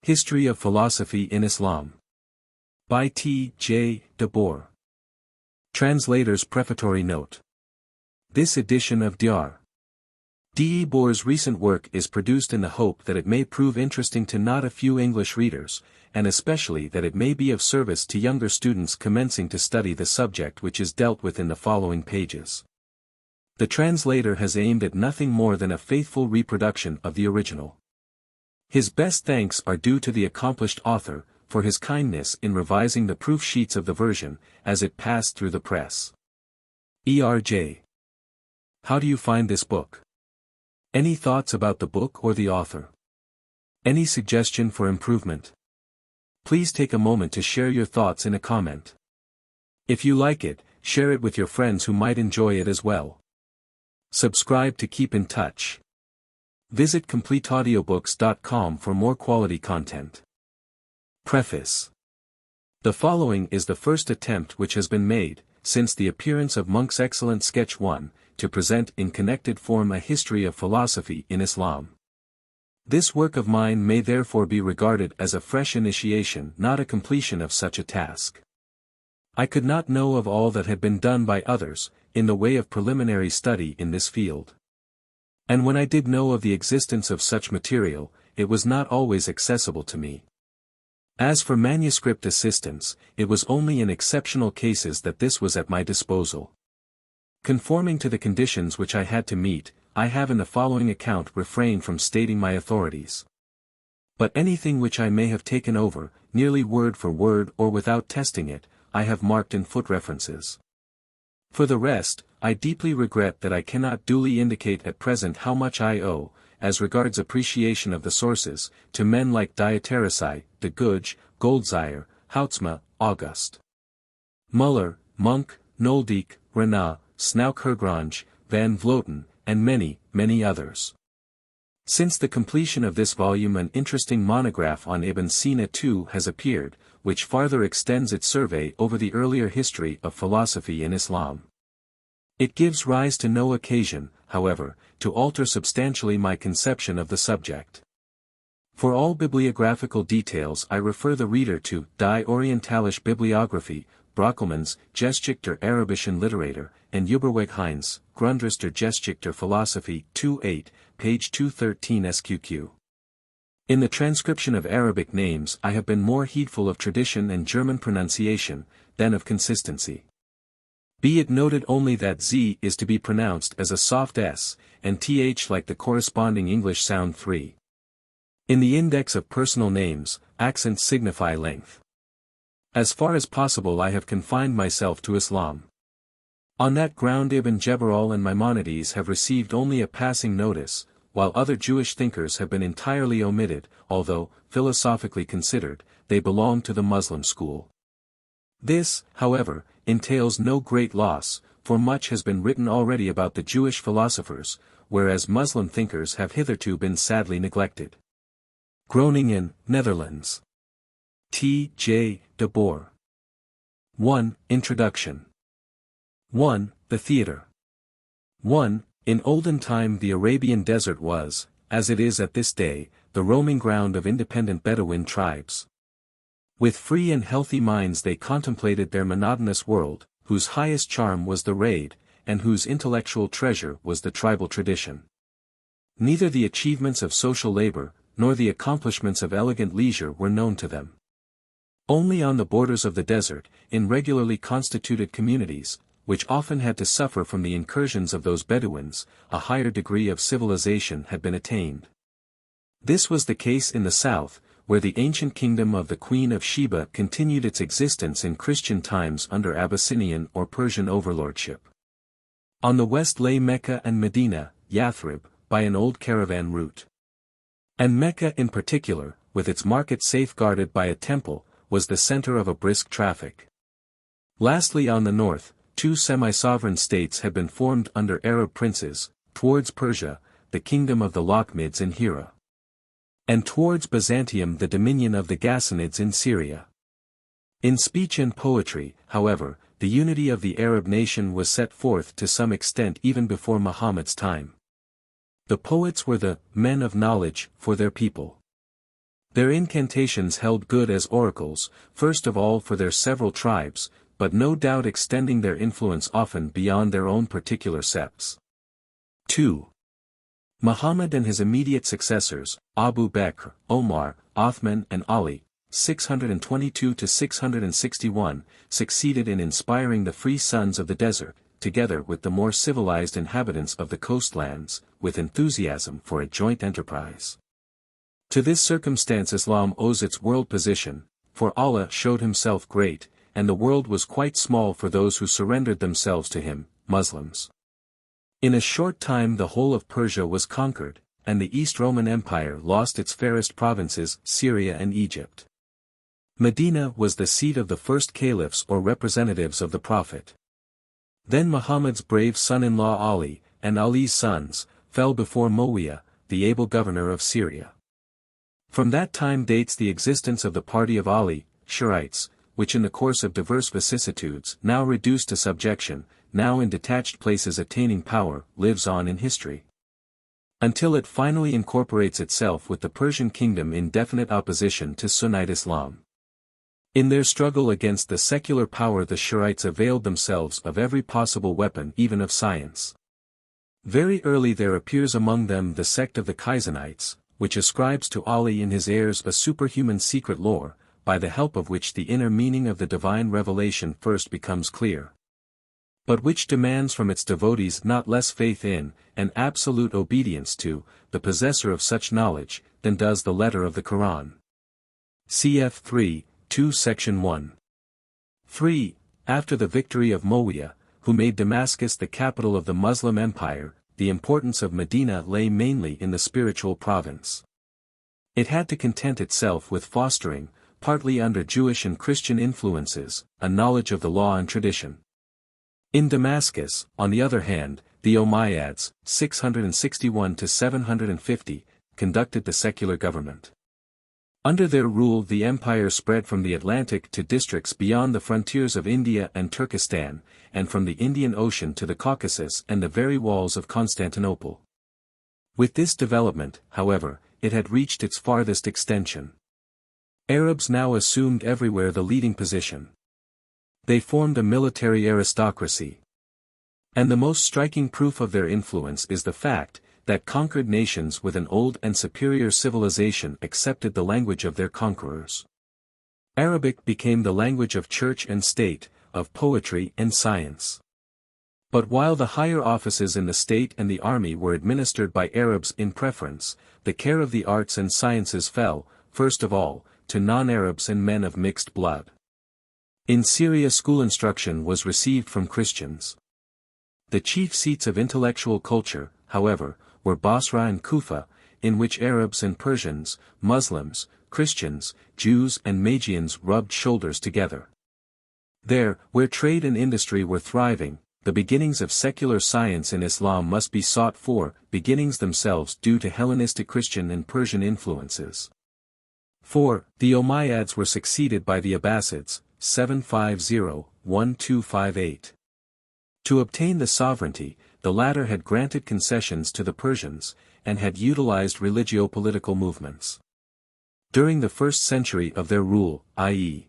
History of Philosophy in Islam. By T. J. de Boer. Translator's Prefatory Note. This edition of Dr. D. Boer's recent work is produced in the hope that it may prove interesting to not a few English readers, and especially that it may be of service to younger students commencing to study the subject which is dealt with in the following pages. The translator has aimed at nothing more than a faithful reproduction of the original. His best thanks are due to the accomplished author, for his kindness in revising the proof sheets of the version, as it passed through the press. E.R.J. How do you find this book? Any thoughts about the book or the author? Any suggestion for improvement? Please take a moment to share your thoughts in a comment. If you like it, share it with your friends who might enjoy it as well. Subscribe to keep in touch. Visit CompleteAudiobooks.com for more quality content. Preface. The following is the first attempt which has been made, since the appearance of Monk's excellent Sketch 1, to present in connected form a history of philosophy in Islam. This work of mine may therefore be regarded as a fresh initiation, not a completion of such a task. I could not know of all that had been done by others, in the way of preliminary study in this field. And when I did know of the existence of such material, it was not always accessible to me. As for manuscript assistance, it was only in exceptional cases that this was at my disposal. Conforming to the conditions which I had to meet, I have in the following account refrained from stating my authorities. But anything which I may have taken over, nearly word for word or without testing it, I have marked in foot references. For the rest, I deeply regret that I cannot duly indicate at present how much I owe, as regards appreciation of the sources, to men like Dietericai, de Guge, Goldzier, Houtsma, August Muller, Monk, Noldyk, Renat, Snaukergrange, Van Vloten, and many, many others. Since the completion of this volume an interesting monograph on Ibn Sina too has appeared, which farther extends its survey over the earlier history of philosophy in Islam. It gives rise to no occasion, however, to alter substantially my conception of the subject. For all bibliographical details I refer the reader to Die Orientalische Bibliographie, Brockelmans, Geschichte der Arabischen Literatur, and Überweg Heinz, Grundriss der Geschichte der Philosophie, 2-8, page 213 SQQ. In the transcription of Arabic names I have been more heedful of tradition and German pronunciation, than of consistency. Be it noted only that Z is to be pronounced as a soft S, and TH like the corresponding English sound 3. In the index of personal names, accents signify length. As far as possible I have confined myself to Islam. On that ground Ibn Jabral and Maimonides have received only a passing notice, while other Jewish thinkers have been entirely omitted, although, philosophically considered, they belong to the Muslim school. This, however, entails no great loss, for much has been written already about the Jewish philosophers, whereas Muslim thinkers have hitherto been sadly neglected. Groningen, Netherlands. T. J. de Boer. 1. Introduction. 1. The Theatre. 1. In olden time the Arabian desert was, as it is at this day, the roaming ground of independent Bedouin tribes. With free and healthy minds they contemplated their monotonous world, whose highest charm was the raid, and whose intellectual treasure was the tribal tradition. Neither the achievements of social labor, nor the accomplishments of elegant leisure were known to them. Only on the borders of the desert, in regularly constituted communities, which often had to suffer from the incursions of those Bedouins, a higher degree of civilization had been attained. This was the case in the south, where the ancient kingdom of the Queen of Sheba continued its existence in Christian times under Abyssinian or Persian overlordship. On the west lay Mecca and Medina, Yathrib, by an old caravan route. And Mecca in particular, with its market safeguarded by a temple, was the center of a brisk traffic. Lastly on the north, two semi-sovereign states had been formed under Arab princes, towards Persia, the kingdom of the Lakhmids in Hira. And towards Byzantium the dominion of the Ghassanids in Syria. In speech and poetry, however, the unity of the Arab nation was set forth to some extent even before Muhammad's time. The poets were the men of knowledge for their people. Their incantations held good as oracles, first of all for their several tribes, but no doubt extending their influence often beyond their own particular septs. 2. Muhammad and his immediate successors, Abu Bakr, Omar, Uthman and Ali, 622–661, succeeded in inspiring the free sons of the desert, together with the more civilized inhabitants of the coastlands, with enthusiasm for a joint enterprise. To this circumstance Islam owes its world position, for Allah showed himself great, and the world was quite small for those who surrendered themselves to him, Muslims. In a short time the whole of Persia was conquered, and the East Roman Empire lost its fairest provinces, Syria and Egypt. Medina was the seat of the first caliphs or representatives of the Prophet. Then Muhammad's brave son-in-law Ali, and Ali's sons, fell before Muawiyah, the able governor of Syria. From that time dates the existence of the party of Ali, Shiites, which in the course of diverse vicissitudes, now reduced to subjection, now in detached places attaining power, lives on in history. Until it finally incorporates itself with the Persian kingdom in definite opposition to Sunnite Islam. In their struggle against the secular power the Shiites availed themselves of every possible weapon even of science. Very early there appears among them the sect of the Khaizanites, which ascribes to Ali and his heirs a superhuman secret lore, by the help of which the inner meaning of the divine revelation first becomes clear. But which demands from its devotees not less faith in, and absolute obedience to, the possessor of such knowledge, than does the letter of the Quran. Cf. 3:2 Section 1. 3. After the victory of Muawiyah, who made Damascus the capital of the Muslim Empire, the importance of Medina lay mainly in the spiritual province. It had to content itself with fostering, partly under Jewish and Christian influences, a knowledge of the law and tradition. In Damascus, on the other hand, the Umayyads, 661–750, conducted the secular government. Under their rule the empire spread from the Atlantic to districts beyond the frontiers of India and Turkestan, and from the Indian Ocean to the Caucasus and the very walls of Constantinople. With this development, however, it had reached its farthest extension. Arabs now assumed everywhere the leading position. They formed a military aristocracy. And the most striking proof of their influence is the fact, that conquered nations with an old and superior civilization accepted the language of their conquerors. Arabic became the language of church and state, of poetry and science. But while the higher offices in the state and the army were administered by Arabs in preference, the care of the arts and sciences fell, first of all, to non-Arabs and men of mixed blood. In Syria school instruction was received from Christians. The chief seats of intellectual culture, however, were Basra and Kufa, in which Arabs and Persians, Muslims, Christians, Jews and Magians rubbed shoulders together. There, where trade and industry were thriving, the beginnings of secular science in Islam must be sought for, beginnings themselves due to Hellenistic Christian and Persian influences. 4. The Umayyads were succeeded by the Abbasids, 750–1258. To obtain the sovereignty, the latter had granted concessions to the Persians, and had utilized religio-political movements. During the first century of their rule, i.e.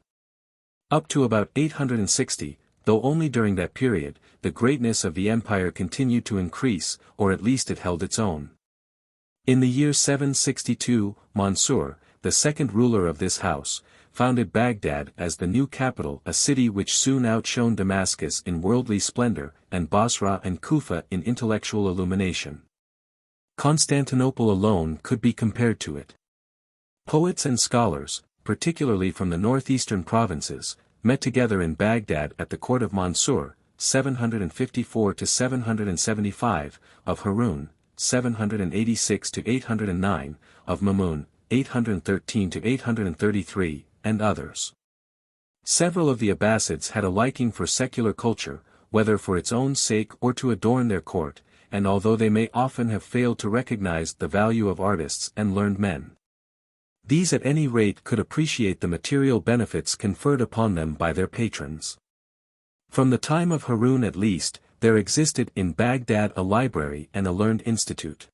up to about 860, though only during that period, the greatness of the empire continued to increase, or at least it held its own. In the year 762, Mansur, the second ruler of this house, founded Baghdad as the new capital, a city which soon outshone Damascus in worldly splendor, and Basra and Kufa in intellectual illumination. Constantinople alone could be compared to it. Poets and scholars, particularly from the northeastern provinces, met together in Baghdad at the court of Mansur, 754–775, of Harun, 786–809, of Mamun, 813–833, and others. Several of the Abbasids had a liking for secular culture, whether for its own sake or to adorn their court, and although they may often have failed to recognize the value of artists and learned men, these at any rate could appreciate the material benefits conferred upon them by their patrons. From the time of Harun at least, there existed in Baghdad a library and a learned institute.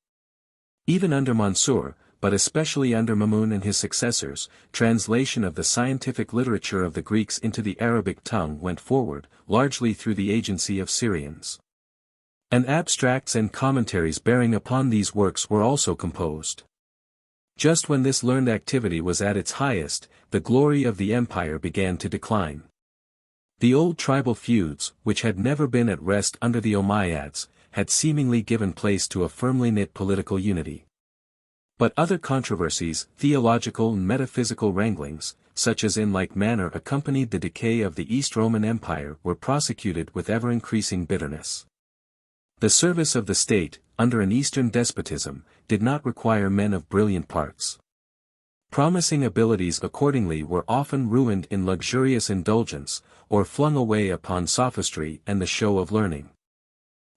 Even under Mansur, but especially under Mamun and his successors, translation of the scientific literature of the Greeks into the Arabic tongue went forward, largely through the agency of Syrians. And abstracts and commentaries bearing upon these works were also composed. Just when this learned activity was at its highest, the glory of the empire began to decline. The old tribal feuds, which had never been at rest under the Umayyads, had seemingly given place to a firmly knit political unity. But other controversies, theological and metaphysical wranglings, such as in like manner accompanied the decay of the East Roman Empire, were prosecuted with ever-increasing bitterness. The service of the state, under an Eastern despotism, did not require men of brilliant parts. Promising abilities accordingly were often ruined in luxurious indulgence, or flung away upon sophistry and the show of learning.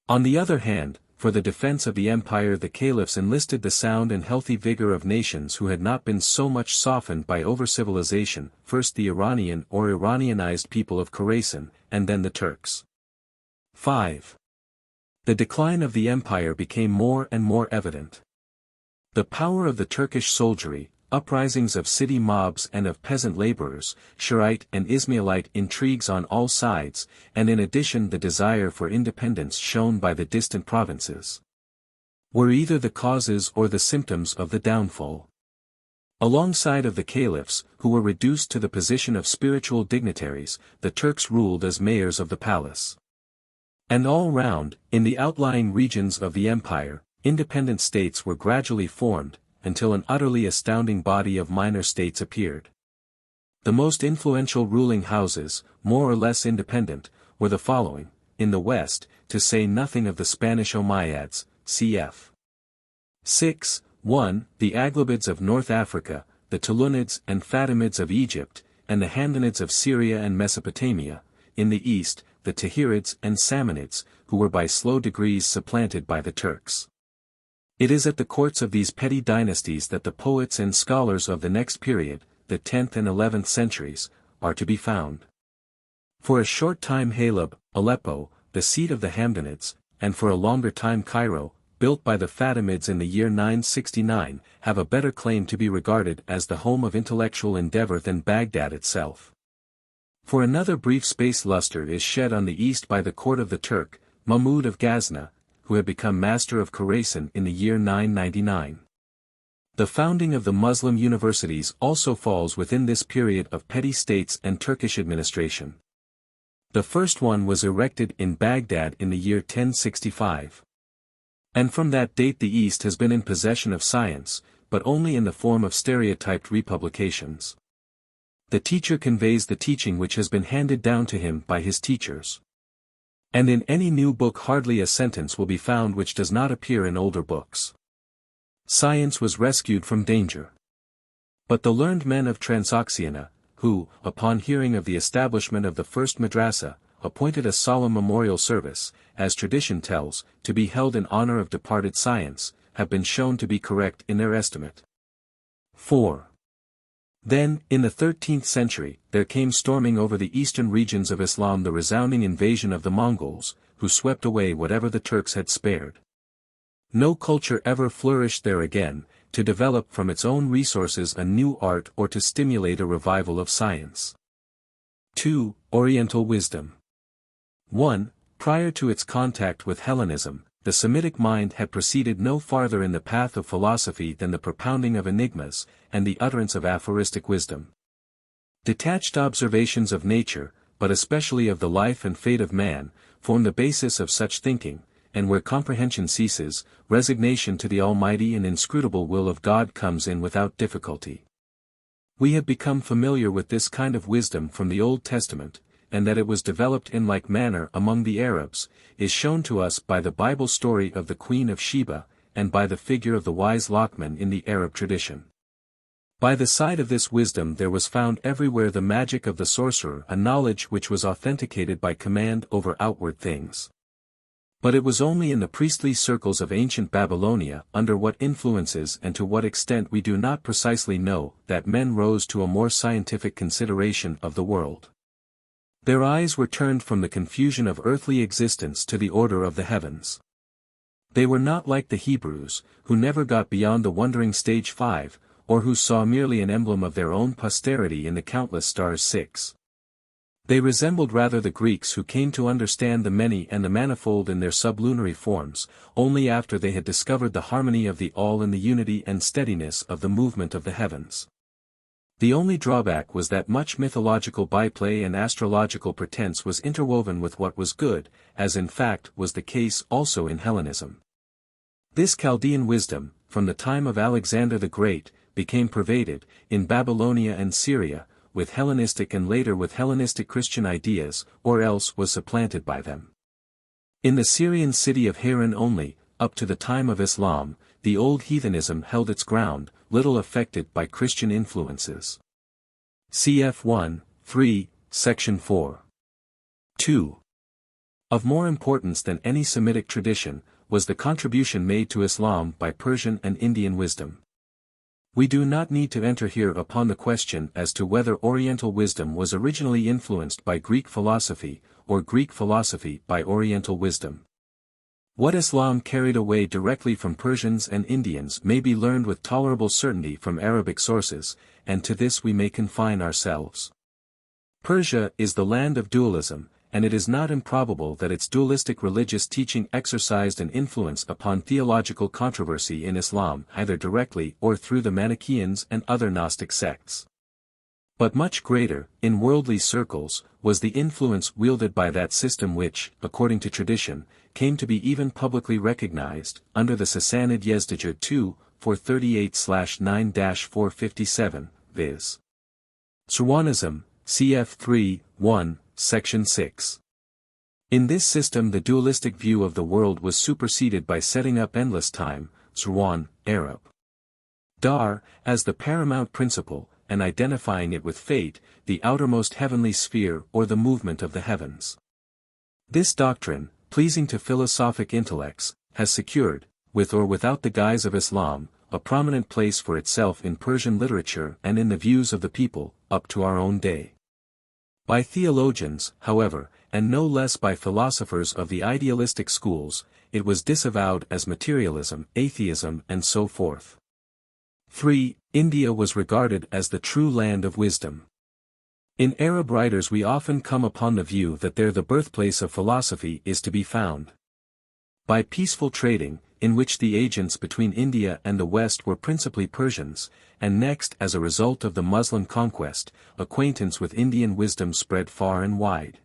On the other hand, for the defense of the empire the caliphs enlisted the sound and healthy vigor of nations who had not been so much softened by over-civilization, first the Iranian or Iranianized people of Khorasan, and then the Turks. 5. The decline of the empire became more and more evident. The power of the Turkish soldiery, uprisings of city mobs and of peasant laborers, Shiite and Ismailite intrigues on all sides, and in addition the desire for independence shown by the distant provinces, were either the causes or the symptoms of the downfall. Alongside of the caliphs, who were reduced to the position of spiritual dignitaries, the Turks ruled as mayors of the palace. And all round, in the outlying regions of the empire, independent states were gradually formed, until an utterly astounding body of minor states appeared. The most influential ruling houses, more or less independent, were the following: in the west, to say nothing of the Spanish Umayyads, cf. 6. 1. The Aghlabids of North Africa, the Tulunids and Fatimids of Egypt, and the Hamdanids of Syria and Mesopotamia; in the east, the Tahirids and Samanids, who were by slow degrees supplanted by the Turks. It is at the courts of these petty dynasties that the poets and scholars of the next period, the 10th and 11th centuries, are to be found. For a short time Halab, Aleppo, the seat of the Hamdanids, and for a longer time Cairo, built by the Fatimids in the year 969, have a better claim to be regarded as the home of intellectual endeavor than Baghdad itself. For another brief space luster is shed on the east by the court of the Turk, Mahmud of Ghazna, who had become master of Khorasan in the year 999. The founding of the Muslim universities also falls within this period of petty states and Turkish administration. The first one was erected in Baghdad in the year 1065. And from that date the East has been in possession of science, but only in the form of stereotyped republications. The teacher conveys the teaching which has been handed down to him by his teachers. And in any new book hardly a sentence will be found which does not appear in older books. Science was rescued from danger. But the learned men of Transoxiana, who, upon hearing of the establishment of the first madrasa, appointed a solemn memorial service, as tradition tells, to be held in honor of departed science, have been shown to be correct in their estimate. 4. Then, in the 13th century, there came storming over the eastern regions of Islam the resounding invasion of the Mongols, who swept away whatever the Turks had spared. No culture ever flourished there again, to develop from its own resources a new art or to stimulate a revival of science. 2. Oriental Wisdom. 1. Prior to its contact with Hellenism, the Semitic mind had proceeded no farther in the path of philosophy than the propounding of enigmas, and the utterance of aphoristic wisdom. Detached observations of nature, but especially of the life and fate of man, form the basis of such thinking, and where comprehension ceases, resignation to the almighty and inscrutable will of God comes in without difficulty. We have become familiar with this kind of wisdom from the Old Testament, and that it was developed in like manner among the Arabs, is shown to us by the Bible story of the Queen of Sheba, and by the figure of the wise Lockman in the Arab tradition. By the side of this wisdom there was found everywhere the magic of the sorcerer, a knowledge which was authenticated by command over outward things. But it was only in the priestly circles of ancient Babylonia, under what influences and to what extent we do not precisely know, that men rose to a more scientific consideration of the world. Their eyes were turned from the confusion of earthly existence to the order of the heavens. They were not like the Hebrews, who never got beyond the wondering stage 5, or who saw merely an emblem of their own posterity in the countless stars 6. They resembled rather the Greeks who came to understand the many and the manifold in their sublunary forms, only after they had discovered the harmony of the all and the unity and steadiness of the movement of the heavens. The only drawback was that much mythological byplay and astrological pretense was interwoven with what was good, as in fact was the case also in Hellenism. This Chaldean wisdom, from the time of Alexander the Great, became pervaded, in Babylonia and Syria, with Hellenistic and later with Hellenistic Christian ideas, or else was supplanted by them. In the Syrian city of Haran only, up to the time of Islam, the old heathenism held its ground, little affected by Christian influences. Cf 1, 3, section 4. 2. Of more importance than any Semitic tradition, was the contribution made to Islam by Persian and Indian wisdom. We do not need to enter here upon the question as to whether Oriental wisdom was originally influenced by Greek philosophy, or Greek philosophy by Oriental wisdom. What Islam carried away directly from Persians and Indians may be learned with tolerable certainty from Arabic sources, and to this we may confine ourselves. Persia is the land of dualism, and it is not improbable that its dualistic religious teaching exercised an influence upon theological controversy in Islam either directly or through the Manichaeans and other Gnostic sects. But much greater, in worldly circles, was the influence wielded by that system which, according to tradition, came to be even publicly recognized, under the Sassanid Yezdijah 2, 438-9-457, viz. Sarwanism, cf 3, 1, section 6. In this system the dualistic view of the world was superseded by setting up endless time, Sarwan, Arab. Dar, as the paramount principle, and identifying it with fate, the outermost heavenly sphere or the movement of the heavens. This doctrine, pleasing to philosophic intellects, has secured, with or without the guise of Islam, a prominent place for itself in Persian literature and in the views of the people, up to our own day. By theologians, however, and no less by philosophers of the idealistic schools, it was disavowed as materialism, atheism and so forth. 3. India was regarded as the true land of wisdom. In Arab writers we often come upon the view that there the birthplace of philosophy is to be found. By peaceful trading, in which the agents between India and the West were principally Persians, and next as a result of the Muslim conquest, acquaintance with Indian wisdom spread far and wide.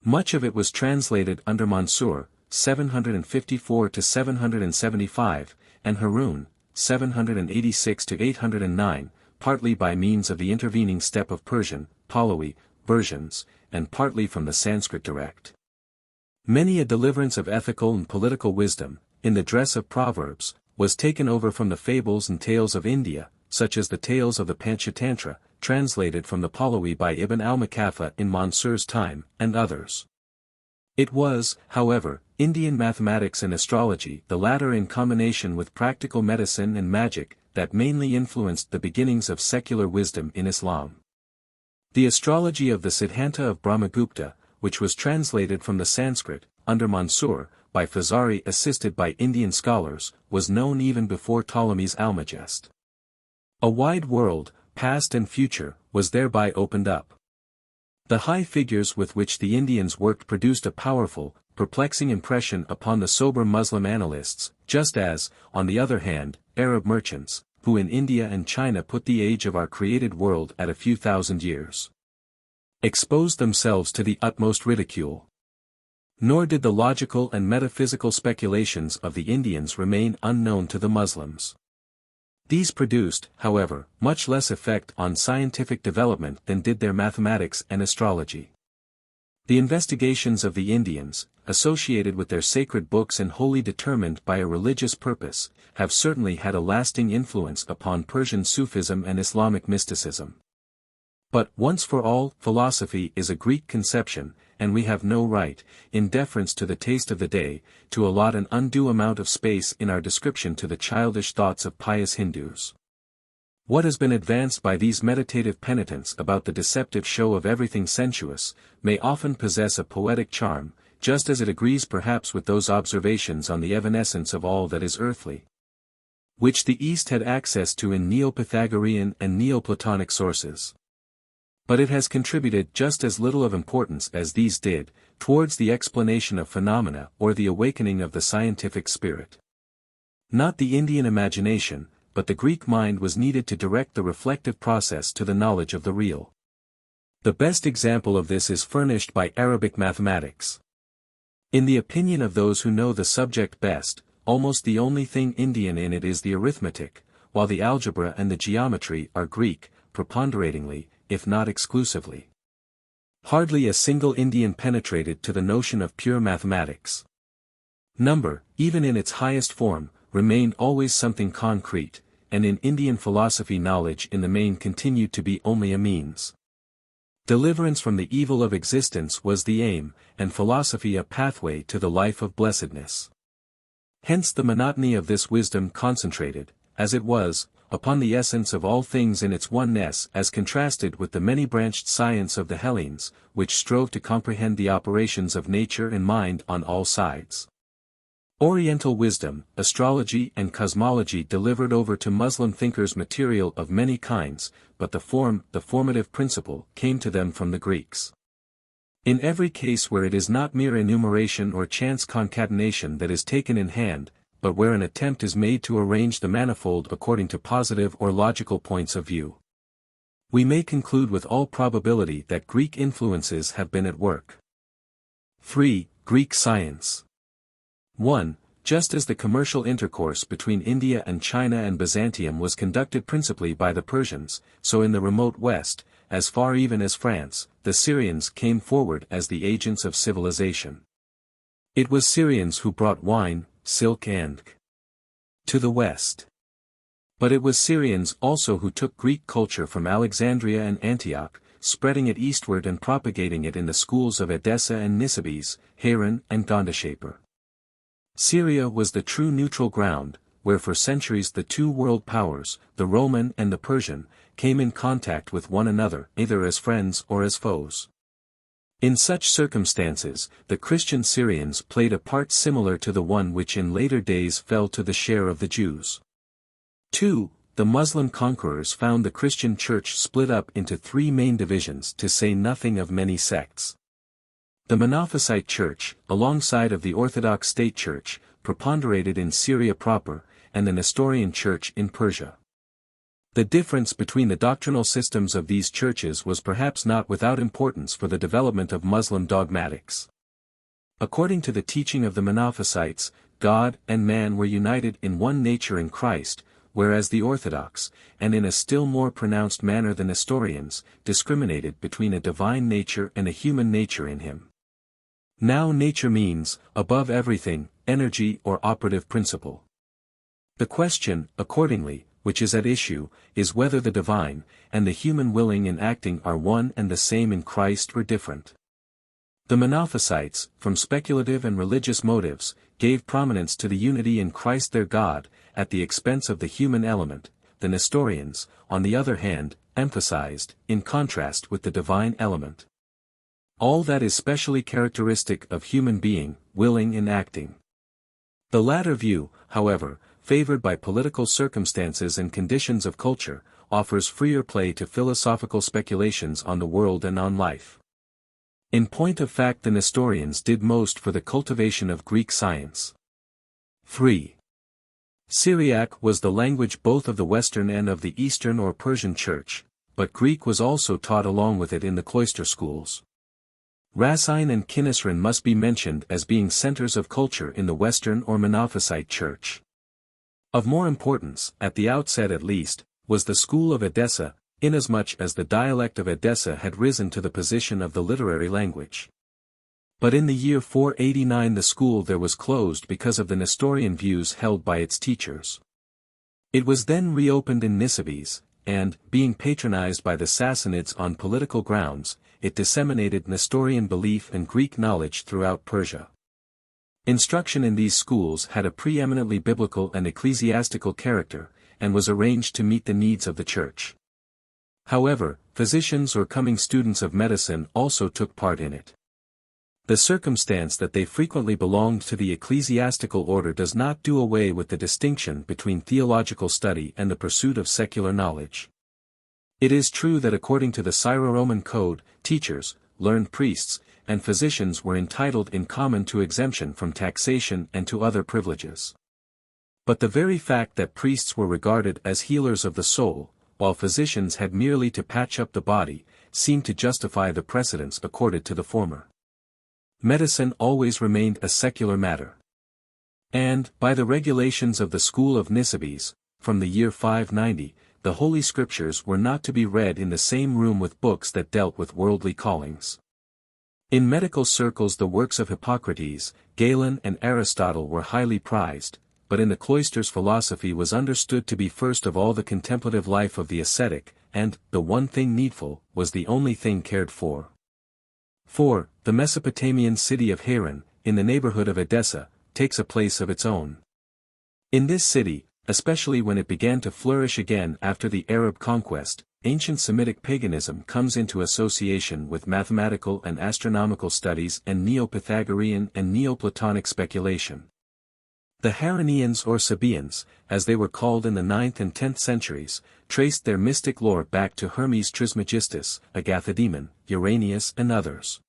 Much of it was translated under Mansur, 754-775, and Harun, 786-809, partly by means of the intervening steppe of Persian, Pahlavi, versions, and partly from the Sanskrit direct. Many a deliverance of ethical and political wisdom, in the dress of proverbs, was taken over from the fables and tales of India, such as the tales of the Panchatantra, translated from the Pahlavi by Ibn al-Makaffa in Mansur's time, and others. It was, however, Indian mathematics and astrology, the latter in combination with practical medicine and magic, that mainly influenced the beginnings of secular wisdom in Islam. The astrology of the Siddhanta of Brahmagupta, which was translated from the Sanskrit, under Mansur, by Fazari assisted by Indian scholars, was known even before Ptolemy's Almagest. A wide world, past and future, was thereby opened up. The high figures with which the Indians worked produced a powerful, perplexing impression upon the sober Muslim analysts, just as, on the other hand, Arab merchants, who in India and China put the age of our created world at a few thousand years, exposed themselves to the utmost ridicule. Nor did the logical and metaphysical speculations of the Indians remain unknown to the Muslims. These produced, however, much less effect on scientific development than did their mathematics and astrology. The investigations of the Indians, associated with their sacred books and wholly determined by a religious purpose, have certainly had a lasting influence upon Persian Sufism and Islamic mysticism. But once for all, philosophy is a Greek conception, and we have no right, in deference to the taste of the day, to allot an undue amount of space in our description to the childish thoughts of pious Hindus. What has been advanced by these meditative penitents about the deceptive show of everything sensuous, may often possess a poetic charm, just as it agrees perhaps with those observations on the evanescence of all that is earthly, which the East had access to in Neo-Pythagorean and Neo-Platonic sources. But it has contributed just as little of importance as these did, towards the explanation of phenomena or the awakening of the scientific spirit. Not the Indian imagination, but the Greek mind was needed to direct the reflective process to the knowledge of the real. The best example of this is furnished by Arabic mathematics. In the opinion of those who know the subject best, almost the only thing Indian in it is the arithmetic, while the algebra and the geometry are Greek, preponderatingly, if not exclusively. Hardly a single Indian penetrated to the notion of pure mathematics. Number, even in its highest form, remained always something concrete, and in Indian philosophy knowledge in the main continued to be only a means. Deliverance from the evil of existence was the aim, and philosophy a pathway to the life of blessedness. Hence the monotony of this wisdom concentrated, as it was, upon the essence of all things in its oneness as contrasted with the many-branched science of the Hellenes, which strove to comprehend the operations of nature and mind on all sides. Oriental wisdom, astrology and cosmology delivered over to Muslim thinkers material of many kinds, but the formative principle, came to them from the Greeks. In every case where it is not mere enumeration or chance concatenation that is taken in hand, but where an attempt is made to arrange the manifold according to positive or logical points of view, we may conclude with all probability that Greek influences have been at work. 3. Greek science. 1. Just as the commercial intercourse between India and China and Byzantium was conducted principally by the Persians, so in the remote West, as far even as France, the Syrians came forward as the agents of civilization. It was Syrians who brought wine, silk and to the West. But it was Syrians also who took Greek culture from Alexandria and Antioch, spreading it eastward and propagating it in the schools of Edessa and Nisibis, Haran and Gondashaper. Syria was the true neutral ground, where for centuries the two world powers, the Roman and the Persian, came in contact with one another either as friends or as foes. In such circumstances, the Christian Syrians played a part similar to the one which in later days fell to the share of the Jews. 2. The Muslim conquerors found the Christian church split up into three main divisions, to say nothing of many sects. The Monophysite church, alongside of the Orthodox state church, preponderated in Syria proper, and the Nestorian church in Persia. The difference between the doctrinal systems of these churches was perhaps not without importance for the development of Muslim dogmatics. According to the teaching of the Monophysites, God and man were united in one nature in Christ, whereas the Orthodox, and in a still more pronounced manner the Nestorians, discriminated between a divine nature and a human nature in him. Now nature means, above everything, energy or operative principle. The question, accordingly, which is at issue, is whether the divine, and the human willing and acting are one and the same in Christ or different. The Monophysites, from speculative and religious motives, gave prominence to the unity in Christ their God, at the expense of the human element. The Nestorians, on the other hand, emphasized, in contrast with the divine element, all that is specially characteristic of human being, willing and acting. The latter view, however, favored by political circumstances and conditions of culture, offers freer play to philosophical speculations on the world and on life. In point of fact the Nestorians did most for the cultivation of Greek science. 3. Syriac was the language both of the Western and of the Eastern or Persian Church, but Greek was also taught along with it in the cloister schools. Racine and Kinisrin must be mentioned as being centers of culture in the Western or Monophysite Church. Of more importance, at the outset at least, was the school of Edessa, inasmuch as the dialect of Edessa had risen to the position of the literary language. But in the year 489 the school there was closed because of the Nestorian views held by its teachers. It was then reopened in Nisibis, and, being patronized by the Sassanids on political grounds, it disseminated Nestorian belief and Greek knowledge throughout Persia. Instruction in these schools had a preeminently biblical and ecclesiastical character, and was arranged to meet the needs of the Church. However, physicians or coming students of medicine also took part in it. The circumstance that they frequently belonged to the ecclesiastical order does not do away with the distinction between theological study and the pursuit of secular knowledge. It is true that according to the Syro-Roman Code, teachers, learned priests, and physicians were entitled in common to exemption from taxation and to other privileges. But the very fact that priests were regarded as healers of the soul, while physicians had merely to patch up the body, seemed to justify the precedence accorded to the former. Medicine always remained a secular matter. And, by the regulations of the school of Nisibis, from the year 590, the Holy Scriptures were not to be read in the same room with books that dealt with worldly callings. In medical circles the works of Hippocrates, Galen and Aristotle were highly prized, but in the cloisters philosophy was understood to be first of all the contemplative life of the ascetic, and, the one thing needful, was the only thing cared for. 4. The Mesopotamian city of Haran, in the neighborhood of Edessa, takes a place of its own. In this city, especially when it began to flourish again after the Arab conquest, ancient Semitic paganism comes into association with mathematical and astronomical studies and Neo-Pythagorean and Neo-Platonic speculation. The Haranians or Sabaeans, as they were called in the 9th and 10th centuries, traced their mystic lore back to Hermes Trismegistus, Agathodemon, Uranius and others.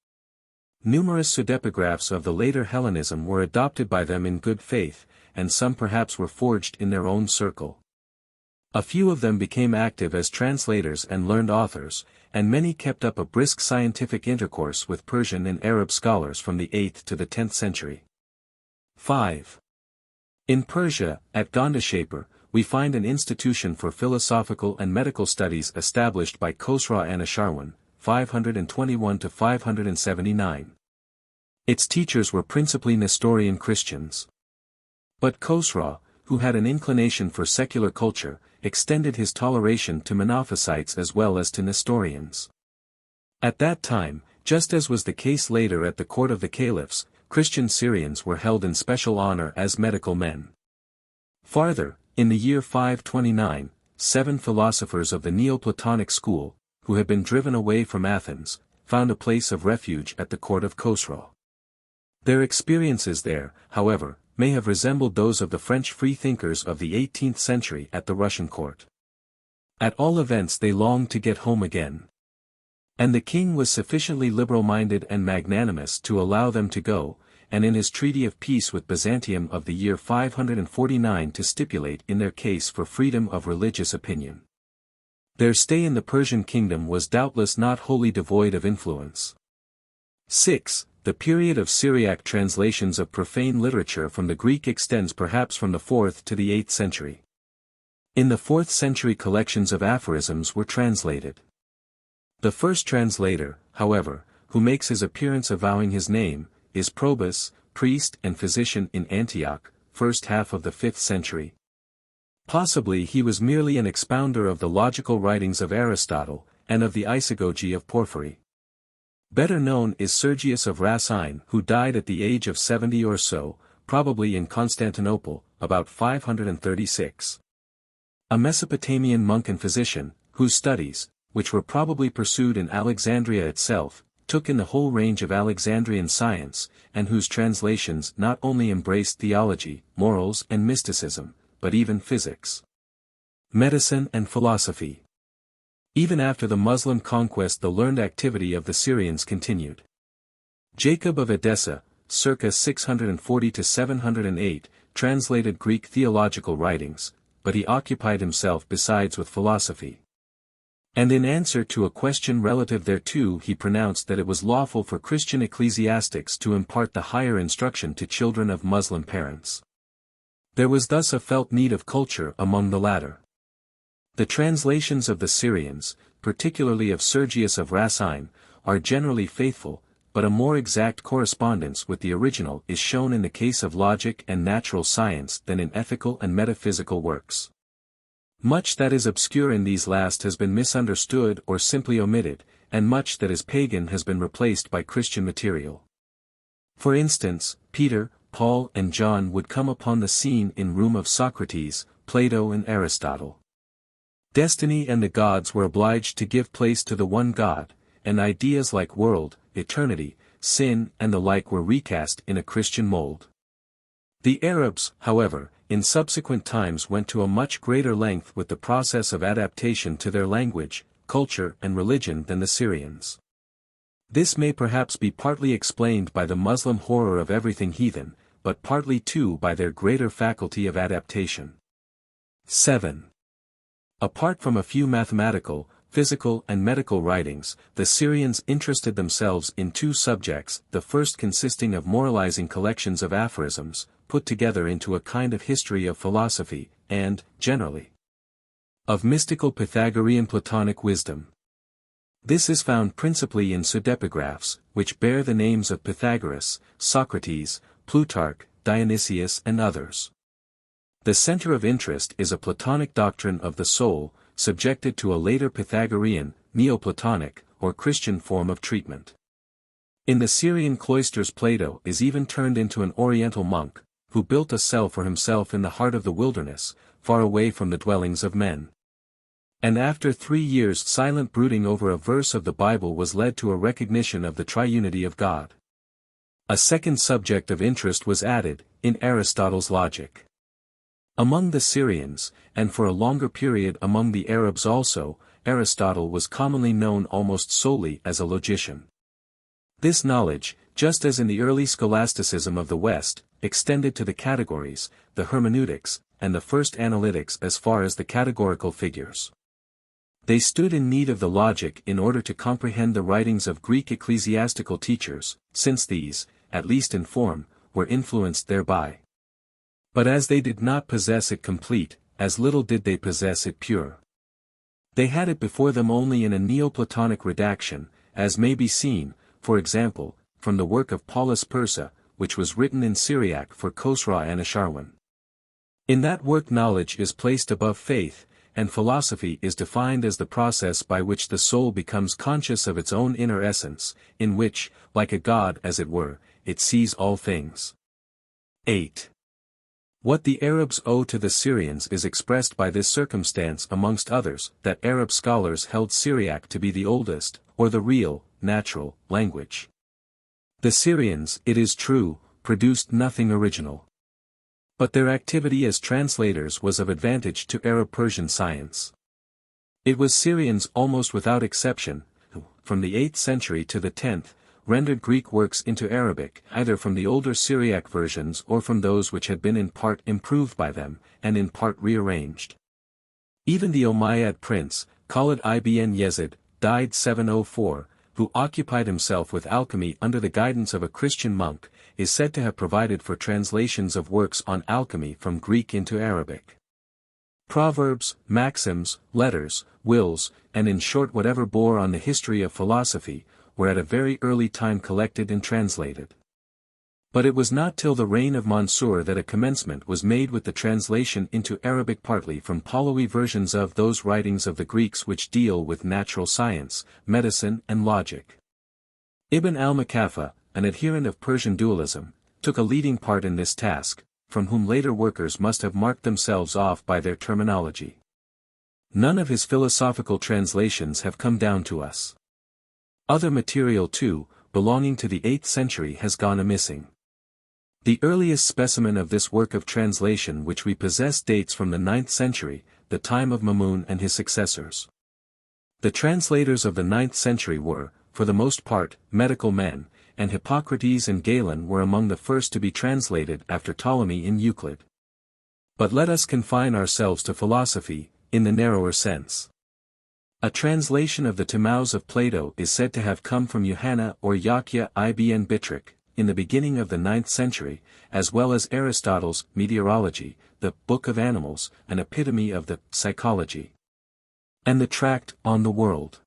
Numerous pseudepigraphs of the later Hellenism were adopted by them in good faith, and some perhaps were forged in their own circle. A few of them became active as translators and learned authors, and many kept up a brisk scientific intercourse with Persian and Arab scholars from the 8th to the 10th century. 5. In Persia, at Gandhashapur, we find an institution for philosophical and medical studies established by Khosrau Anushirwan, 521 to 579. Its teachers were principally Nestorian Christians. But Khosrau, who had an inclination for secular culture, extended his toleration to Monophysites as well as to Nestorians. At that time, just as was the case later at the court of the caliphs, Christian Syrians were held in special honor as medical men. Farther, in the year 529, 7 philosophers of the Neo-Platonic school, who had been driven away from Athens, found a place of refuge at the court of Khosrau. Their experiences there, however, may have resembled those of the French freethinkers of the 18th century at the Russian court. At all events they longed to get home again. And the king was sufficiently liberal-minded and magnanimous to allow them to go, and in his treaty of peace with Byzantium of the year 549 to stipulate in their case for freedom of religious opinion. Their stay in the Persian kingdom was doubtless not wholly devoid of influence. 6. The period of Syriac translations of profane literature from the Greek extends perhaps from the 4th to the 8th century. In the 4th century collections of aphorisms were translated. The first translator, however, who makes his appearance avowing his name, is Probus, priest and physician in Antioch, first half of the 5th century. Possibly he was merely an expounder of the logical writings of Aristotle, and of the isagogy of Porphyry. Better known is Sergius of Racine, who died at the age of 70 or so, probably in Constantinople, about 536. A Mesopotamian monk and physician, whose studies, which were probably pursued in Alexandria itself, took in the whole range of Alexandrian science, and whose translations not only embraced theology, morals and mysticism, but even physics, medicine and philosophy. Even after the Muslim conquest the learned activity of the Syrians continued. Jacob of Edessa, circa 640 to 708, translated Greek theological writings, but he occupied himself besides with philosophy. And in answer to a question relative thereto he pronounced that it was lawful for Christian ecclesiastics to impart the higher instruction to children of Muslim parents. There was thus a felt need of culture among the latter. The translations of the Syrians, particularly of Sergius of Racine, are generally faithful, but a more exact correspondence with the original is shown in the case of logic and natural science than in ethical and metaphysical works. Much that is obscure in these last has been misunderstood or simply omitted, and much that is pagan has been replaced by Christian material. For instance, Peter, Paul and John would come upon the scene in room of Socrates, Plato and Aristotle. Destiny and the gods were obliged to give place to the one God, and ideas like world, eternity, sin, and the like were recast in a Christian mold. The Arabs, however, in subsequent times went to a much greater length with the process of adaptation to their language, culture and religion than the Syrians. This may perhaps be partly explained by the Muslim horror of everything heathen, but partly too by their greater faculty of adaptation. 7. Apart from a few mathematical, physical and medical writings, the Syrians interested themselves in two subjects, the first consisting of moralizing collections of aphorisms, put together into a kind of history of philosophy, and, generally, of mystical Pythagorean Platonic wisdom. This is found principally in pseudepigraphs, which bear the names of Pythagoras, Socrates, Plutarch, Dionysius and others. The center of interest is a Platonic doctrine of the soul, subjected to a later Pythagorean, NEO-PLATONIC, or Christian form of treatment. In the Syrian cloisters Plato is even turned into an Oriental monk, who built a cell for himself in the heart of the wilderness, far away from the dwellings of men. And after 3 years silent brooding over a verse of the Bible was led to a recognition of the triunity of God. A second subject of interest was added, in Aristotle's logic. Among the Syrians, and for a longer period among the Arabs also, Aristotle was commonly known almost solely as a logician. This knowledge, just as in the early scholasticism of the West, extended to the categories, the hermeneutics, and the first analytics as far as the categorical figures. They stood in need of the logic in order to comprehend the writings of Greek ecclesiastical teachers, since these, at least in form, were influenced thereby. But as they did not possess it complete, as little did they possess it pure. They had it before them only in a Neoplatonic redaction, as may be seen, for example, from the work of Paulus Persa, which was written in Syriac for Khosra Anisharwan. In that work knowledge is placed above faith, and philosophy is defined as the process by which the soul becomes conscious of its own inner essence, in which, like a god as it were, it sees all things. 8. What the Arabs owe to the Syrians is expressed by this circumstance amongst others, that Arab scholars held Syriac to be the oldest, or the real, natural, language. The Syrians, it is true, produced nothing original. But their activity as translators was of advantage to Arab-Persian science. It was Syrians almost without exception, who, from the 8th century to the 10th, rendered Greek works into Arabic, either from the older Syriac versions or from those which had been in part improved by them, and in part rearranged. Even the Umayyad prince, Khalid ibn Yazid, died 704, who occupied himself with alchemy under the guidance of a Christian monk, is said to have provided for translations of works on alchemy from Greek into Arabic. Proverbs, maxims, letters, wills, and in short whatever bore on the history of philosophy, were at a very early time collected and translated. But it was not till the reign of Mansur that a commencement was made with the translation into Arabic partly from Pahlavi versions of those writings of the Greeks which deal with natural science, medicine and logic. Ibn al-Makaffa, an adherent of Persian dualism, took a leading part in this task, from whom later workers must have marked themselves off by their terminology. None of his philosophical translations have come down to us. Other material too, belonging to the 8th century has gone a-missing. The earliest specimen of this work of translation which we possess dates from the 9th century, the time of Mamun and his successors. The translators of the 9th century were, for the most part, medical men, and Hippocrates and Galen were among the first to be translated after Ptolemy in Euclid. But let us confine ourselves to philosophy, in the narrower sense. A translation of the Timaeus of Plato is said to have come from Johanna or Yahya ibn Bitrick, in the beginning of the 9th century, as well as Aristotle's Meteorology, the Book of Animals, an epitome of the Psychology, and the tract On the World.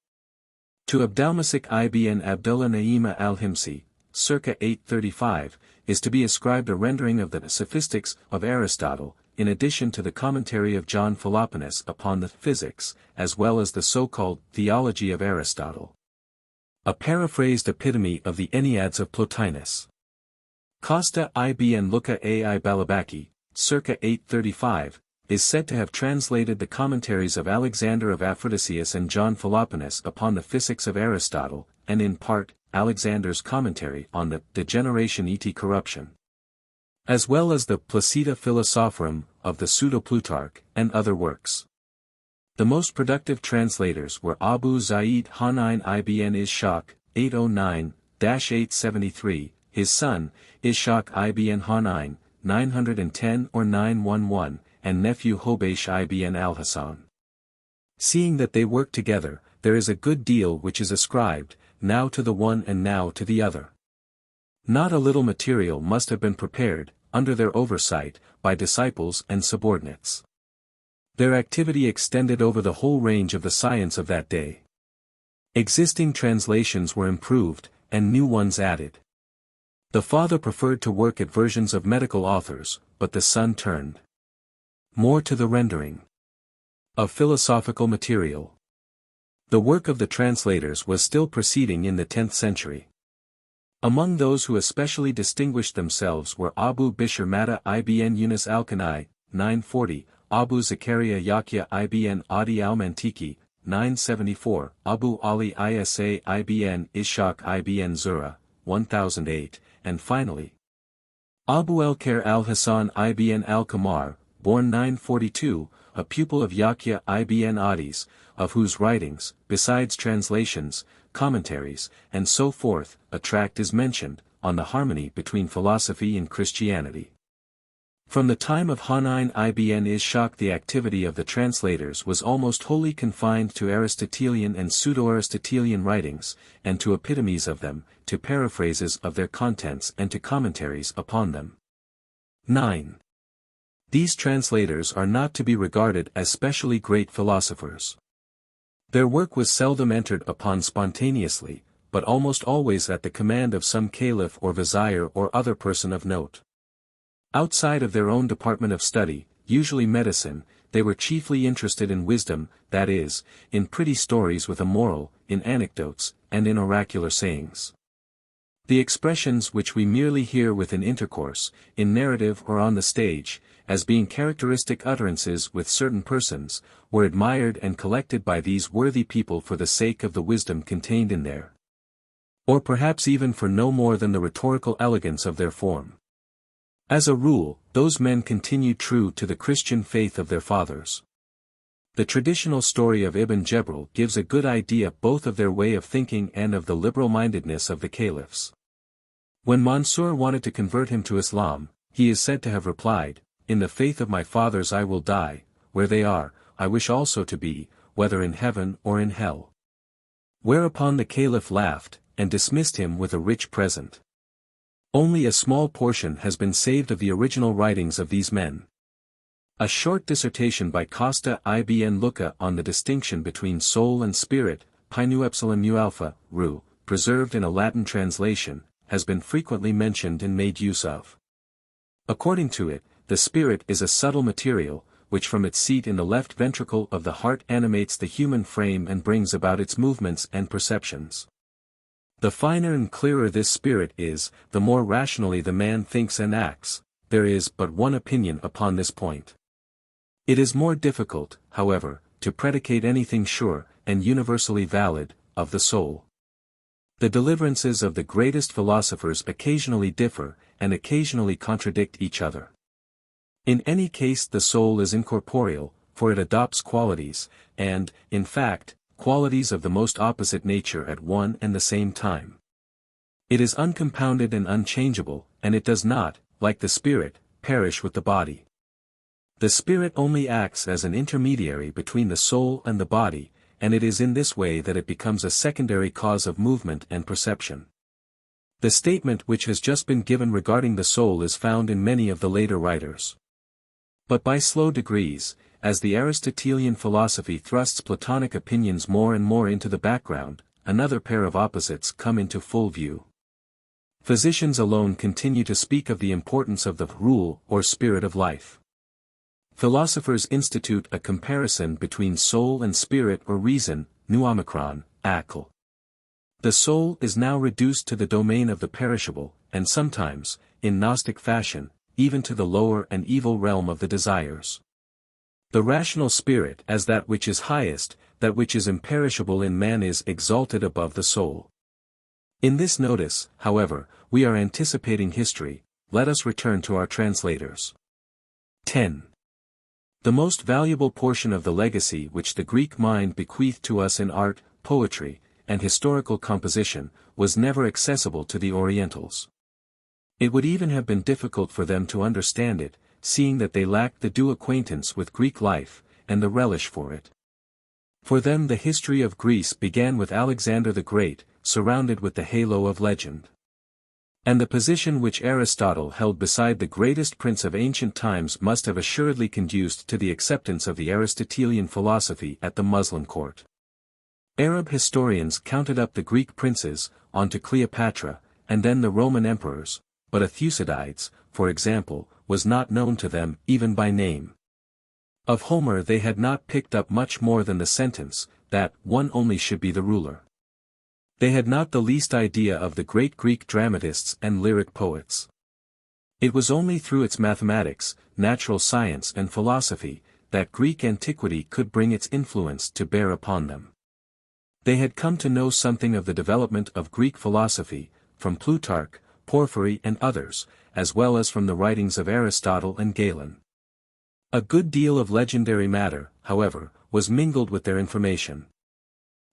To Abdalmasik ibn Abdullah Naima al-Himsi, circa 835, is to be ascribed a rendering of the Sophistics of Aristotle, in addition to the commentary of John Philoponus upon the Physics, as well as the so-called Theology of Aristotle. A paraphrased epitome of the Enneads of Plotinus. Costa ibn Luca ai Balabaki, circa 835, is said to have translated the commentaries of Alexander of Aphrodisias and John Philoponus upon the Physics of Aristotle, and in part, Alexander's commentary on the De Generation et Corruption, as well as the Placida Philosophorum of the Pseudo-Plutarch, and other works. The most productive translators were Abu Zaid Hanayn ibn Ishaq, 809-873, his son, Ishaq ibn Hanayn, 910 or 911, and nephew Hobeish ibn al-Hasan. Seeing that they work together, there is a good deal which is ascribed, now to the one and now to the other. Not a little material must have been prepared, under their oversight, by disciples and subordinates. Their activity extended over the whole range of the science of that day. Existing translations were improved, and new ones added. The father preferred to work at versions of medical authors, but the son turned more to the rendering of philosophical material. The work of the translators was still proceeding in the 10th century. Among those who especially distinguished themselves were Abu Bishr Mata ibn Yunus al-Kanai, 940, Abu Zakaria Yahya ibn Adi al-Mantiki, 974, Abu Ali Isa ibn Ishaq ibn Zura, 1008, and finally, Abu al-Khair al-Hasan ibn al-Kamar, born 942, a pupil of Yahya ibn Adis, of whose writings, besides translations, commentaries, and so forth, a tract is mentioned, on the harmony between philosophy and Christianity. From the time of Hanayn ibn Ishaq the activity of the translators was almost wholly confined to Aristotelian and pseudo-Aristotelian writings, and to epitomes of them, to paraphrases of their contents and to commentaries upon them. 9. These translators are not to be regarded as specially great philosophers. Their work was seldom entered upon spontaneously, but almost always at the command of some caliph or vizier or other person of note. Outside of their own department of study, usually medicine, they were chiefly interested in wisdom, that is, in pretty stories with a moral, in anecdotes, and in oracular sayings. The expressions which we merely hear within intercourse, in narrative or on the stage, as being characteristic utterances with certain persons, were admired and collected by these worthy people for the sake of the wisdom contained in there, or perhaps even for no more than the rhetorical elegance of their form. As a rule, those men continued true to the Christian faith of their fathers. The traditional story of Ibn Jebril gives a good idea both of their way of thinking and of the liberal-mindedness of the caliphs. When Mansur wanted to convert him to Islam, he is said to have replied, "In the faith of my fathers I will die, where they are, I wish also to be, whether in heaven or in hell." Whereupon the caliph laughed, and dismissed him with a rich present. Only a small portion has been saved of the original writings of these men. A short dissertation by Costa ibn Lucca on the distinction between soul and spirit, Pinu Epsilon Mu Alpha, Ru, preserved in a Latin translation, has been frequently mentioned and made use of. According to it, the spirit is a subtle material, which from its seat in the left ventricle of the heart animates the human frame and brings about its movements and perceptions. The finer and clearer this spirit is, the more rationally the man thinks and acts. There is but one opinion upon this point. It is more difficult, however, to predicate anything sure, and universally valid, of the soul. The deliverances of the greatest philosophers occasionally differ, and occasionally contradict each other. In any case the soul is incorporeal, for it adopts qualities, and, in fact, qualities of the most opposite nature at one and the same time. It is uncompounded and unchangeable, and it does not, like the spirit, perish with the body. The spirit only acts as an intermediary between the soul and the body, and it is in this way that it becomes a secondary cause of movement and perception. The statement which has just been given regarding the soul is found in many of the later writers. But by slow degrees, as the Aristotelian philosophy thrusts Platonic opinions more and more into the background, another pair of opposites come into full view. Physicians alone continue to speak of the importance of the rule or spirit of life. Philosophers institute a comparison between soul and spirit or reason, pneuomikron, akl. The soul is now reduced to the domain of the perishable, and sometimes, in Gnostic fashion, even to the lower and evil realm of the desires. The rational spirit as that which is highest, that which is imperishable in man is exalted above the soul. In this notice, however, we are anticipating history. Let us return to our translators. 10. The most valuable portion of the legacy which the Greek mind bequeathed to us in art, poetry, and historical composition, was never accessible to the Orientals. It would even have been difficult for them to understand it, seeing that they lacked the due acquaintance with Greek life, and the relish for it. For them the history of Greece began with Alexander the Great, surrounded with the halo of legend. And the position which Aristotle held beside the greatest prince of ancient times must have assuredly conduced to the acceptance of the Aristotelian philosophy at the Muslim court. Arab historians counted up the Greek princes, on to Cleopatra, and then the Roman emperors, but a Thucydides, for example, was not known to them even by name. Of Homer they had not picked up much more than the sentence, that one only should be the ruler. They had not the least idea of the great Greek dramatists and lyric poets. It was only through its mathematics, natural science and philosophy, that Greek antiquity could bring its influence to bear upon them. They had come to know something of the development of Greek philosophy, from Plutarch, Porphyry and others, as well as from the writings of Aristotle and Galen. A good deal of legendary matter, however, was mingled with their information.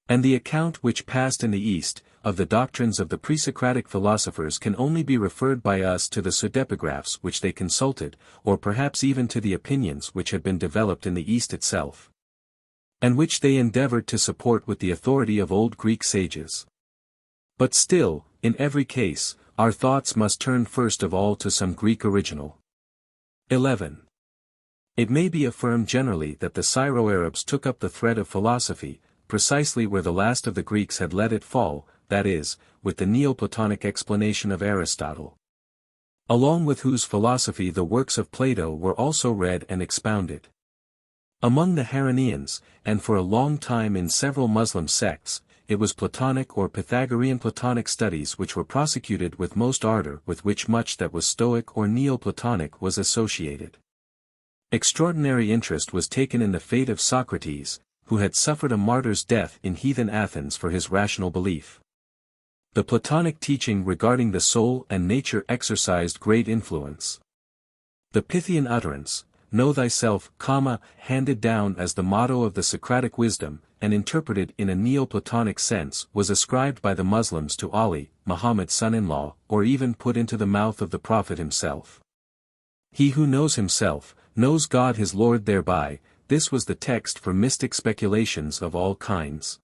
And the account which passed in the East, of the doctrines of the pre-Socratic philosophers can only be referred by us to the pseudepigraphs which they consulted, or perhaps even to the opinions which had been developed in the East itself, and which they endeavored to support with the authority of old Greek sages. But still, in every case, our thoughts must turn first of all to some Greek original. 11. It may be affirmed generally that the Syro-Arabs took up the thread of philosophy, precisely where the last of the Greeks had let it fall, that is, with the NEO-PLATONIC explanation of Aristotle, along with whose philosophy the works of Plato were also read and expounded. Among the Haranians, and for a long time in several Muslim sects, it was Platonic or Pythagorean Platonic studies which were prosecuted with most ardor, with which much that was Stoic or Neo-Platonic was associated. Extraordinary interest was taken in the fate of Socrates, who had suffered a martyr's death in heathen Athens for his rational belief. The Platonic teaching regarding the soul and nature exercised great influence. The Pythian utterance, "Know thyself," handed down as the motto of the Socratic wisdom, and interpreted in a Neo-Platonic sense, was ascribed by the Muslims to Ali, Muhammad's son-in-law, or even put into the mouth of the Prophet himself. He who knows himself, knows God his Lord thereby. This was the text for mystic speculations of all kinds.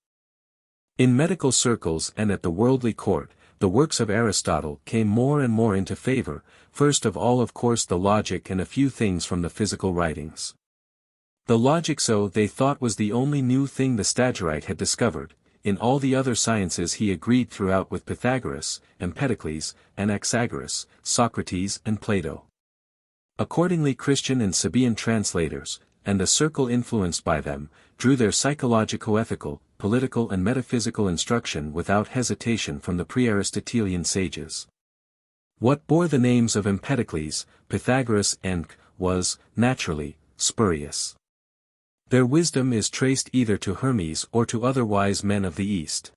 In medical circles and at the worldly court, the works of Aristotle came more and more into favor, first of all of course the logic and a few things from the physical writings. The logic, so they thought, was the only new thing the Stagirite had discovered. In all the other sciences he agreed throughout with Pythagoras, Empedocles, Anaxagoras, Socrates and Plato. Accordingly Christian and Sabaean translators, and the circle influenced by them, drew their psychologico-ethical, political and metaphysical instruction without hesitation from the pre-Aristotelian sages. What bore the names of Empedocles, Pythagoras and was, naturally, spurious. Their wisdom is traced either to Hermes or to other wise men of the East.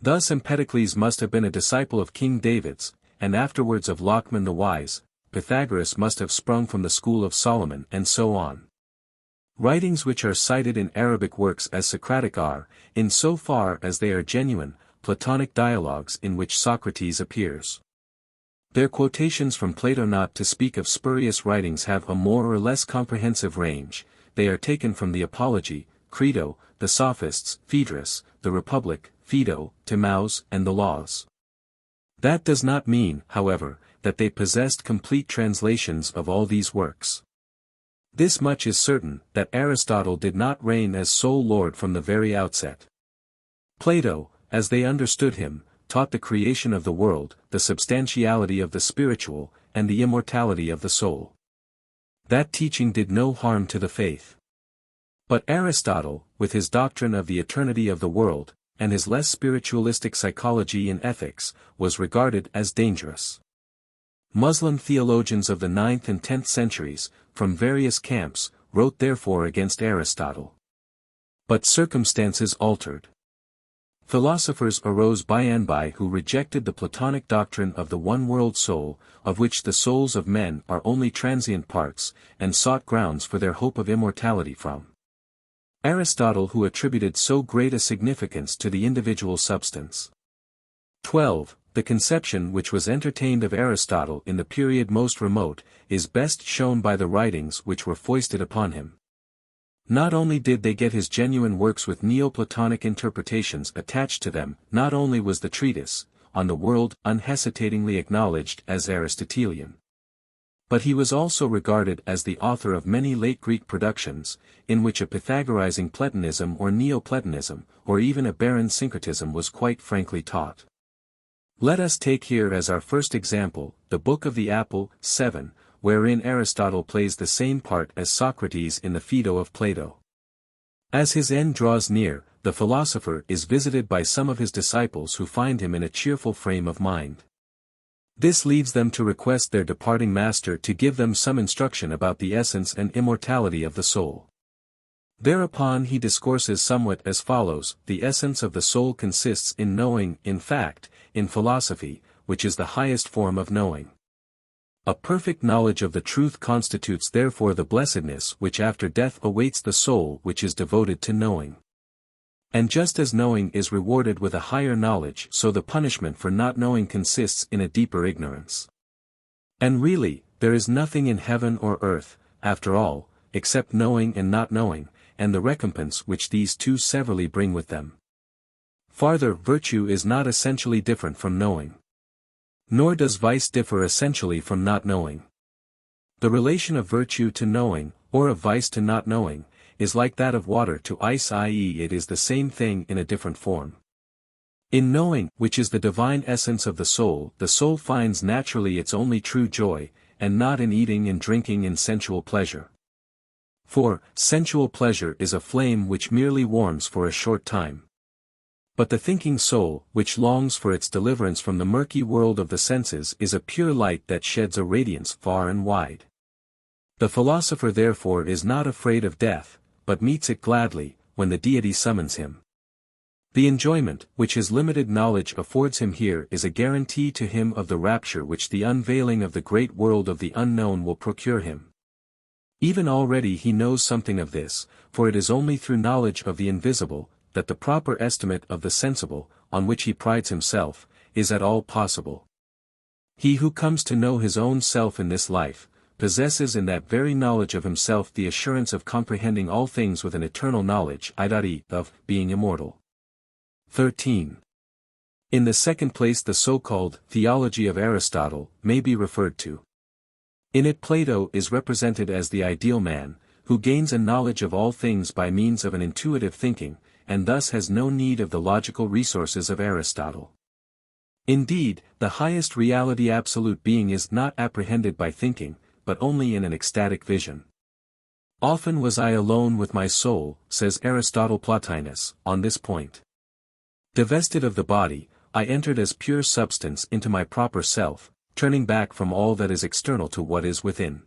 Thus Empedocles must have been a disciple of King David's, and afterwards of Lachman the Wise. Pythagoras must have sprung from the school of Solomon, and so on. Writings which are cited in Arabic works as Socratic are, in so far as they are genuine, Platonic dialogues in which Socrates appears. Their quotations from Plato, not to speak of spurious writings, have a more or less comprehensive range. They are taken from the Apology, Credo, the Sophists, Phaedrus, the Republic, Phaedo, Timaeus, and the Laws. That does not mean, however, that they possessed complete translations of all these works. This much is certain, that Aristotle did not reign as sole lord from the very outset. Plato, as they understood him, taught the creation of the world, the substantiality of the spiritual, and the immortality of the soul. That teaching did no harm to the faith. But Aristotle, with his doctrine of the eternity of the world, and his less spiritualistic psychology in ethics, was regarded as dangerous. Muslim theologians of the 9th and 10th centuries, from various camps, wrote therefore against Aristotle. But circumstances altered. Philosophers arose by and by who rejected the Platonic doctrine of the one-world soul, of which the souls of men are only transient parts, and sought grounds for their hope of immortality from Aristotle, who attributed so great a significance to the individual substance. 12. The conception which was entertained of Aristotle in the period most remote, is best shown by the writings which were foisted upon him. Not only did they get his genuine works with Neo-Platonic interpretations attached to them, not only was the treatise, On the World, unhesitatingly acknowledged as Aristotelian, but he was also regarded as the author of many late Greek productions, in which a Pythagorizing Platonism or Neo-Platonism, or even a barren syncretism was quite frankly taught. Let us take here as our first example, the Book of the Apple, 7, wherein Aristotle plays the same part as Socrates in the Phaedo of Plato. As his end draws near, the philosopher is visited by some of his disciples who find him in a cheerful frame of mind. This leads them to request their departing master to give them some instruction about the essence and immortality of the soul. Thereupon he discourses somewhat as follows: the essence of the soul consists in knowing, in fact, in philosophy, which is the highest form of knowing. A perfect knowledge of the truth constitutes therefore the blessedness which after death awaits the soul which is devoted to knowing. And just as knowing is rewarded with a higher knowledge, so the punishment for not knowing consists in a deeper ignorance. And really, there is nothing in heaven or earth, after all, except knowing and not knowing, and the recompense which these two severally bring with them. Farther, virtue is not essentially different from knowing. Nor does vice differ essentially from not knowing. The relation of virtue to knowing, or of vice to not knowing, is like that of water to ice, i.e., it is the same thing in a different form. In knowing, which is the divine essence of the soul finds naturally its only true joy, and not in eating and drinking and sensual pleasure. For, sensual pleasure is a flame which merely warms for a short time. But the thinking soul, which longs for its deliverance from the murky world of the senses, is a pure light that sheds a radiance far and wide. The philosopher therefore is not afraid of death, but meets it gladly, when the deity summons him. The enjoyment, which his limited knowledge affords him here, is a guarantee to him of the rapture which the unveiling of the great world of the unknown will procure him. Even already he knows something of this, for it is only through knowledge of the invisible, that the proper estimate of the sensible, on which he prides himself, is at all possible. He who comes to know his own self in this life, possesses in that very knowledge of himself the assurance of comprehending all things with an eternal knowledge, i.e., of being immortal. 13. In the second place, the so-called theology of Aristotle may be referred to. In it Plato is represented as the ideal man, who gains a knowledge of all things by means of an intuitive thinking, and thus has no need of the logical resources of Aristotle. Indeed, the highest reality absolute being is not apprehended by thinking, but only in an ecstatic vision. Often was I alone with my soul, says Aristotle Plotinus, on this point. Divested of the body, I entered as pure substance into my proper self, turning back from all that is external to what is within.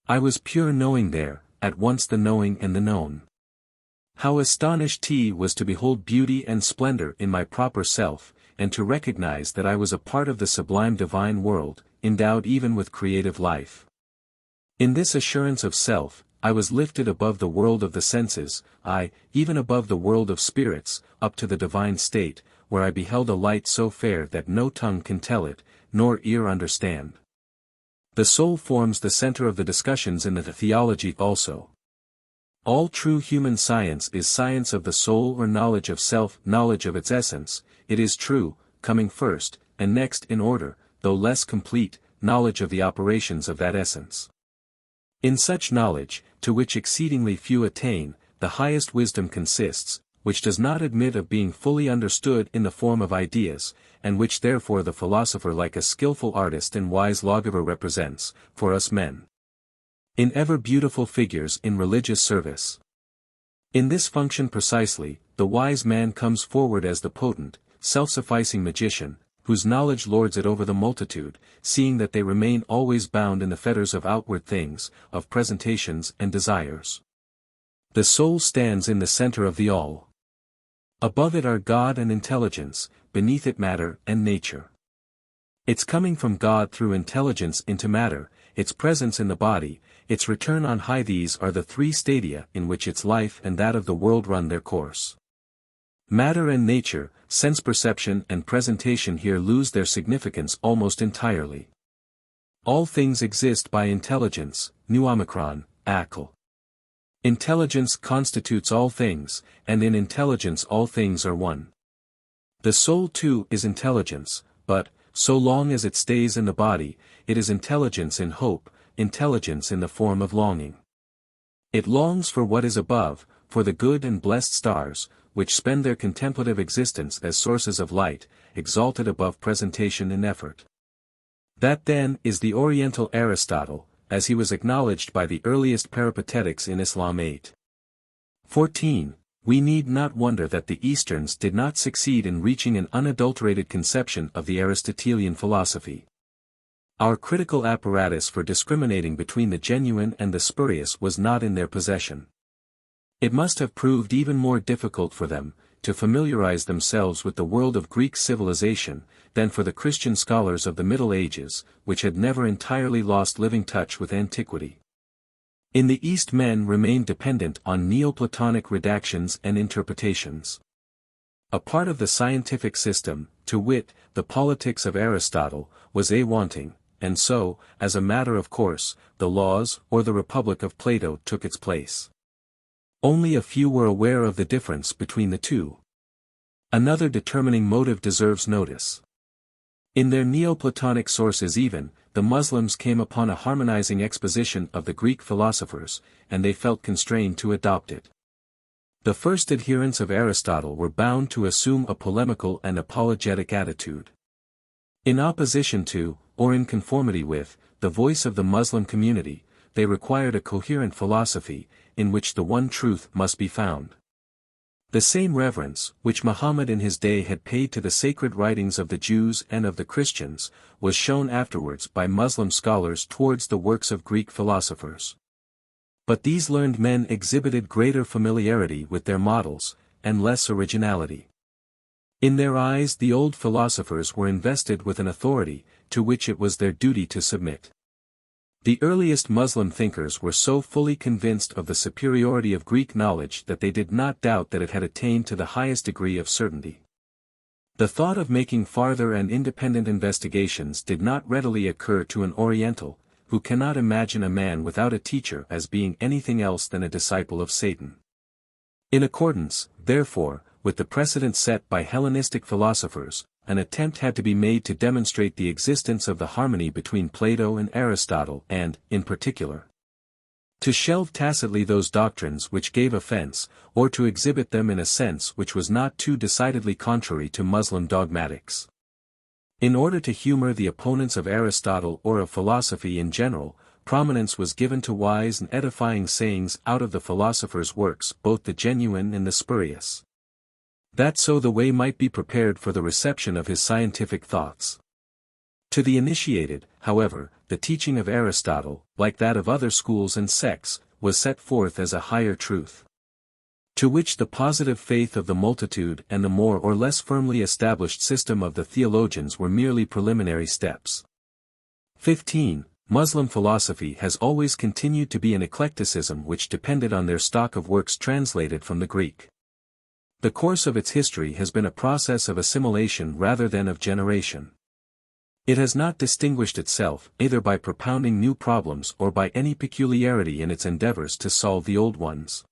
I was pure knowing there, at once the knowing and the known. How astonished he was to behold beauty and splendor in my proper self, and to recognize that I was a part of the sublime divine world, endowed even with creative life. In this assurance of self, I was lifted above the world of the senses, even above the world of spirits, up to the divine state, where I beheld a light so fair that no tongue can tell it, nor ear understand. The soul forms the center of the discussions in the theology also. All true human science is science of the soul or knowledge of self, knowledge of its essence, it is true, coming first, and next in order, though less complete, knowledge of the operations of that essence. In such knowledge, to which exceedingly few attain, the highest wisdom consists, which does not admit of being fully understood in the form of ideas, and which therefore the philosopher like a skillful artist and wise lawgiver represents, for us men, in ever beautiful figures in religious service. In this function precisely, the wise man comes forward as the potent, self-sufficing magician, whose knowledge lords it over the multitude, seeing that they remain always bound in the fetters of outward things, of presentations and desires. The soul stands in the center of the all. Above it are God and intelligence, beneath it matter and nature. Its coming from God through intelligence into matter, its presence in the body, its return on high, these are the three stadia in which its life and that of the world run their course. Matter and nature, sense perception and presentation here lose their significance almost entirely. All things exist by intelligence, nu-omicron, akal. Intelligence constitutes all things, and in intelligence all things are one. The soul too is intelligence, but, so long as it stays in the body, it is intelligence in hope, intelligence in the form of longing. It longs for what is above, for the good and blessed stars, which spend their contemplative existence as sources of light, exalted above presentation and effort. That then is the Oriental Aristotle, as he was acknowledged by the earliest Peripatetics in Islam 8. 14. We need not wonder that the Easterns did not succeed in reaching an unadulterated conception of the Aristotelian philosophy. Our critical apparatus for discriminating between the genuine and the spurious was not in their possession. It must have proved even more difficult for them, to familiarize themselves with the world of Greek civilization, than for the Christian scholars of the Middle Ages, which had never entirely lost living touch with antiquity. In the East men remained dependent on NEO-PLATONIC redactions and interpretations. A part of the scientific system, to wit, the politics of Aristotle, was wanting, and so, as a matter of course, the laws or the Republic of Plato took its place. Only a few were aware of the difference between the two. Another determining motive deserves notice. In their Neoplatonic sources even, the Muslims came upon a harmonizing exposition of the Greek philosophers, and they felt constrained to adopt it. The first adherents of Aristotle were bound to assume a polemical and apologetic attitude. In opposition to, or in conformity with, the voice of the Muslim community, they required a coherent philosophy, in which the one truth must be found. The same reverence, which Muhammad in his day had paid to the sacred writings of the Jews and of the Christians, was shown afterwards by Muslim scholars towards the works of Greek philosophers. But these learned men exhibited greater familiarity with their models, and less originality. In their eyes the old philosophers were invested with an authority, to which it was their duty to submit. The earliest Muslim thinkers were so fully convinced of the superiority of Greek knowledge that they did not doubt that it had attained to the highest degree of certainty. The thought of making farther and independent investigations did not readily occur to an Oriental, who cannot imagine a man without a teacher as being anything else than a disciple of Satan. In accordance, therefore, with the precedent set by Hellenistic philosophers, an attempt had to be made to demonstrate the existence of the harmony between Plato and Aristotle and, in particular, to shelve tacitly those doctrines which gave offense, or to exhibit them in a sense which was not too decidedly contrary to Muslim dogmatics. In order to humor the opponents of Aristotle or of philosophy in general, prominence was given to wise and edifying sayings out of the philosopher's works, both the genuine and the spurious. That so the way might be prepared for the reception of his scientific thoughts. To the initiated, however, the teaching of Aristotle, like that of other schools and sects, was set forth as a higher truth, to which the positive faith of the multitude and the more or less firmly established system of the theologians were merely preliminary steps. 15. Muslim philosophy has always continued to be an eclecticism which depended on their stock of works translated from the Greek. The course of its history has been a process of assimilation rather than of generation. It has not distinguished itself either by propounding new problems or by any peculiarity in its endeavors to solve the old ones.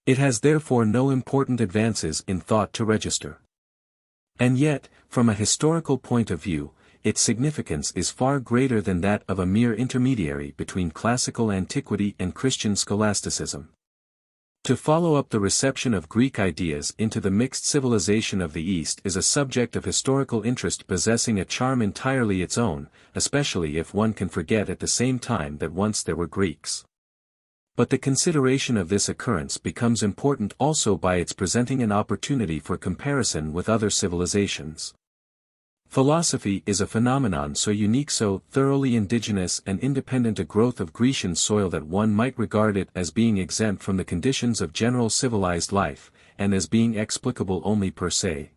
It has therefore no important advances in thought to register. And yet, from a historical point of view, its significance is far greater than that of a mere intermediary between classical antiquity and Christian scholasticism. To follow up the reception of Greek ideas into the mixed civilization of the East is a subject of historical interest possessing a charm entirely its own, especially if one can forget at the same time that once there were Greeks. But the consideration of this occurrence becomes important also by its presenting an opportunity for comparison with other civilizations. Philosophy is a phenomenon so unique, so thoroughly indigenous and independent a growth of Grecian soil that one might regard it as being exempt from the conditions of general civilized life, and as being explicable only per se.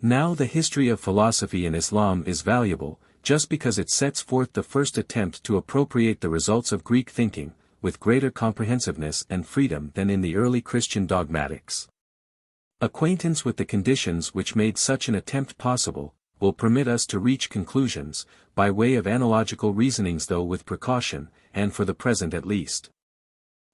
Now the history of philosophy in Islam is valuable, just because it sets forth the first attempt to appropriate the results of Greek thinking, with greater comprehensiveness and freedom than in the early Christian dogmatics. Acquaintance with the conditions which made such an attempt possible, will permit us to reach conclusions, by way of analogical reasonings though with precaution, and for the present at least.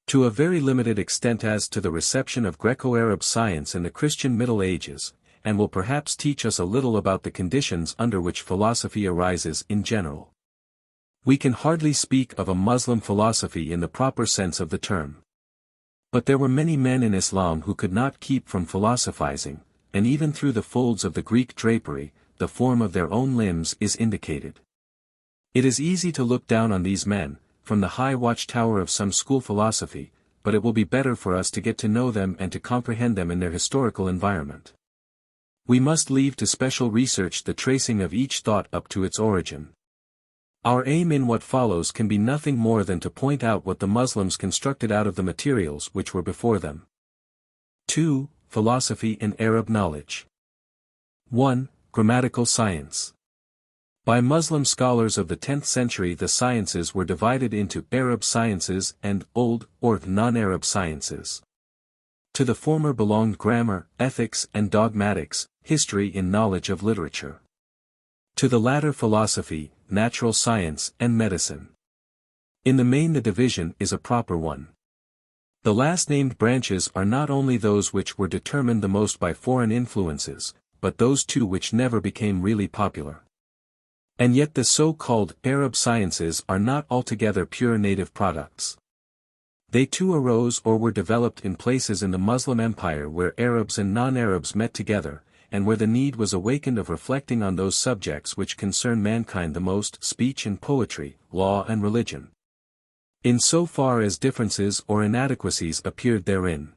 To a very limited extent as to the reception of Greco-Arab science in the Christian Middle Ages, and will perhaps teach us a little about the conditions under which philosophy arises in general. We can hardly speak of a Muslim philosophy in the proper sense of the term. But there were many men in Islam who could not keep from philosophizing, and even through the folds of the Greek drapery, the form of their own limbs is indicated. It is easy to look down on these men, from the high watchtower of some school philosophy, but it will be better for us to get to know them and to comprehend them in their historical environment. We must leave to special research the tracing of each thought up to its origin. Our aim in what follows can be nothing more than to point out what the Muslims constructed out of the materials which were before them. 2. Philosophy and Arab knowledge. 1. Grammatical science. By Muslim scholars of the 10th century the sciences were divided into Arab sciences and Old, or non-Arab sciences. To the former belonged grammar, ethics and dogmatics, history and knowledge of literature. To the latter philosophy, natural science and medicine. In the main the division is a proper one. The last named branches are not only those which were determined the most by foreign influences, but those too which never became really popular. And yet the so-called Arab sciences are not altogether pure native products. They too arose or were developed in places in the Muslim Empire where Arabs and non-Arabs met together, and where the need was awakened of reflecting on those subjects which concern mankind the most: speech and poetry, law and religion. In so far as differences or inadequacies appeared therein.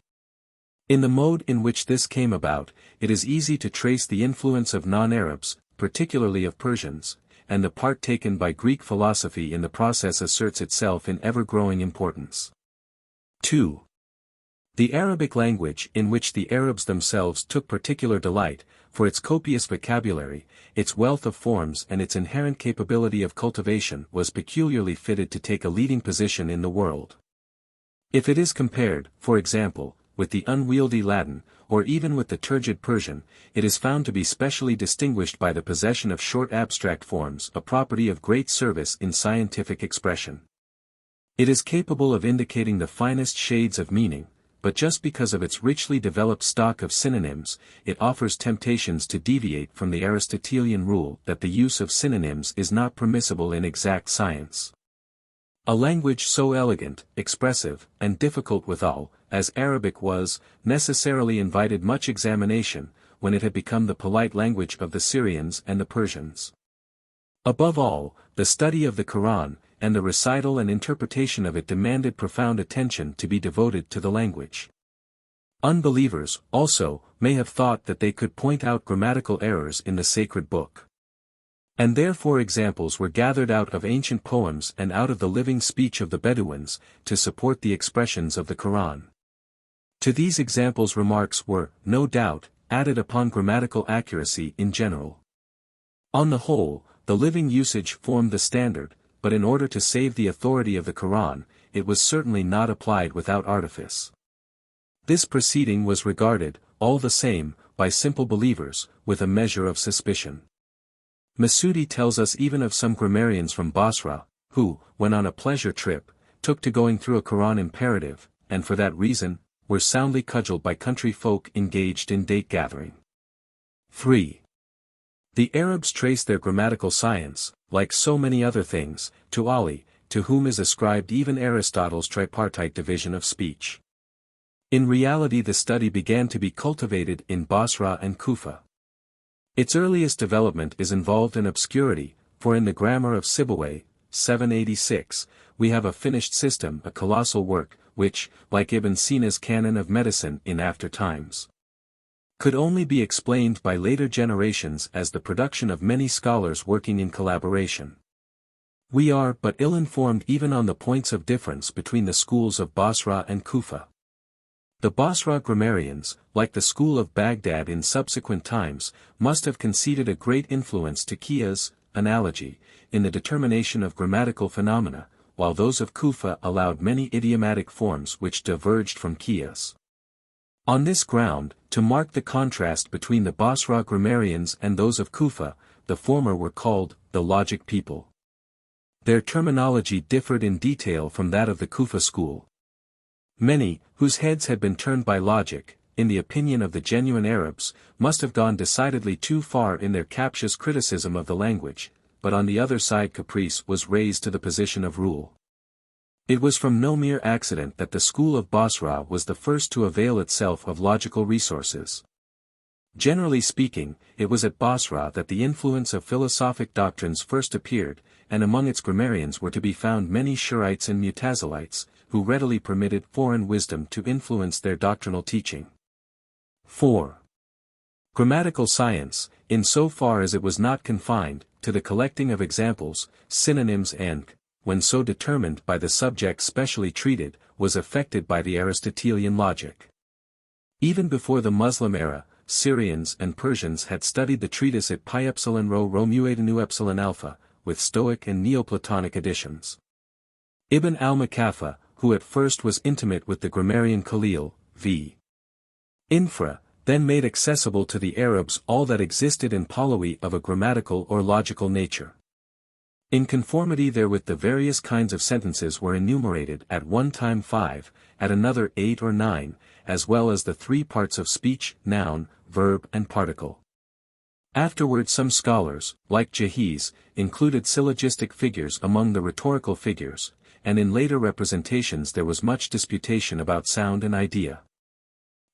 In the mode in which this came about, it is easy to trace the influence of non-Arabs, particularly of Persians, and the part taken by Greek philosophy in the process asserts itself in ever-growing importance. 2. The Arabic language, in which the Arabs themselves took particular delight, for its copious vocabulary, its wealth of forms and its inherent capability of cultivation, was peculiarly fitted to take a leading position in the world. If it is compared, for example, with the unwieldy Latin, or even with the turgid Persian, it is found to be specially distinguished by the possession of short abstract forms, a property of great service in scientific expression. It is capable of indicating the finest shades of meaning, but just because of its richly developed stock of synonyms, it offers temptations to deviate from the Aristotelian rule that the use of synonyms is not permissible in exact science. A language so elegant, expressive, and difficult withal, as Arabic was, necessarily invited much examination, when it had become the polite language of the Syrians and the Persians. Above all, the study of the Quran, and the recital and interpretation of it demanded profound attention to be devoted to the language. Unbelievers, also, may have thought that they could point out grammatical errors in the sacred book. And therefore examples were gathered out of ancient poems and out of the living speech of the Bedouins, to support the expressions of the Quran. To these examples remarks were, no doubt, added upon grammatical accuracy in general. On the whole, the living usage formed the standard, but in order to save the authority of the Quran, it was certainly not applied without artifice. This proceeding was regarded, all the same, by simple believers, with a measure of suspicion. Masudi tells us even of some grammarians from Basra, who, when on a pleasure trip, took to going through a Quran imperative, and for that reason, were soundly cudgeled by country folk engaged in date gathering. 3. The Arabs trace their grammatical science, like so many other things, to Ali, to whom is ascribed even Aristotle's tripartite division of speech. In reality the study began to be cultivated in Basra and Kufa. Its earliest development is involved in obscurity, for in the grammar of Sibawayh, 786, we have a finished system, a colossal work, which, like Ibn Sina's canon of medicine in after times, could only be explained by later generations as the production of many scholars working in collaboration. We are but ill-informed even on the points of difference between the schools of Basra and Kufa. The Basra grammarians, like the school of Baghdad in subsequent times, must have conceded a great influence to qiyas, analogy, in the determination of grammatical phenomena, while those of Kufa allowed many idiomatic forms which diverged from qiyas. On this ground, to mark the contrast between the Basra grammarians and those of Kufa, the former were called the logic people. Their terminology differed in detail from that of the Kufa school. Many, whose heads had been turned by logic, in the opinion of the genuine Arabs, must have gone decidedly too far in their captious criticism of the language, but on the other side caprice was raised to the position of rule. It was from no mere accident that the school of Basra was the first to avail itself of logical resources. Generally speaking, it was at Basra that the influence of philosophic doctrines first appeared, and among its grammarians were to be found many Shurites and Mutazilites, who readily permitted foreign wisdom to influence their doctrinal teaching. 4. Grammatical science, in so far as it was not confined to the collecting of examples, synonyms and, when so determined by the subject specially treated, was affected by the Aristotelian logic. Even before the Muslim era, Syrians and Persians had studied the treatise at pi epsilon rho rho mu eta nu epsilon alpha, with Stoic and NEO-PLATONIC additions. Ibn al-Makaffa, who at first was intimate with the grammarian Khalil, v. Infra, then made accessible to the Arabs all that existed in Pahlavi of a grammatical or logical nature. In conformity therewith the various kinds of sentences were enumerated at one time 5, at another 8 or 9, as well as the 3 parts of speech, noun, verb and particle. Afterward some scholars, like Jahiz, included syllogistic figures among the rhetorical figures, and in later representations there was much disputation about sound and idea.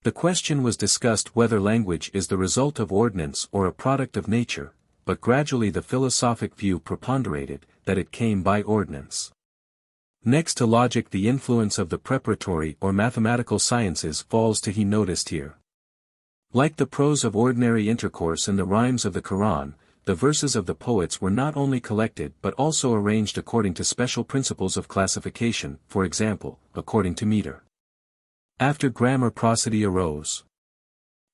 The question was discussed whether language is the result of ordinance or a product of nature, but gradually the philosophic view preponderated, that it came by ordinance. Next to logic the influence of the preparatory or mathematical sciences falls to he noticed here. Like the prose of ordinary intercourse and the rhymes of the Quran, the verses of the poets were not only collected but also arranged according to special principles of classification, for example, according to meter. After grammar prosody arose.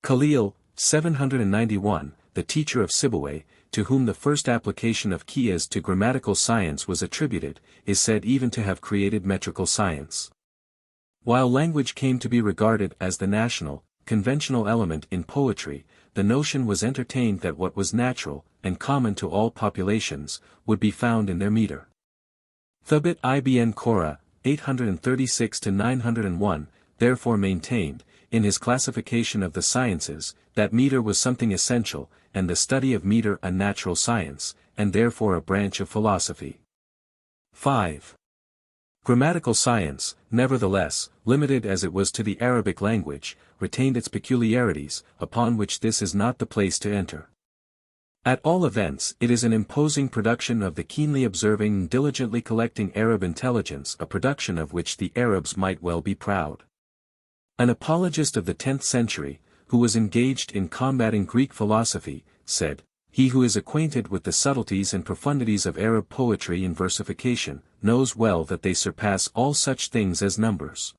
Khalil, 791, the teacher of Sibawayh, to whom the first application of qiyas to grammatical science was attributed, is said even to have created metrical science. While language came to be regarded as the national, conventional element in poetry, the notion was entertained that what was natural, and common to all populations, would be found in their meter. Thabit ibn Qura, 836-901, therefore maintained, in his classification of the sciences, that meter was something essential, and the study of meter a natural science, and therefore a branch of philosophy. 5. Grammatical science, nevertheless, limited as it was to the Arabic language, retained its peculiarities, upon which this is not the place to enter. At all events, it is an imposing production of the keenly observing and diligently collecting Arab intelligence, a production of which the Arabs might well be proud. An apologist of the 10th century, who was engaged in combating Greek philosophy, said, "He who is acquainted with the subtleties and profundities of Arab poetry and versification, knows well that they surpass all such things as numbers.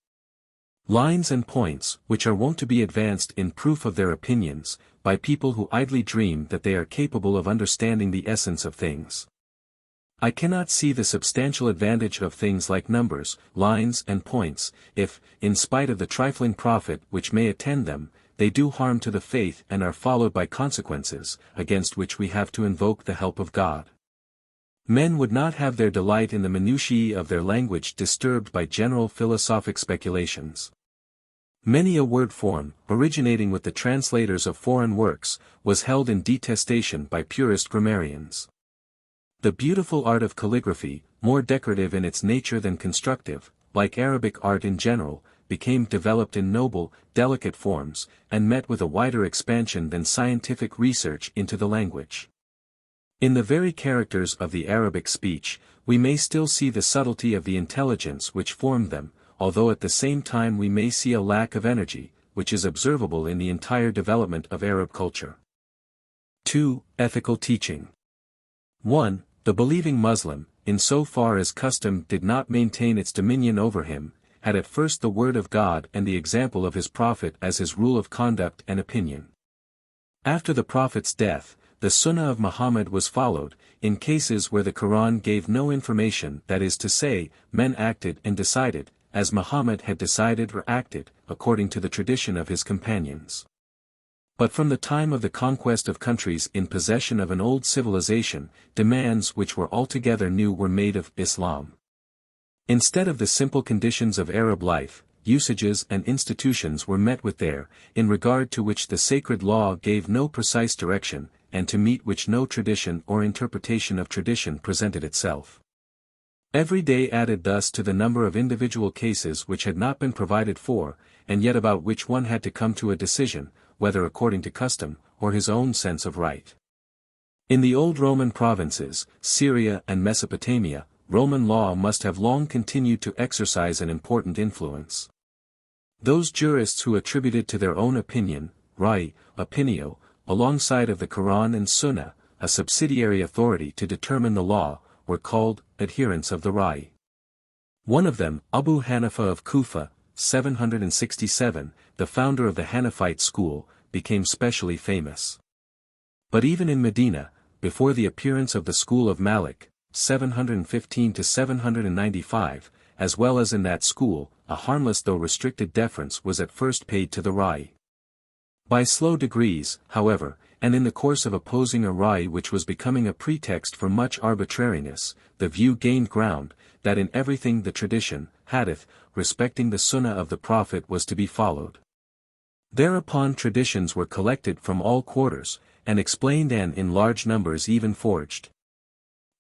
Lines and points, which are wont to be advanced in proof of their opinions, by people who idly dream that they are capable of understanding the essence of things. I cannot see the substantial advantage of things like numbers, lines and points, if, in spite of the trifling profit which may attend them, they do harm to the faith and are followed by consequences, against which we have to invoke the help of God. Men would not have their delight in the minutiae of their language disturbed by general philosophic speculations. Many a word form, originating with the translators of foreign works, was held in detestation by purist grammarians. The beautiful art of calligraphy, more decorative in its nature than constructive, like Arabic art in general, became developed in noble, delicate forms, and met with a wider expansion than scientific research into the language. In the very characters of the Arabic speech, we may still see the subtlety of the intelligence which formed them, although at the same time we may see a lack of energy, which is observable in the entire development of Arab culture. 2. Ethical teaching. 1. The believing Muslim, in so far as custom did not maintain its dominion over him, had at first the word of God and the example of his prophet as his rule of conduct and opinion. After the prophet's death, the Sunnah of Muhammad was followed, in cases where the Quran gave no information, that is to say, men acted and decided, as Muhammad had decided or acted, according to the tradition of his companions. But from the time of the conquest of countries in possession of an old civilization, demands which were altogether new were made of Islam. Instead of the simple conditions of Arab life, usages and institutions were met with there, in regard to which the sacred law gave no precise direction, and to meet which no tradition or interpretation of tradition presented itself. Every day added thus to the number of individual cases which had not been provided for, and yet about which one had to come to a decision, whether according to custom, or his own sense of right. In the old Roman provinces, Syria and Mesopotamia, Roman law must have long continued to exercise an important influence. Those jurists who attributed to their own opinion, Rai, opinio, alongside of the Quran and Sunnah, a subsidiary authority to determine the law, were called adherents of the Rai. One of them, Abu Hanifa of Kufa, 767, the founder of the Hanafite school, became specially famous. But even in Medina, before the appearance of the school of Malik, 715 to 795, as well as in that school, a harmless though restricted deference was at first paid to the Rai. By slow degrees, however, and in the course of opposing a Rai which was becoming a pretext for much arbitrariness, the view gained ground, that in everything the tradition, hadith, respecting the Sunnah of the Prophet was to be followed. Thereupon traditions were collected from all quarters, and explained and in large numbers even forged.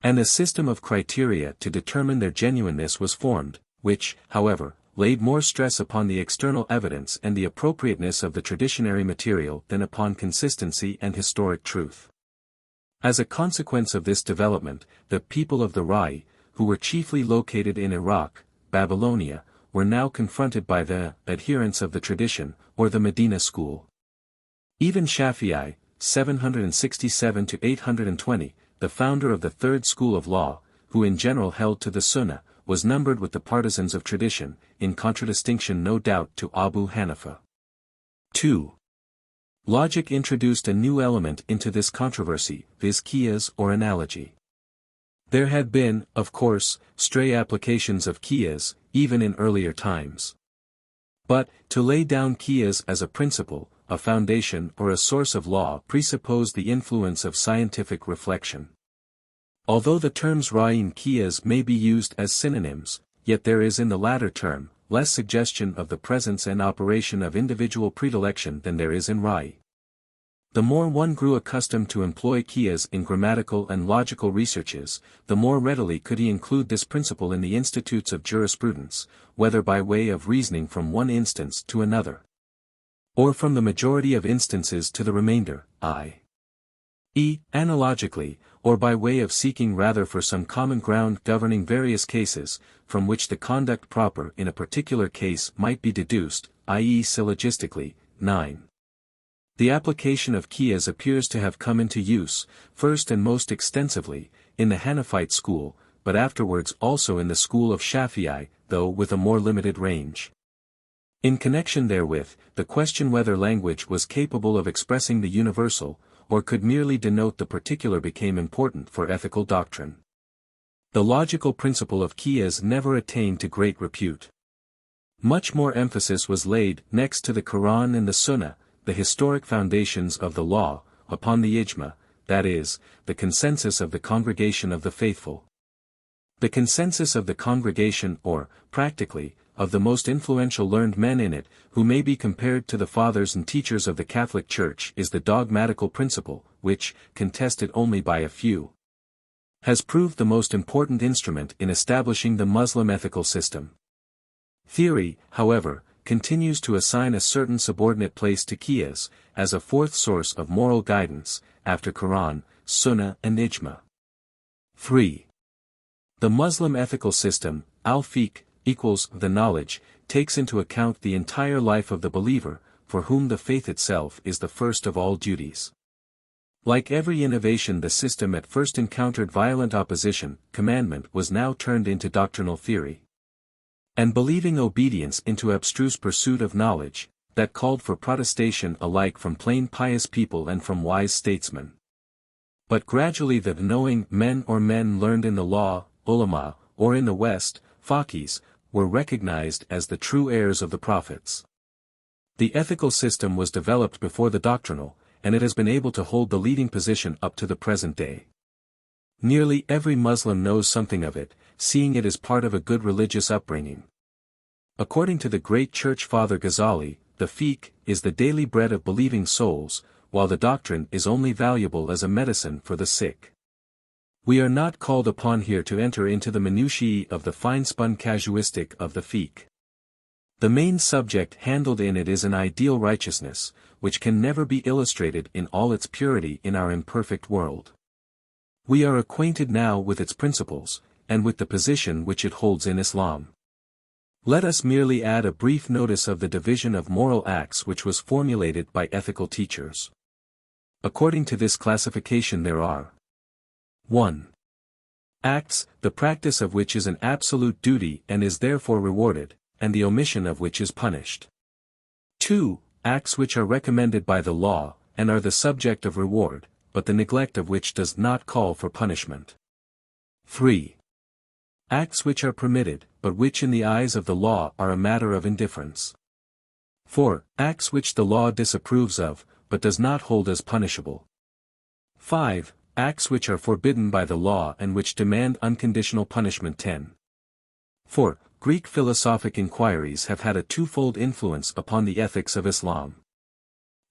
And a system of criteria to determine their genuineness was formed, which, however, laid more stress upon the external evidence and the appropriateness of the traditionary material than upon consistency and historic truth. As a consequence of this development, the people of the Rai, who were chiefly located in Iraq, Babylonia, were now confronted by the adherents of the tradition, or the Medina school. Even Shafi'i, 767 to 820, the founder of the third school of law, who in general held to the Sunnah, was numbered with the partisans of tradition, in contradistinction no doubt to Abu Hanifa. 2. Logic introduced a new element into this controversy, viz. Qiyas or analogy. There had been, of course, stray applications of Qiyas, even in earlier times. But, to lay down Qiyas as a principle, a foundation or a source of law presupposed the influence of scientific reflection. Although the terms Rai and Qiyas may be used as synonyms, yet there is in the latter term, less suggestion of the presence and operation of individual predilection than there is in Rai. The more one grew accustomed to employ Qiyas in grammatical and logical researches, the more readily could he include this principle in the institutes of jurisprudence, whether by way of reasoning from one instance to another, or from the majority of instances to the remainder, i.e., analogically, or by way of seeking rather for some common ground governing various cases, from which the conduct proper in a particular case might be deduced, i.e. syllogistically. 9. The application of Qiyas appears to have come into use, first and most extensively, in the Hanafite school, but afterwards also in the school of Shafi'i, though with a more limited range. In connection therewith, the question whether language was capable of expressing the universal, or could merely denote the particular became important for ethical doctrine. The logical principle of Qiyas never attained to great repute. Much more emphasis was laid, next to the Quran and the Sunnah, the historic foundations of the law, upon the ijma, that is, the consensus of the congregation of the faithful. The consensus of the congregation or, practically, of the most influential learned men in it, who may be compared to the fathers and teachers of the Catholic Church, is the dogmatical principle, which, contested only by a few, has proved the most important instrument in establishing the Muslim ethical system. Theory, however, continues to assign a certain subordinate place to Qiyas, as a fourth source of moral guidance, after Quran, Sunnah and Ijma. 3. The Muslim ethical system, al-fiqh, equals the knowledge, takes into account the entire life of the believer, for whom the faith itself is the first of all duties. Like every innovation, the system at first encountered violent opposition. Commandment was now turned into doctrinal theory. and believing obedience into abstruse pursuit of knowledge, that called for protestation alike from plain pious people and from wise statesmen. But gradually the knowing men or men learned in the law, ulama, or in the West, faqihs, were recognized as the true heirs of the prophets. The ethical system was developed before the doctrinal, and it has been able to hold the leading position up to the present day. Nearly every Muslim knows something of it, seeing it as part of a good religious upbringing. According to the great church father Gazali, the fiqh is the daily bread of believing souls, while the doctrine is only valuable as a medicine for the sick. We are not called upon here to enter into the minutiae of the fine-spun casuistic of the fiqh. The main subject handled in it is an ideal righteousness, which can never be illustrated in all its purity in our imperfect world. We are acquainted now with its principles, and with the position which it holds in Islam. Let us merely add a brief notice of the division of moral acts which was formulated by ethical teachers. According to this classification there are 1. Acts, the practice of which is an absolute duty and is therefore rewarded, and the omission of which is punished. 2. Acts which are recommended by the law, and are the subject of reward, but the neglect of which does not call for punishment. 3. Acts which are permitted, but which in the eyes of the law are a matter of indifference. 4. Acts which the law disapproves of, but does not hold as punishable. 5. Acts which are forbidden by the law and which demand unconditional punishment. 10. 4. Greek philosophic inquiries have had a twofold influence upon the ethics of Islam.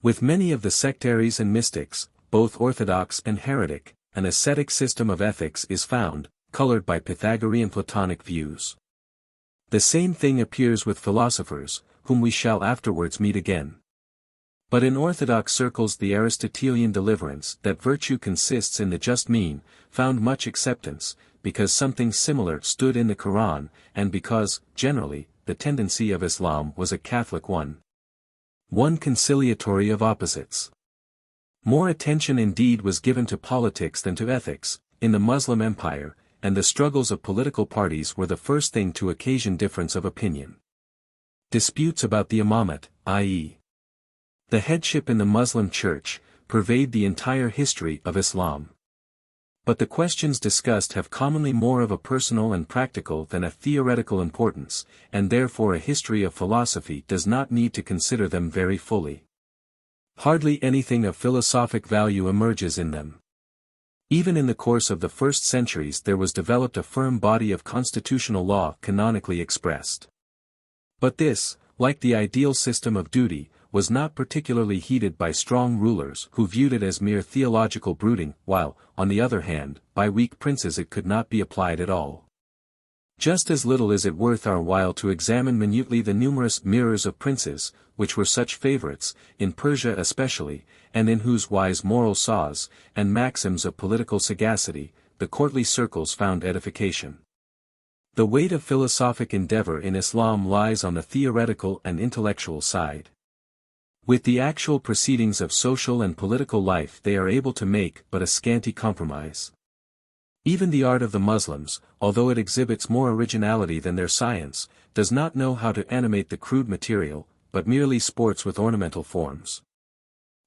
With many of the sectaries and mystics, both orthodox and heretic, an ascetic system of ethics is found, colored by Pythagorean Platonic views. The same thing appears with philosophers, whom we shall afterwards meet again. But in orthodox circles the Aristotelian deliverance that virtue consists in the just mean, found much acceptance, because something similar stood in the Quran, and because, generally, the tendency of Islam was a Catholic one. One conciliatory of opposites. More attention indeed was given to politics than to ethics, in the Muslim Empire, and the struggles of political parties were the first thing to occasion difference of opinion. Disputes about the imamate, i.e., the headship in the Muslim Church, pervade the entire history of Islam. But the questions discussed have commonly more of a personal and practical than a theoretical importance, and therefore a history of philosophy does not need to consider them very fully. Hardly anything of philosophic value emerges in them. Even in the course of the first centuries there was developed a firm body of constitutional law canonically expressed. But this, like the ideal system of duty, was not particularly heeded by strong rulers who viewed it as mere theological brooding, while, on the other hand, by weak princes it could not be applied at all. Just as little is it worth our while to examine minutely the numerous mirrors of princes, which were such favorites, in Persia especially, and in whose wise moral saws, and maxims of political sagacity, the courtly circles found edification. The weight of philosophic endeavor in Islam lies on the theoretical and intellectual side. With the actual proceedings of social and political life they are able to make but a scanty compromise. Even the art of the Muslims, although it exhibits more originality than their science, does not know how to animate the crude material, but merely sports with ornamental forms.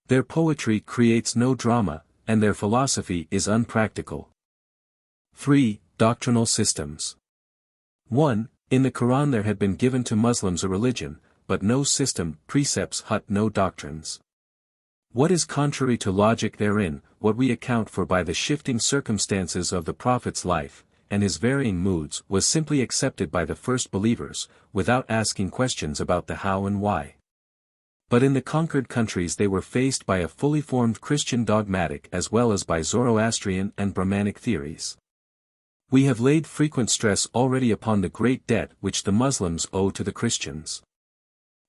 Their poetry creates no drama, and their philosophy is unpractical. 3. Doctrinal Systems. 1. In the Quran there had been given to Muslims a religion, but no system, precepts, no doctrines. What is contrary to logic therein, what we account for by the shifting circumstances of the Prophet's life, and his varying moods, was simply accepted by the first believers, without asking questions about the how and why. But in the conquered countries they were faced by a fully formed Christian dogmatic as well as by Zoroastrian and Brahmanic theories. We have laid frequent stress already upon the great debt which the Muslims owe to the Christians.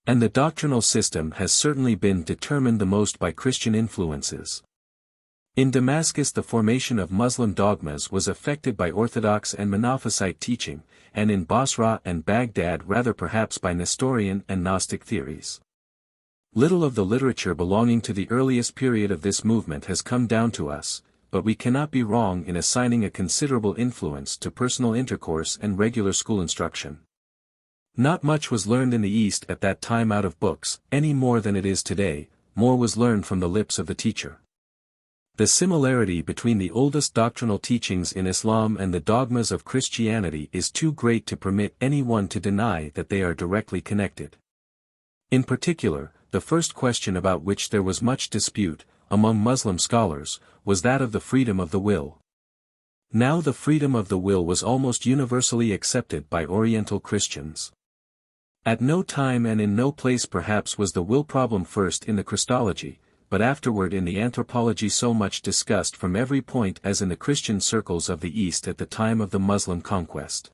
And the doctrinal system has certainly been determined the most by Christian influences. In Damascus the formation of Muslim dogmas was affected by Orthodox and Monophysite teaching, and in Basra and Baghdad rather perhaps by Nestorian and Gnostic theories. Little of the literature belonging to the earliest period of this movement has come down to us, but we cannot be wrong in assigning a considerable influence to personal intercourse and regular school instruction. Not much was learned in the East at that time out of books, any more than it is today. More was learned from the lips of the teacher. The similarity between the oldest doctrinal teachings in Islam and the dogmas of Christianity is too great to permit anyone to deny that they are directly connected. In particular, the first question about which there was much dispute, among Muslim scholars, was that of the freedom of the will. Now the freedom of the will was almost universally accepted by Oriental Christians. At no time and in no place perhaps was the will problem first in the Christology, but afterward in the anthropology so much discussed from every point as in the Christian circles of the East at the time of the Muslim conquest.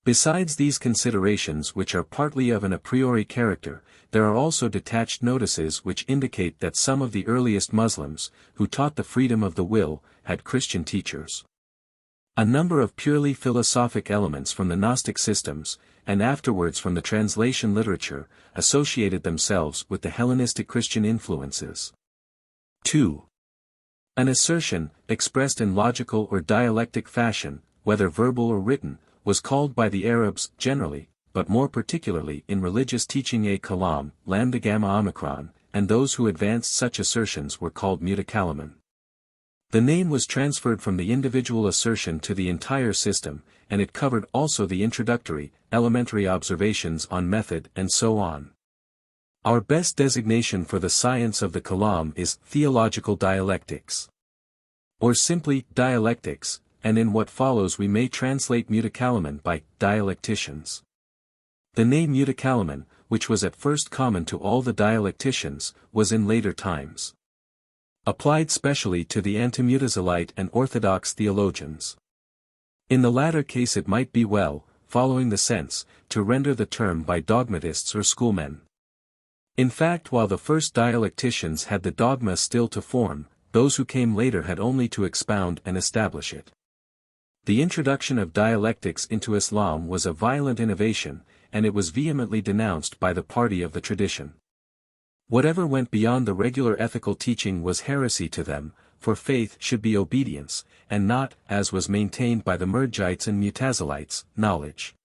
Besides these considerations which are partly of an a priori character, there are also detached notices which indicate that some of the earliest Muslims, who taught the freedom of the will, had Christian teachers. A number of purely philosophic elements from the Gnostic systems, and afterwards from the translation literature, associated themselves with the Hellenistic Christian influences. 2. An assertion, expressed in logical or dialectic fashion, whether verbal or written, was called by the Arabs, generally, but more particularly in religious teaching a kalam, lambda gamma omicron, and those who advanced such assertions were called mutakalaman. The name was transferred from the individual assertion to the entire system, and it covered also the introductory, elementary observations on method and so on. Our best designation for the science of the kalam is theological dialectics. Or simply, dialectics, and in what follows we may translate mutakalaman by dialecticians. The name mutakalaman, which was at first common to all the dialecticians, was in later times applied specially to the anti-Mutazilite and orthodox theologians. In the latter case it might be well, following the sense, to render the term by dogmatists or schoolmen. In fact, while the first dialecticians had the dogma still to form, those who came later had only to expound and establish it. The introduction of dialectics into Islam was a violent innovation, and it was vehemently denounced by the party of the tradition. Whatever went beyond the regular ethical teaching was heresy to them, for faith should be obedience, and not, as was maintained by the Murjites and Mutazilites, knowledge.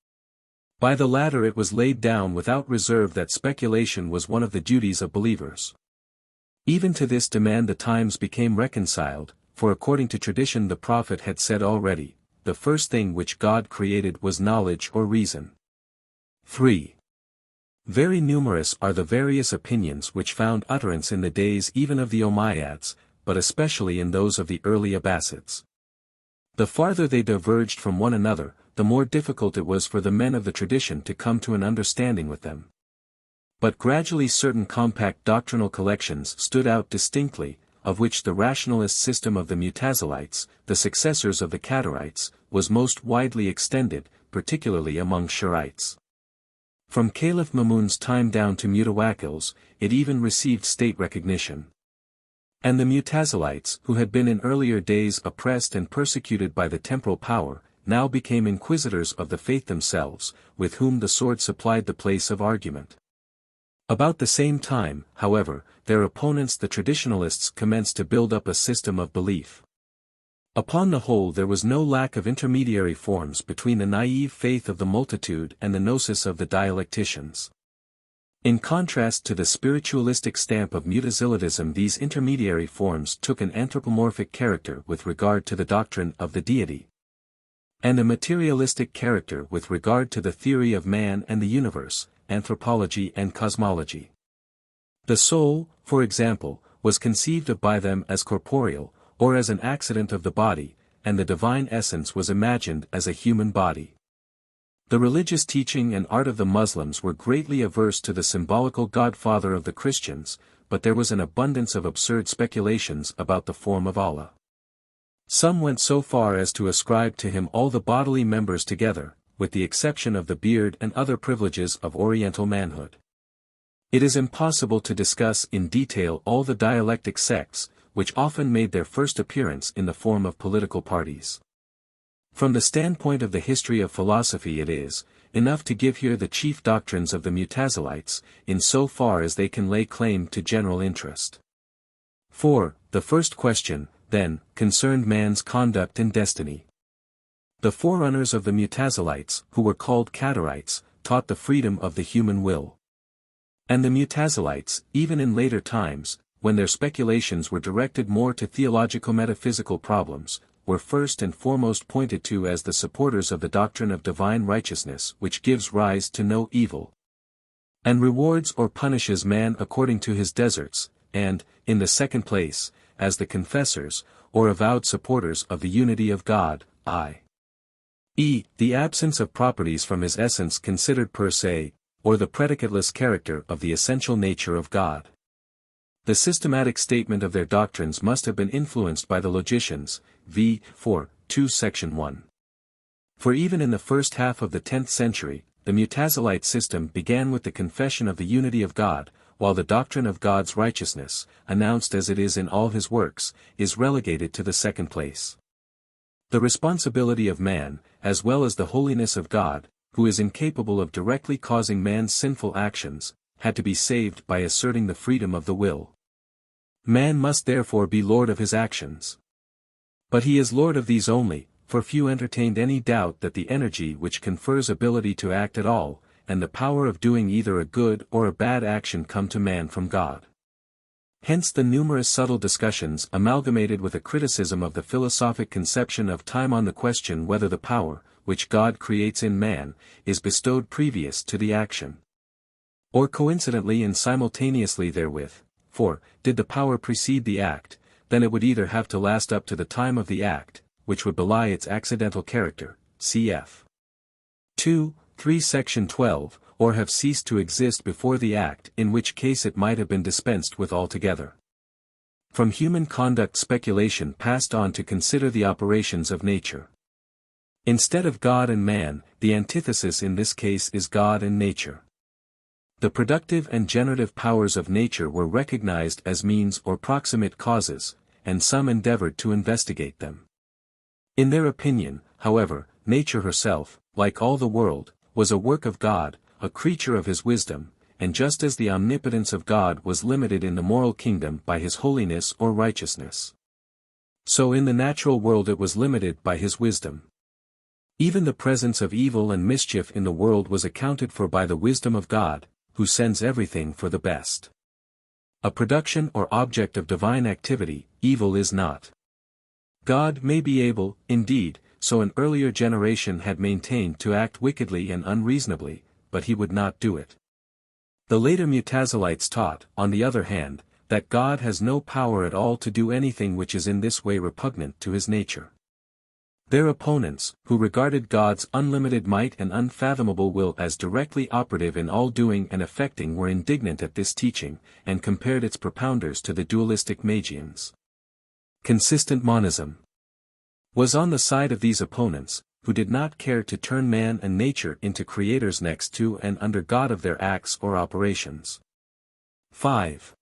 By the latter it was laid down without reserve that speculation was one of the duties of believers. Even to this demand the times became reconciled, for according to tradition the prophet had said already, the first thing which God created was knowledge or reason. 3. Very numerous are the various opinions which found utterance in the days even of the Umayyads, but especially in those of the early Abbasids. The farther they diverged from one another, the more difficult it was for the men of the tradition to come to an understanding with them. But gradually certain compact doctrinal collections stood out distinctly, of which the rationalist system of the Mutazilites, the successors of the Qadarites, was most widely extended, particularly among Shiites. From Caliph Mamun's time down to Mutawakkils, it even received state recognition. And the Mutazilites, who had been in earlier days oppressed and persecuted by the temporal power, now became inquisitors of the faith themselves, with whom the sword supplied the place of argument. About the same time, however, their opponents the traditionalists commenced to build up a system of belief. Upon the whole there was no lack of intermediary forms between the naive faith of the multitude and the gnosis of the dialecticians. In contrast to the spiritualistic stamp of Mutazilitism, these intermediary forms took an anthropomorphic character with regard to the doctrine of the deity, and a materialistic character with regard to the theory of man and the universe, anthropology and cosmology. The soul, for example, was conceived of by them as corporeal, or as an accident of the body, and the divine essence was imagined as a human body. The religious teaching and art of the Muslims were greatly averse to the symbolical godfather of the Christians, but there was an abundance of absurd speculations about the form of Allah. Some went so far as to ascribe to him all the bodily members together, with the exception of the beard and other privileges of Oriental manhood. It is impossible to discuss in detail all the dialectic sects, which often made their first appearance in the form of political parties. From the standpoint of the history of philosophy it is enough to give here the chief doctrines of the Mutazilites, in so far as they can lay claim to general interest. 4. The first question, then, concerned man's conduct and destiny. The forerunners of the Mutazilites, who were called Qadarites, taught the freedom of the human will. And the Mutazilites, even in later times, when their speculations were directed more to theologico-metaphysical problems, were first and foremost pointed to as the supporters of the doctrine of divine righteousness which gives rise to no evil, and rewards or punishes man according to his deserts, and, in the second place, as the confessors, or avowed supporters of the unity of God, i.e., the absence of properties from his essence considered per se, or the predicateless character of the essential nature of God. The systematic statement of their doctrines must have been influenced by the logicians, v. 4, 2 section 1. For even in the first half of the 10th century, the Mutazilite system began with the confession of the unity of God, while the doctrine of God's righteousness, announced as it is in all his works, is relegated to the second place. The responsibility of man, as well as the holiness of God, who is incapable of directly causing man's sinful actions, had to be saved by asserting the freedom of the will. Man must therefore be lord of his actions. But he is lord of these only, for few entertained any doubt that the energy which confers ability to act at all, and the power of doing either a good or a bad action come to man from God. Hence the numerous subtle discussions amalgamated with a criticism of the philosophic conception of time on the question whether the power, which God creates in man, is bestowed previous to the action, or coincidentally and simultaneously therewith, for, did the power precede the act, then it would either have to last up to the time of the act, which would belie its accidental character, cf. 2, 3 section 12, or have ceased to exist before the act, in which case it might have been dispensed with altogether. From human conduct speculation passed on to consider the operations of nature. Instead of God and man, the antithesis in this case is God and nature. The productive and generative powers of nature were recognized as means or proximate causes, and some endeavored to investigate them. In their opinion, however, nature herself, like all the world, was a work of God, a creature of his wisdom, and just as the omnipotence of God was limited in the moral kingdom by his holiness or righteousness, so in the natural world it was limited by his wisdom. Even the presence of evil and mischief in the world was accounted for by the wisdom of God, who sends everything for the best. A production or object of divine activity, evil is not. God may be able, indeed, so an earlier generation had maintained, to act wickedly and unreasonably, but he would not do it. The later Mutazilites taught, on the other hand, that God has no power at all to do anything which is in this way repugnant to his nature. Their opponents, who regarded God's unlimited might and unfathomable will as directly operative in all doing and effecting, were indignant at this teaching, and compared its propounders to the dualistic Magians. Consistent monism was on the side of these opponents, who did not care to turn man and nature into creators next to and under God of their acts or operations. 5.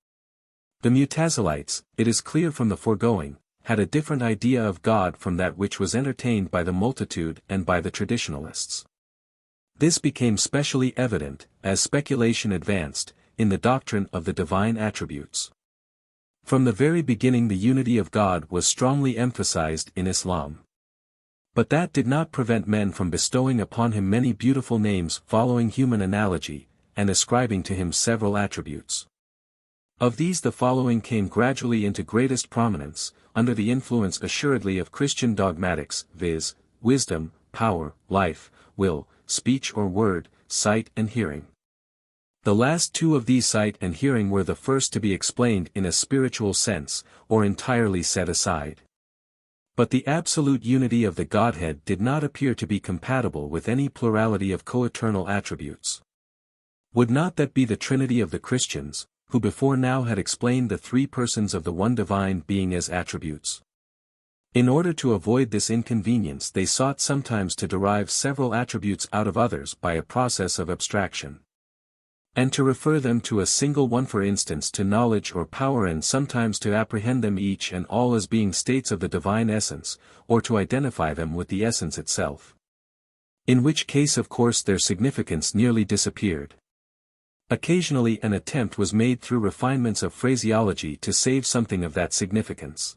The Mutazilites, it is clear from the foregoing, had a different idea of God from that which was entertained by the multitude and by the traditionalists. This became specially evident, as speculation advanced, in the doctrine of the divine attributes. From the very beginning the unity of God was strongly emphasized in Islam. But that did not prevent men from bestowing upon him many beautiful names following human analogy, and ascribing to him several attributes. Of these the following came gradually into greatest prominence, under the influence assuredly of Christian dogmatics, viz., wisdom, power, life, will, speech or word, sight and hearing. The last two of these, sight and hearing, were the first to be explained in a spiritual sense, or entirely set aside. But the absolute unity of the Godhead did not appear to be compatible with any plurality of co-eternal attributes. Would not that be the Trinity of the Christians, who before now had explained the three persons of the one divine being as attributes? In order to avoid this inconvenience they sought sometimes to derive several attributes out of others by a process of abstraction, and to refer them to a single one, for instance to knowledge or power, and sometimes to apprehend them each and all as being states of the divine essence, or to identify them with the essence itself. In which case of course their significance nearly disappeared. Occasionally an attempt was made through refinements of phraseology to save something of that significance.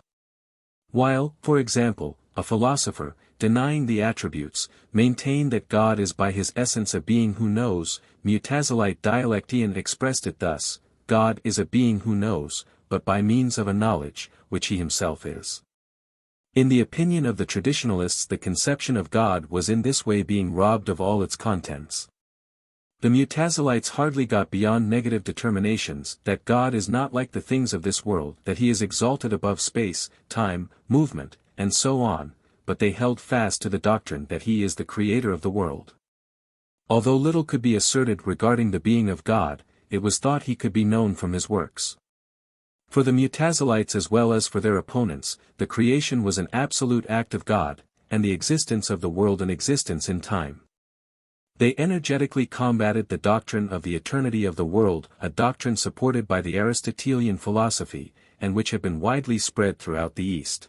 While, for example, a philosopher, denying the attributes, maintained that God is by his essence a being who knows. Mutazilite Dialectian expressed it thus: God is a being who knows, but by means of a knowledge, which he himself is. In the opinion of the traditionalists, the conception of God was in this way being robbed of all its contents. The Mutazilites hardly got beyond negative determinations that God is not like the things of this world, that he is exalted above space, time, movement, and so on, but they held fast to the doctrine that he is the creator of the world. Although little could be asserted regarding the being of God, it was thought he could be known from his works. For the Mutazilites as well as for their opponents, the creation was an absolute act of God, and the existence of the world an existence in time. They energetically combated the doctrine of the eternity of the world, a doctrine supported by the Aristotelian philosophy, and which had been widely spread throughout the East.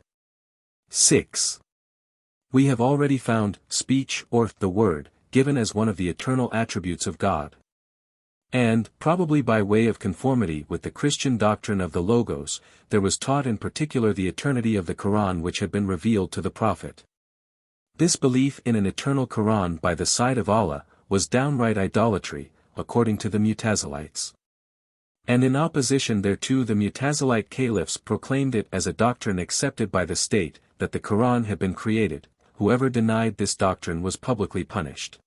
6. We have already found speech, or the word, given as one of the eternal attributes of God. And, probably by way of conformity with the Christian doctrine of the Logos, there was taught in particular the eternity of the Quran which had been revealed to the Prophet. This belief in an eternal Quran by the side of Allah, was downright idolatry, according to the Mutazilites. And in opposition thereto the Mutazilite caliphs proclaimed it as a doctrine accepted by the state, that the Quran had been created. Whoever denied this doctrine was publicly punished.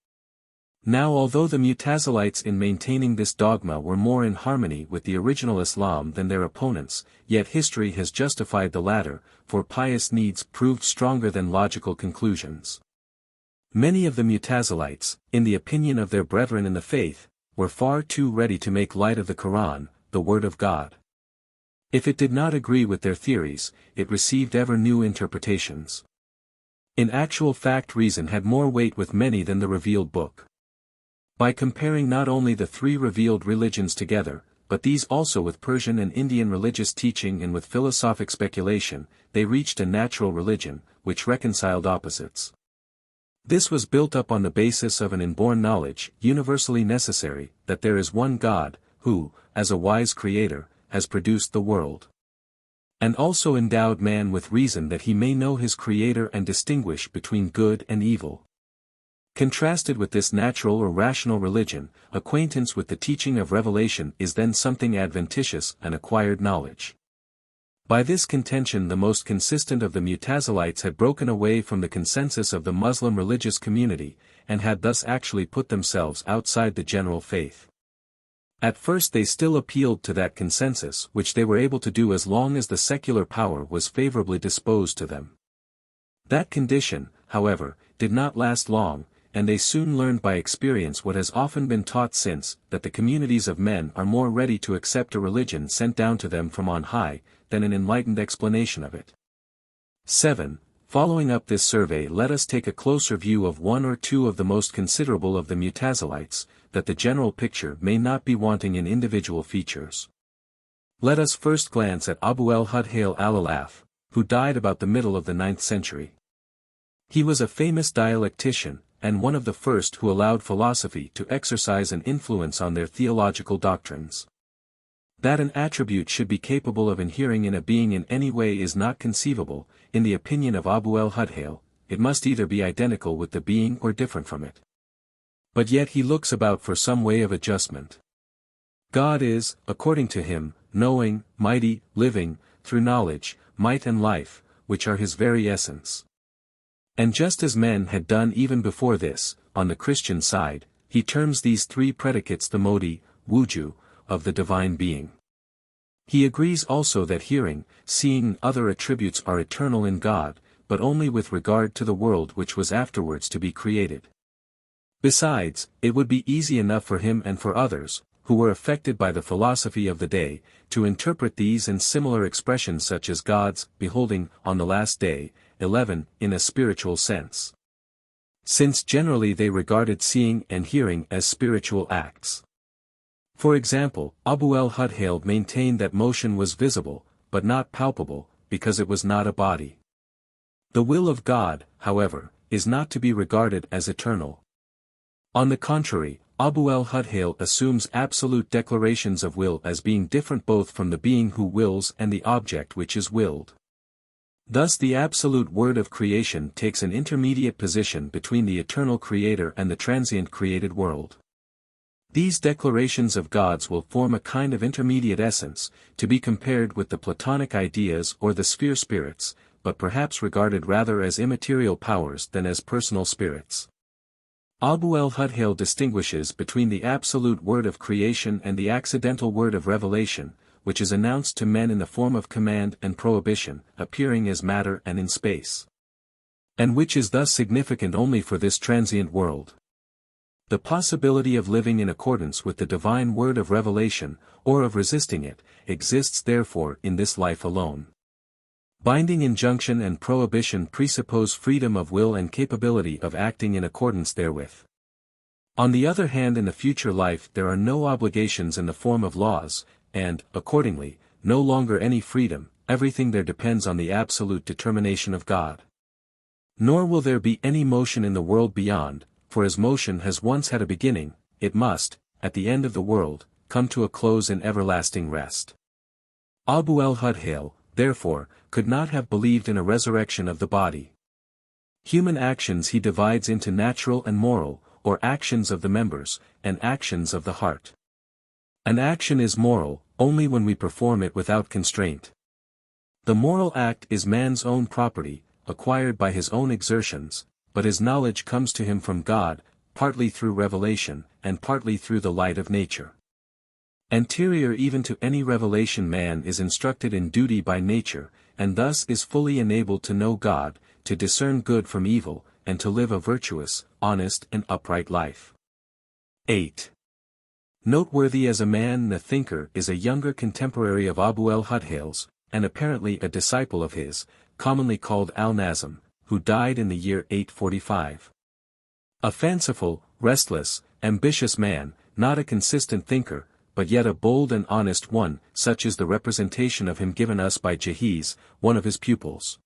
Now although the Mutazilites in maintaining this dogma were more in harmony with the original Islam than their opponents, yet history has justified the latter, for pious needs proved stronger than logical conclusions. Many of the Mutazilites, in the opinion of their brethren in the faith, were far too ready to make light of the Quran, the word of God. If it did not agree with their theories, it received ever new interpretations. In actual fact, reason had more weight with many than the revealed book. By comparing not only the three revealed religions together, but these also with Persian and Indian religious teaching and with philosophic speculation, they reached a natural religion, which reconciled opposites. This was built up on the basis of an inborn knowledge, universally necessary, that there is one God, who, as a wise creator, has produced the world. And also endowed man with reason that he may know his creator and distinguish between good and evil. Contrasted with this natural or rational religion, acquaintance with the teaching of revelation is then something adventitious and acquired knowledge. By this contention the most consistent of the Mutazilites had broken away from the consensus of the Muslim religious community, and had thus actually put themselves outside the general faith. At first they still appealed to that consensus, which they were able to do as long as the secular power was favorably disposed to them. That condition, however, did not last long, and they soon learned by experience what has often been taught since, that the communities of men are more ready to accept a religion sent down to them from on high, than an enlightened explanation of it. 7. Following up this survey, let us take a closer view of one or two of the most considerable of the Mutazilites, that the general picture may not be wanting in individual features. Let us first glance at Abu al-Haitham al-Alaf, who died about the middle of the 9th century. He was a famous dialectician, and one of the first who allowed philosophy to exercise an influence on their theological doctrines. That an attribute should be capable of inhering in a being in any way is not conceivable. In the opinion of Abu al-Haitham, it must either be identical with the being or different from it. But yet he looks about for some way of adjustment. God is, according to him, knowing, mighty, living, through knowledge, might and life, which are his very essence. And just as men had done even before this, on the Christian side, he terms these three predicates the modi, wuju, of the divine being. He agrees also that hearing, seeing and other attributes are eternal in God, but only with regard to the world which was afterwards to be created. Besides, it would be easy enough for him and for others, who were affected by the philosophy of the day, to interpret these and similar expressions such as God's beholding on the last day, 11, in a spiritual sense. Since generally they regarded seeing and hearing as spiritual acts. For example, Abu al-Haitham maintained that motion was visible, but not palpable, because it was not a body. The will of God, however, is not to be regarded as eternal. On the contrary, Abu al-Haitham assumes absolute declarations of will as being different both from the being who wills and the object which is willed. Thus the absolute word of creation takes an intermediate position between the eternal creator and the transient created world. These declarations of gods will form a kind of intermediate essence, to be compared with the Platonic ideas or the sphere spirits, but perhaps regarded rather as immaterial powers than as personal spirits. Abu al-Haitham distinguishes between the absolute word of creation and the accidental word of revelation, which is announced to men in the form of command and prohibition, appearing as matter and in space. And which is thus significant only for this transient world. The possibility of living in accordance with the divine word of revelation, or of resisting it, exists therefore in this life alone. Binding injunction and prohibition presuppose freedom of will and capability of acting in accordance therewith. On the other hand, in the future life there are no obligations in the form of laws, and, accordingly, no longer any freedom, everything there depends on the absolute determination of God. Nor will there be any motion in the world beyond, for as motion has once had a beginning, it must, at the end of the world, come to a close in everlasting rest. Abu al-Haitham, therefore, could not have believed in a resurrection of the body. Human actions he divides into natural and moral, or actions of the members, and actions of the heart. An action is moral, only when we perform it without constraint. The moral act is man's own property, acquired by his own exertions, but his knowledge comes to him from God, partly through revelation, and partly through the light of nature. Anterior even to any revelation, man is instructed in duty by nature, and thus is fully enabled to know God, to discern good from evil, and to live a virtuous, honest and upright life. 8. Noteworthy as a man and a thinker is a younger contemporary of Abu al-Haitham, and apparently a disciple of his, commonly called al-Nazm, who died in the year 845. A fanciful, restless, ambitious man, not a consistent thinker, but yet a bold and honest one, such is the representation of him given us by Jahiz, one of his pupils.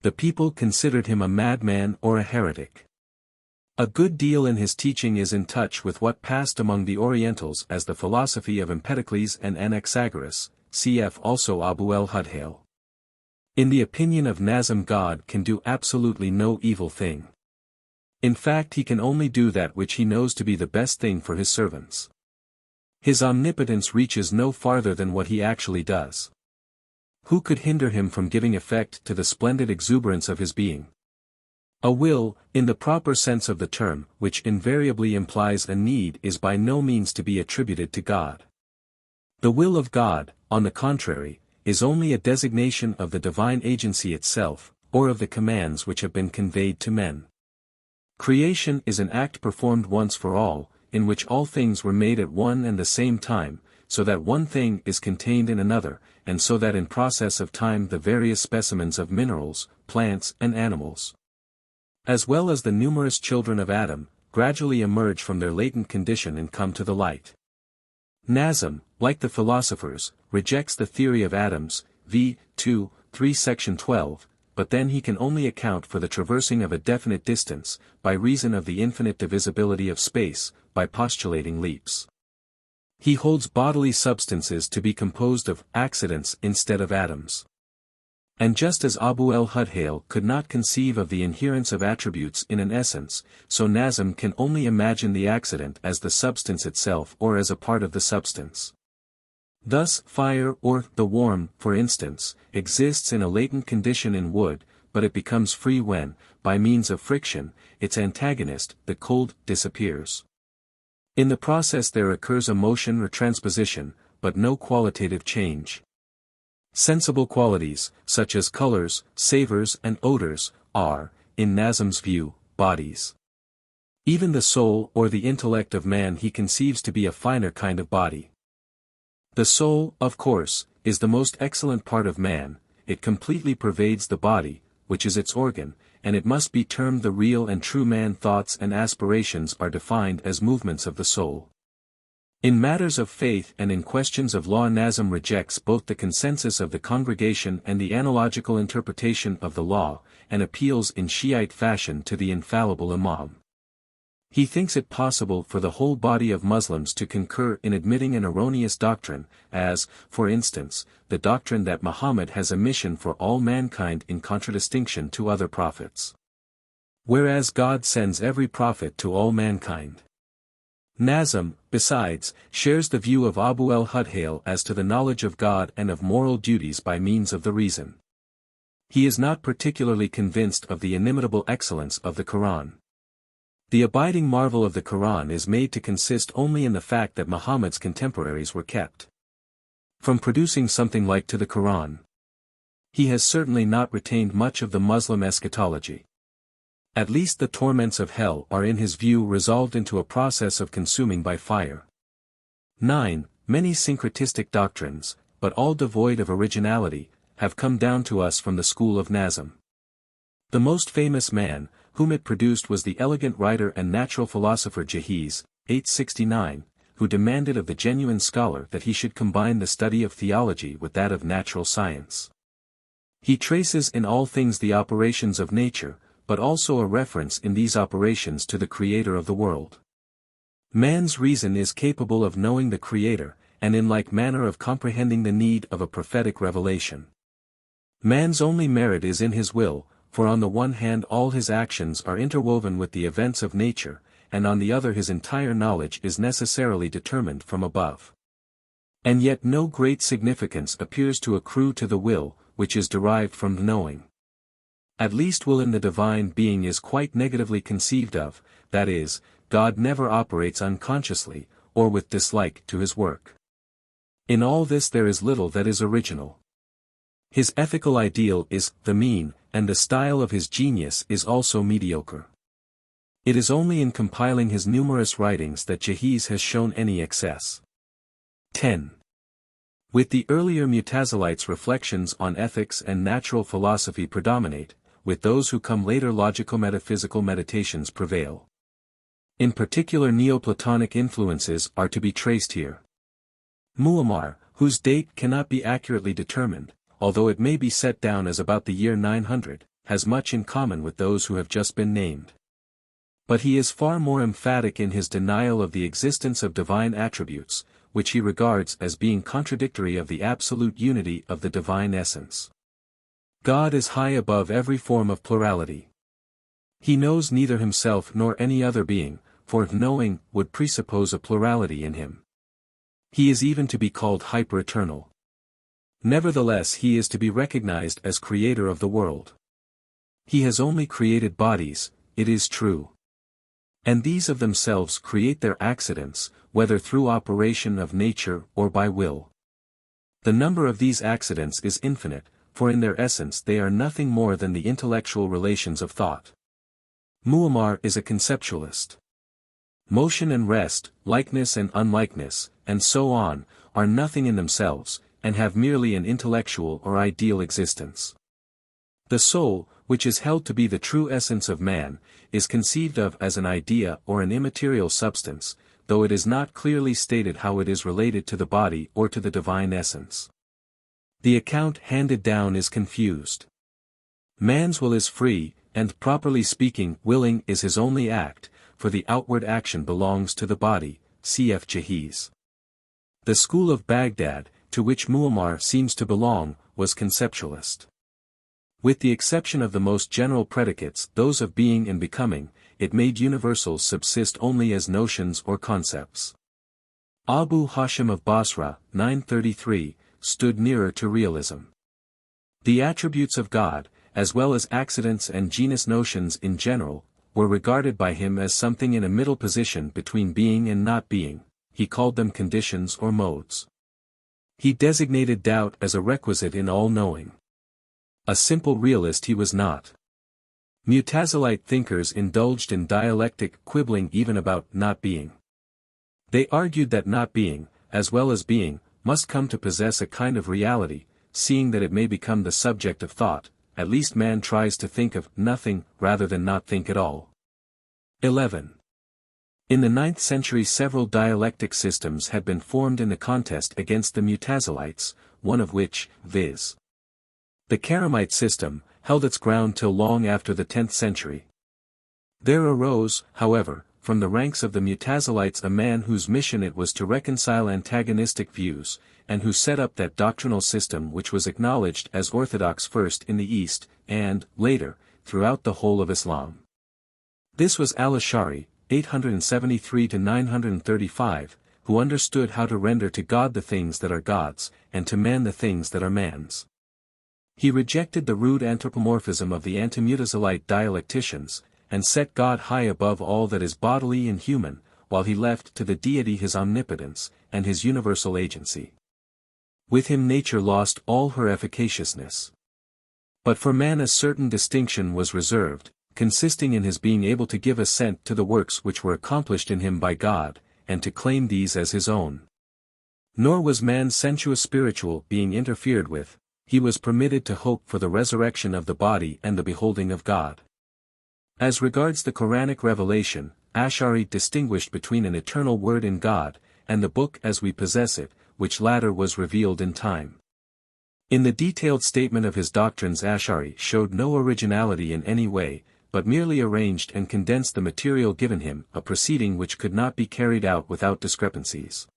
The people considered him a madman or a heretic. A good deal in his teaching is in touch with what passed among the Orientals as the philosophy of Empedocles and Anaxagoras, cf. also Abu al-Haitham. In the opinion of Nazm, God can do absolutely no evil thing. In fact, he can only do that which he knows to be the best thing for his servants. His omnipotence reaches no farther than what he actually does. Who could hinder him from giving effect to the splendid exuberance of his being? A will, in the proper sense of the term, which invariably implies a need, is by no means to be attributed to God. The will of God, on the contrary, is only a designation of the divine agency itself, or of the commands which have been conveyed to men. Creation is an act performed once for all, in which all things were made at one and the same time, so that one thing is contained in another, and so that in process of time the various specimens of minerals, plants and animals, as well as the numerous children of Adam, gradually emerge from their latent condition and come to the light. Nazm, like the philosophers, rejects the theory of atoms, v. 2, 3 section 12, but then he can only account for the traversing of a definite distance, by reason of the infinite divisibility of space, by postulating leaps. He holds bodily substances to be composed of accidents instead of atoms. And just as Abu al-Haitham could not conceive of the inherence of attributes in an essence, so Nazm can only imagine the accident as the substance itself or as a part of the substance. Thus, fire or the warm, for instance, exists in a latent condition in wood, but it becomes free when, by means of friction, its antagonist, the cold, disappears. In the process there occurs a motion or transposition, but no qualitative change. Sensible qualities, such as colors, savors and odors, are, in Nazm's view, bodies. Even the soul or the intellect of man he conceives to be a finer kind of body. The soul, of course, is the most excellent part of man, it completely pervades the body, which is its organ, and it must be termed the real and true man. Thoughts and aspirations are defined as movements of the soul. In matters of faith and in questions of law, Nazm rejects both the consensus of the congregation and the analogical interpretation of the law, and appeals in Shiite fashion to the infallible Imam. He thinks it possible for the whole body of Muslims to concur in admitting an erroneous doctrine, as, for instance, the doctrine that Muhammad has a mission for all mankind in contradistinction to other prophets. Whereas God sends every prophet to all mankind. Nazm, besides, shares the view of Abu al-Haitham as to the knowledge of God and of moral duties by means of the reason. He is not particularly convinced of the inimitable excellence of the Quran. The abiding marvel of the Quran is made to consist only in the fact that Muhammad's contemporaries were kept from producing something like to the Quran. He has certainly not retained much of the Muslim eschatology. At least the torments of hell are in his view resolved into a process of consuming by fire. 9. Many syncretistic doctrines, but all devoid of originality, have come down to us from the school of Nazm. The most famous man, whom it produced was the elegant writer and natural philosopher Jahiz, 869, who demanded of the genuine scholar that he should combine the study of theology with that of natural science. He traces in all things the operations of nature, but also a reference in these operations to the Creator of the world. Man's reason is capable of knowing the Creator, and in like manner of comprehending the need of a prophetic revelation. Man's only merit is in his will, for on the one hand all his actions are interwoven with the events of nature, and on the other his entire knowledge is necessarily determined from above. And yet no great significance appears to accrue to the will, which is derived from the knowing. At least will in the divine being is quite negatively conceived of, that is, God never operates unconsciously, or with dislike to his work. In all this there is little that is original. His ethical ideal is the mean, and the style of his genius is also mediocre. It is only in compiling his numerous writings that Jahiz has shown any excess. 10. With the earlier Mutazilites reflections on ethics and natural philosophy predominate, with those who come later logico-metaphysical meditations prevail. In particular NEO-PLATONIC influences are to be traced here. Muammar, whose date cannot be accurately determined, although it may be set down as about the year 900, has much in common with those who have just been named. But he is far more emphatic in his denial of the existence of divine attributes, which he regards as being contradictory of the absolute unity of the divine essence. God is high above every form of plurality. He knows neither himself nor any other being, for knowing would presuppose a plurality in him. He is even to be called hyper-eternal. Nevertheless he is to be recognized as creator of the world. He has only created bodies, it is true. And these of themselves create their accidents, whether through operation of nature or by will. The number of these accidents is infinite, for in their essence they are nothing more than the intellectual relations of thought. Muammar is a conceptualist. Motion and rest, likeness and unlikeness, and so on, are nothing in themselves, and have merely an intellectual or ideal existence. The soul, which is held to be the true essence of man, is conceived of as an idea or an immaterial substance, though it is not clearly stated how it is related to the body or to the divine essence. The account handed down is confused. Man's will is free, and properly speaking willing is his only act, for the outward action belongs to the body, cf. Jahiz. The school of Baghdad, to which Muammar seems to belong, was conceptualist. With the exception of the most general predicates, those of being and becoming, it made universals subsist only as notions or concepts. Abu Hashim of Basra, 933, stood nearer to realism. The attributes of God, as well as accidents and genus notions in general, were regarded by him as something in a middle position between being and not being. He called them conditions or modes. He designated doubt as a requisite in all knowing. A simple realist he was not. Mutazilite thinkers indulged in dialectic quibbling even about not being. They argued that not being, as well as being, must come to possess a kind of reality, seeing that it may become the subject of thought. At least man tries to think of nothing rather than not think at all. 11. In the 9th century several dialectic systems had been formed in the contest against the Mutazilites, one of which, viz. the Karamite system, held its ground till long after the 10th century. There arose, however, from the ranks of the Mutazilites a man whose mission it was to reconcile antagonistic views, and who set up that doctrinal system which was acknowledged as orthodox first in the East, and, later, throughout the whole of Islam. This was al-Ash'ari, 873–935, who understood how to render to God the things that are God's, and to man the things that are man's. He rejected the rude anthropomorphism of the anti-Mutazilite dialecticians, and set God high above all that is bodily and human, while he left to the deity his omnipotence, and his universal agency. With him nature lost all her efficaciousness. But for man a certain distinction was reserved, consisting in his being able to give assent to the works which were accomplished in him by God, and to claim these as his own. Nor was man's sensuous spiritual being interfered with, he was permitted to hope for the resurrection of the body and the beholding of God. As regards the Quranic revelation, Ash'ari distinguished between an eternal word in God, and the book as we possess it, which latter was revealed in time. In the detailed statement of his doctrines Ash'ari showed no originality in any way, but merely arranged and condensed the material given him, a proceeding which could not be carried out without discrepancies.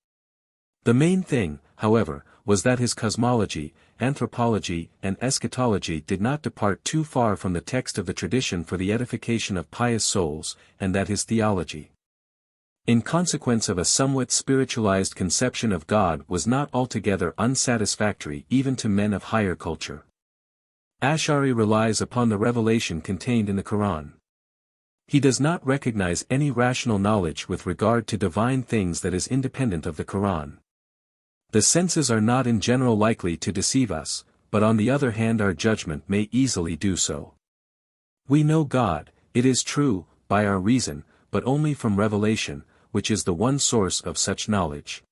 The main thing, however, was that his cosmology, anthropology, and eschatology did not depart too far from the text of the tradition for the edification of pious souls, and that his theology, in consequence of a somewhat spiritualized conception of God, was not altogether unsatisfactory even to men of higher culture. Ash'ari relies upon the revelation contained in the Quran. He does not recognize any rational knowledge with regard to divine things that is independent of the Quran. The senses are not in general likely to deceive us, but on the other hand our judgment may easily do so. We know God, it is true, by our reason, but only from revelation, which is the one source of such knowledge.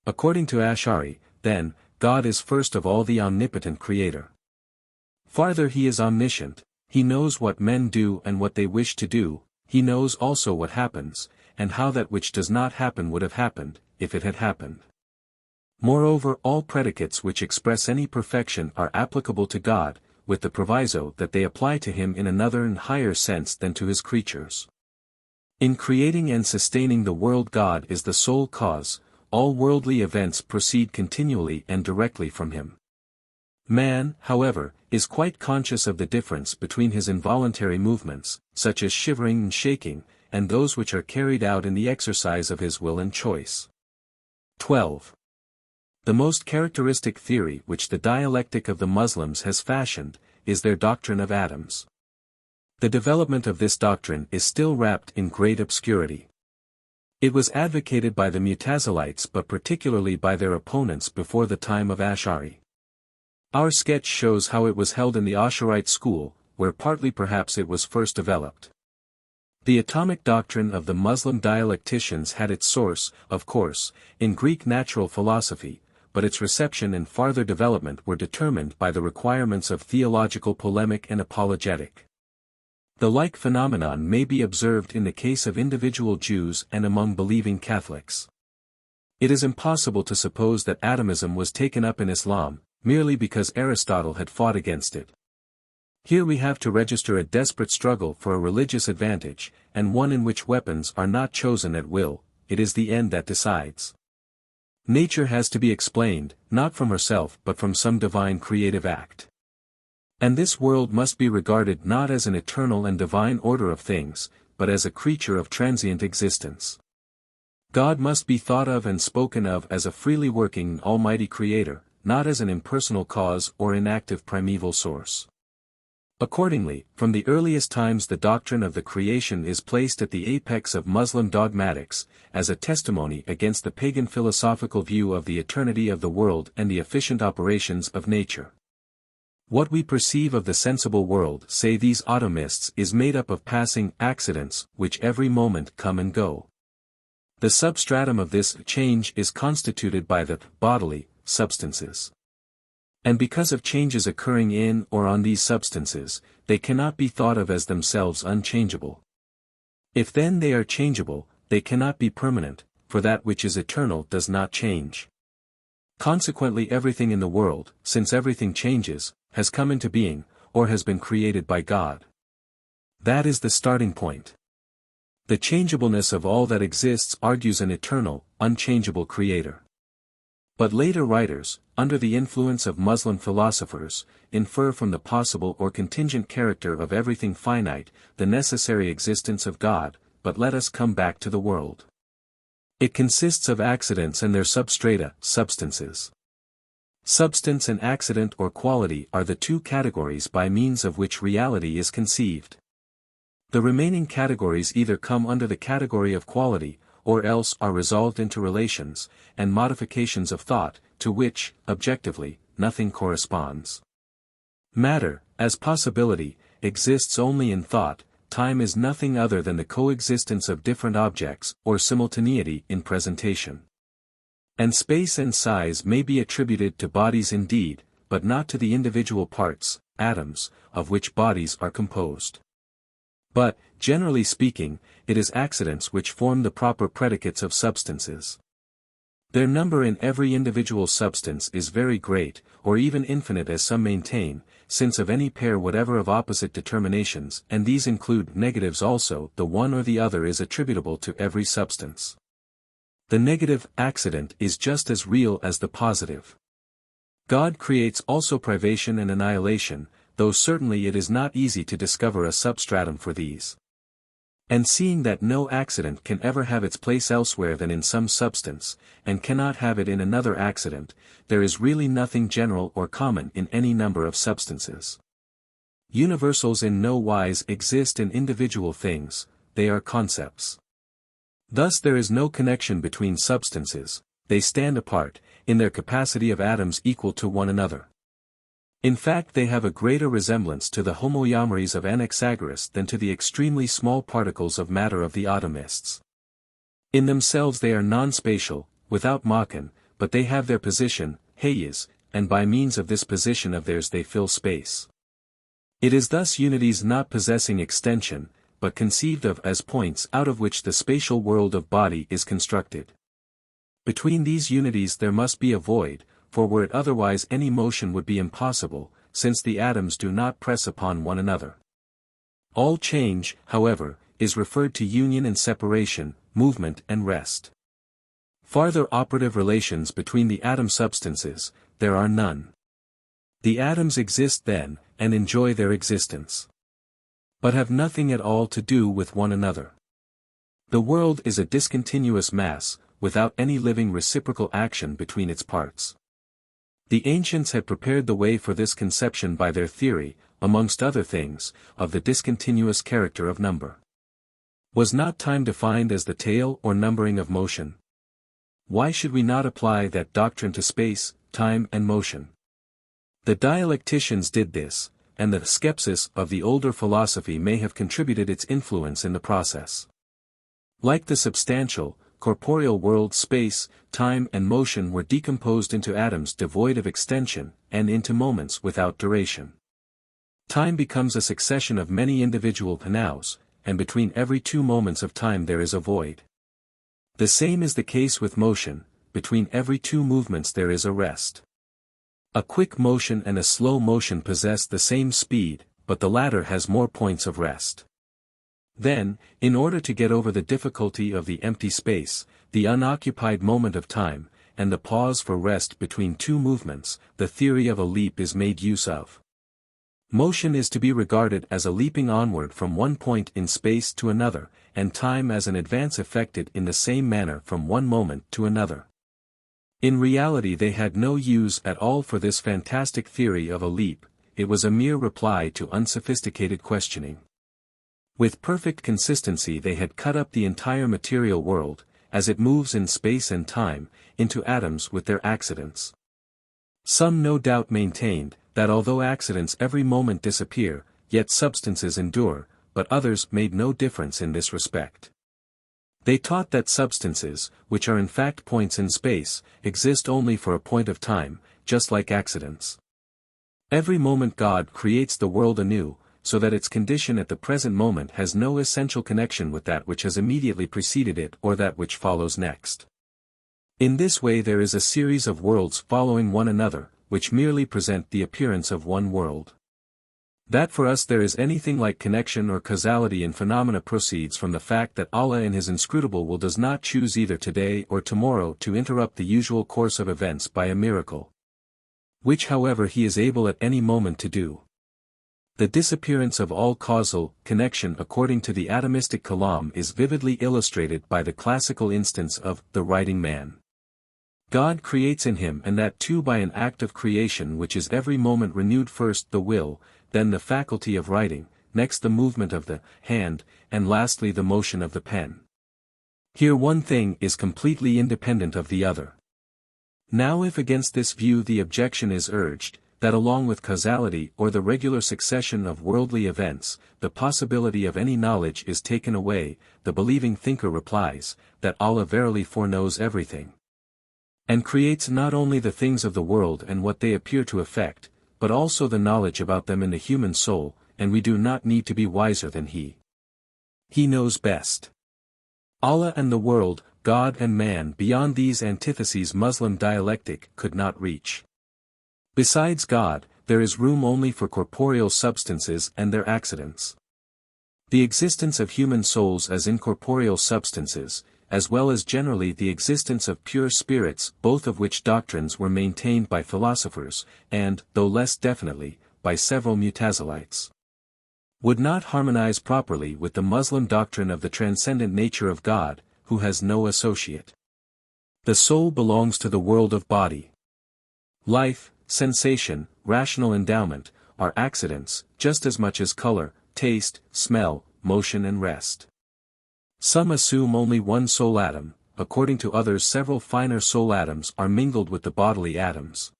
According to Ash'ari, then, God is first of all the omnipotent creator. Farther he is omniscient, he knows what men do and what they wish to do, he knows also what happens, and how that which does not happen would have happened, if it had happened. Moreover all predicates which express any perfection are applicable to God, with the proviso that they apply to him in another and higher sense than to his creatures. In creating and sustaining the world God is the sole cause, all worldly events proceed continually and directly from him. Man, however, is quite conscious of the difference between his involuntary movements, such as shivering and shaking, and those which are carried out in the exercise of his will and choice. 12. The most characteristic theory which the dialectic of the Muslims has fashioned, is their doctrine of atoms. The development of this doctrine is still wrapped in great obscurity. It was advocated by the Mutazilites but particularly by their opponents before the time of Ash'ari. Our sketch shows how it was held in the Ash'arite school, where partly perhaps it was first developed. The atomic doctrine of the Muslim dialecticians had its source, of course, in Greek natural philosophy, but its reception and farther development were determined by the requirements of theological polemic and apologetic. The like phenomenon may be observed in the case of individual Jews and among believing Catholics. It is impossible to suppose that atomism was taken up in Islam, merely because Aristotle had fought against it. Here we have to register a desperate struggle for a religious advantage, and one in which weapons are not chosen at will, it is the end that decides. Nature has to be explained, not from herself but from some divine creative act. And this world must be regarded not as an eternal and divine order of things, but as a creature of transient existence. God must be thought of and spoken of as a freely working almighty creator, not as an impersonal cause or inactive primeval source. Accordingly, from the earliest times the doctrine of the creation is placed at the apex of Muslim dogmatics, as a testimony against the pagan philosophical view of the eternity of the world and the efficient operations of nature. What we perceive of the sensible world, say these atomists, is made up of passing accidents, which every moment come and go. The substratum of this change is constituted by the bodily substances. And because of changes occurring in or on these substances, they cannot be thought of as themselves unchangeable. If then they are changeable, they cannot be permanent, for that which is eternal does not change. Consequently everything in the world, since everything changes, has come into being, or has been created by God. That is the starting point. The changeableness of all that exists argues an eternal, unchangeable creator. But later writers, under the influence of Muslim philosophers, infer from the possible or contingent character of everything finite, the necessary existence of God. But let us come back to the world. It consists of accidents and their substrata, substances. Substance and accident or quality are the two categories by means of which reality is conceived. The remaining categories either come under the category of quality, or else are resolved into relations, and modifications of thought, to which, objectively, nothing corresponds. Matter, as possibility, exists only in thought. Time is nothing other than the coexistence of different objects, or simultaneity in presentation. And space and size may be attributed to bodies indeed, but not to the individual parts, atoms, of which bodies are composed. But, generally speaking, it is accidents which form the proper predicates of substances. Their number in every individual substance is very great, or even infinite as some maintain, since of any pair whatever of opposite determinations, and these include negatives also, the one or the other is attributable to every substance. The negative accident is just as real as the positive. God creates also privation and annihilation, though certainly it is not easy to discover a substratum for these. And seeing that no accident can ever have its place elsewhere than in some substance, and cannot have it in another accident, there is really nothing general or common in any number of substances. Universals in no wise exist in individual things, they are concepts. Thus there is no connection between substances, they stand apart, in their capacity of atoms equal to one another. In fact they have a greater resemblance to the homoiomers of Anaxagoras than to the extremely small particles of matter of the atomists. In themselves they are non-spatial, without Makan, but they have their position, hayas, and by means of this position of theirs they fill space. It is thus unities not possessing extension, but conceived of as points out of which the spatial world of body is constructed. Between these unities there must be a void, for were it otherwise any motion would be impossible, since the atoms do not press upon one another. All change, however, is referred to union and separation, movement and rest. Farther operative relations between the atom substances, there are none. The atoms exist then, and enjoy their existence. But have nothing at all to do with one another. The world is a discontinuous mass, without any living reciprocal action between its parts. The ancients had prepared the way for this conception by their theory, amongst other things, of the discontinuous character of number. Was not time defined as the tale or numbering of motion? Why should we not apply that doctrine to space, time and motion? The dialecticians did this, and the skepsis of the older philosophy may have contributed its influence in the process. Like the substantial, corporeal world, space, time and motion were decomposed into atoms devoid of extension, and into moments without duration. Time becomes a succession of many individual panaus, and between every 2 moments of time there is a void. The same is the case with motion, between every 2 movements there is a rest. A quick motion and a slow motion possess the same speed, but the latter has more points of rest. Then, in order to get over the difficulty of the empty space, the unoccupied moment of time, and the pause for rest between 2 movements, the theory of a leap is made use of. Motion is to be regarded as a leaping onward from one point in space to another, and time as an advance effected in the same manner from one moment to another. In reality they had no use at all for this fantastic theory of a leap, it was a mere reply to unsophisticated questioning. With perfect consistency they had cut up the entire material world, as it moves in space and time, into atoms with their accidents. Some no doubt maintained, that although accidents every moment disappear, yet substances endure, but others made no difference in this respect. They taught that substances, which are in fact points in space, exist only for a point of time, just like accidents. Every moment God creates the world anew, so that its condition at the present moment has no essential connection with that which has immediately preceded it or that which follows next. In this way there is a series of worlds following one another, which merely present the appearance of one world. That for us there is anything like connection or causality in phenomena proceeds from the fact that Allah in His inscrutable will does not choose either today or tomorrow to interrupt the usual course of events by a miracle, which however He is able at any moment to do. The disappearance of all causal connection according to the atomistic kalam is vividly illustrated by the classical instance of the writing man. God creates in him, and that too by an act of creation which is every moment renewed, first the will, then the faculty of writing, next the movement of the hand, and lastly the motion of the pen. Here one thing is completely independent of the other. Now if against this view the objection is urged, that along with causality or the regular succession of worldly events, the possibility of any knowledge is taken away, the believing thinker replies, that Allah verily foreknows everything, and creates not only the things of the world and what they appear to affect, but also the knowledge about them in the human soul, and we do not need to be wiser than He. He knows best. Allah and the world, God and man, beyond these antitheses Muslim dialectic could not reach. Besides God, there is room only for corporeal substances and their accidents. The existence of human souls as incorporeal substances, as well as generally the existence of pure spirits, both of which doctrines were maintained by philosophers, and, though less definitely, by several Mutazilites, would not harmonize properly with the Muslim doctrine of the transcendent nature of God, who has no associate. The soul belongs to the world of body. Life, sensation, rational endowment, are accidents, just as much as color, taste, smell, motion and rest. Some assume only one soul atom, according to others several finer soul atoms are mingled with the bodily atoms.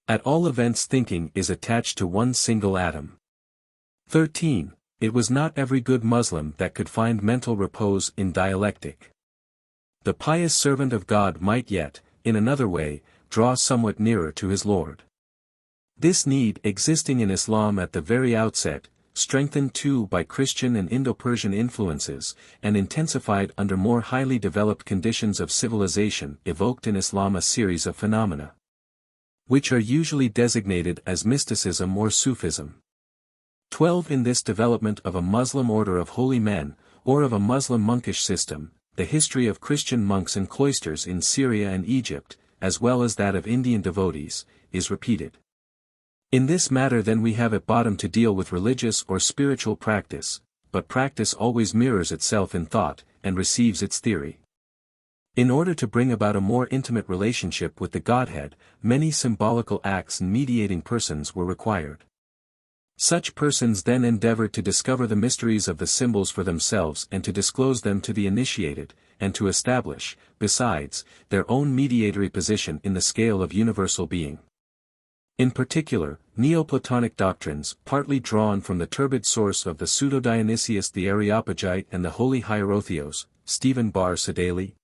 At all events thinking is attached to one single atom. 13. It was not every good Muslim that could find mental repose in dialectic. The pious servant of God might yet, in another way, draw somewhat nearer to his Lord. This need existing in Islam at the very outset, strengthened too by Christian and Indo-Persian influences, and intensified under more highly developed conditions of civilization, evoked in Islam a series of phenomena, which are usually designated as mysticism or Sufism. 12. In this development of a Muslim order of holy men, or of a Muslim monkish system, the history of Christian monks and cloisters in Syria and Egypt, as well as that of Indian devotees, is repeated. In this matter then we have at bottom to deal with religious or spiritual practice, but practice always mirrors itself in thought, and receives its theory. In order to bring about a more intimate relationship with the Godhead, many symbolical acts and mediating persons were required. Such persons then endeavored to discover the mysteries of the symbols for themselves and to disclose them to the initiated, and to establish, besides, their own mediatory position in the scale of universal being. In particular, NEO-PLATONIC doctrines, partly drawn from the turbid source of the pseudo-Dionysius the Areopagite and the holy Hierotheos, Stephen Bar Sadali,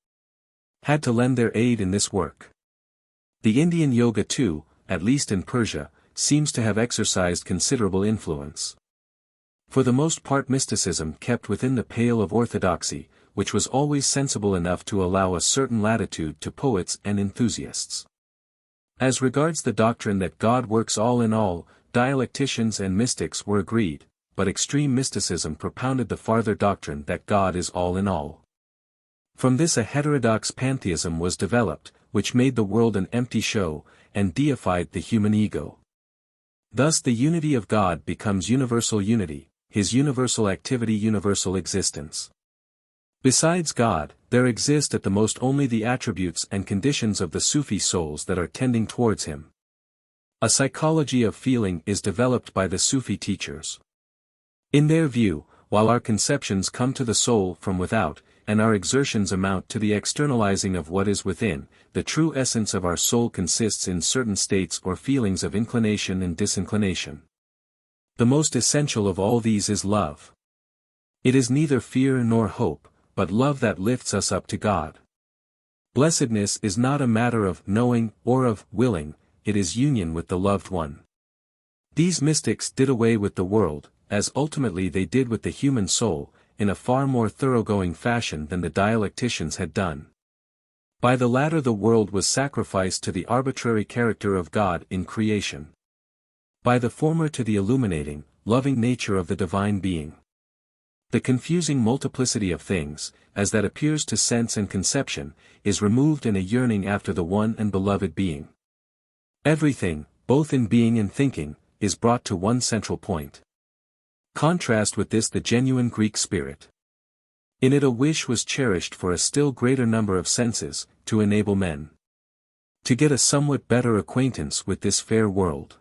had to lend their aid in this work. The Indian yoga too, at least in Persia, seems to have exercised considerable influence. For the most part mysticism kept within the pale of orthodoxy, which was always sensible enough to allow a certain latitude to poets and enthusiasts. As regards the doctrine that God works all in all, dialecticians and mystics were agreed, but extreme mysticism propounded the farther doctrine that God is all in all. From this a heterodox pantheism was developed, which made the world an empty show, and deified the human ego. Thus the unity of God becomes universal unity, His universal activity universal existence. Besides God, there exist at the most only the attributes and conditions of the Sufi souls that are tending towards Him. A psychology of feeling is developed by the Sufi teachers. In their view, while our conceptions come to the soul from without, and our exertions amount to the externalizing of what is within, the true essence of our soul consists in certain states or feelings of inclination and disinclination. The most essential of all these is love. It is neither fear nor hope, but love that lifts us up to God. Blessedness is not a matter of knowing or of willing, it is union with the loved one. These mystics did away with the world, as ultimately they did with the human soul, in a far more thoroughgoing fashion than the dialecticians had done. By the latter the world was sacrificed to the arbitrary character of God in creation. By the former to the illuminating, loving nature of the divine being. The confusing multiplicity of things, as that appears to sense and conception, is removed in a yearning after the one and beloved being. Everything, both in being and thinking, is brought to one central point. Contrast with this the genuine Greek spirit. In it a wish was cherished for a still greater number of senses, to enable men to get a somewhat better acquaintance with this fair world.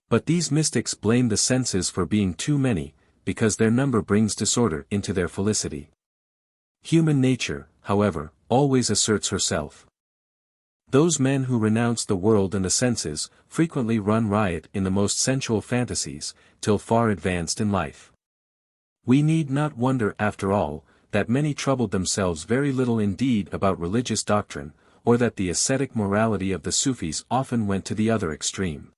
But these mystics blame the senses for being too many, because their number brings disorder into their felicity. Human nature, however, always asserts herself. Those men who renounce the world and the senses, frequently run riot in the most sensual fantasies, till far advanced in life. We need not wonder after all, that many troubled themselves very little indeed about religious doctrine, or that the ascetic morality of the Sufis often went to the other extreme.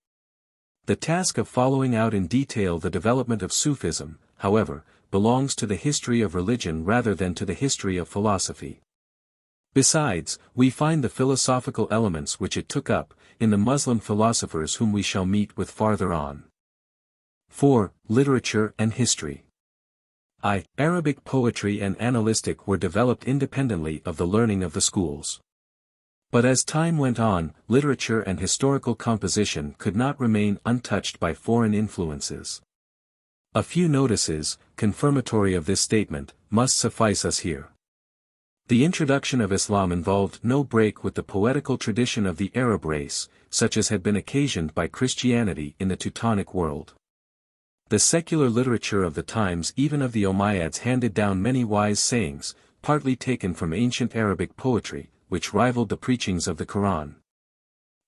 The task of following out in detail the development of Sufism, however, belongs to the history of religion rather than to the history of philosophy. Besides, we find the philosophical elements which it took up, in the Muslim philosophers whom we shall meet with farther on. 4. Literature and history. Arabic poetry and analytic were developed independently of the learning of the schools. But as time went on, literature and historical composition could not remain untouched by foreign influences. A few notices, confirmatory of this statement, must suffice us here. The introduction of Islam involved no break with the poetical tradition of the Arab race, such as had been occasioned by Christianity in the Teutonic world. The secular literature of the times, even of the Umayyads, handed down many wise sayings, partly taken from ancient Arabic poetry, which rivaled the preachings of the Quran.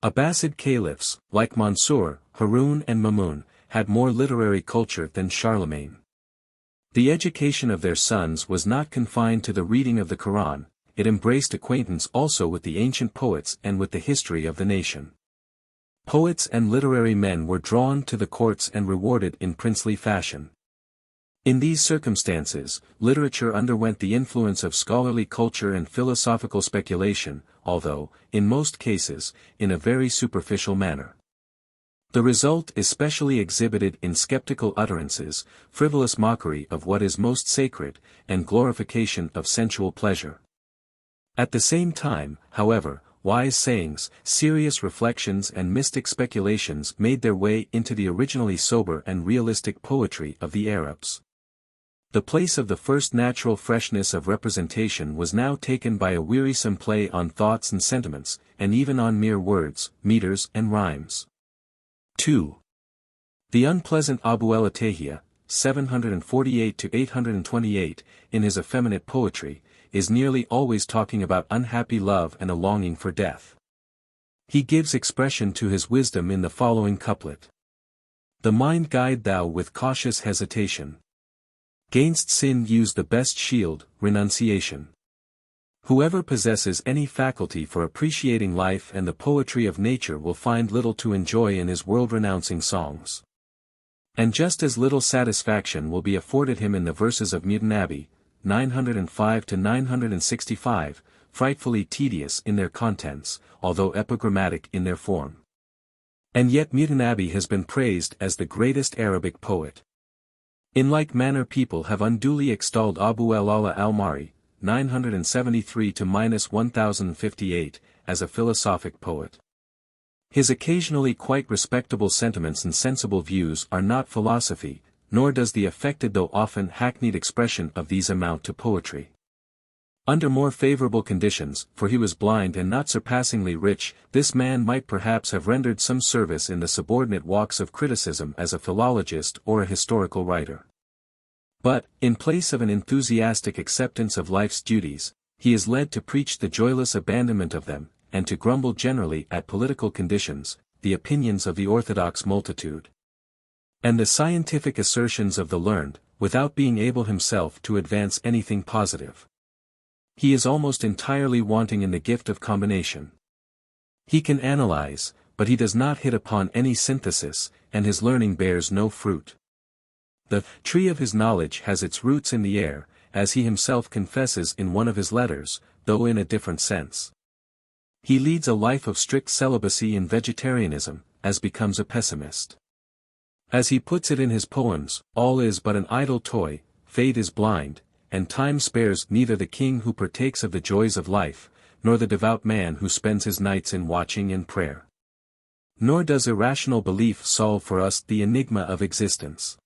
Abbasid caliphs, like Mansur, Harun and Mamun, had more literary culture than Charlemagne. The education of their sons was not confined to the reading of the Quran, it embraced acquaintance also with the ancient poets and with the history of the nation. Poets and literary men were drawn to the courts and rewarded in princely fashion. In these circumstances, literature underwent the influence of scholarly culture and philosophical speculation, although, in most cases, in a very superficial manner. The result is specially exhibited in skeptical utterances, frivolous mockery of what is most sacred, and glorification of sensual pleasure. At the same time, however, wise sayings, serious reflections and mystic speculations made their way into the originally sober and realistic poetry of the Arabs. The place of the first natural freshness of representation was now taken by a wearisome play on thoughts and sentiments, and even on mere words, meters and rhymes. 2. The unpleasant Abu el-Atahiyya, 748–828, in his effeminate poetry, is nearly always talking about unhappy love and a longing for death. He gives expression to his wisdom in the following couplet. The mind guide thou with cautious hesitation. Gainst sin use the best shield, renunciation. Whoever possesses any faculty for appreciating life and the poetry of nature will find little to enjoy in his world-renouncing songs. And just as little satisfaction will be afforded him in the verses of Mutanabi, 905–965, frightfully tedious in their contents, although epigrammatic in their form. And yet Mutanabi has been praised as the greatest Arabic poet. In like manner people have unduly extolled Abu al-Ala al-Mari, 973–1058, as a philosophic poet. His occasionally quite respectable sentiments and sensible views are not philosophy, nor does the affected though often hackneyed expression of these amount to poetry. Under more favorable conditions, for he was blind and not surpassingly rich, this man might perhaps have rendered some service in the subordinate walks of criticism as a philologist or a historical writer. But, in place of an enthusiastic acceptance of life's duties, he is led to preach the joyless abandonment of them, and to grumble generally at political conditions, the opinions of the orthodox multitude, and the scientific assertions of the learned, without being able himself to advance anything positive. He is almost entirely wanting in the gift of combination. He can analyze, but he does not hit upon any synthesis, and his learning bears no fruit. The tree of his knowledge has its roots in the air, as he himself confesses in one of his letters, though in a different sense. He leads a life of strict celibacy and vegetarianism, as becomes a pessimist. As he puts it in his poems, all is but an idle toy, fate is blind, and time spares neither the king who partakes of the joys of life, nor the devout man who spends his nights in watching and prayer. Nor does irrational belief solve for us the enigma of existence.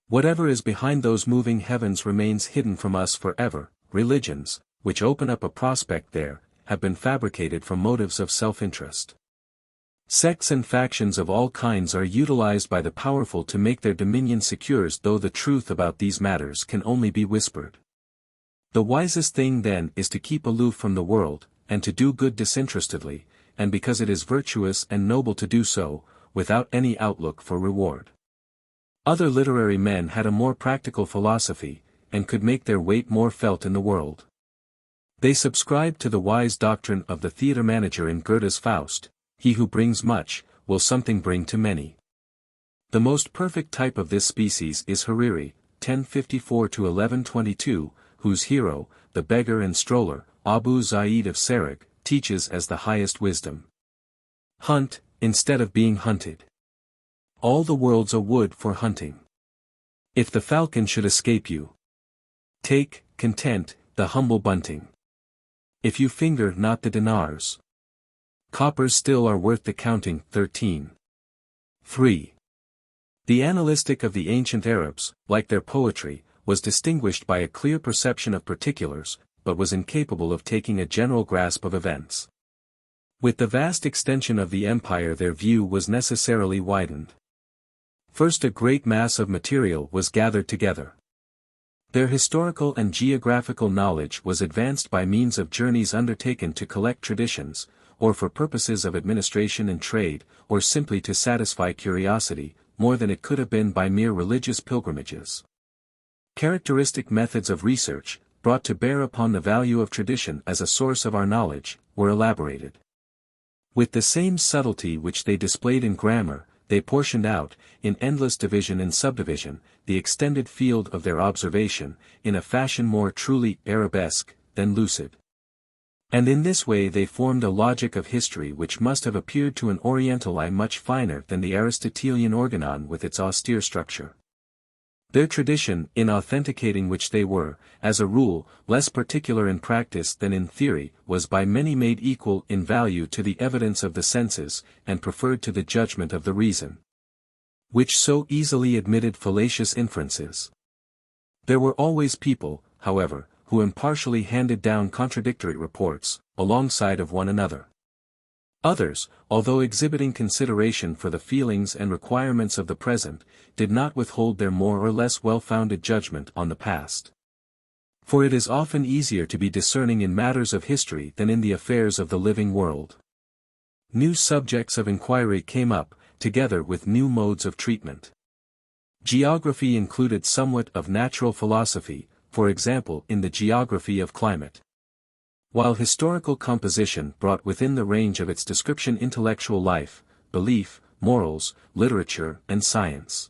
Whatever is behind those moving heavens remains hidden from us forever. Religions, which open up a prospect there, have been fabricated from motives of self-interest. Sects and factions of all kinds are utilized by the powerful to make their dominion secure, though the truth about these matters can only be whispered. The wisest thing then is to keep aloof from the world, and to do good disinterestedly, and because it is virtuous and noble to do so, without any outlook for reward. Other literary men had a more practical philosophy, and could make their weight more felt in the world. They subscribed to the wise doctrine of the theatre manager in Goethe's Faust: he who brings much, will something bring to many. The most perfect type of this species is Hariri, 1054–1122, whose hero, the beggar and stroller, Abu Zaid of Sarag, teaches as the highest wisdom. Hunt, instead of being hunted. All the world's a wood for hunting. If the falcon should escape you, take, content, the humble bunting. If you finger not the dinars, coppers still are worth the counting. 13. 3. The analytic of the ancient Arabs, like their poetry, was distinguished by a clear perception of particulars, but was incapable of taking a general grasp of events. With the vast extension of the empire their view was necessarily widened. First a great mass of material was gathered together. Their historical and geographical knowledge was advanced by means of journeys undertaken to collect traditions, or for purposes of administration and trade, or simply to satisfy curiosity, more than it could have been by mere religious pilgrimages. Characteristic methods of research, brought to bear upon the value of tradition as a source of our knowledge, were elaborated. With the same subtlety which they displayed in grammar, they portioned out, in endless division and subdivision, the extended field of their observation, in a fashion more truly Arabesque than lucid. And in this way they formed a logic of history which must have appeared to an Oriental eye much finer than the Aristotelian organon with its austere structure. Their tradition, in authenticating which they were, as a rule, less particular in practice than in theory, was by many made equal in value to the evidence of the senses, and preferred to the judgment of the reason, which so easily admitted fallacious inferences. There were always people, however, who impartially handed down contradictory reports, alongside of one another. Others, although exhibiting consideration for the feelings and requirements of the present, did not withhold their more or less well-founded judgment on the past. For it is often easier to be discerning in matters of history than in the affairs of the living world. New subjects of inquiry came up, together with new modes of treatment. Geography included somewhat of natural philosophy, for example in the geography of climate. While historical composition brought within the range of its description intellectual life, belief, morals, literature, and science.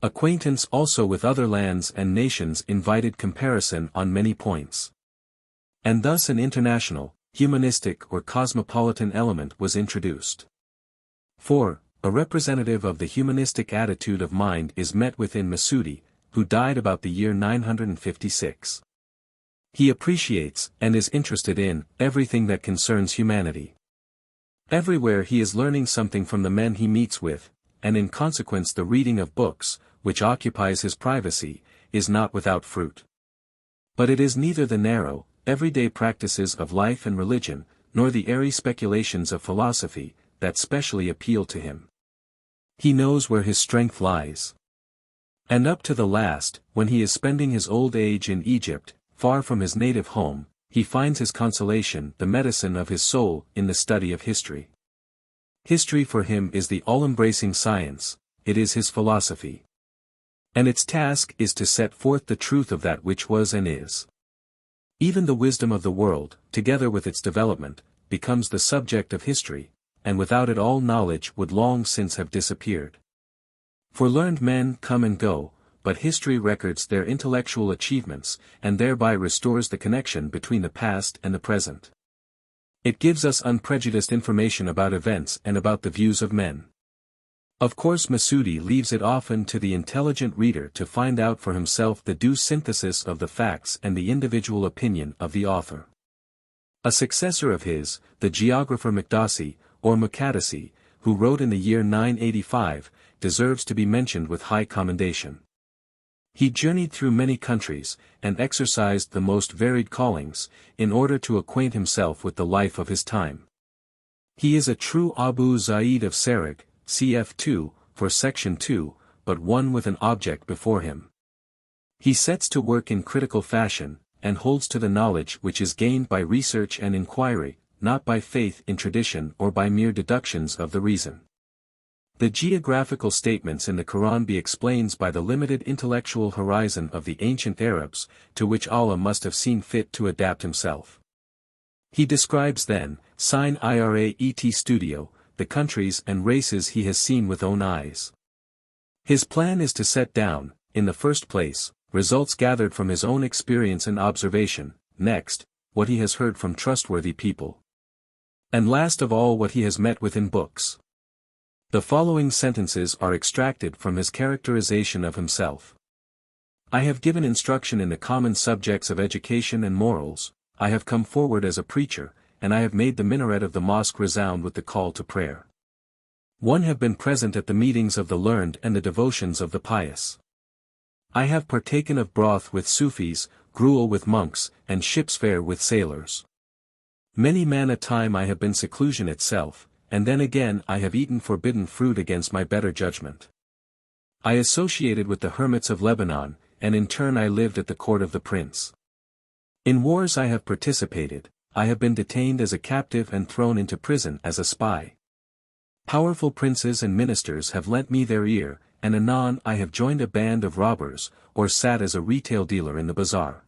Acquaintance also with other lands and nations invited comparison on many points. And thus an international, humanistic or cosmopolitan element was introduced. 4. A representative of the humanistic attitude of mind is met with in Masudi, who died about the year 956. He appreciates, and is interested in, everything that concerns humanity. Everywhere he is learning something from the men he meets with, and in consequence the reading of books, which occupies his privacy, is not without fruit. But it is neither the narrow, everyday practices of life and religion, nor the airy speculations of philosophy, that specially appeal to him. He knows where his strength lies. And up to the last, when he is spending his old age in Egypt, far from his native home, he finds his consolation, the medicine of his soul, in the study of history. History for him is the all-embracing science, it is his philosophy. And its task is to set forth the truth of that which was and is. Even the wisdom of the world, together with its development, becomes the subject of history, and without it all knowledge would long since have disappeared. For learned men come and go, but history records their intellectual achievements, and thereby restores the connection between the past and the present. It gives us unprejudiced information about events and about the views of men. Of course Masudi leaves it often to the intelligent reader to find out for himself the due synthesis of the facts and the individual opinion of the author. A successor of his, the geographer Makdisi, or Muqaddasi, who wrote in the year 985, deserves to be mentioned with high commendation. He journeyed through many countries, and exercised the most varied callings, in order to acquaint himself with the life of his time. He is a true Abu Zaid of Sarag, cf. 2, for section 2, but one with an object before him. He sets to work in critical fashion, and holds to the knowledge which is gained by research and inquiry, not by faith in tradition or by mere deductions of the reason. The geographical statements in the Quran be explains by the limited intellectual horizon of the ancient Arabs, to which Allah must have seen fit to adapt himself. He describes then, sine ira et studio, the countries and races he has seen with own eyes. His plan is to set down, in the first place, results gathered from his own experience and observation, next, what he has heard from trustworthy people, and last of all what he has met with in books. The following sentences are extracted from his characterization of himself. I have given instruction in the common subjects of education and morals, I have come forward as a preacher, and I have made the minaret of the mosque resound with the call to prayer. 1 Have been present at the meetings of the learned and the devotions of the pious. I have partaken of broth with Sufis, gruel with monks, and ship's fare with sailors. Many man a time I have been seclusion itself, and then again I have eaten forbidden fruit against my better judgment. I associated with the hermits of Lebanon, and in turn I lived at the court of the prince. In wars I have participated, I have been detained as a captive and thrown into prison as a spy. Powerful princes and ministers have lent me their ear, and anon I have joined a band of robbers, or sat as a retail dealer in the bazaar.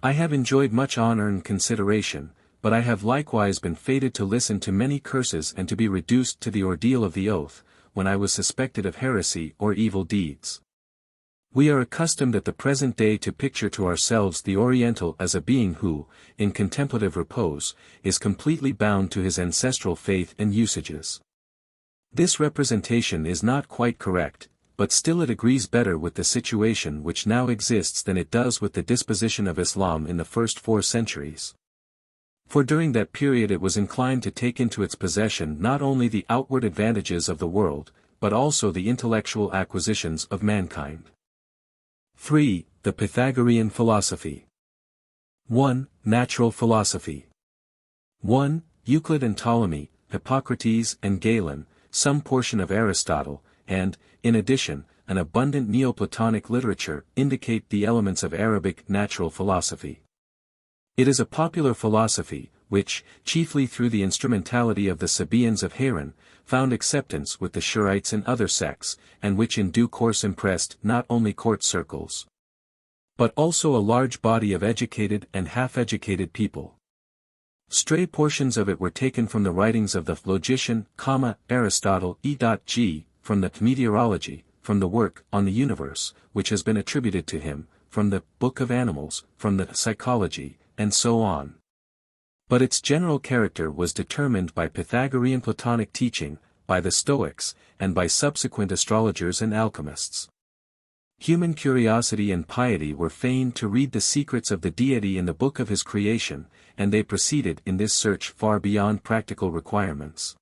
I have enjoyed much honor and consideration, but I have likewise been fated to listen to many curses and to be reduced to the ordeal of the oath, when I was suspected of heresy or evil deeds. We are accustomed at the present day to picture to ourselves the Oriental as a being who, in contemplative repose, is completely bound to his ancestral faith and usages. This representation is not quite correct, but still it agrees better with the situation which now exists than it does with the disposition of Islam in the first 4 centuries. For during that period it was inclined to take into its possession not only the outward advantages of the world, but also the intellectual acquisitions of mankind. 3. The Pythagorean philosophy. 1. Natural philosophy. 1. Euclid and Ptolemy, Hippocrates and Galen, some portion of Aristotle, and, in addition, an abundant NEO-PLATONIC literature indicate the elements of Arabic natural philosophy. It is a popular philosophy, which, chiefly through the instrumentality of the Sabaeans of Haran, found acceptance with the Shiites and other sects, and which in due course impressed not only court circles, but also a large body of educated and half-educated people. Stray portions of it were taken from the writings of the logician, Aristotle E.G., from the Meteorology, from the work On the Universe, which has been attributed to him, from the Book of Animals, from the Psychology, and so on. But its general character was determined by Pythagorean Platonic teaching, by the Stoics, and by subsequent astrologers and alchemists. Human curiosity and piety were fain to read the secrets of the deity in the book of his creation, and they proceeded in this search far beyond practical requirements,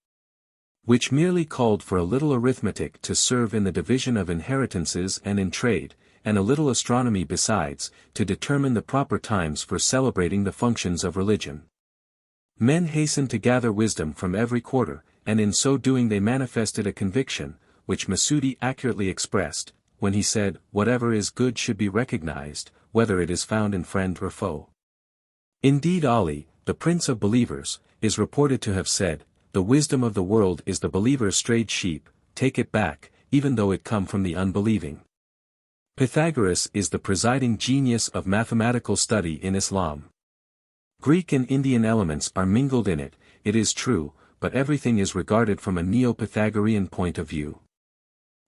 which merely called for a little arithmetic to serve in the division of inheritances and in trade, and a little astronomy besides, to determine the proper times for celebrating the functions of religion. Men hastened to gather wisdom from every quarter, and in so doing they manifested a conviction, which Masudi accurately expressed, when he said, whatever is good should be recognized, whether it is found in friend or foe. Indeed Ali, the prince of believers, is reported to have said, the wisdom of the world is the believer's strayed sheep, take it back, even though it come from the unbelieving. Pythagoras is the presiding genius of mathematical study in Islam. Greek and Indian elements are mingled in it, it is true, but everything is regarded from a Neo-Pythagorean point of view.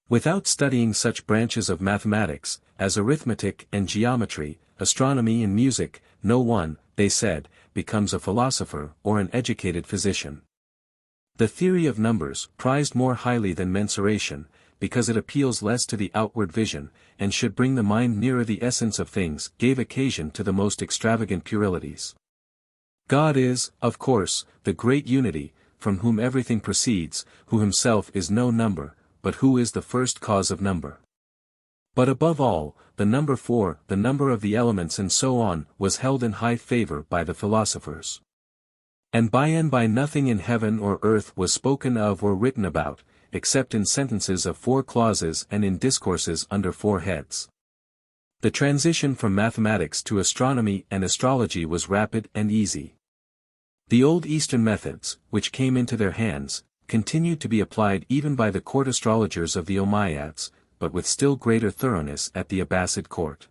Without studying such branches of mathematics, as arithmetic and geometry, astronomy and music, no one, they said, becomes a philosopher or an educated physician. The theory of numbers, prized more highly than mensuration, because it appeals less to the outward vision, and should bring the mind nearer the essence of things, gave occasion to the most extravagant puerilities. God is, of course, the great unity, from whom everything proceeds, who himself is no number, but who is the first cause of number. But above all, the number 4, the number of the elements and so on, was held in high favor by the philosophers. And by nothing in heaven or earth was spoken of or written about, except in sentences of 4 clauses and in discourses under 4 heads. The transition from mathematics to astronomy and astrology was rapid and easy. The old Eastern methods, which came into their hands, continued to be applied even by the court astrologers of the Umayyads, but with still greater thoroughness at the Abbasid court.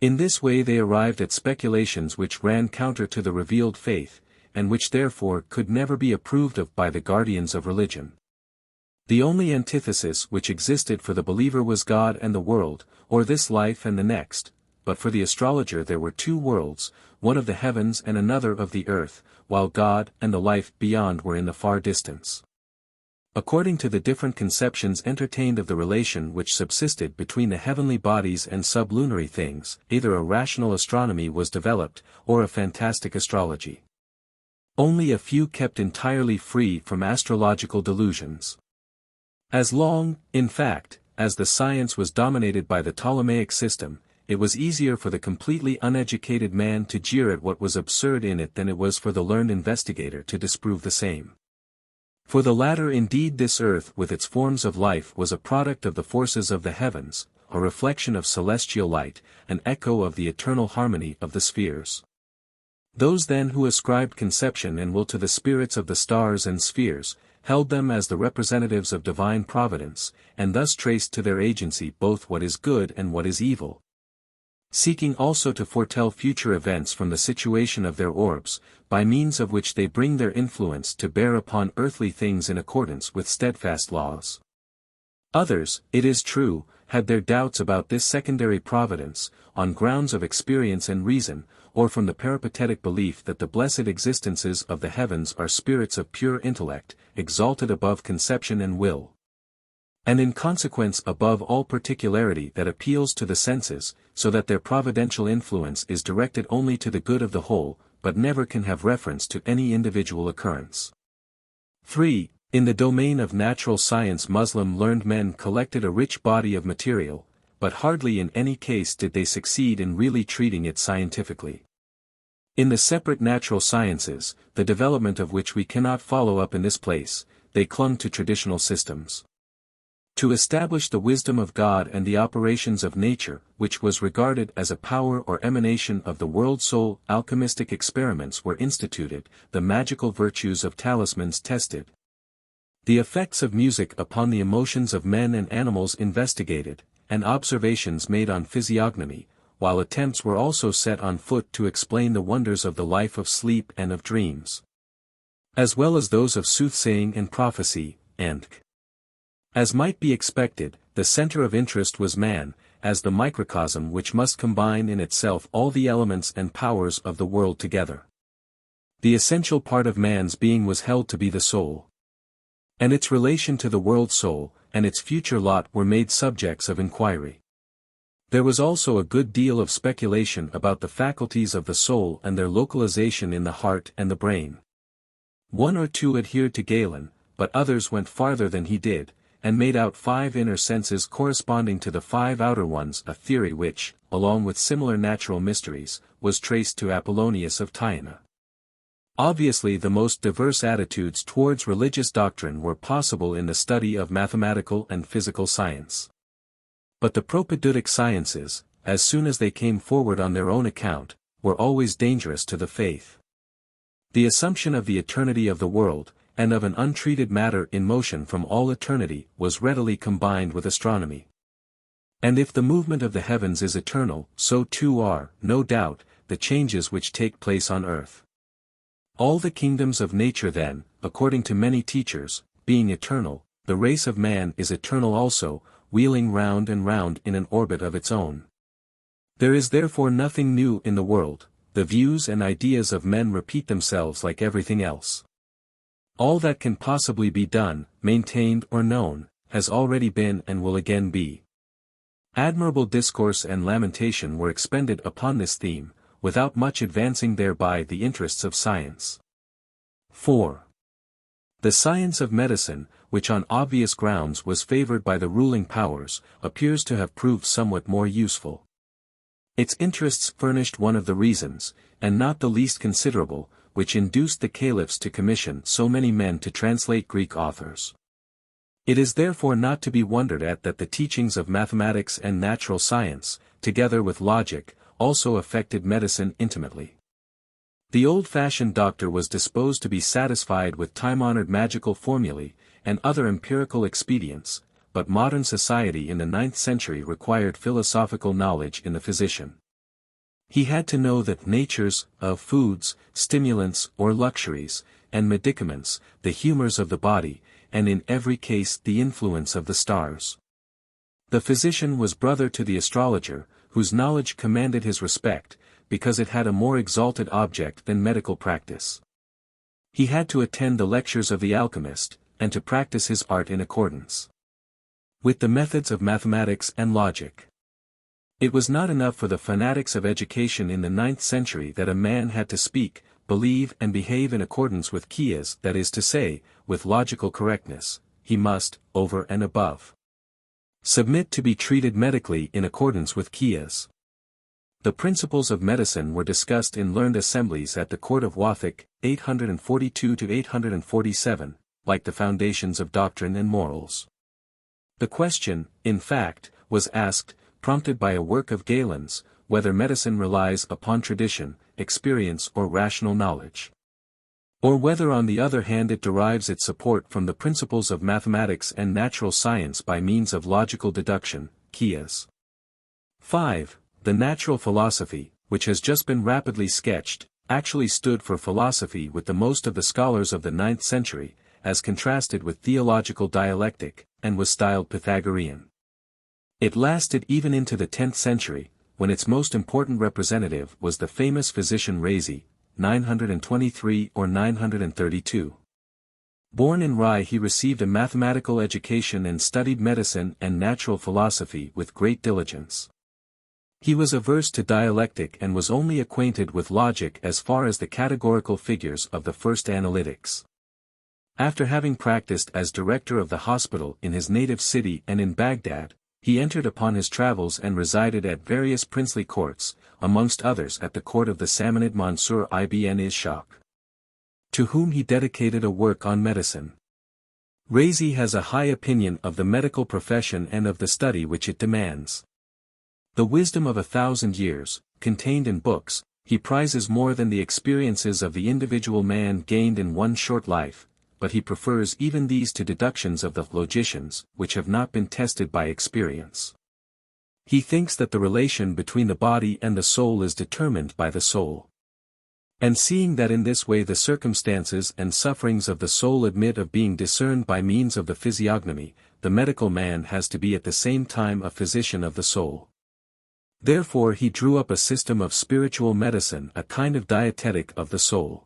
In this way they arrived at speculations which ran counter to the revealed faith, and which therefore could never be approved of by the guardians of religion. The only antithesis which existed for the believer was God and the world, or this life and the next, but for the astrologer there were 2 worlds, one of the heavens and another of the earth, while God and the life beyond were in the far distance. According to the different conceptions entertained of the relation which subsisted between the heavenly bodies and sublunary things, either a rational astronomy was developed, or a fantastic astrology. Only a few kept entirely free from astrological delusions. As long, in fact, as the science was dominated by the Ptolemaic system, it was easier for the completely uneducated man to jeer at what was absurd in it than it was for the learned investigator to disprove the same. For the latter indeed this earth with its forms of life was a product of the forces of the heavens, a reflection of celestial light, an echo of the eternal harmony of the spheres. Those then who ascribed conception and will to the spirits of the stars and spheres, held them as the representatives of divine providence, and thus traced to their agency both what is good and what is evil. Seeking also to foretell future events from the situation of their orbs, by means of which they bring their influence to bear upon earthly things in accordance with steadfast laws. Others, it is true, had their doubts about this secondary providence, on grounds of experience and reason, or from the peripatetic belief that the blessed existences of the heavens are spirits of pure intellect, exalted above conception and will. And in consequence above all particularity that appeals to the senses, so that their providential influence is directed only to the good of the whole, but never can have reference to any individual occurrence. 3. In the domain of natural science Muslim learned men collected a rich body of material, but hardly in any case did they succeed in really treating it scientifically. In the separate natural sciences, the development of which we cannot follow up in this place, they clung to traditional systems. To establish the wisdom of God and the operations of nature, which was regarded as a power or emanation of the world soul, alchemistic experiments were instituted, the magical virtues of talismans tested. The effects of music upon the emotions of men and animals investigated, and observations made on physiognomy, while attempts were also set on foot to explain the wonders of the life of sleep and of dreams, as well as those of soothsaying and prophecy, and as might be expected, the center of interest was man, as the microcosm which must combine in itself all the elements and powers of the world together. The essential part of man's being was held to be the soul. And its relation to the world soul, and its future lot were made subjects of inquiry. There was also a good deal of speculation about the faculties of the soul and their localization in the heart and the brain. One or two adhered to Galen, but others went farther than he did, and made out 5 inner senses corresponding to the 5 outer ones, a theory which, along with similar natural mysteries, was traced to Apollonius of Tyana. Obviously the most diverse attitudes towards religious doctrine were possible in the study of mathematical and physical science. But the propedeutic sciences, as soon as they came forward on their own account, were always dangerous to the faith. The assumption of the eternity of the world, and of an untreated matter in motion from all eternity, was readily combined with astronomy. And if the movement of the heavens is eternal, so too are, no doubt, the changes which take place on earth. All the kingdoms of nature then, according to many teachers, being eternal, the race of man is eternal also, wheeling round and round in an orbit of its own. There is therefore nothing new in the world, the views and ideas of men repeat themselves like everything else. All that can possibly be done, maintained or known, has already been and will again be. Admirable discourse and lamentation were expended upon this theme, without much advancing thereby the interests of science. 4. The science of medicine, which on obvious grounds was favored by the ruling powers, appears to have proved somewhat more useful. Its interests furnished one of the reasons, and not the least considerable, which induced the caliphs to commission so many men to translate Greek authors. It is therefore not to be wondered at that the teachings of mathematics and natural science, together with logic, also affected medicine intimately. The old-fashioned doctor was disposed to be satisfied with time-honored magical formulae, and other empirical expedients, but modern society in the 9th century required philosophical knowledge in the physician. He had to know the natures of foods, stimulants or luxuries, and medicaments, the humors of the body, and in every case the influence of the stars. The physician was brother to the astrologer, whose knowledge commanded his respect, because it had a more exalted object than medical practice. He had to attend the lectures of the alchemist, and to practice his art in accordance with the methods of mathematics and logic. It was not enough for the fanatics of education in the 9th century that a man had to speak, believe and behave in accordance with qiyas, that is to say, with logical correctness. He must, over and above, submit to be treated medically in accordance with qiyas. The principles of medicine were discussed in learned assemblies at the court of Wathic, 842–847, like the foundations of doctrine and morals. The question, in fact, was asked, prompted by a work of Galen's, whether medicine relies upon tradition, experience or rational knowledge, or whether on the other hand it derives its support from the principles of mathematics and natural science by means of logical deduction, qiyas. 5. The natural philosophy, which has just been rapidly sketched, actually stood for philosophy with the most of the scholars of the 9th century, as contrasted with theological dialectic, and was styled Pythagorean. It lasted even into the 10th century, when its most important representative was the famous physician Razi, 923 or 932. Born in Rai, he received a mathematical education and studied medicine and natural philosophy with great diligence. He was averse to dialectic and was only acquainted with logic as far as the categorical figures of the first analytics. After having practiced as director of the hospital in his native city and in Baghdad, he entered upon his travels and resided at various princely courts, amongst others at the court of the Samanid Mansur ibn Ishaq, to whom he dedicated a work on medicine. Razi has a high opinion of the medical profession and of the study which it demands. The wisdom of 1,000 years, contained in books, he prizes more than the experiences of the individual man gained in one short life, but he prefers even these to deductions of the logicians, which have not been tested by experience. He thinks that the relation between the body and the soul is determined by the soul. And seeing that in this way the circumstances and sufferings of the soul admit of being discerned by means of the physiognomy, the medical man has to be at the same time a physician of the soul. Therefore he drew up a system of spiritual medicine, a kind of dietetic of the soul.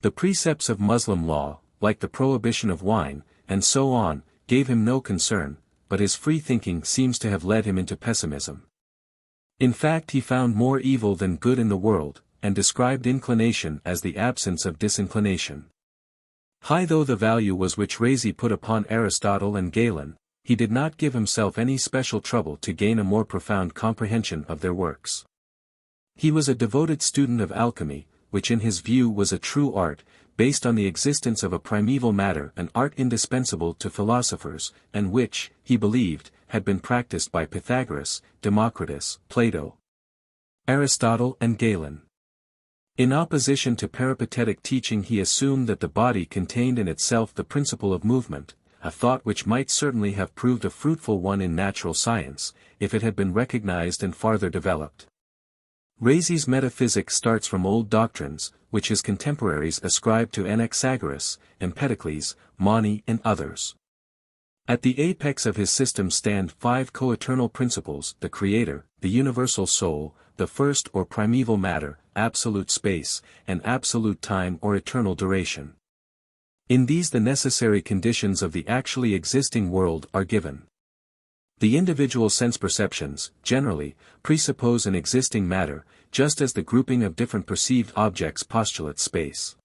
The precepts of Muslim law, like the prohibition of wine, and so on, gave him no concern, but his free thinking seems to have led him into pessimism. In fact, he found more evil than good in the world, and described inclination as the absence of disinclination. High though the value was which Razi put upon Aristotle and Galen, he did not give himself any special trouble to gain a more profound comprehension of their works. He was a devoted student of alchemy, which in his view was a true art, based on the existence of a primeval matter, an art indispensable to philosophers, and which, he believed, had been practiced by Pythagoras, Democritus, Plato, Aristotle and Galen. In opposition to peripatetic teaching, he assumed that the body contained in itself the principle of movement, a thought which might certainly have proved a fruitful one in natural science, if it had been recognized and farther developed. Razi's metaphysics starts from old doctrines, which his contemporaries ascribed to Anaxagoras, Empedocles, Mani and others. At the apex of his system stand 5 co-eternal principles: the creator, the universal soul, the first or primeval matter, absolute space, and absolute time or eternal duration. In these the necessary conditions of the actually existing world are given. The individual sense perceptions, generally, presuppose an existing matter, just as the grouping of different perceived objects postulates space.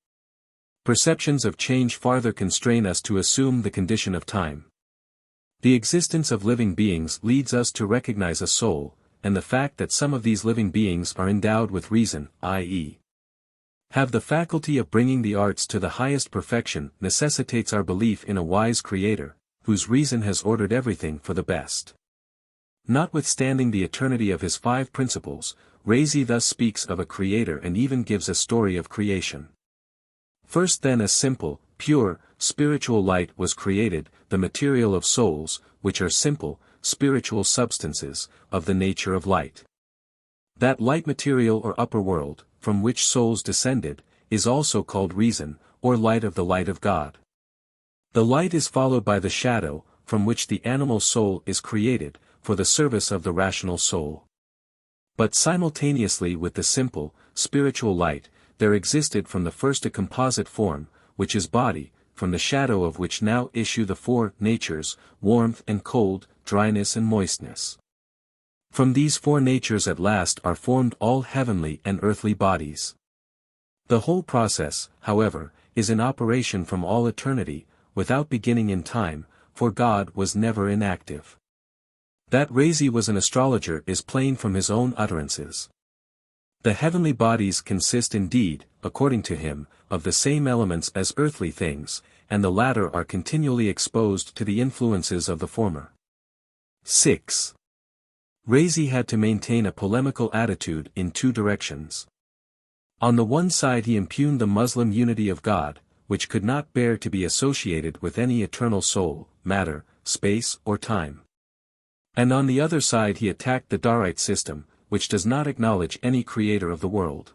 Perceptions of change farther constrain us to assume the condition of time. The existence of living beings leads us to recognize a soul, and the fact that some of these living beings are endowed with reason, i.e., have the faculty of bringing the arts to the highest perfection, necessitates our belief in a wise creator, whose reason has ordered everything for the best. Notwithstanding the eternity of his five principles, Razi thus speaks of a creator and even gives a story of creation. First then a simple, pure, spiritual light was created, the material of souls, which are simple, spiritual substances, of the nature of light. That light material or upper world, from which souls descended, is also called reason, or light of God. The light is followed by the shadow, from which the animal soul is created, for the service of the rational soul. But simultaneously with the simple, spiritual light, there existed from the first a composite form, which is body, from the shadow of which now issue the four natures, warmth and cold, dryness and moistness. From these four natures at last are formed all heavenly and earthly bodies. The whole process, however, is in operation from all eternity, without beginning in time, for God was never inactive. That Razi was an astrologer is plain from his own utterances. The heavenly bodies consist indeed, according to him, of the same elements as earthly things, and the latter are continually exposed to the influences of the former. 6. Razi had to maintain a polemical attitude in two directions. On the one side he impugned the Muslim unity of God, which could not bear to be associated with any eternal soul, matter, space or time. And on the other side he attacked the Darite system, which does not acknowledge any creator of the world.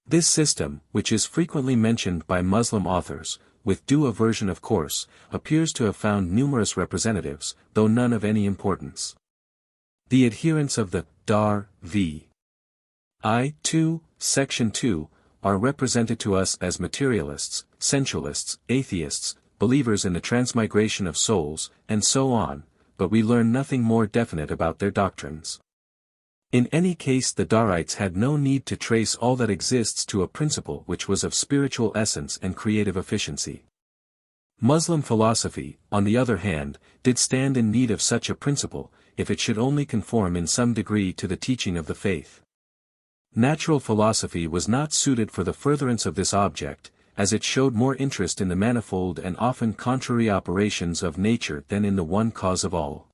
This system, which is frequently mentioned by Muslim authors, with due aversion of course, appears to have found numerous representatives, though none of any importance. The adherents of the Dar v. I. 2, Section 2, are represented to us as materialists, sensualists, atheists, believers in the transmigration of souls, and so on, but we learn nothing more definite about their doctrines. In any case the Darites had no need to trace all that exists to a principle which was of spiritual essence and creative efficiency. Muslim philosophy, on the other hand, did stand in need of such a principle, if it should only conform in some degree to the teaching of the faith. Natural philosophy was not suited for the furtherance of this object, as it showed more interest in the manifold and often contrary operations of nature than in the one cause of all.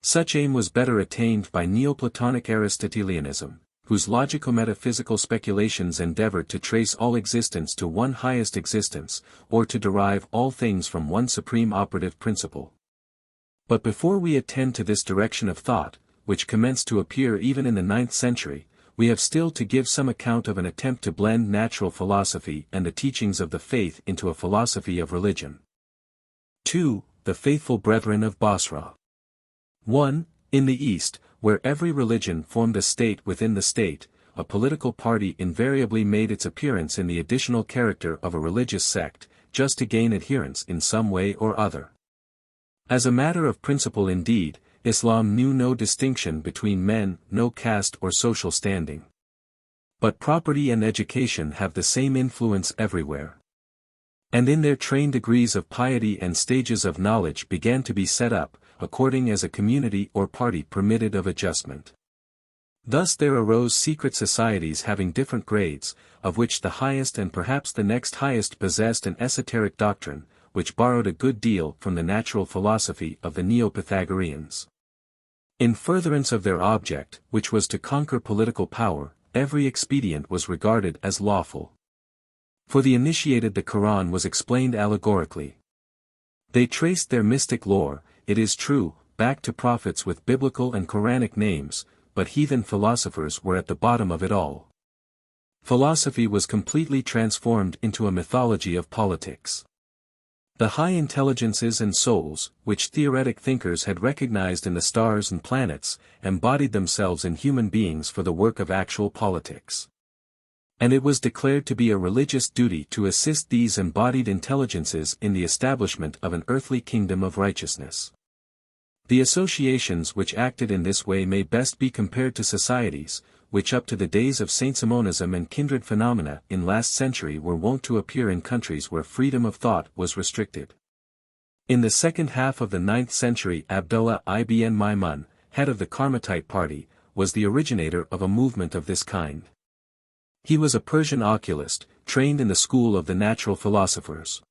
Such aim was better attained by NEO-PLATONIC Aristotelianism, whose logico-metaphysical speculations endeavored to trace all existence to one highest existence, or to derive all things from one supreme operative principle. But before we attend to this direction of thought, which commenced to appear even in the 9th century, we have still to give some account of an attempt to blend natural philosophy and the teachings of the faith into a philosophy of religion. 2. The Faithful Brethren of Basra. 1. In the East, where every religion formed a state within the state, a political party invariably made its appearance in the additional character of a religious sect, just to gain adherents in some way or other. As a matter of principle indeed, Islam knew no distinction between men, no caste or social standing. But property and education have the same influence everywhere. And in their trained degrees of piety and stages of knowledge began to be set up, according as a community or party permitted of adjustment. Thus there arose secret societies having different grades, of which the highest and perhaps the next highest possessed an esoteric doctrine, which borrowed a good deal from the natural philosophy of the Neo-Pythagoreans. In furtherance of their object, which was to conquer political power, every expedient was regarded as lawful. For the initiated the Quran was explained allegorically. They traced their mystic lore, it is true, back to prophets with biblical and Quranic names, but heathen philosophers were at the bottom of it all. Philosophy was completely transformed into a mythology of politics. The high intelligences and souls, which theoretic thinkers had recognized in the stars and planets, embodied themselves in human beings for the work of actual politics. And it was declared to be a religious duty to assist these embodied intelligences in the establishment of an earthly kingdom of righteousness. The associations which acted in this way may best be compared to societies, which up to the days of Saint-Simonism and kindred phenomena in last century were wont to appear in countries where freedom of thought was restricted. In the second half of the 9th century, Abdullah ibn Maimun, head of the Karmatite party, was the originator of a movement of this kind. He was a Persian oculist, trained in the school of the natural philosophers.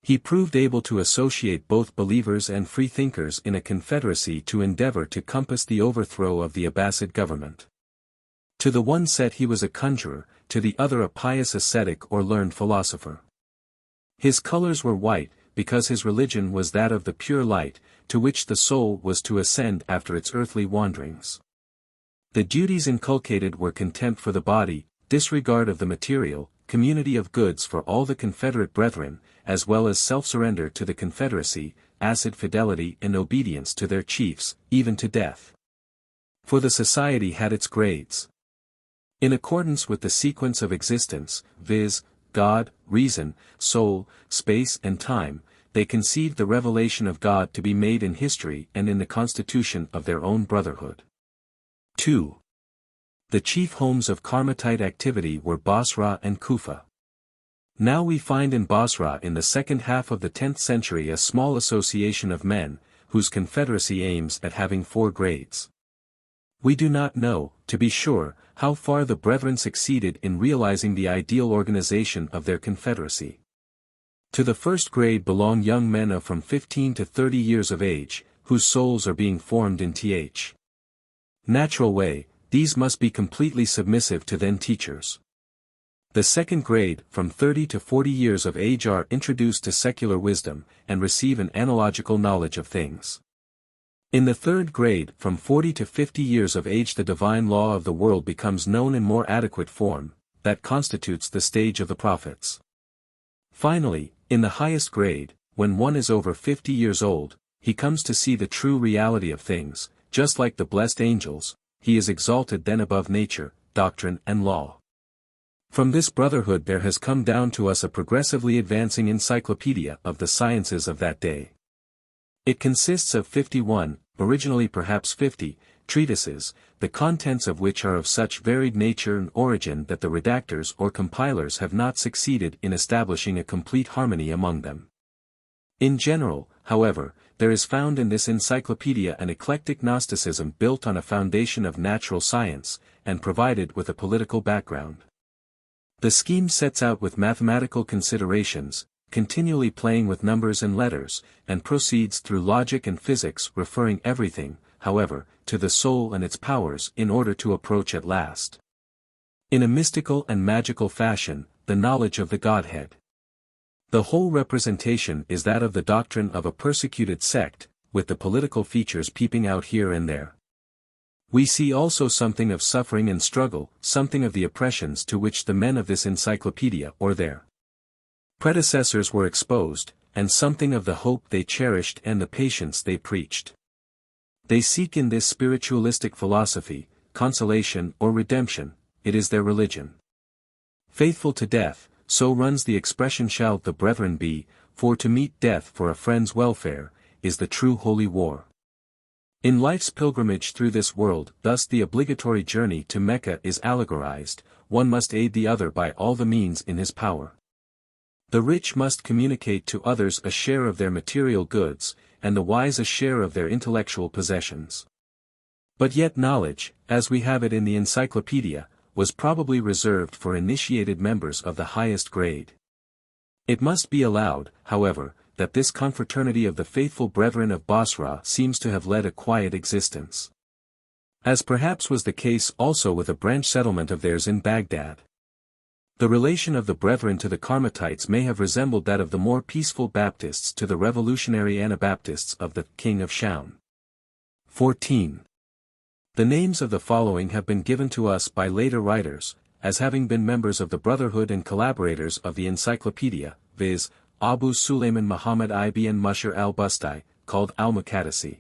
He proved able to associate both believers and freethinkers in a confederacy to endeavor to compass the overthrow of the Abbasid government. To the one set he was a conjurer, to the other a pious ascetic or learned philosopher. His colors were white, because his religion was that of the pure light, to which the soul was to ascend after its earthly wanderings. The duties inculcated were contempt for the body, disregard of the material, community of goods for all the Confederate brethren, as well as self-surrender to the Confederacy, acid fidelity and obedience to their chiefs, even to death. For the society had its grades. In accordance with the sequence of existence, viz., God, reason, soul, space and time, they conceived the revelation of God to be made in history and in the constitution of their own brotherhood. 2. The chief homes of Karmatite activity were Basra and Kufa. Now we find in Basra in the second half of the 10th century a small association of men, whose confederacy aims at having 4 grades. We do not know, to be sure, how far the brethren succeeded in realizing the ideal organization of their confederacy. To the first grade belong young men of from 15 to 30 years of age, whose souls are being formed in th. natural way. These must be completely submissive to then teachers. The second grade, from 30 to 40 years of age, are introduced to secular wisdom, and receive an analogical knowledge of things. In the third grade, from 40 to 50 years of age, the divine law of the world becomes known in more adequate form, that constitutes the stage of the prophets. Finally, in the highest grade, when one is over 50 years old, he comes to see the true reality of things, just like the blessed angels. He is exalted then above nature, doctrine and law. From this brotherhood there has come down to us a progressively advancing encyclopedia of the sciences of that day. It consists of 51, originally perhaps 50, treatises, the contents of which are of such varied nature and origin that the redactors or compilers have not succeeded in establishing a complete harmony among them. In general, however, there is found in this encyclopedia an eclectic Gnosticism built on a foundation of natural science, and provided with a political background. The scheme sets out with mathematical considerations, continually playing with numbers and letters, and proceeds through logic and physics, referring everything, however, to the soul and its powers in order to approach at last, in a mystical and magical fashion, the knowledge of the Godhead. The whole representation is that of the doctrine of a persecuted sect, with the political features peeping out here and there. We see also something of suffering and struggle, something of the oppressions to which the men of this encyclopedia or their predecessors were exposed, and something of the hope they cherished and the patience they preached. They seek in this spiritualistic philosophy, consolation or redemption. It is their religion. Faithful to death, so runs the expression, shall the brethren be, for to meet death for a friend's welfare, is the true holy war. In life's pilgrimage through this world, thus the obligatory journey to Mecca is allegorized, one must aid the other by all the means in his power. The rich must communicate to others a share of their material goods, and the wise a share of their intellectual possessions. But yet knowledge, as we have it in the encyclopedia, was probably reserved for initiated members of the highest grade. It must be allowed, however, that this confraternity of the faithful brethren of Basra seems to have led a quiet existence. As perhaps was the case also with a branch settlement of theirs in Baghdad. The relation of the brethren to the Karmatites may have resembled that of the more peaceful Baptists to the revolutionary Anabaptists of the King of Shaun. 14. The names of the following have been given to us by later writers, as having been members of the Brotherhood and collaborators of the encyclopedia, viz., Abu Sulayman Muhammad ibn Mushir al-Busti, called al-Muqaddasi.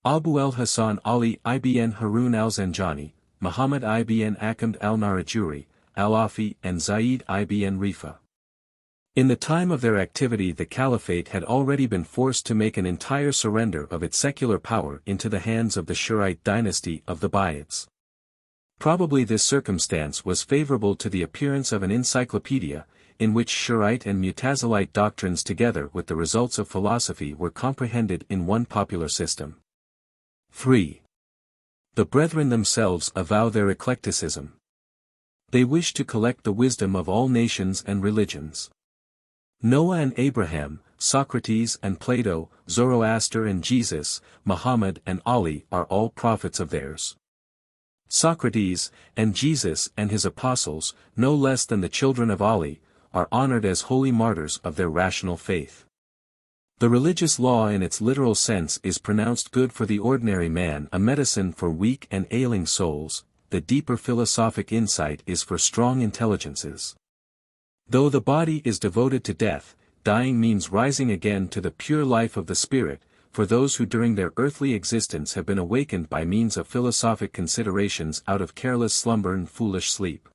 Abu al-Hasan Ali ibn Harun al-Zanjani, Muhammad ibn Akand al-Narajuri, Al-Afi and Zayd ibn Rifa. In the time of their activity the caliphate had already been forced to make an entire surrender of its secular power into the hands of the Shurite dynasty of the Buyids. Probably this circumstance was favorable to the appearance of an encyclopedia, in which Shurite and Mutazilite doctrines together with the results of philosophy were comprehended in one popular system. 3. The brethren themselves avow their eclecticism. They wish to collect the wisdom of all nations and religions. Noah and Abraham, Socrates and Plato, Zoroaster and Jesus, Muhammad and Ali are all prophets of theirs. Socrates, and Jesus and his apostles, no less than the children of Ali, are honored as holy martyrs of their rational faith. The religious law in its literal sense is pronounced good for the ordinary man, a medicine for weak and ailing souls. The deeper philosophic insight is for strong intelligences. Though the body is devoted to death, dying means rising again to the pure life of the spirit, for those who during their earthly existence have been awakened by means of philosophic considerations out of careless slumber and foolish sleep.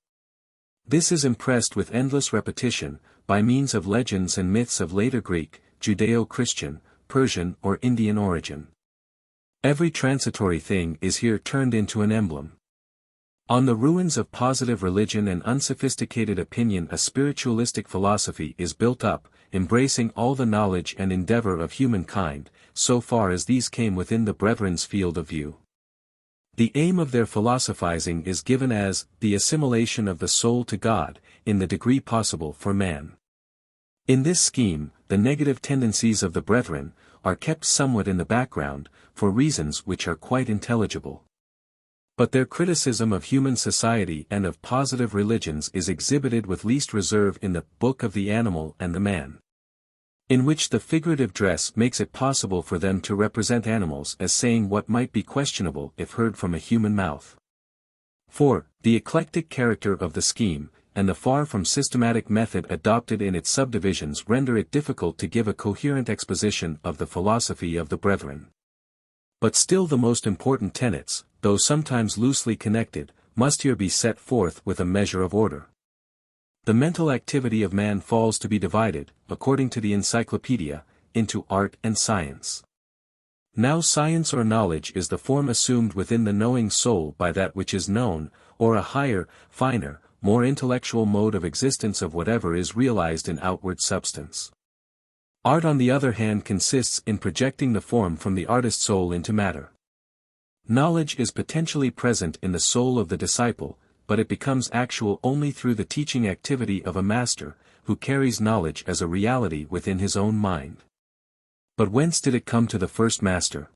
This is impressed with endless repetition, by means of legends and myths of later Greek, Judeo-Christian, Persian or Indian origin. Every transitory thing is here turned into an emblem. On the ruins of positive religion and unsophisticated opinion a spiritualistic philosophy is built up, embracing all the knowledge and endeavor of humankind, so far as these came within the brethren's field of view. The aim of their philosophizing is given as, the assimilation of the soul to God, in the degree possible for man. In this scheme, the negative tendencies of the brethren, are kept somewhat in the background, for reasons which are quite intelligible. But their criticism of human society and of positive religions is exhibited with least reserve in the Book of the Animal and the Man, in which the figurative dress makes it possible for them to represent animals as saying what might be questionable if heard from a human mouth. 4. The eclectic character of the scheme, and the far from systematic method adopted in its subdivisions render it difficult to give a coherent exposition of the philosophy of the brethren. But still the most important tenets, though sometimes loosely connected, must here be set forth with a measure of order. The mental activity of man falls to be divided, according to the encyclopedia, into art and science. Now science or knowledge is the form assumed within the knowing soul by that which is known, or a higher, finer, more intellectual mode of existence of whatever is realized in outward substance. Art on the other hand consists in projecting the form from the artist soul into matter. Knowledge is potentially present in the soul of the disciple, but it becomes actual only through the teaching activity of a master, who carries knowledge as a reality within his own mind. But whence did it come to the first master?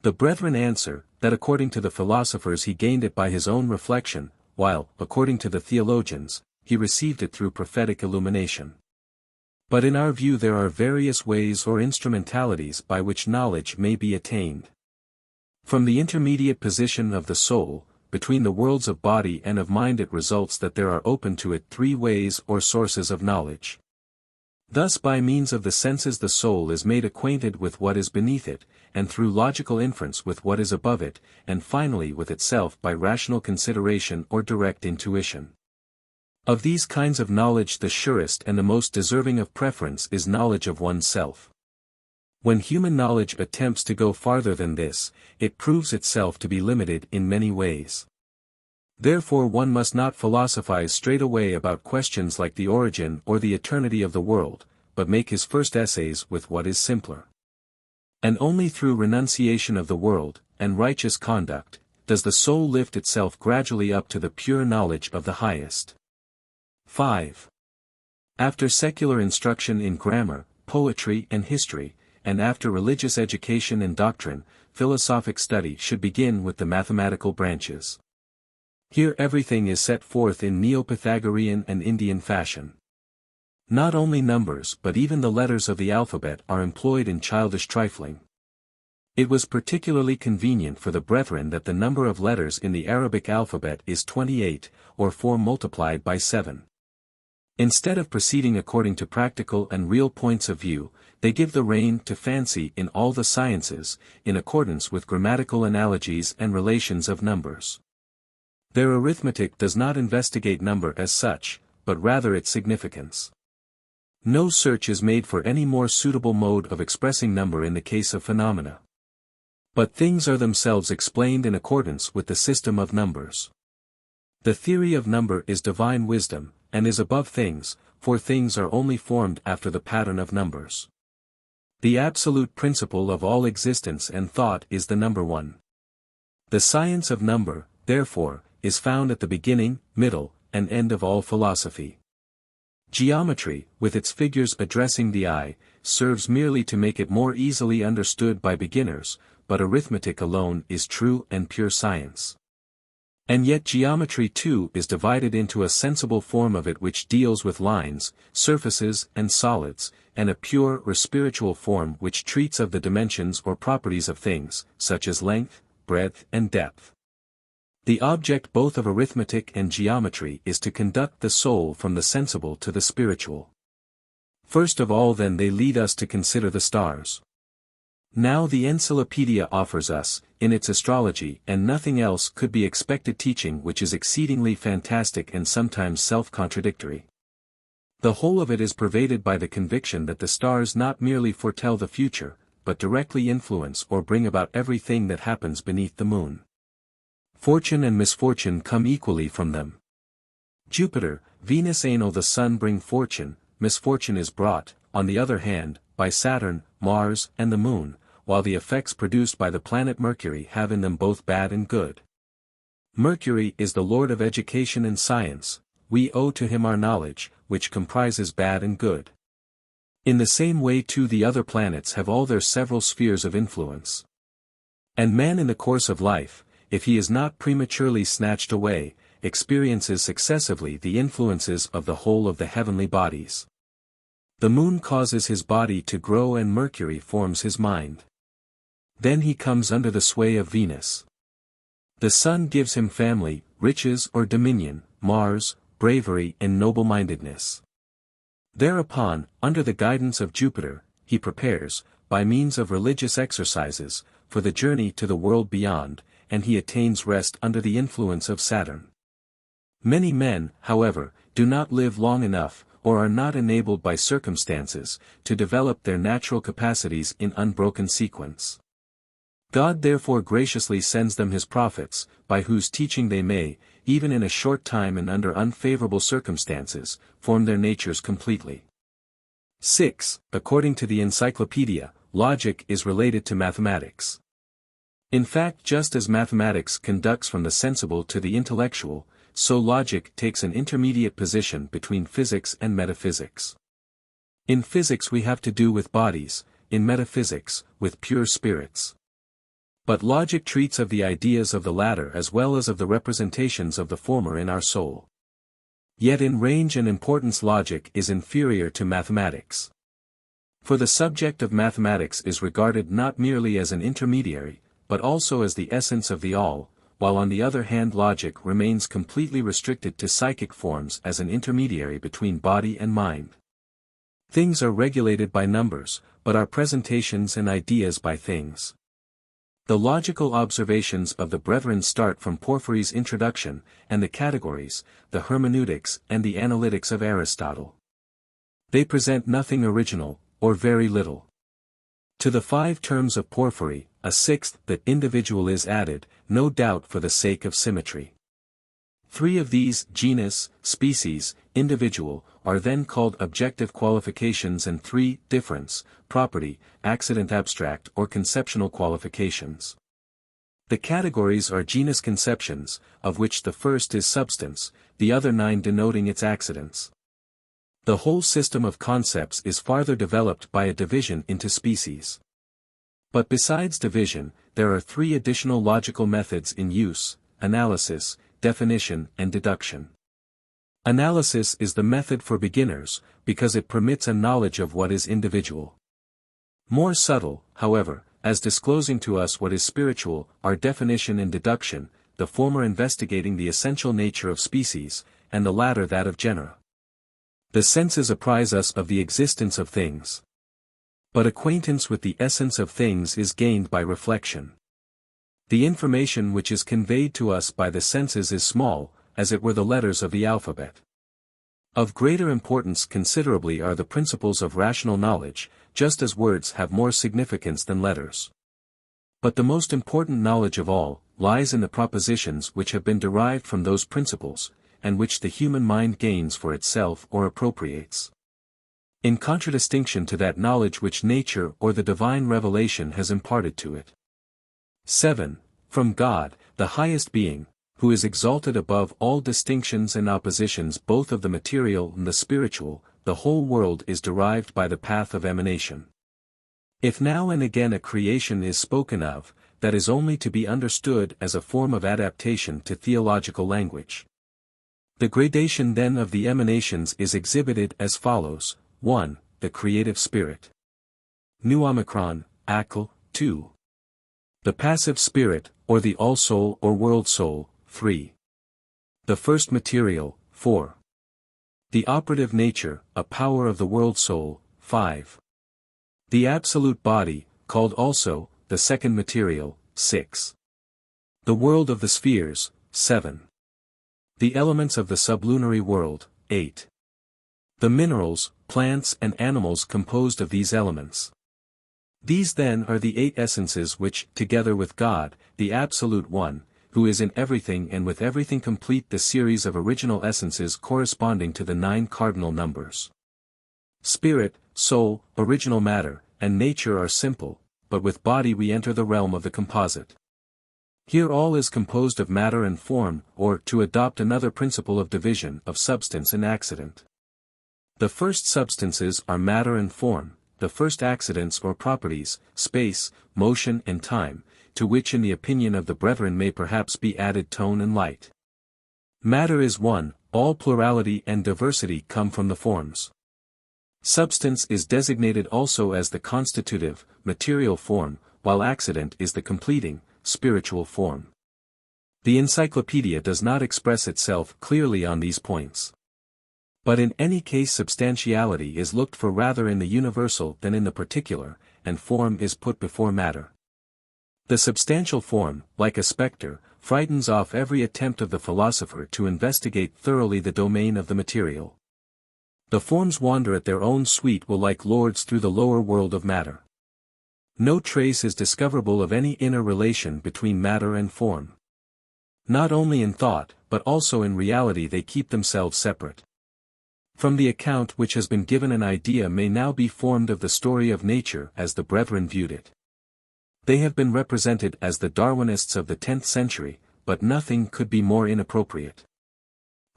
The brethren answer, that according to the philosophers he gained it by his own reflection, while, according to the theologians, he received it through prophetic illumination. But in our view there are various ways or instrumentalities by which knowledge may be attained. From the intermediate position of the soul, between the worlds of body and of mind it results that there are open to it 3 ways or sources of knowledge. Thus by means of the senses the soul is made acquainted with what is beneath it, and through logical inference with what is above it, and finally with itself by rational consideration or direct intuition. Of these kinds of knowledge the surest and the most deserving of preference is knowledge of oneself. When human knowledge attempts to go farther than this, it proves itself to be limited in many ways. Therefore one must not philosophize straight away about questions like the origin or the eternity of the world, but make his first essays with what is simpler. And only through renunciation of the world, and righteous conduct, does the soul lift itself gradually up to the pure knowledge of the highest. 5. After secular instruction in grammar, poetry and history, and after religious education and doctrine, philosophic study should begin with the mathematical branches. Here everything is set forth in Neo-Pythagorean and Indian fashion. Not only numbers but even the letters of the alphabet are employed in childish trifling. It was particularly convenient for the brethren that the number of letters in the Arabic alphabet is 28, or 4 multiplied by 7. Instead of proceeding according to practical and real points of view, they give the rein to fancy in all the sciences, in accordance with grammatical analogies and relations of numbers. Their arithmetic does not investigate number as such, but rather its significance. No search is made for any more suitable mode of expressing number in the case of phenomena. But things are themselves explained in accordance with the system of numbers. The theory of number is divine wisdom, and is above things, for things are only formed after the pattern of numbers. The absolute principle of all existence and thought is the number one. The science of number, therefore, is found at the beginning, middle, and end of all philosophy. Geometry, with its figures addressing the eye, serves merely to make it more easily understood by beginners, but arithmetic alone is true and pure science. And yet geometry too is divided into a sensible form of it which deals with lines, surfaces and solids, and a pure or spiritual form which treats of the dimensions or properties of things, such as length, breadth and depth. The object both of arithmetic and geometry is to conduct the soul from the sensible to the spiritual. First of all then they lead us to consider the stars. Now the Encyclopedia offers us, in its astrology and nothing else could be expected teaching which is exceedingly fantastic and sometimes self-contradictory. The whole of it is pervaded by the conviction that the stars not merely foretell the future, but directly influence or bring about everything that happens beneath the moon. Fortune and misfortune come equally from them. Jupiter, Venus and the Sun bring fortune, misfortune is brought, on the other hand, by Saturn, Mars and the Moon, while the effects produced by the planet Mercury have in them both bad and good. Mercury is the Lord of education and science, we owe to him our knowledge, which comprises bad and good. In the same way too the other planets have all their several spheres of influence. And man in the course of life, if he is not prematurely snatched away, experiences successively the influences of the whole of the heavenly bodies. The moon causes his body to grow and Mercury forms his mind. Then he comes under the sway of Venus. The sun gives him family, riches or dominion, Mars, bravery and noble-mindedness. Thereupon, under the guidance of Jupiter, he prepares, by means of religious exercises, for the journey to the world beyond, and he attains rest under the influence of Saturn. Many men, however, do not live long enough, or are not enabled by circumstances, to develop their natural capacities in unbroken sequence. God therefore graciously sends them his prophets, by whose teaching they may, even in a short time and under unfavorable circumstances, form their natures completely. 6. According to the Encyclopedia, logic is related to mathematics. In fact, just as mathematics conducts from the sensible to the intellectual, so logic takes an intermediate position between physics and metaphysics. In physics we have to do with bodies, in metaphysics, with pure spirits. But logic treats of the ideas of the latter as well as of the representations of the former in our soul. Yet in range and importance logic is inferior to mathematics. For the subject of mathematics is regarded not merely as an intermediary, but also as the essence of the all, while on the other hand logic remains completely restricted to psychic forms as an intermediary between body and mind. Things are regulated by numbers, but our presentations and ideas by things. The logical observations of the brethren start from Porphyry's introduction, and the categories, the hermeneutics and the analytics of Aristotle. They present nothing original, or very little. To the 5 terms of Porphyry, a 6th, that individual is added, no doubt for the sake of symmetry. 3 of these, genus, species, individual, are then called objective qualifications and 3, difference, property, accident abstract or conceptional qualifications. The categories are genus conceptions, of which the first is substance, the other 9 denoting its accidents. The whole system of concepts is farther developed by a division into species. But besides division, there are 3 additional logical methods in use: analysis, definition and deduction. Analysis is the method for beginners, because it permits a knowledge of what is individual. More subtle, however, as disclosing to us what is spiritual, are definition and deduction, the former investigating the essential nature of species, and the latter that of genera. The senses apprise us of the existence of things. But acquaintance with the essence of things is gained by reflection. The information which is conveyed to us by the senses is small, as it were the letters of the alphabet. Of greater importance considerably are the principles of rational knowledge, just as words have more significance than letters. But the most important knowledge of all, lies in the propositions which have been derived from those principles, and which the human mind gains for itself or appropriates. In contradistinction to that knowledge which nature or the divine revelation has imparted to it. 7. From God, the highest being, who is exalted above all distinctions and oppositions both of the material and the spiritual, the whole world is derived by the path of emanation. If now and again a creation is spoken of, that is only to be understood as a form of adaptation to theological language. The gradation then of the emanations is exhibited as follows: 1. The creative spirit. Nu omicron, akal, 2. The passive spirit, or the all-soul or world-soul, 3. The first material, 4. The operative nature, a power of the world-soul, 5. The absolute body, called also, the second material, 6. The world of the spheres, 7. The elements of the sublunary world, 8. The minerals, plants and animals composed of these elements. These then are the 8 essences which, together with God, the Absolute One, who is in everything and with everything complete the series of original essences corresponding to the 9 cardinal numbers. Spirit, soul, original matter, and nature are simple, but with body we enter the realm of the composite. Here all is composed of matter and form, or, to adopt another principle of division, of substance and accident. The first substances are matter and form, the first accidents or properties, space, motion and time, to which in the opinion of the brethren may perhaps be added tone and light. Matter is one, all plurality and diversity come from the forms. Substance is designated also as the constitutive, material form, while accident is the completing, spiritual form. The encyclopedia does not express itself clearly on these points. But in any case substantiality is looked for rather in the universal than in the particular, and form is put before matter. The substantial form, like a spectre, frightens off every attempt of the philosopher to investigate thoroughly the domain of the material. The forms wander at their own sweet will like lords through the lower world of matter. No trace is discoverable of any inner relation between matter and form. Not only in thought, but also in reality they keep themselves separate. From the account which has been given an idea may now be formed of the story of nature as the brethren viewed it. They have been represented as the Darwinists of the 10th century, but nothing could be more inappropriate.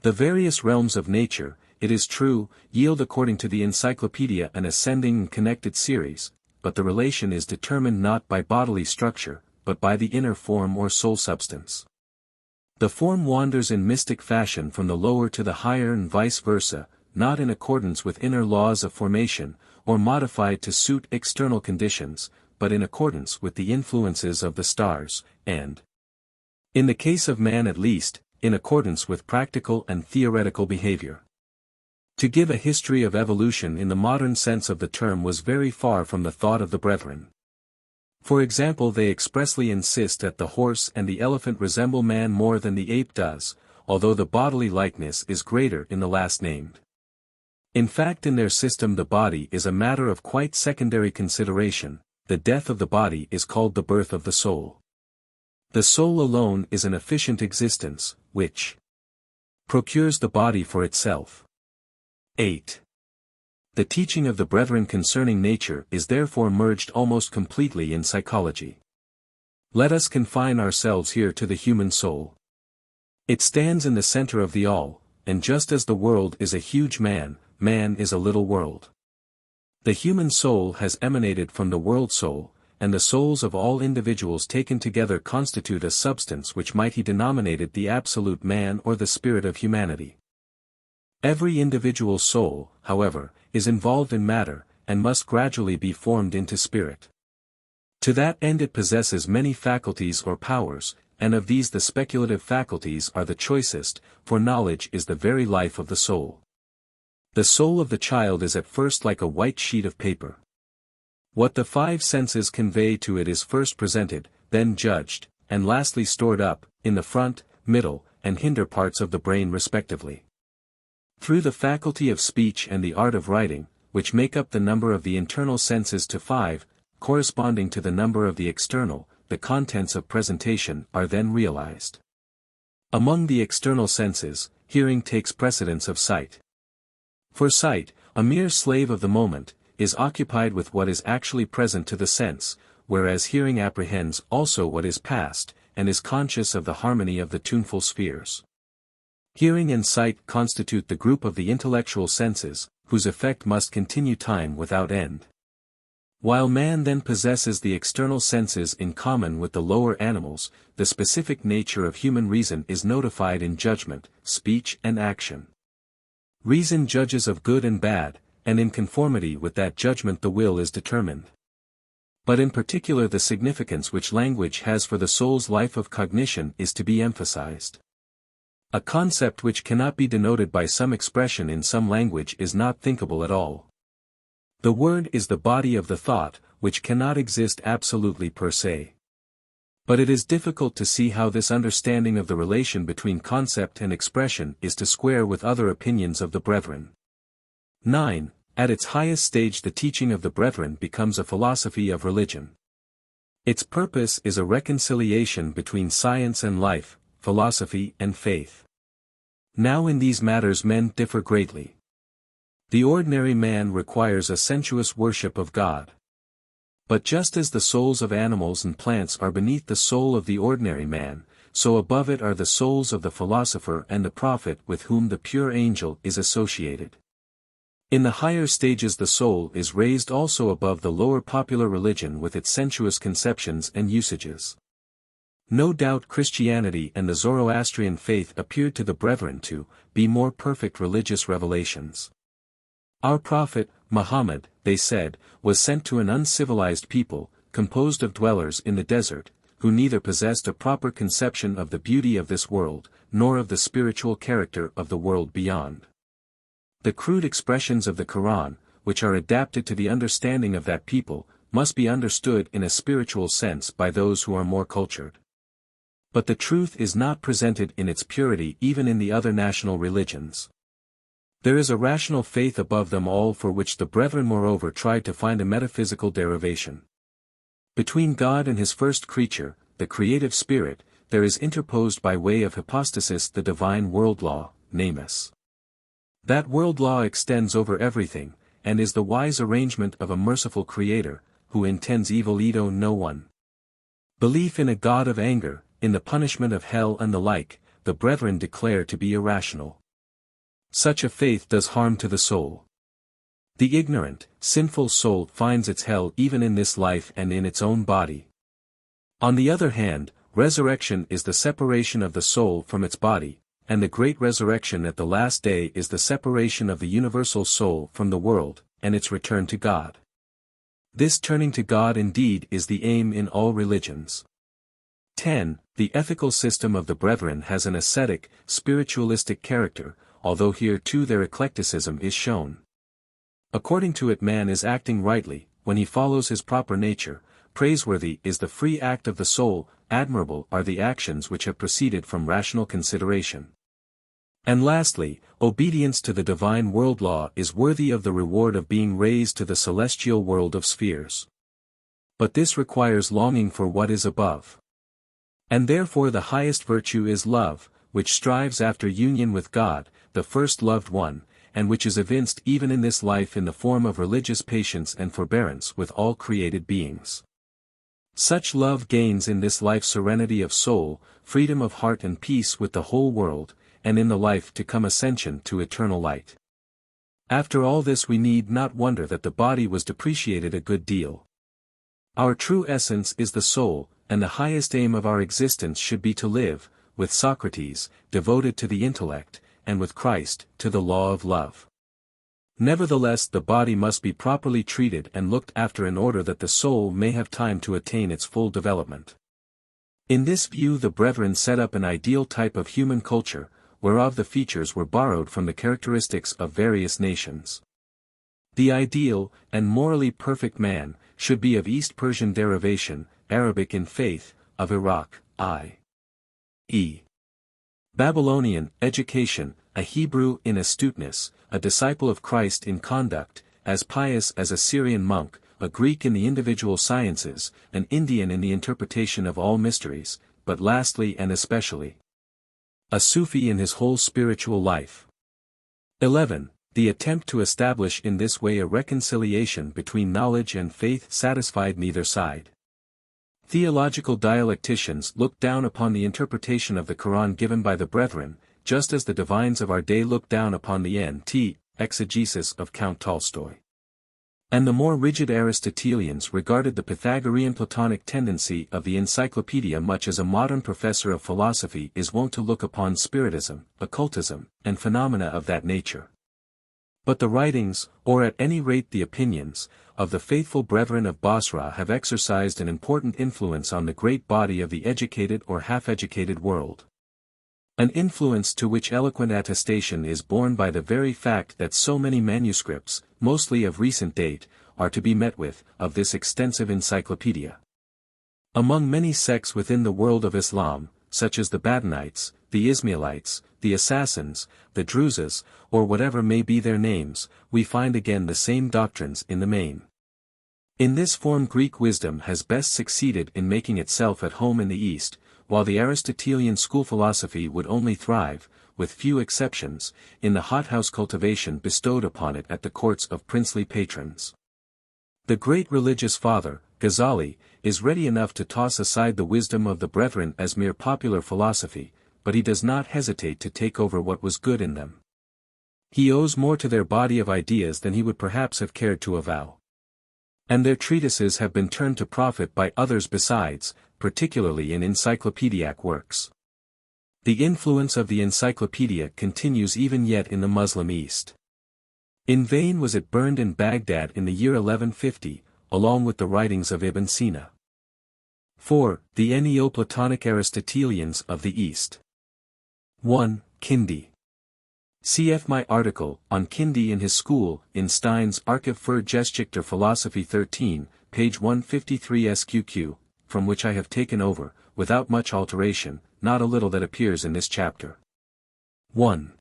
The various realms of nature, it is true, yield according to the encyclopedia an ascending and connected series, but the relation is determined not by bodily structure, but by the inner form or soul substance. The form wanders in mystic fashion from the lower to the higher and vice versa, not in accordance with inner laws of formation, or modified to suit external conditions, but in accordance with the influences of the stars, and, in the case of man at least, in accordance with practical and theoretical behavior. To give a history of evolution in the modern sense of the term was very far from the thought of the brethren. For example, they expressly insist that the horse and the elephant resemble man more than the ape does, although the bodily likeness is greater in the last named. In fact, in their system the body is a matter of quite secondary consideration. The death of the body is called the birth of the soul. The soul alone is an efficient existence, which procures the body for itself. 8. The teaching of the brethren concerning nature is therefore merged almost completely in psychology. Let us confine ourselves here to the human soul. It stands in the center of the all, and just as the world is a huge man, man is a little world. The human soul has emanated from the world soul, and the souls of all individuals taken together constitute a substance which might be denominated the absolute man or the spirit of humanity. Every individual soul, however, is involved in matter, and must gradually be formed into spirit. To that end it possesses many faculties or powers, and of these the speculative faculties are the choicest, for knowledge is the very life of the soul. The soul of the child is at first like a white sheet of paper. What the 5 senses convey to it is first presented, then judged, and lastly stored up, in the front, middle, and hinder parts of the brain respectively. Through the faculty of speech and the art of writing, which make up the number of the internal senses to 5, corresponding to the number of the external, the contents of presentation are then realized. Among the external senses, hearing takes precedence of sight. For sight, a mere slave of the moment, is occupied with what is actually present to the sense, whereas hearing apprehends also what is past, and is conscious of the harmony of the tuneful spheres. Hearing and sight constitute the group of the intellectual senses, whose effect must continue time without end. While man then possesses the external senses in common with the lower animals, the specific nature of human reason is notified in judgment, speech and action. Reason judges of good and bad, and in conformity with that judgment the will is determined. But in particular the significance which language has for the soul's life of cognition is to be emphasized. A concept which cannot be denoted by some expression in some language is not thinkable at all. The word is the body of the thought, which cannot exist absolutely per se. But it is difficult to see how this understanding of the relation between concept and expression is to square with other opinions of the brethren. 9. At its highest stage the teaching of the brethren becomes a philosophy of religion. Its purpose is a reconciliation between science and life, philosophy and faith. Now in these matters men differ greatly. The ordinary man requires a sensuous worship of God. But just as the souls of animals and plants are beneath the soul of the ordinary man, so above it are the souls of the philosopher and the prophet with whom the pure angel is associated. In the higher stages the soul is raised also above the lower popular religion with its sensuous conceptions and usages. No doubt Christianity and the Zoroastrian faith appeared to the brethren to be more perfect religious revelations. Our prophet, Muhammad, they said, was sent to an uncivilized people, composed of dwellers in the desert, who neither possessed a proper conception of the beauty of this world, nor of the spiritual character of the world beyond. The crude expressions of the Quran, which are adapted to the understanding of that people, must be understood in a spiritual sense by those who are more cultured. But the truth is not presented in its purity even in the other national religions. There is a rational faith above them all for which the brethren moreover tried to find a metaphysical derivation. Between God and his first creature, the creative spirit, there is interposed by way of hypostasis the divine world law, namus. That world law extends over everything, and is the wise arrangement of a merciful creator, who intends evil to no one. Belief in a God of anger, in the punishment of hell and the like, the brethren declare to be irrational. Such a faith does harm to the soul. The ignorant, sinful soul finds its hell even in this life and in its own body. On the other hand, resurrection is the separation of the soul from its body, and the great resurrection at the last day is the separation of the universal soul from the world, and its return to God. This turning to God indeed is the aim in all religions. 10. The ethical system of the brethren has an ascetic, spiritualistic character, although here too their eclecticism is shown. According to it man is acting rightly, when he follows his proper nature, praiseworthy is the free act of the soul, admirable are the actions which have proceeded from rational consideration. And lastly, obedience to the divine world law is worthy of the reward of being raised to the celestial world of spheres. But this requires longing for what is above. And therefore the highest virtue is love, which strives after union with God, the first loved one, and which is evinced even in this life in the form of religious patience and forbearance with all created beings. Such love gains in this life serenity of soul, freedom of heart and peace with the whole world, and in the life to come ascension to eternal light. After all this we need not wonder that the body was depreciated a good deal. Our true essence is the soul, and the highest aim of our existence should be to live, with Socrates, devoted to the intellect, and with Christ, to the law of love. Nevertheless the body must be properly treated and looked after in order that the soul may have time to attain its full development. In this view the brethren set up an ideal type of human culture, whereof the features were borrowed from the characteristics of various nations. The ideal, and morally perfect man, should be of East Persian derivation, Arabic in faith, of Iraq, i.e. Babylonian, education, a Hebrew in astuteness, a disciple of Christ in conduct, as pious as a Syrian monk, a Greek in the individual sciences, an Indian in the interpretation of all mysteries, but lastly and especially, a Sufi in his whole spiritual life. 11. The attempt to establish in this way a reconciliation between knowledge and faith satisfied neither side. Theological dialecticians look down upon the interpretation of the Quran given by the Brethren, just as the divines of our day look down upon the NT exegesis of Count Tolstoy. And the more rigid Aristotelians regarded the Pythagorean Platonic tendency of the encyclopedia much as a modern professor of philosophy is wont to look upon spiritism, occultism, and phenomena of that nature. But the writings, or at any rate the opinions, of the faithful brethren of Basra have exercised an important influence on the great body of the educated or half-educated world. An influence to which eloquent attestation is borne by the very fact that so many manuscripts, mostly of recent date, are to be met with, of this extensive encyclopedia. Among many sects within the world of Islam, such as the Badanites, the Ismailites, the Assassins, the Druzes, or whatever may be their names, we find again the same doctrines in the main. In this form Greek wisdom has best succeeded in making itself at home in the East, while the Aristotelian school philosophy would only thrive, with few exceptions, in the hothouse cultivation bestowed upon it at the courts of princely patrons. The great religious father, Gazali, is ready enough to toss aside the wisdom of the brethren as mere popular philosophy, but he does not hesitate to take over what was good in them. He owes more to their body of ideas than he would perhaps have cared to avow. And their treatises have been turned to profit by others besides, particularly in encyclopedic works. The influence of the encyclopedia continues even yet in the Muslim East. In vain was it burned in Baghdad in the year 1150, along with the writings of Ibn Sina. 4. The NEO-PLATONIC Aristotelians of the East. 1. Kindi. Cf. my article, on Kindi in his school, in Stein's Archiv für Geschichte Philosophy 13, page 153 SQQ, from which I have taken over, without much alteration, not a little that appears in this chapter. 1.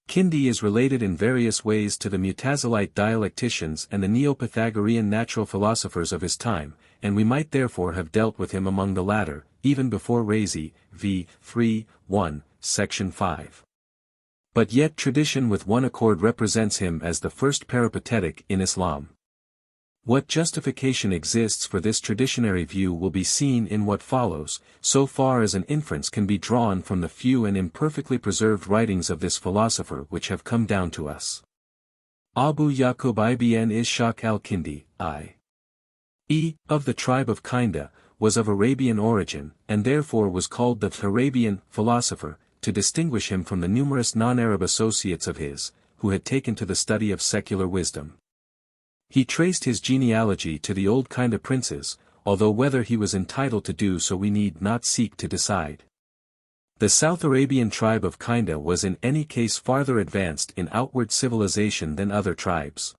Kindi is related in various ways to the Mutazilite dialecticians and the Neo-Pythagorean natural philosophers of his time, and we might therefore have dealt with him among the latter, even before Razi, v. 3, 1, section 5. But yet tradition with one accord represents him as the first peripatetic in Islam. What justification exists for this traditionary view will be seen in what follows, so far as an inference can be drawn from the few and imperfectly preserved writings of this philosopher which have come down to us. Abu Yaqub ibn Ishaq al-Kindi, i.e., of the tribe of Kinda, was of Arabian origin, and therefore was called the Arabian philosopher, to distinguish him from the numerous non-Arab associates of his, who had taken to the study of secular wisdom. He traced his genealogy to the old Kinda princes, although whether he was entitled to do so we need not seek to decide. The South Arabian tribe of Kinda was in any case farther advanced in outward civilization than other tribes.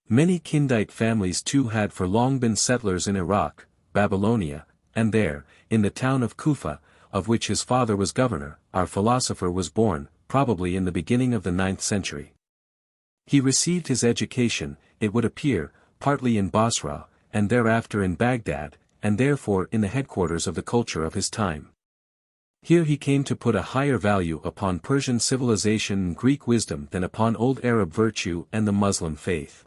Many Kindite families too had for long been settlers in Iraq, Babylonia, and there, in the town of Kufa, of which his father was governor, our philosopher was born, probably in the beginning of the 9th century. He received his education, it would appear, partly in Basra, and thereafter in Baghdad, and therefore in the headquarters of the culture of his time. Here he came to put a higher value upon Persian civilization and Greek wisdom than upon old Arab virtue and the Muslim faith.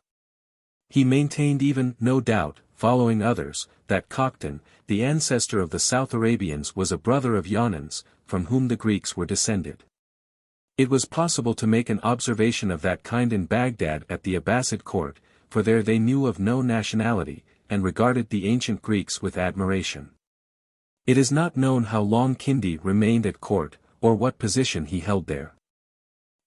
He maintained even, no doubt, following others, that Khaldun, the ancestor of the South Arabians, was a brother of Yunans, from whom the Greeks were descended. It was possible to make an observation of that kind in Baghdad at the Abbasid court, for there they knew of no nationality, and regarded the ancient Greeks with admiration. It is not known how long Kindi remained at court, or what position he held there.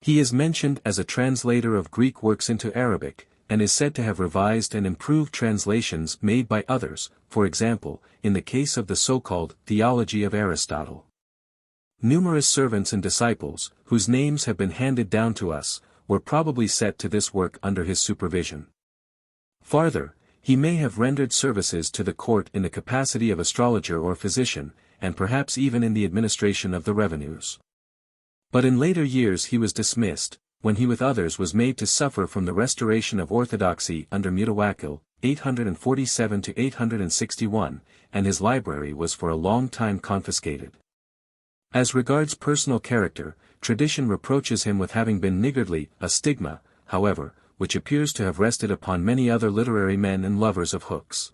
He is mentioned as a translator of Greek works into Arabic, and is said to have revised and improved translations made by others, for example, in the case of the so-called Theology of Aristotle. Numerous servants and disciples, whose names have been handed down to us, were probably set to this work under his supervision. Farther, he may have rendered services to the court in the capacity of astrologer or physician, and perhaps even in the administration of the revenues. But in later years he was dismissed, when he with others was made to suffer from the restoration of orthodoxy under Mutawakkil, 847 to 861, and his library was for a long time confiscated. As regards personal character, tradition reproaches him with having been niggardly, a stigma, however, which appears to have rested upon many other literary men and lovers of hooks.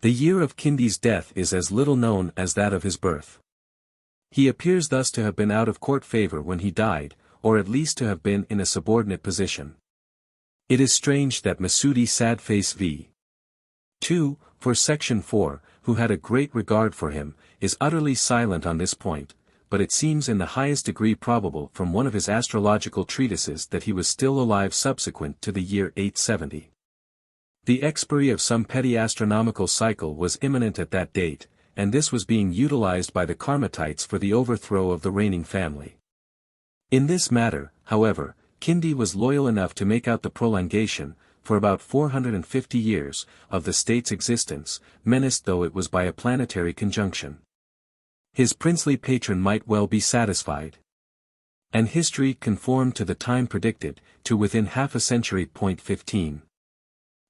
The year of Kindi's death is as little known as that of his birth. He appears thus to have been out of court favor when he died, or at least to have been in a subordinate position. It is strange that Masudi Sadface v. 2, for section 4, who had a great regard for him, is utterly silent on this point, but it seems in the highest degree probable from one of his astrological treatises that he was still alive subsequent to the year 870. The expiry of some petty astronomical cycle was imminent at that date, and this was being utilized by the Karmatites for the overthrow of the reigning family. In this matter, however, Kindi was loyal enough to make out the prolongation, for about 450 years, of the state's existence, menaced though it was by a planetary conjunction. His princely patron might well be satisfied. And history conformed to the time predicted, to within half a century. 15.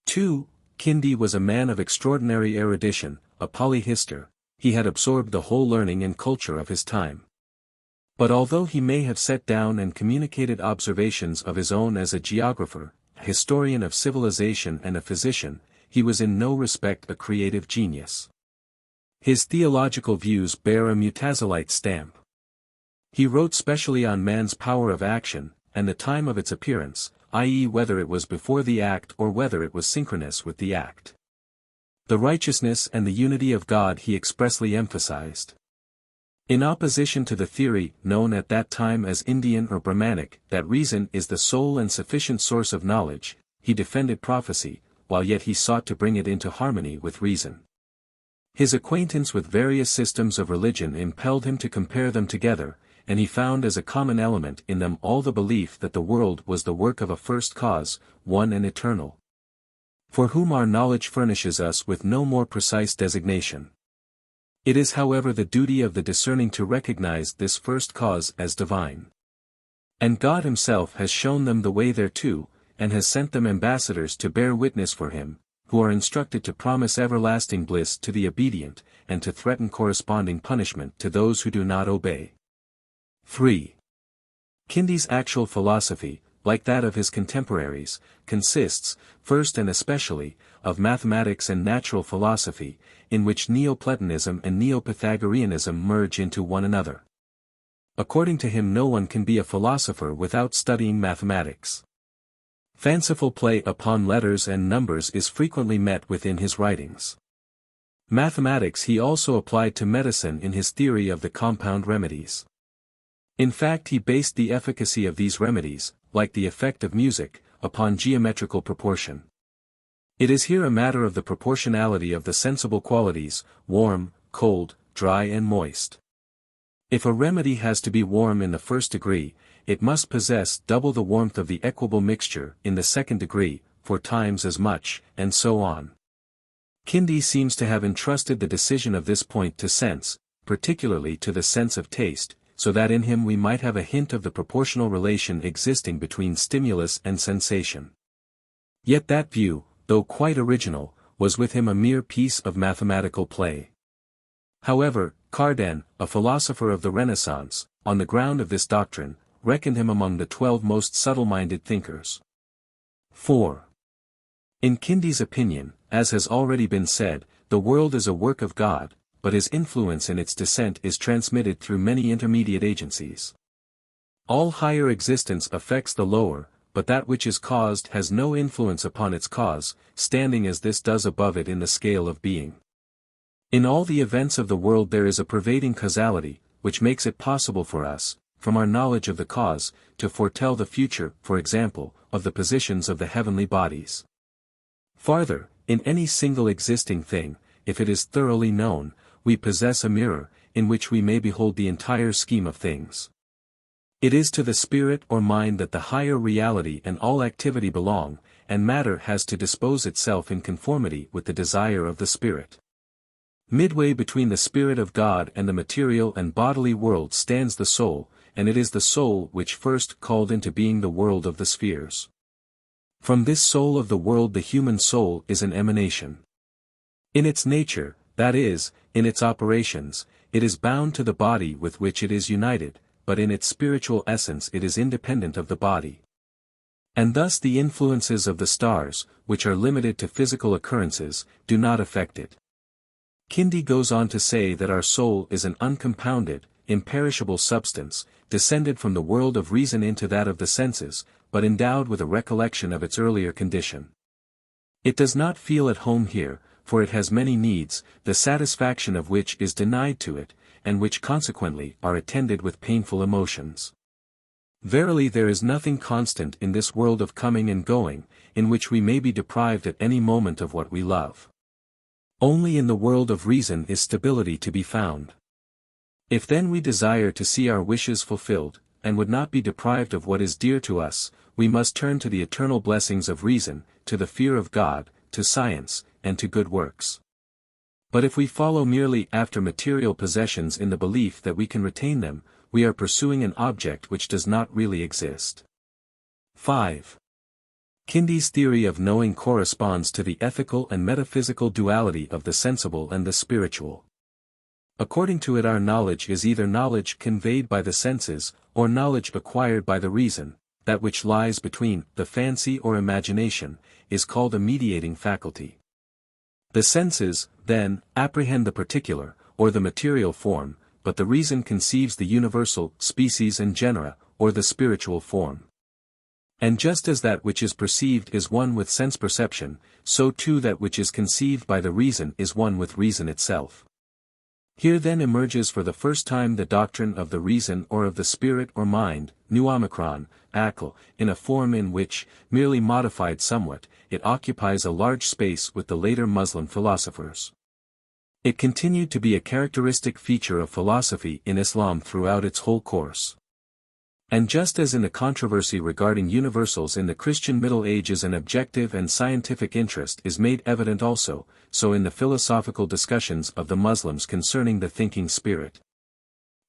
2. Kindi was a man of extraordinary erudition, a polyhistor. He had absorbed the whole learning and culture of his time. But although he may have set down and communicated observations of his own as a geographer, a historian of civilization and a physician, he was in no respect a creative genius. His theological views bear a Mutazilite stamp. He wrote specially on man's power of action, and the time of its appearance, i.e. whether it was before the act or whether it was synchronous with the act. The righteousness and the unity of God he expressly emphasized. In opposition to the theory, known at that time as Indian or Brahmanic, that reason is the sole and sufficient source of knowledge, he defended prophecy, while yet he sought to bring it into harmony with reason. His acquaintance with various systems of religion impelled him to compare them together, and he found as a common element in them all the belief that the world was the work of a first cause, one and eternal, for whom our knowledge furnishes us with no more precise designation. It is however the duty of the discerning to recognize this first cause as divine. And God himself has shown them the way thereto, and has sent them ambassadors to bear witness for him, who are instructed to promise everlasting bliss to the obedient, and to threaten corresponding punishment to those who do not obey. 3. Kindi's actual philosophy, like that of his contemporaries, consists, first and especially, of mathematics and natural philosophy, in which Neo-Platonism and Neo-Pythagoreanism merge into one another. According to him, no one can be a philosopher without studying mathematics. Fanciful play upon letters and numbers is frequently met with in his writings. Mathematics he also applied to medicine in his theory of the compound remedies. In fact, he based the efficacy of these remedies, like the effect of music, upon geometrical proportion. It is here a matter of the proportionality of the sensible qualities, warm, cold, dry and moist. If a remedy has to be warm in the first degree, it must possess double the warmth of the equable mixture in the second degree, 4 times as much, and so on. Kindi seems to have entrusted the decision of this point to sense, particularly to the sense of taste, so that in him we might have a hint of the proportional relation existing between stimulus and sensation. Yet that view, though quite original, was with him a mere piece of mathematical play. However, Cardan, a philosopher of the Renaissance, on the ground of this doctrine, reckoned him among the 12 most subtle-minded thinkers. 4. In Kindi's opinion, as has already been said, the world is a work of God, but his influence in its descent is transmitted through many intermediate agencies. All higher existence affects the lower, but that which is caused has no influence upon its cause, standing as this does above it in the scale of being. In all the events of the world there is a pervading causality, which makes it possible for us, from our knowledge of the cause, to foretell the future, for example, of the positions of the heavenly bodies. Farther, in any single existing thing, if it is thoroughly known, we possess a mirror, in which we may behold the entire scheme of things. It is to the spirit or mind that the higher reality and all activity belong, and matter has to dispose itself in conformity with the desire of the spirit. Midway between the Spirit of God and the material and bodily world stands the soul, and it is the soul which first called into being the world of the spheres. From this soul of the world the human soul is an emanation. In its nature, that is, in its operations, it is bound to the body with which it is united, but in its spiritual essence it is independent of the body. And thus the influences of the stars, which are limited to physical occurrences, do not affect it. Kindi goes on to say that our soul is an uncompounded, imperishable substance, descended from the world of reason into that of the senses, but endowed with a recollection of its earlier condition. It does not feel at home here, for it has many needs, the satisfaction of which is denied to it, and which consequently are attended with painful emotions. Verily there is nothing constant in this world of coming and going, in which we may be deprived at any moment of what we love. Only in the world of reason is stability to be found. If then we desire to see our wishes fulfilled, and would not be deprived of what is dear to us, we must turn to the eternal blessings of reason, to the fear of God, to science, and to good works. But if we follow merely after material possessions in the belief that we can retain them, we are pursuing an object which does not really exist. 5. Kindi's theory of knowing corresponds to the ethical and metaphysical duality of the sensible and the spiritual. According to it, our knowledge is either knowledge conveyed by the senses, or knowledge acquired by the reason. That which lies between the fancy or imagination is called a mediating faculty. The senses, then, apprehend the particular, or the material form, but the reason conceives the universal, species and genera, or the spiritual form. And just as that which is perceived is one with sense perception, so too that which is conceived by the reason is one with reason itself. Here then emerges for the first time the doctrine of the reason or of the spirit or mind, NEO-PLATONIC, Aql, in a form in which, merely modified somewhat, it occupies a large space with the later Muslim philosophers. It continued to be a characteristic feature of philosophy in Islam throughout its whole course. And just as in the controversy regarding universals in the Christian Middle Ages an objective and scientific interest is made evident also, so in the philosophical discussions of the Muslims concerning the thinking spirit.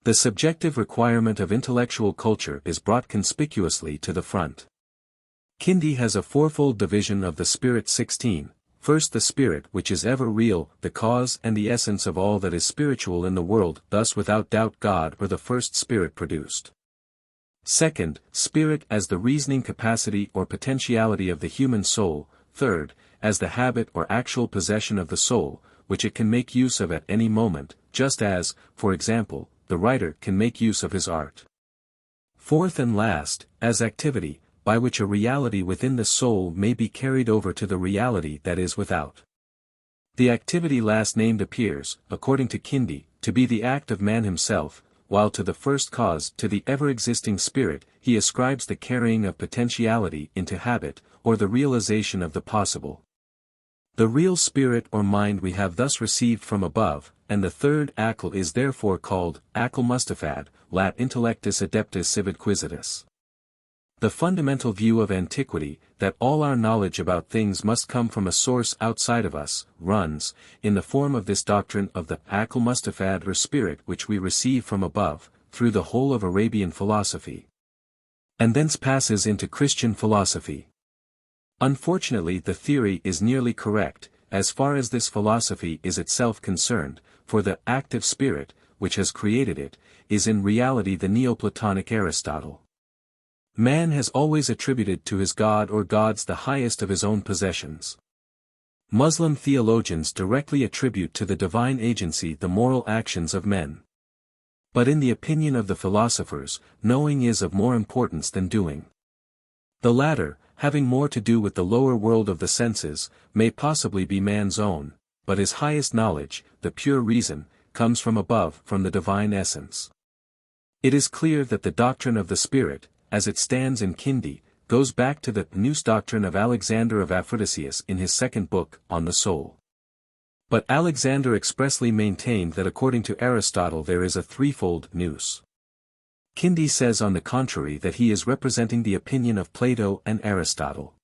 The subjective requirement of intellectual culture is brought conspicuously to the front. Kindi has a fourfold division of the spirit 16. First, the spirit which is ever real, the cause and the essence of all that is spiritual in the world, thus without doubt God or the first spirit produced. Second, spirit as the reasoning capacity or potentiality of the human soul. Third, as the habit or actual possession of the soul, which it can make use of at any moment, just as, for example, the writer can make use of his art. Fourth and last, as activity, by which a reality within the soul may be carried over to the reality that is without. The activity last named appears, according to Kindi, to be the act of man himself, while to the first cause, to the ever-existing spirit, he ascribes the carrying of potentiality into habit, or the realization of the possible. The real spirit or mind we have thus received from above, and the third Aql is therefore called Aql Mustafad, lat intellectus adeptus civid quisitus. The fundamental view of antiquity, that all our knowledge about things must come from a source outside of us, runs, in the form of this doctrine of the Aql Mustafad or spirit which we receive from above, through the whole of Arabian philosophy. And thence passes into Christian philosophy. Unfortunately the theory is nearly correct, as far as this philosophy is itself concerned, for the active spirit, which has created it, is in reality the Neoplatonic Aristotle. Man has always attributed to his god or gods the highest of his own possessions. Muslim theologians directly attribute to the divine agency the moral actions of men. But in the opinion of the philosophers, knowing is of more importance than doing. The latter, having more to do with the lower world of the senses, may possibly be man's own, but his highest knowledge, the pure reason, comes from above, from the divine essence. It is clear that the doctrine of the spirit, as it stands in Kindi, goes back to the Nous doctrine of Alexander of Aphrodisias in his second book, On the Soul. But Alexander expressly maintained that according to Aristotle there is a threefold Nous. Kindi says on the contrary that he is representing the opinion of Plato and Aristotle.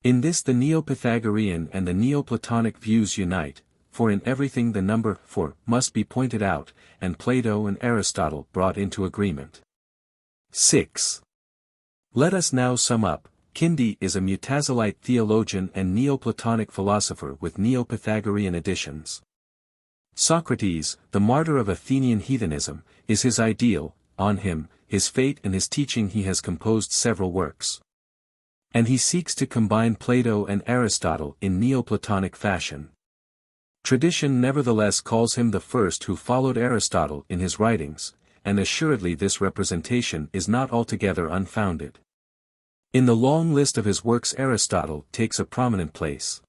In this the Neo-Pythagorean and the Neoplatonic views unite, for in everything the number 4 must be pointed out, and Plato and Aristotle brought into agreement. 6. Let us now sum up. Kindi is a Mutazilite theologian and Neo-Platonic philosopher with Neo-Pythagorean additions. Socrates, the martyr of Athenian heathenism, is his ideal. On him, his fate and his teaching he has composed several works. And he seeks to combine Plato and Aristotle in Neo-Platonic fashion. Tradition nevertheless calls him the first who followed Aristotle in his writings, and assuredly this representation is not altogether unfounded. In the long list of his works Aristotle takes a prominent place.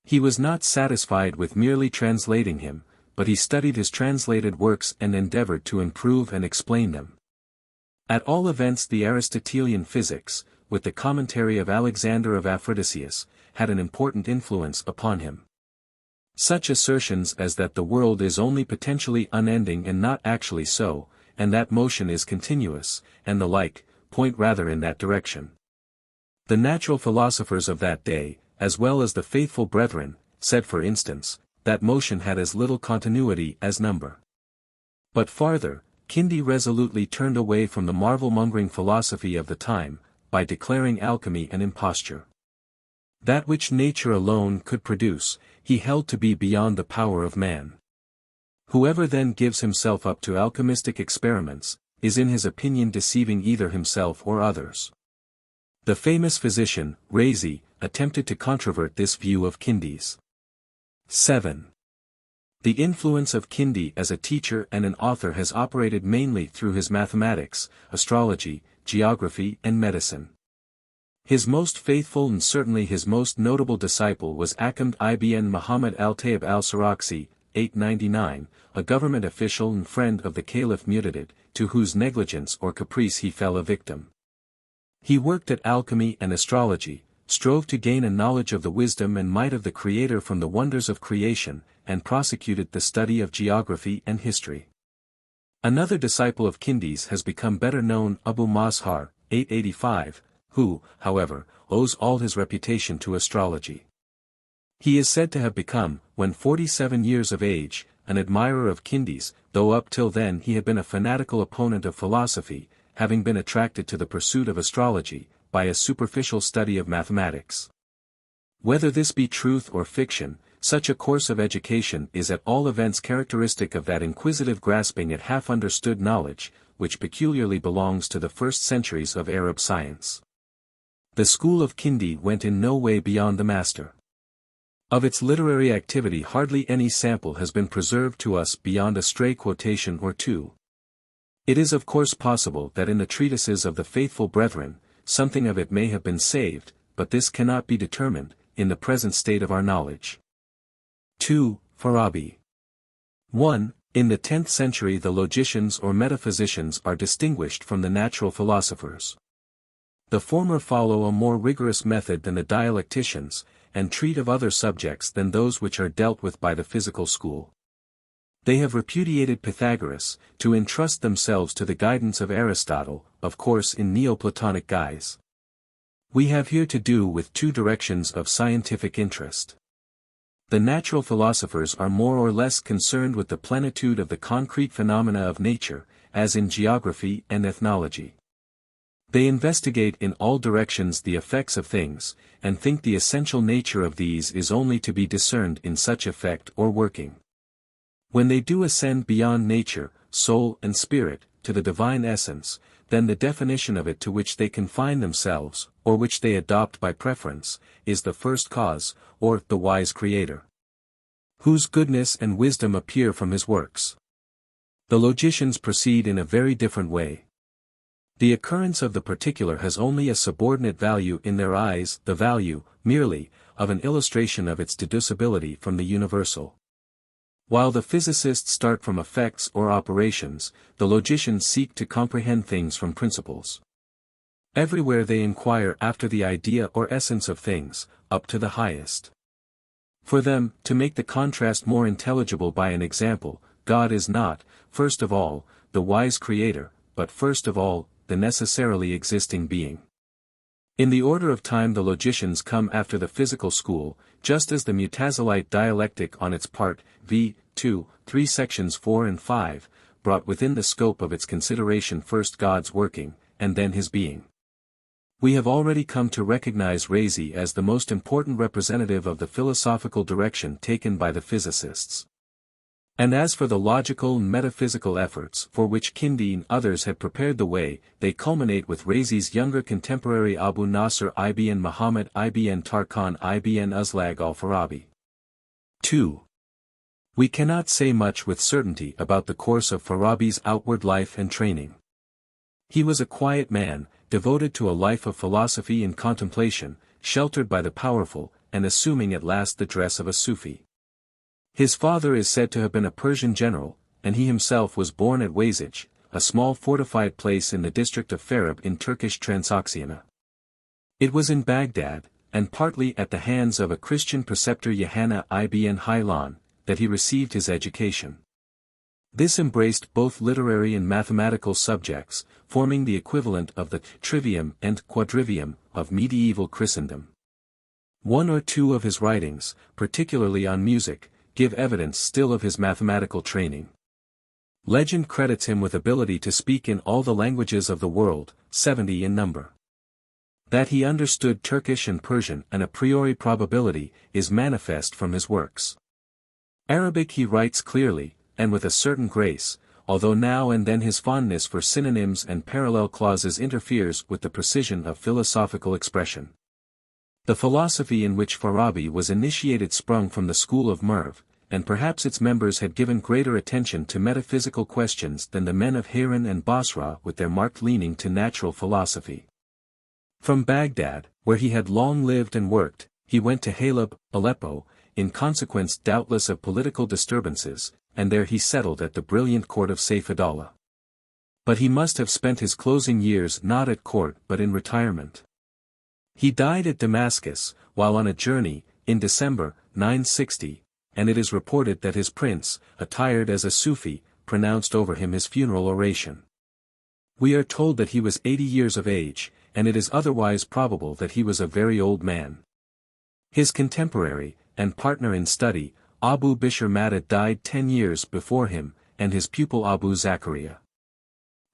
He was not satisfied with merely translating him, but he studied his translated works and endeavored to improve and explain them. At all events the Aristotelian physics, with the commentary of Alexander of Aphrodisias, had an important influence upon him. Such assertions as that the world is only potentially unending and not actually so, and that motion is continuous, and the like, point rather in that direction. The natural philosophers of that day, as well as the faithful brethren, said for instance, that motion had as little continuity as number. But farther, Kindi resolutely turned away from the marvel-mongering philosophy of the time, by declaring alchemy an imposture. That which nature alone could produce, he held to be beyond the power of man. Whoever then gives himself up to alchemistic experiments, is in his opinion deceiving either himself or others. The famous physician, Razi, attempted to controvert this view of Kindi's. 7. The influence of Kindi as a teacher and an author has operated mainly through his mathematics, astrology, geography and medicine. His most faithful and certainly his most notable disciple was Akamd ibn Muhammad al-Tayyib al-Sarakhsi, 899, a government official and friend of the Caliph Mu'tadid, to whose negligence or caprice he fell a victim. He worked at alchemy and astrology, strove to gain a knowledge of the wisdom and might of the Creator from the wonders of creation, and prosecuted the study of geography and history. Another disciple of Kindi's has become better known, Abu Mazhar, 885, who, however, owes all his reputation to astrology. He is said to have become, when 47 years of age, an admirer of Kindi's, though up till then he had been a fanatical opponent of philosophy, having been attracted to the pursuit of astrology, by a superficial study of mathematics. Whether this be truth or fiction, such a course of education is at all events characteristic of that inquisitive grasping at half-understood knowledge, which peculiarly belongs to the first centuries of Arab science. The school of Kindi went in no way beyond the master. Of its literary activity hardly any sample has been preserved to us beyond a stray quotation or two. It is of course possible that in the treatises of the faithful brethren, something of it may have been saved, but this cannot be determined, in the present state of our knowledge. 2. Farabi. 1. In the 10th century the logicians or metaphysicians are distinguished from the natural philosophers. The former follow a more rigorous method than the dialecticians, and treat of other subjects than those which are dealt with by the physical school. They have repudiated Pythagoras, to entrust themselves to the guidance of Aristotle, of course in Neo-Platonic guise. We have here to do with two directions of scientific interest. The natural philosophers are more or less concerned with the plenitude of the concrete phenomena of nature, as in geography and ethnology. They investigate in all directions the effects of things, and think the essential nature of these is only to be discerned in such effect or working. When they do ascend beyond nature, soul and spirit, to the divine essence, then the definition of it to which they confine themselves, or which they adopt by preference, is the first cause, or the wise Creator, whose goodness and wisdom appear from his works. The logicians proceed in a very different way. The occurrence of the particular has only a subordinate value in their eyes, the value, merely, of an illustration of its deducibility from the universal. While the physicists start from effects or operations, the logicians seek to comprehend things from principles. Everywhere they inquire after the idea or essence of things, up to the highest. For them, to make the contrast more intelligible by an example, God is not, first of all, the wise Creator, but first of all, the necessarily existing being. In the order of time the logicians come after the physical school, just as the Mutazilite dialectic on its part, v. 2, 3 sections 4 and 5, brought within the scope of its consideration first God's working, and then his being. We have already come to recognize Razi as the most important representative of the philosophical direction taken by the physicists. And as for the logical and metaphysical efforts for which Kindi and others had prepared the way, they culminate with Razi's younger contemporary Abu Nasr ibn Muhammad ibn Tarkhan ibn Uzlag al-Farabi. 2. We cannot say much with certainty about the course of Farabi's outward life and training. He was a quiet man, devoted to a life of philosophy and contemplation, sheltered by the powerful, and assuming at last the dress of a Sufi. His father is said to have been a Persian general, and he himself was born at Wazij, a small fortified place in the district of Farabi in Turkish Transoxiana. It was in Baghdad, and partly at the hands of a Christian preceptor Yohanna ibn Haylan, that he received his education. This embraced both literary and mathematical subjects, forming the equivalent of the trivium and quadrivium of medieval Christendom. One or two of his writings, particularly on music, give evidence still of his mathematical training. Legend credits him with ability to speak in all the languages of the world, 70 in number. That he understood Turkish and Persian an a priori probability, is manifest from his works. Arabic he writes clearly, and with a certain grace, although now and then his fondness for synonyms and parallel clauses interferes with the precision of philosophical expression. The philosophy in which Farabi was initiated sprung from the school of Merv, and perhaps its members had given greater attention to metaphysical questions than the men of Harran and Basra with their marked leaning to natural philosophy. From Baghdad, where he had long lived and worked, he went to Halab, Aleppo, in consequence doubtless of political disturbances, and there he settled at the brilliant court of Saif-ud-Dawla. But he must have spent his closing years not at court but in retirement. He died at Damascus, while on a journey, in December, 960, and it is reported that his prince, attired as a Sufi, pronounced over him his funeral oration. We are told that he was 80 years of age, and it is otherwise probable that he was a very old man. His contemporary, and partner in study, Abu Bishr Madad died 10 years before him, and his pupil Abu Zakaria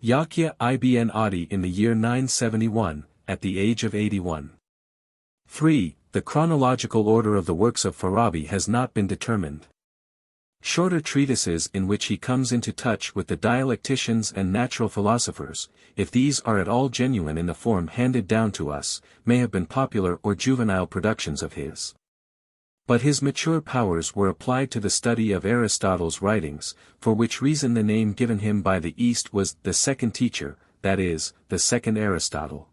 Yahya ibn Adi in the year 971, at the age of 81. 3. The chronological order of the works of Farabi has not been determined. Shorter treatises in which he comes into touch with the dialecticians and natural philosophers, if these are at all genuine in the form handed down to us, may have been popular or juvenile productions of his. But his mature powers were applied to the study of Aristotle's writings, for which reason the name given him by the East was the second teacher, that is, the second Aristotle.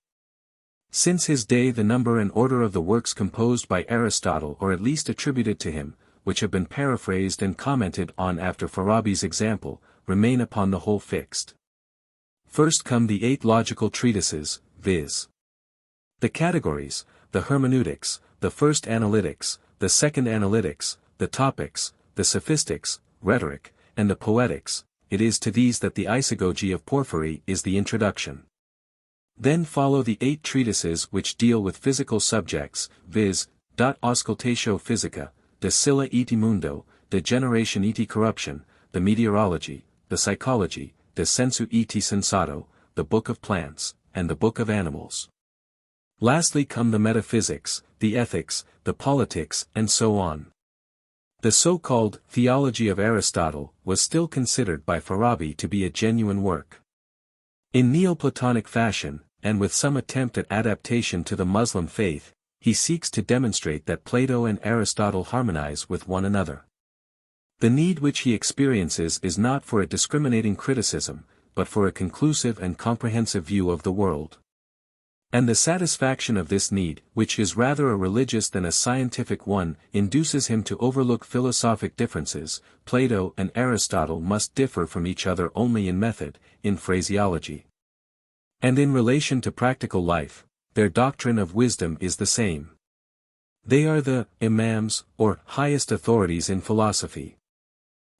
Since his day the number and order of the works composed by Aristotle or at least attributed to him, which have been paraphrased and commented on after Farabi's example, remain upon the whole fixed. First come the 8 logical treatises, viz. The categories, the hermeneutics, the first analytics, the second analytics, the topics, the sophistics, rhetoric, and the poetics. It is to these that the isagogy of Porphyry is the introduction. Then follow the 8 treatises which deal with physical subjects, viz. Auscultatio Physica, De Scylla et Mundo, De Generation et Corruption, the Meteorology, the Psychology, De Sensu et Sensato, the Book of Plants, and the Book of Animals. Lastly come the metaphysics, the ethics, the politics, and so on. The so-called theology of Aristotle was still considered by Farabi to be a genuine work. In NEO-PLATONIC fashion, and with some attempt at adaptation to the Muslim faith, he seeks to demonstrate that Plato and Aristotle harmonize with one another. The need which he experiences is not for a discriminating criticism, but for a conclusive and comprehensive view of the world. And the satisfaction of this need, which is rather a religious than a scientific one, induces him to overlook philosophic differences. Plato and Aristotle must differ from each other only in method, in phraseology. And in relation to practical life, their doctrine of wisdom is the same. They are the imams, or highest authorities in philosophy.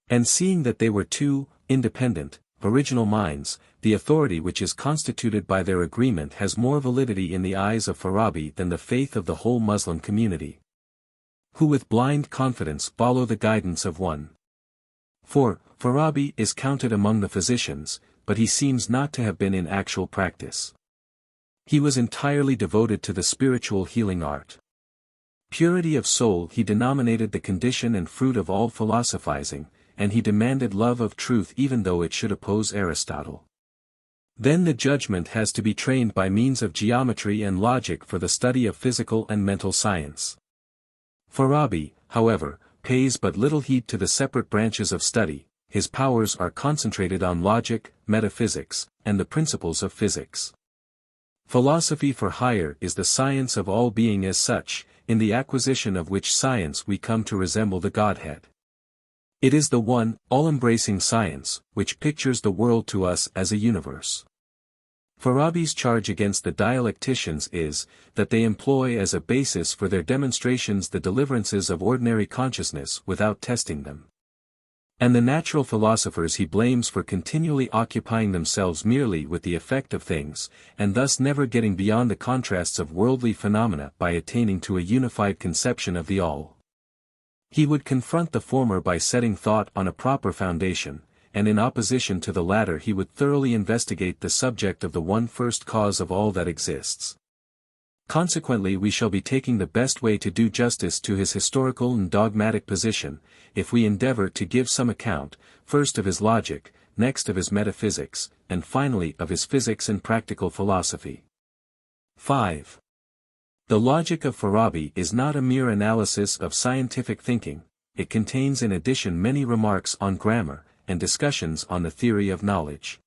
And seeing that they were two independent, original minds, the authority which is constituted by their agreement has more validity in the eyes of Farabi than the faith of the whole Muslim community, who with blind confidence follow the guidance of one. For, Farabi is counted among the physicians, but he seems not to have been in actual practice. He was entirely devoted to the spiritual healing art. Purity of soul he denominated the condition and fruit of all philosophizing, and he demanded love of truth even though it should oppose Aristotle. Then the judgment has to be trained by means of geometry and logic for the study of physical and mental science. Farabi, however, pays but little heed to the separate branches of study. His powers are concentrated on logic, metaphysics, and the principles of physics. Philosophy for hire is the science of all being as such, in the acquisition of which science we come to resemble the Godhead. It is the one, all-embracing science, which pictures the world to us as a universe. Farabi's charge against the dialecticians is, that they employ as a basis for their demonstrations the deliverances of ordinary consciousness without testing them. And the natural philosophers he blames for continually occupying themselves merely with the effect of things, and thus never getting beyond the contrasts of worldly phenomena by attaining to a unified conception of the all. He would confront the former by setting thought on a proper foundation, and in opposition to the latter he would thoroughly investigate the subject of the one first cause of all that exists. Consequently we shall be taking the best way to do justice to his historical and dogmatic position, if we endeavor to give some account, first of his logic, next of his metaphysics, and finally of his physics and practical philosophy. 5. The logic of Farabi is not a mere analysis of scientific thinking, it contains in addition many remarks on grammar, and discussions on the theory of knowledge.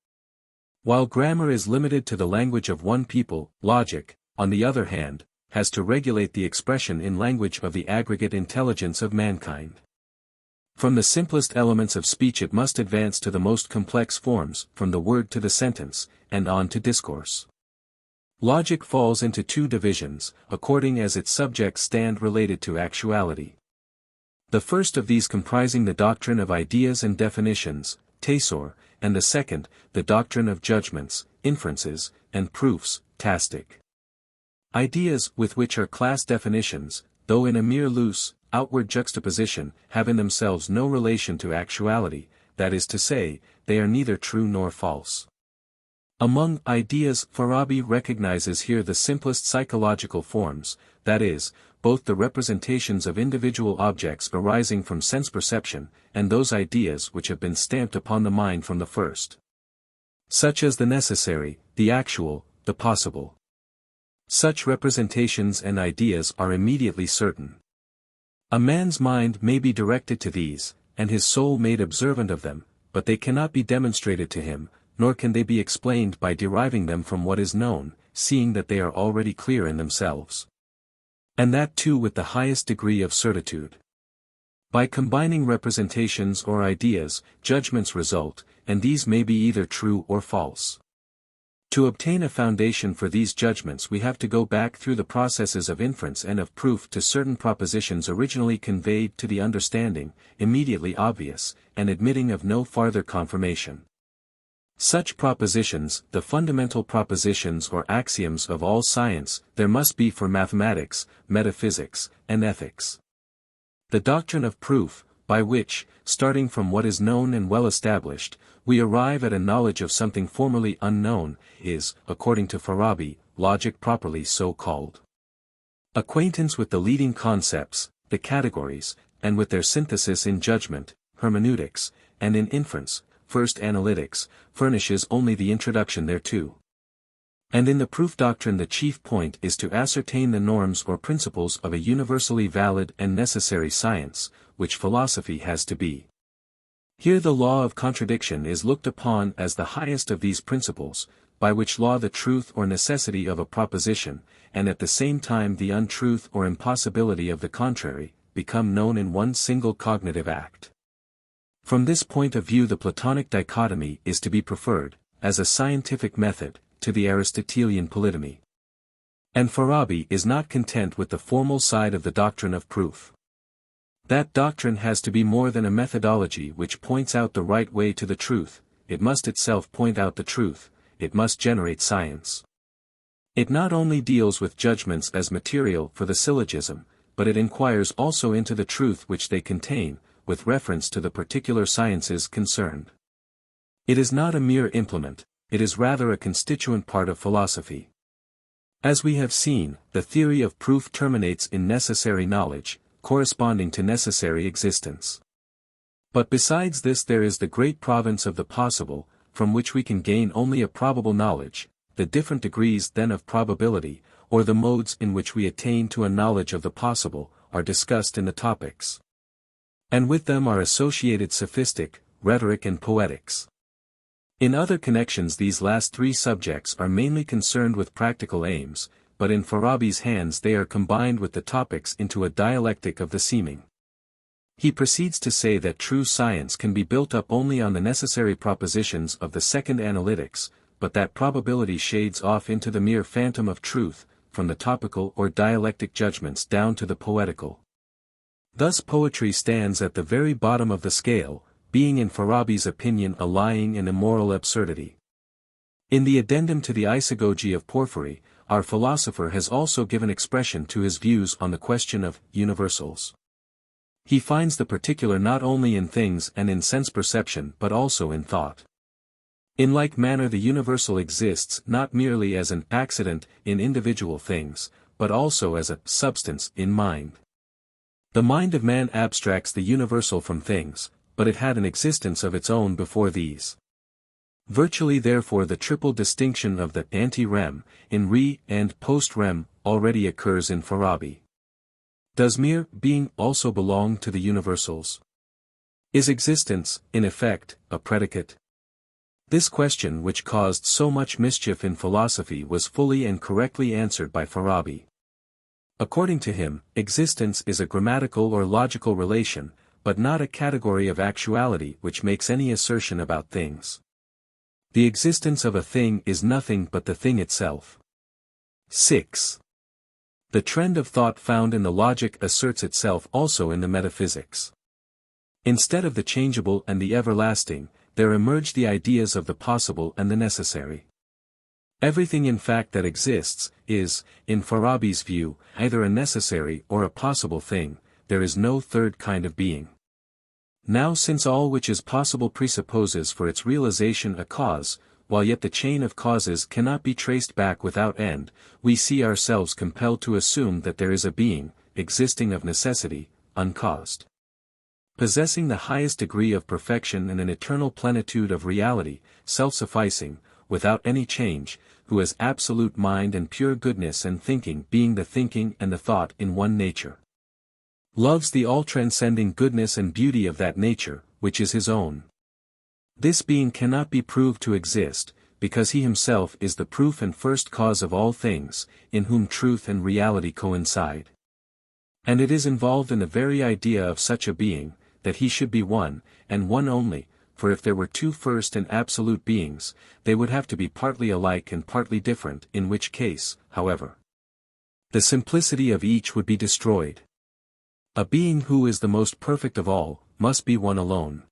While grammar is limited to the language of one people, logic, on the other hand, has to regulate the expression in language of the aggregate intelligence of mankind. From the simplest elements of speech it must advance to the most complex forms, from the word to the sentence, and on to discourse. Logic falls into two divisions, according as its subjects stand related to actuality. The first of these comprising the doctrine of ideas and definitions, tasor, and the second, the doctrine of judgments, inferences, and proofs, tastic. Ideas, with which are class definitions, though in a mere loose, outward juxtaposition, have in themselves no relation to actuality, that is to say, they are neither true nor false. Among ideas, Farabi recognizes here the simplest psychological forms, that is, both the representations of individual objects arising from sense perception, and those ideas which have been stamped upon the mind from the first. Such as the necessary, the actual, the possible. Such representations and ideas are immediately certain. A man's mind may be directed to these, and his soul made observant of them, but they cannot be demonstrated to him, nor can they be explained by deriving them from what is known, seeing that they are already clear in themselves. And that too with the highest degree of certitude. By combining representations or ideas, judgments result, and these may be either true or false. To obtain a foundation for these judgments we have to go back through the processes of inference and of proof to certain propositions originally conveyed to the understanding, immediately obvious, and admitting of no farther confirmation. Such propositions, the fundamental propositions or axioms of all science, there must be for mathematics, metaphysics, and ethics. The doctrine of proof, by which, starting from what is known and well established, we arrive at a knowledge of something formerly unknown, is, according to Farabi, logic properly so called. Acquaintance with the leading concepts, the categories, and with their synthesis in judgment, hermeneutics, and in inference, first analytics, furnishes only the introduction thereto. And in the proof doctrine the chief point is to ascertain the norms or principles of a universally valid and necessary science, which philosophy has to be. Here the law of contradiction is looked upon as the highest of these principles, by which law the truth or necessity of a proposition, and at the same time the untruth or impossibility of the contrary, become known in one single cognitive act. From this point of view the Platonic dichotomy is to be preferred, as a scientific method, to the Aristotelian polytomy. And Farabi is not content with the formal side of the doctrine of proof. That doctrine has to be more than a methodology which points out the right way to the truth, it must itself point out the truth, it must generate science. It not only deals with judgments as material for the syllogism, but it inquires also into the truth which they contain, with reference to the particular sciences concerned. It is not a mere implement, it is rather a constituent part of philosophy. As we have seen, the theory of proof terminates in necessary knowledge, corresponding to necessary existence. But besides this there is the great province of the possible, from which we can gain only a probable knowledge, the different degrees then of probability, or the modes in which we attain to a knowledge of the possible, are discussed in the topics. And with them are associated sophistic, rhetoric and poetics. In other connections these last three subjects are mainly concerned with practical aims, but in Farabi's hands they are combined with the topics into a dialectic of the seeming. He proceeds to say that true science can be built up only on the necessary propositions of the second analytics, but that probability shades off into the mere phantom of truth, from the topical or dialectic judgments down to the poetical. Thus poetry stands at the very bottom of the scale, being in Farabi's opinion a lying and immoral absurdity. In the addendum to the Isagogy of Porphyry, our philosopher has also given expression to his views on the question of universals. He finds the particular not only in things and in sense perception but also in thought. In like manner the universal exists not merely as an accident in individual things, but also as a substance in mind. The mind of man abstracts the universal from things, but it had an existence of its own before these. Virtually therefore the triple distinction of the ante-rem, in re and post-rem, already occurs in Farabi. Does mere being also belong to the universals? Is existence, in effect, a predicate? This question which caused so much mischief in philosophy was fully and correctly answered by Farabi. According to him, existence is a grammatical or logical relation, but not a category of actuality which makes any assertion about things. The existence of a thing is nothing but the thing itself. 6. The trend of thought found in the logic asserts itself also in the metaphysics. Instead of the changeable and the everlasting, there emerge the ideas of the possible and the necessary. Everything in fact that exists, is, in Farabi's view, either a necessary or a possible thing, there is no third kind of being. Now since all which is possible presupposes for its realization a cause, while yet the chain of causes cannot be traced back without end, we see ourselves compelled to assume that there is a being, existing of necessity, uncaused. Possessing the highest degree of perfection and an eternal plenitude of reality, self-sufficing, without any change, who has absolute mind and pure goodness and thinking being the thinking and the thought in one nature. Loves the all-transcending goodness and beauty of that nature, which is his own. This being cannot be proved to exist, because he himself is the proof and first cause of all things, in whom truth and reality coincide. And it is involved in the very idea of such a being, that he should be one, and one only, for if there were two first and absolute beings, they would have to be partly alike and partly different, in which case, however, the simplicity of each would be destroyed. A being who is the most perfect of all, must be one alone.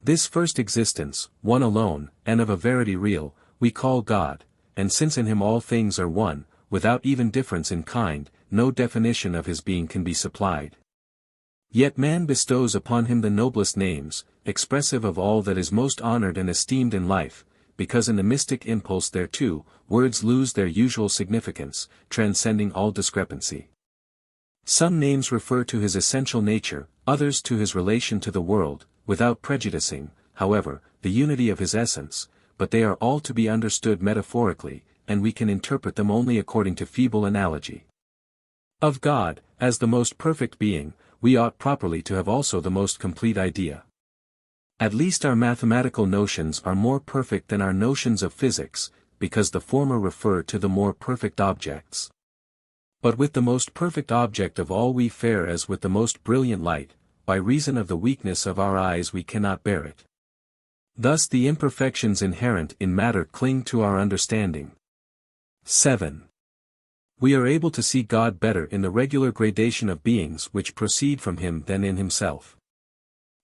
This first existence, one alone, and of a verity real, we call God, and since in him all things are one, without even difference in kind, no definition of his being can be supplied. Yet man bestows upon him the noblest names, expressive of all that is most honored and esteemed in life, because in the mystic impulse thereto, words lose their usual significance, transcending all discrepancy. Some names refer to his essential nature, others to his relation to the world, without prejudicing, however, the unity of his essence, but they are all to be understood metaphorically, and we can interpret them only according to feeble analogy. Of God, as the most perfect being, we ought properly to have also the most complete idea. At least our mathematical notions are more perfect than our notions of physics, because the former refer to the more perfect objects. But with the most perfect object of all we fare as with the most brilliant light, by reason of the weakness of our eyes we cannot bear it. Thus the imperfections inherent in matter cling to our understanding. 7. We are able to see God better in the regular gradation of beings which proceed from him than in himself.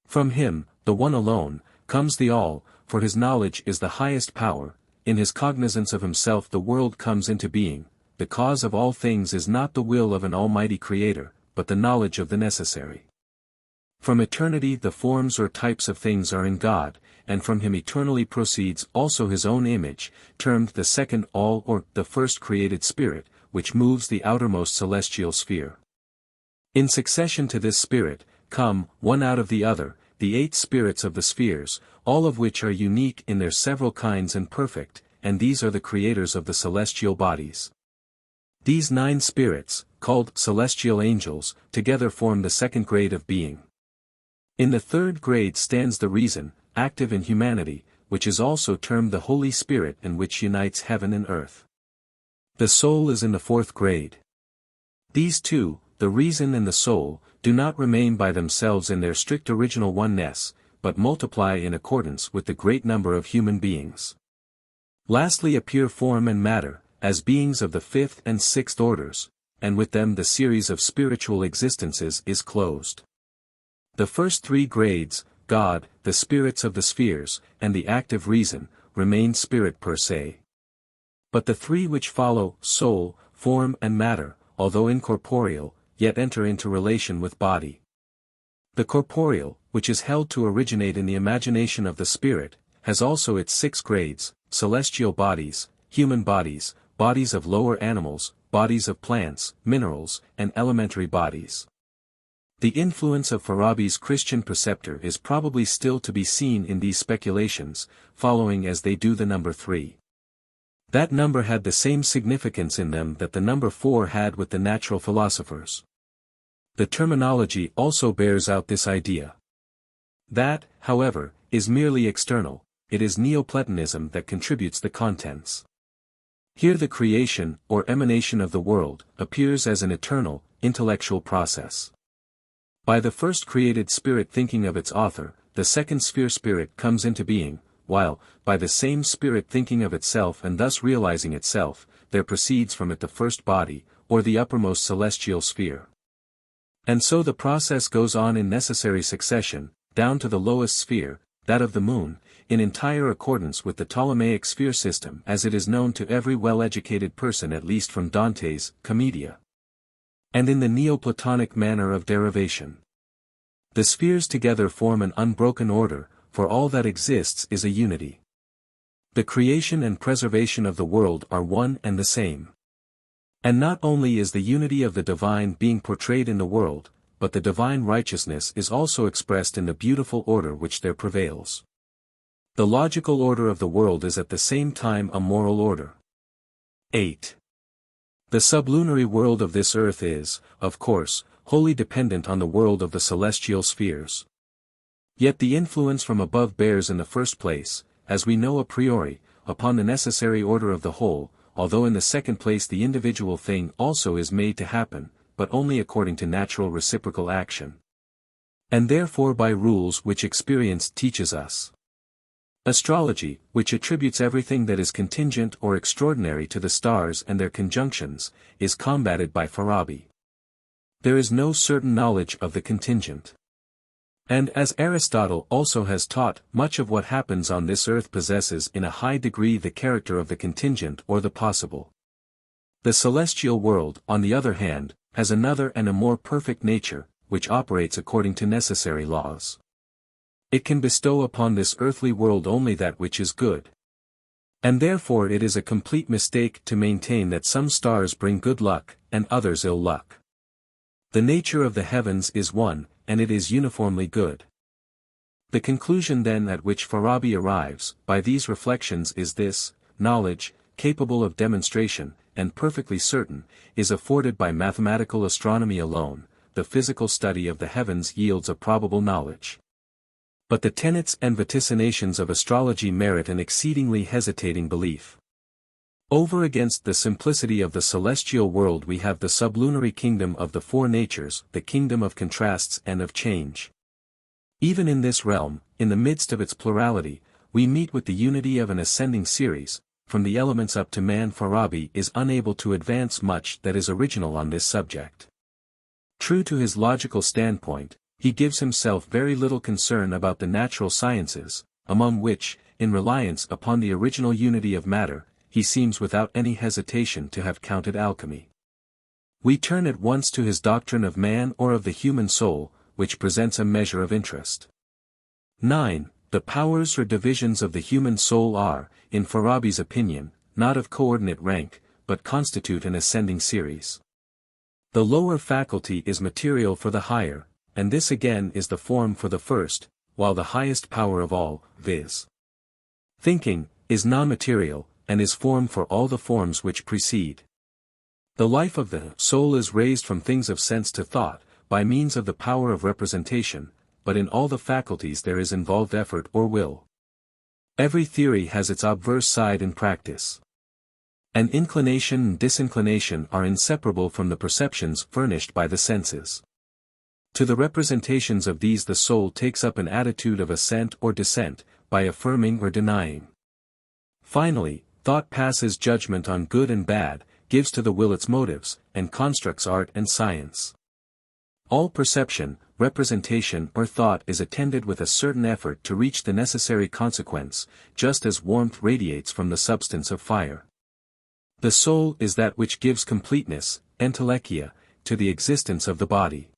From him, the one alone, comes the all, for his knowledge is the highest power, in his cognizance of himself the world comes into being, the cause of all things is not the will of an almighty creator, but the knowledge of the necessary. From eternity the forms or types of things are in God, and from him eternally proceeds also his own image, termed the second all or the first created spirit, which moves the outermost celestial sphere. In succession to this spirit, come, one out of the other, the 8 spirits of the spheres, all of which are unique in their several kinds and perfect, and these are the creators of the celestial bodies. These 9 spirits, called celestial angels, together form the second grade of being. In the third grade stands the reason, active in humanity, which is also termed the Holy Spirit and which unites heaven and earth. The soul is in the fourth grade. These two, the reason and the soul, do not remain by themselves in their strict original oneness, but multiply in accordance with the great number of human beings. Lastly appear form and matter, as beings of the fifth and sixth orders, and with them the series of spiritual existences is closed. The first 3 grades, God, the spirits of the spheres, and the active reason, remain spirit per se. But the 3 which follow, soul, form and matter, although incorporeal, yet enter into relation with body. The corporeal, which is held to originate in the imagination of the spirit, has also its 6 grades, celestial bodies, human bodies, bodies of lower animals, bodies of plants, minerals, and elementary bodies. The influence of Farabi's Christian preceptor is probably still to be seen in these speculations, following as they do the number 3. That number had the same significance in them that the number 4 had with the natural philosophers. The terminology also bears out this idea. That, however, is merely external, it is NEO-PLATONISM that contributes the contents. Here the creation, or emanation of the world, appears as an eternal, intellectual process. By the first created spirit thinking of its author, the second sphere spirit comes into being, while, by the same spirit thinking of itself and thus realizing itself, there proceeds from it the first body, or the uppermost celestial sphere. And so the process goes on in necessary succession, down to the lowest sphere, that of the moon, in entire accordance with the Ptolemaic sphere system as it is known to every well-educated person at least from Dante's Commedia. And in the Neo-Platonic manner of derivation. The spheres together form an unbroken order, for all that exists is a unity. The creation and preservation of the world are one and the same. And not only is the unity of the divine being portrayed in the world, but the divine righteousness is also expressed in the beautiful order which there prevails. The logical order of the world is at the same time a moral order. 8. The sublunary world of this earth is, of course, wholly dependent on the world of the celestial spheres. Yet the influence from above bears in the first place, as we know a priori, upon the necessary order of the whole, although in the second place the individual thing also is made to happen, but only according to natural reciprocal action. And therefore by rules which experience teaches us. Astrology, which attributes everything that is contingent or extraordinary to the stars and their conjunctions, is combated by Farabi. There is no certain knowledge of the contingent. And as Aristotle also has taught, much of what happens on this earth possesses in a high degree the character of the contingent or the possible. The celestial world, on the other hand, has another and a more perfect nature, which operates according to necessary laws. It can bestow upon this earthly world only that which is good. And therefore it is a complete mistake to maintain that some stars bring good luck, and others ill luck. The nature of the heavens is one, and it is uniformly good. The conclusion then at which Farabi arrives, by these reflections is this: knowledge, capable of demonstration, and perfectly certain, is afforded by mathematical astronomy alone, the physical study of the heavens yields a probable knowledge. But the tenets and vaticinations of astrology merit an exceedingly hesitating belief. Over against the simplicity of the celestial world we have the sublunary kingdom of the four natures, the kingdom of contrasts and of change. Even in this realm, in the midst of its plurality, we meet with the unity of an ascending series. From the elements up to man. Farabi is unable to advance much that is original on this subject. True to his logical standpoint, he gives himself very little concern about the natural sciences, among which, in reliance upon the original unity of matter, he seems without any hesitation to have counted alchemy. We turn at once to his doctrine of man or of the human soul, which presents a measure of interest. 9. The powers or divisions of the human soul are, in Farabi's opinion, not of coordinate rank, but constitute an ascending series. The lower faculty is material for the higher, and this again is the form for the first, while the highest power of all, viz. Thinking, is non-material, and is form for all the forms which precede. The life of the soul is raised from things of sense to thought, by means of the power of representation, but in all the faculties there is involved effort or will. Every theory has its obverse side in practice. An inclination and disinclination are inseparable from the perceptions furnished by the senses. To the representations of these the soul takes up an attitude of assent or dissent, by affirming or denying. Finally, thought passes judgment on good and bad, gives to the will its motives, and constructs art and science. All perception, representation or thought is attended with a certain effort to reach the necessary consequence, just as warmth radiates from the substance of fire. The soul is that which gives completeness, entelecheia, to the existence of the body.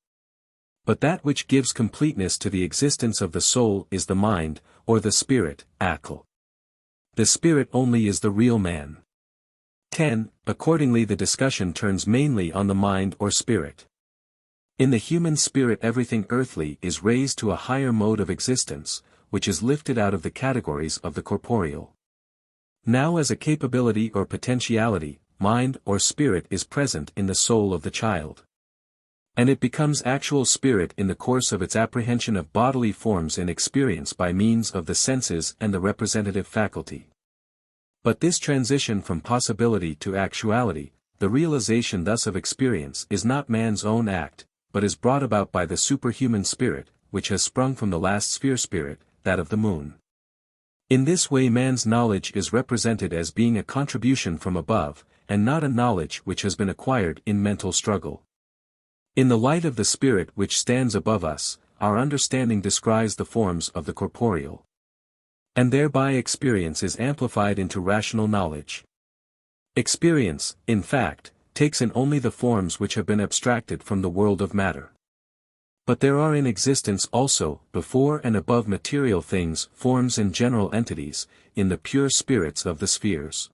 But that which gives completeness to the existence of the soul is the mind, or the spirit, aql. The spirit only is the real man. 10. Accordingly the discussion turns mainly on the mind or spirit. In the human spirit everything earthly is raised to a higher mode of existence, which is lifted out of the categories of the corporeal. Now as a capability or potentiality, mind or spirit is present in the soul of the child. And it becomes actual spirit in the course of its apprehension of bodily forms in experience by means of the senses and the representative faculty. But this transition from possibility to actuality, the realization thus of experience is not man's own act, but is brought about by the superhuman spirit, which has sprung from the last sphere spirit, that of the moon. In this way man's knowledge is represented as being a contribution from above, and not a knowledge which has been acquired in mental struggle. In the light of the spirit which stands above us, our understanding descries the forms of the corporeal. And thereby experience is amplified into rational knowledge. Experience, in fact, takes in only the forms which have been abstracted from the world of matter. But there are in existence also, before and above material things, forms and general entities, in the pure spirits of the spheres.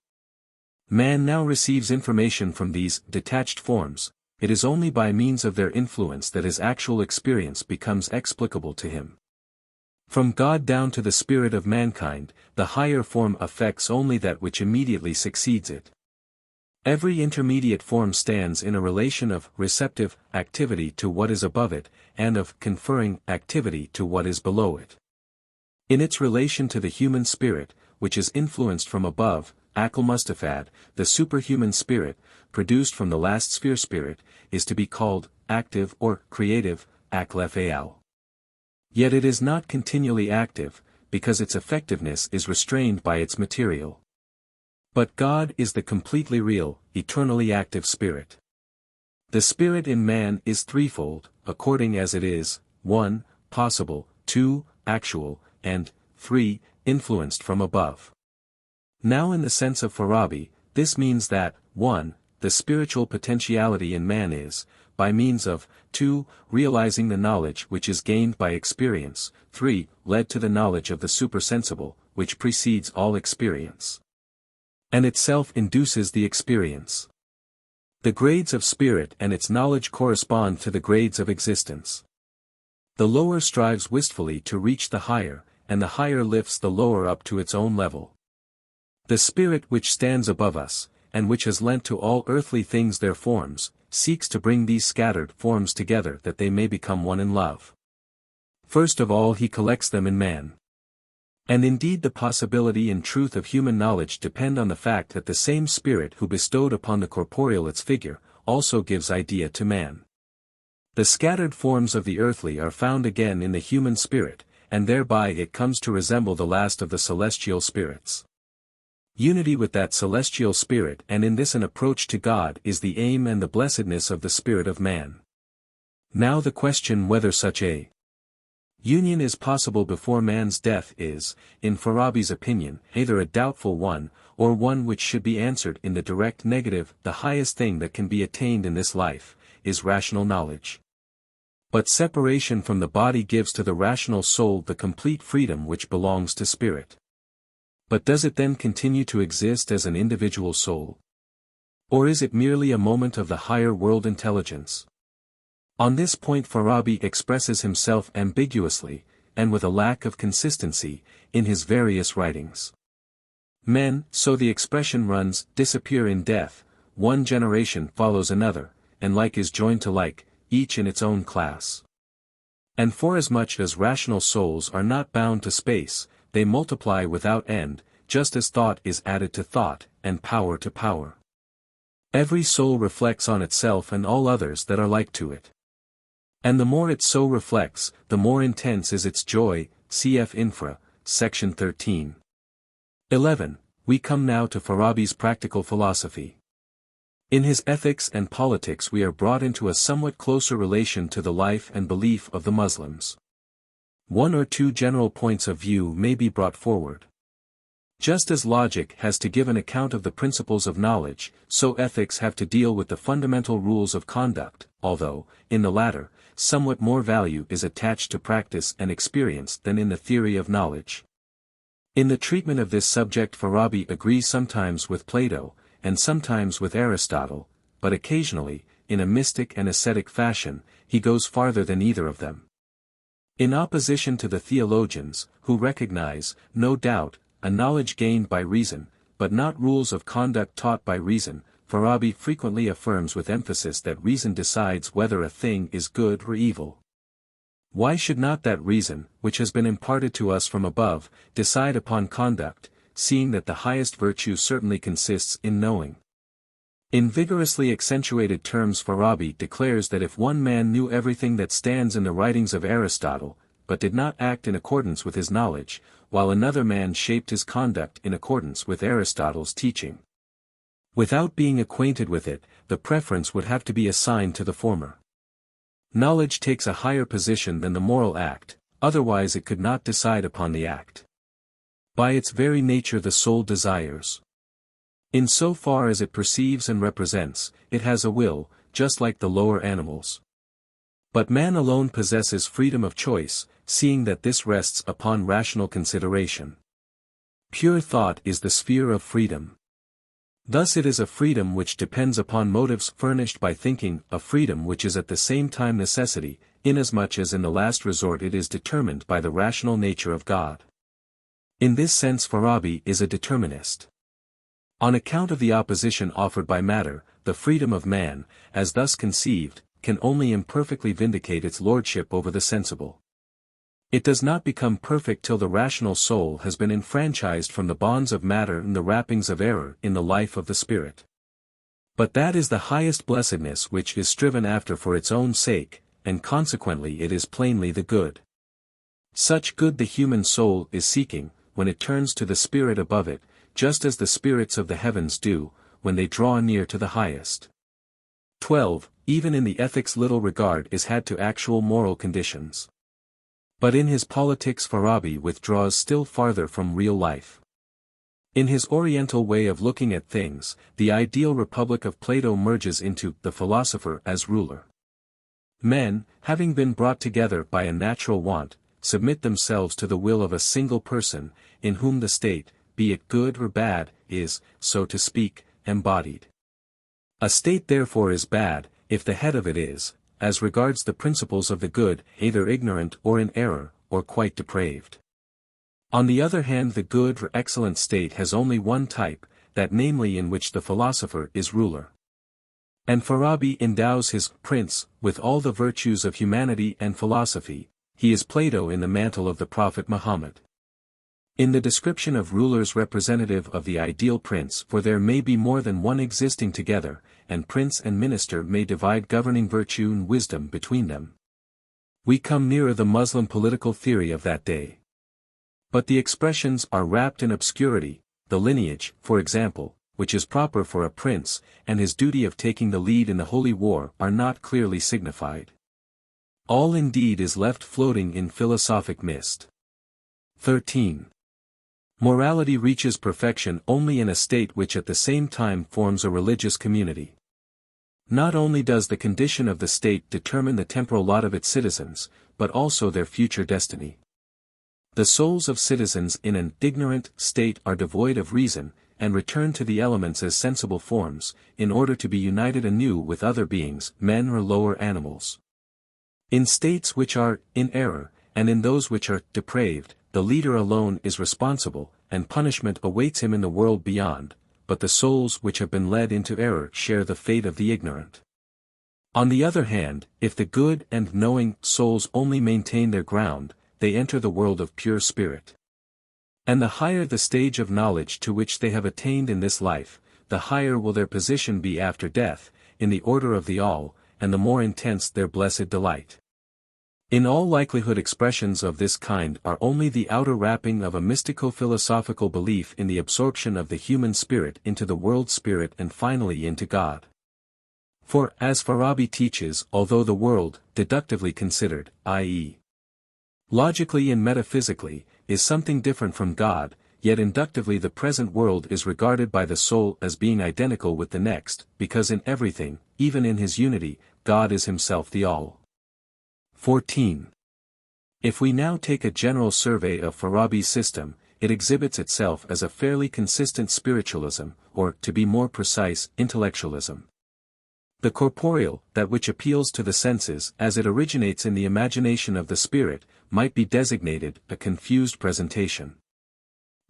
Man now receives information from these detached forms. It is only by means of their influence that his actual experience becomes explicable to him. From God down to the spirit of mankind, the higher form affects only that which immediately succeeds it. Every intermediate form stands in a relation of receptive activity to what is above it, and of conferring activity to what is below it. In its relation to the human spirit, which is influenced from above, Aql Mustafad, the superhuman spirit, produced from the last sphere spirit, is to be called active or creative, Aql Fal. Yet it is not continually active, because its effectiveness is restrained by its material. But God is the completely real, eternally active spirit. The spirit in man is threefold, according as it is, 1. Possible, 2. Actual, and 3. Influenced from above. Now in the sense of Farabi, this means that, 1. The spiritual potentiality in man is, by means of, 2. Realizing the knowledge which is gained by experience, 3. Led to the knowledge of the supersensible, which precedes all experience. And itself induces the experience. The grades of spirit and its knowledge correspond to the grades of existence. The lower strives wistfully to reach the higher, and the higher lifts the lower up to its own level. The spirit which stands above us, and which has lent to all earthly things their forms, seeks to bring these scattered forms together that they may become one in love. First of all he collects them in man. And indeed the possibility and truth of human knowledge depend on the fact that the same spirit who bestowed upon the corporeal its figure, also gives idea to man. The scattered forms of the earthly are found again in the human spirit, and thereby it comes to resemble the last of the celestial spirits. Unity with that celestial spirit and in this an approach to God is the aim and the blessedness of the spirit of man. Now the question whether such a Union is possible before man's death is, in Farabi's opinion, either a doubtful one, or one which should be answered in the direct negative. The highest thing that can be attained in this life, is rational knowledge. But separation from the body gives to the rational soul the complete freedom which belongs to spirit. But does it then continue to exist as an individual soul? Or is it merely a moment of the higher world intelligence? On this point Farabi expresses himself ambiguously, and with a lack of consistency, in his various writings. Men, so the expression runs, disappear in death, one generation follows another, and like is joined to like, each in its own class. And forasmuch as rational souls are not bound to space, they multiply without end, just as thought is added to thought, and power to power. Every soul reflects on itself and all others that are like to it. And the more it so reflects, the more intense is its joy, cf. Infra, section 13. 11. We come now to Farabi's practical philosophy. In his ethics and politics we are brought into a somewhat closer relation to the life and belief of the Muslims. One or two general points of view may be brought forward. Just as logic has to give an account of the principles of knowledge, so ethics have to deal with the fundamental rules of conduct, although, in the latter, somewhat more value is attached to practice and experience than in the theory of knowledge. In the treatment of this subject Farabi agrees sometimes with Plato, and sometimes with Aristotle, but occasionally, in a mystic and ascetic fashion, he goes farther than either of them. In opposition to the theologians, who recognize, no doubt, a knowledge gained by reason, but not rules of conduct taught by reason, Farabi frequently affirms with emphasis that reason decides whether a thing is good or evil. Why should not that reason, which has been imparted to us from above, decide upon conduct, seeing that the highest virtue certainly consists in knowing? In vigorously accentuated terms Farabi declares that if one man knew everything that stands in the writings of Aristotle, but did not act in accordance with his knowledge, while another man shaped his conduct in accordance with Aristotle's teaching, without being acquainted with it, the preference would have to be assigned to the former. Knowledge takes a higher position than the moral act, otherwise it could not decide upon the act. By its very nature the soul desires. In so far as it perceives and represents, it has a will, just like the lower animals. But man alone possesses freedom of choice, seeing that this rests upon rational consideration. Pure thought is the sphere of freedom. Thus it is a freedom which depends upon motives furnished by thinking, a freedom which is at the same time necessity, inasmuch as in the last resort it is determined by the rational nature of God. In this sense Farabi is a determinist. On account of the opposition offered by matter, the freedom of man, as thus conceived, can only imperfectly vindicate its lordship over the sensible. It does not become perfect till the rational soul has been enfranchised from the bonds of matter and the wrappings of error in the life of the spirit. But that is the highest blessedness which is striven after for its own sake, and consequently it is plainly the good. Such good the human soul is seeking, when it turns to the spirit above it, just as the spirits of the heavens do, when they draw near to the highest. 12. Even in the ethics little regard is had to actual moral conditions. But in his politics Farabi withdraws still farther from real life. In his Oriental way of looking at things, the ideal republic of Plato merges into the philosopher as ruler. Men, having been brought together by a natural want, submit themselves to the will of a single person, in whom the state, be it good or bad, is, so to speak, embodied. A state therefore is bad, if the head of it is, as regards the principles of the good, either ignorant or in error, or quite depraved. On the other hand the good or excellent state has only one type, that namely in which the philosopher is ruler. And Farabi endows his prince with all the virtues of humanity and philosophy. He is Plato in the mantle of the Prophet Muhammad. In the description of rulers representative of the ideal prince, for there may be more than one existing together, and prince and minister may divide governing virtue and wisdom between them. We come nearer the Muslim political theory of that day. But the expressions are wrapped in obscurity, the lineage, for example, which is proper for a prince, and his duty of taking the lead in the holy war are not clearly signified. All indeed is left floating in philosophic mist. 13. Morality reaches perfection only in a state which at the same time forms a religious community. Not only does the condition of the state determine the temporal lot of its citizens, but also their future destiny. The souls of citizens in an ignorant state are devoid of reason, and return to the elements as sensible forms, in order to be united anew with other beings, men or lower animals. In states which are in error, and in those which are depraved, the leader alone is responsible, and punishment awaits him in the world beyond, but the souls which have been led into error share the fate of the ignorant. On the other hand, if the good and knowing souls only maintain their ground, they enter the world of pure spirit. And the higher the stage of knowledge to which they have attained in this life, the higher will their position be after death, in the order of the all, and the more intense their blessed delight. In all likelihood expressions of this kind are only the outer wrapping of a mystico-philosophical belief in the absorption of the human spirit into the world spirit and finally into God. For, as Farabi teaches, although the world, deductively considered, i.e., logically and metaphysically, is something different from God, yet inductively the present world is regarded by the soul as being identical with the next, because in everything, even in his unity, God is himself the all. 14. If we now take a general survey of Farabi's system, it exhibits itself as a fairly consistent spiritualism, or, to be more precise, intellectualism. The corporeal, that which appeals to the senses as it originates in the imagination of the spirit, might be designated a confused presentation.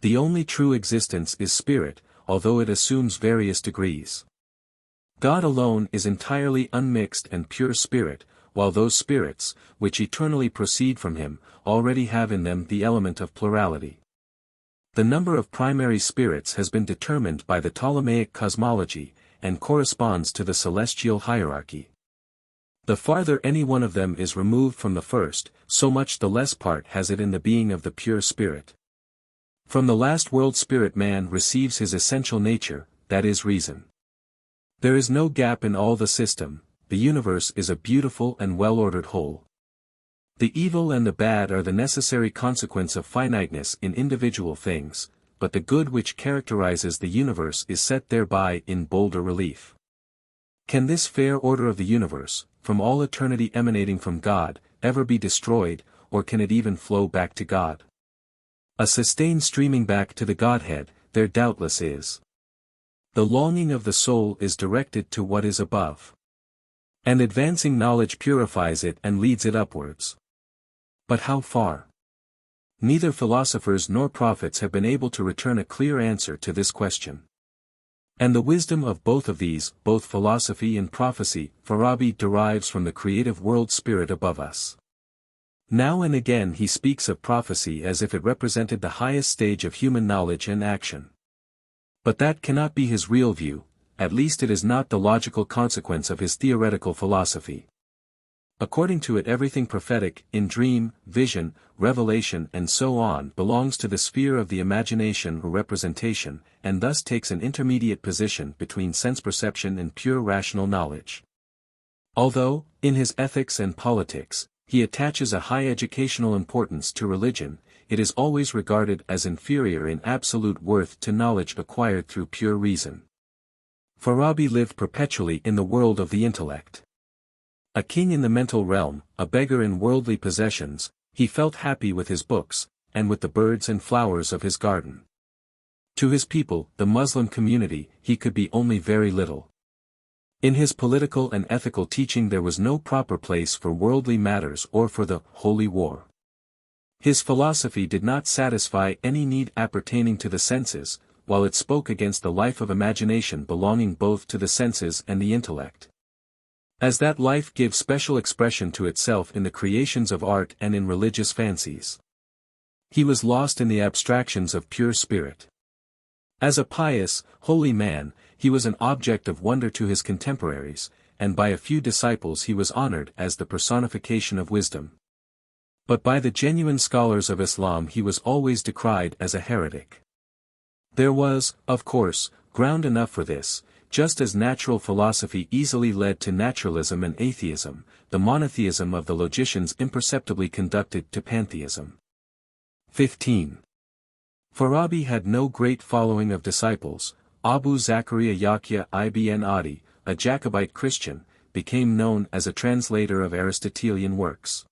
The only true existence is spirit, although it assumes various degrees. God alone is entirely unmixed and pure spirit, while those spirits, which eternally proceed from him, already have in them the element of plurality. The number of primary spirits has been determined by the Ptolemaic cosmology, and corresponds to the celestial hierarchy. The farther any one of them is removed from the first, so much the less part has it in the being of the pure spirit. From the last world spirit man receives his essential nature, that is reason. There is no gap in all the system. The universe is a beautiful and well-ordered whole. The evil and the bad are the necessary consequence of finiteness in individual things, but the good which characterizes the universe is set thereby in bolder relief. Can this fair order of the universe, from all eternity emanating from God, ever be destroyed, or can it even flow back to God? A sustained streaming back to the Godhead, there doubtless is. The longing of the soul is directed to what is above. And advancing knowledge purifies it and leads it upwards. But how far? Neither philosophers nor prophets have been able to return a clear answer to this question. And the wisdom of both of these, both philosophy and prophecy, Farabi derives from the creative world spirit above us. Now and again he speaks of prophecy as if it represented the highest stage of human knowledge and action. But that cannot be his real view. At least it is not the logical consequence of his theoretical philosophy. According to it, everything prophetic, in dream, vision, revelation and so on belongs to the sphere of the imagination or representation, and thus takes an intermediate position between sense perception and pure rational knowledge. Although, in his ethics and politics, he attaches a high educational importance to religion, it is always regarded as inferior in absolute worth to knowledge acquired through pure reason. Farabi lived perpetually in the world of the intellect. A king in the mental realm, a beggar in worldly possessions, he felt happy with his books, and with the birds and flowers of his garden. To his people, the Muslim community, he could be only very little. In his political and ethical teaching there was no proper place for worldly matters or for the holy war. His philosophy did not satisfy any need appertaining to the senses, while it spoke against the life of imagination belonging both to the senses and the intellect. As that life gives special expression to itself in the creations of art and in religious fancies. He was lost in the abstractions of pure spirit. As a pious, holy man, he was an object of wonder to his contemporaries, and by a few disciples he was honored as the personification of wisdom. But by the genuine scholars of Islam he was always decried as a heretic. There was, of course, ground enough for this, just as natural philosophy easily led to naturalism and atheism, the monotheism of the logicians imperceptibly conducted to pantheism. 15. Farabi had no great following of disciples. Abu Zakaria Yahya ibn Adi, a Jacobite Christian, became known as a translator of Aristotelian works.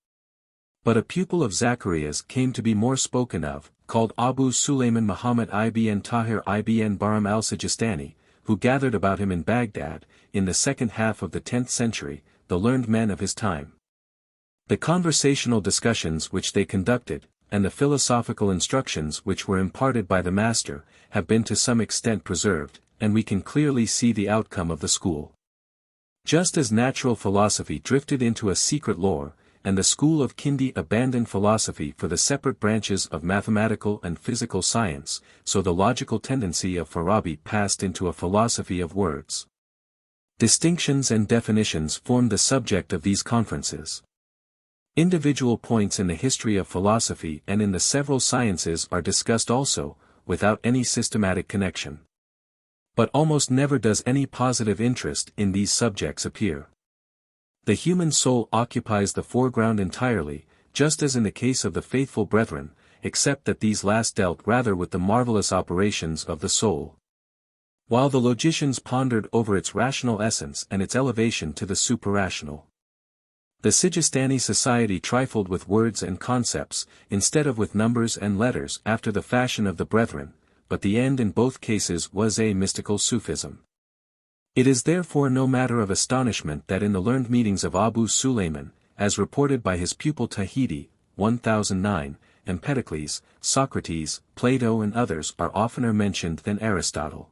But a pupil of Zacharias came to be more spoken of, called Abu Sulayman Muhammad ibn Tahir ibn Bahram al-Sijistani, who gathered about him in Baghdad, in the second half of the 10th century, the learned men of his time. The conversational discussions which they conducted, and the philosophical instructions which were imparted by the master, have been to some extent preserved, and we can clearly see the outcome of the school. Just as natural philosophy drifted into a secret lore, and the school of Kindi abandoned philosophy for the separate branches of mathematical and physical science, so the logical tendency of Farabi passed into a philosophy of words. Distinctions and definitions formed the subject of these conferences. Individual points in the history of philosophy and in the several sciences are discussed also, without any systematic connection. But almost never does any positive interest in these subjects appear. The human soul occupies the foreground entirely, just as in the case of the faithful brethren, except that these last dealt rather with the marvelous operations of the soul. While the logicians pondered over its rational essence and its elevation to the superrational. The Sijistani society trifled with words and concepts, instead of with numbers and letters after the fashion of the brethren, but the end in both cases was a mystical Sufism. It is therefore no matter of astonishment that in the learned meetings of Abu Sulayman, as reported by his pupil Tahidi, 1009, Empedocles, Socrates, Plato and others are oftener mentioned than Aristotle.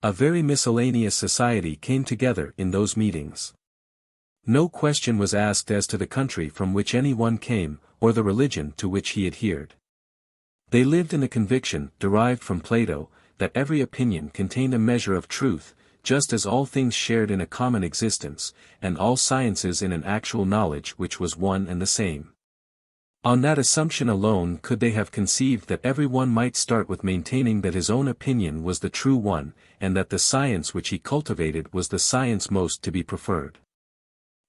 A very miscellaneous society came together in those meetings. No question was asked as to the country from which any one came, or the religion to which he adhered. They lived in the conviction, derived from Plato, that every opinion contained a measure of truth, just as all things shared in a common existence, and all sciences in an actual knowledge which was one and the same. On that assumption alone could they have conceived that every one might start with maintaining that his own opinion was the true one, and that the science which he cultivated was the science most to be preferred.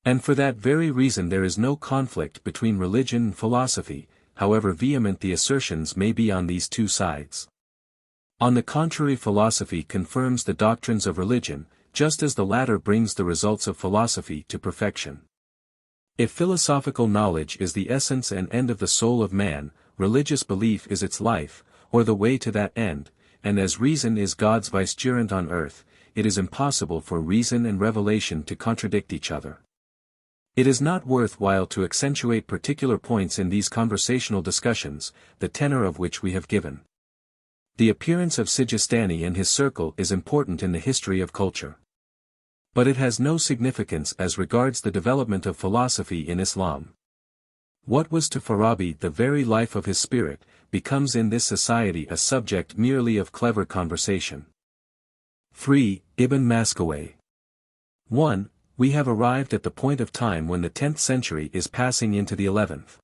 And for that very reason there is no conflict between religion and philosophy, however vehement the assertions may be on these two sides. On the contrary, philosophy confirms the doctrines of religion, just as the latter brings the results of philosophy to perfection. If philosophical knowledge is the essence and end of the soul of man, religious belief is its life, or the way to that end, and as reason is God's vicegerent on earth, it is impossible for reason and revelation to contradict each other. It is not worth while to accentuate particular points in these conversational discussions, the tenor of which we have given. The appearance of Sijistani and his circle is important in the history of culture. But it has no significance as regards the development of philosophy in Islam. What was to Farabi the very life of his spirit, becomes in this society a subject merely of clever conversation. 3. Ibn Maskawaih. 1. We have arrived at the point of time when the 10th century is passing into the 11th.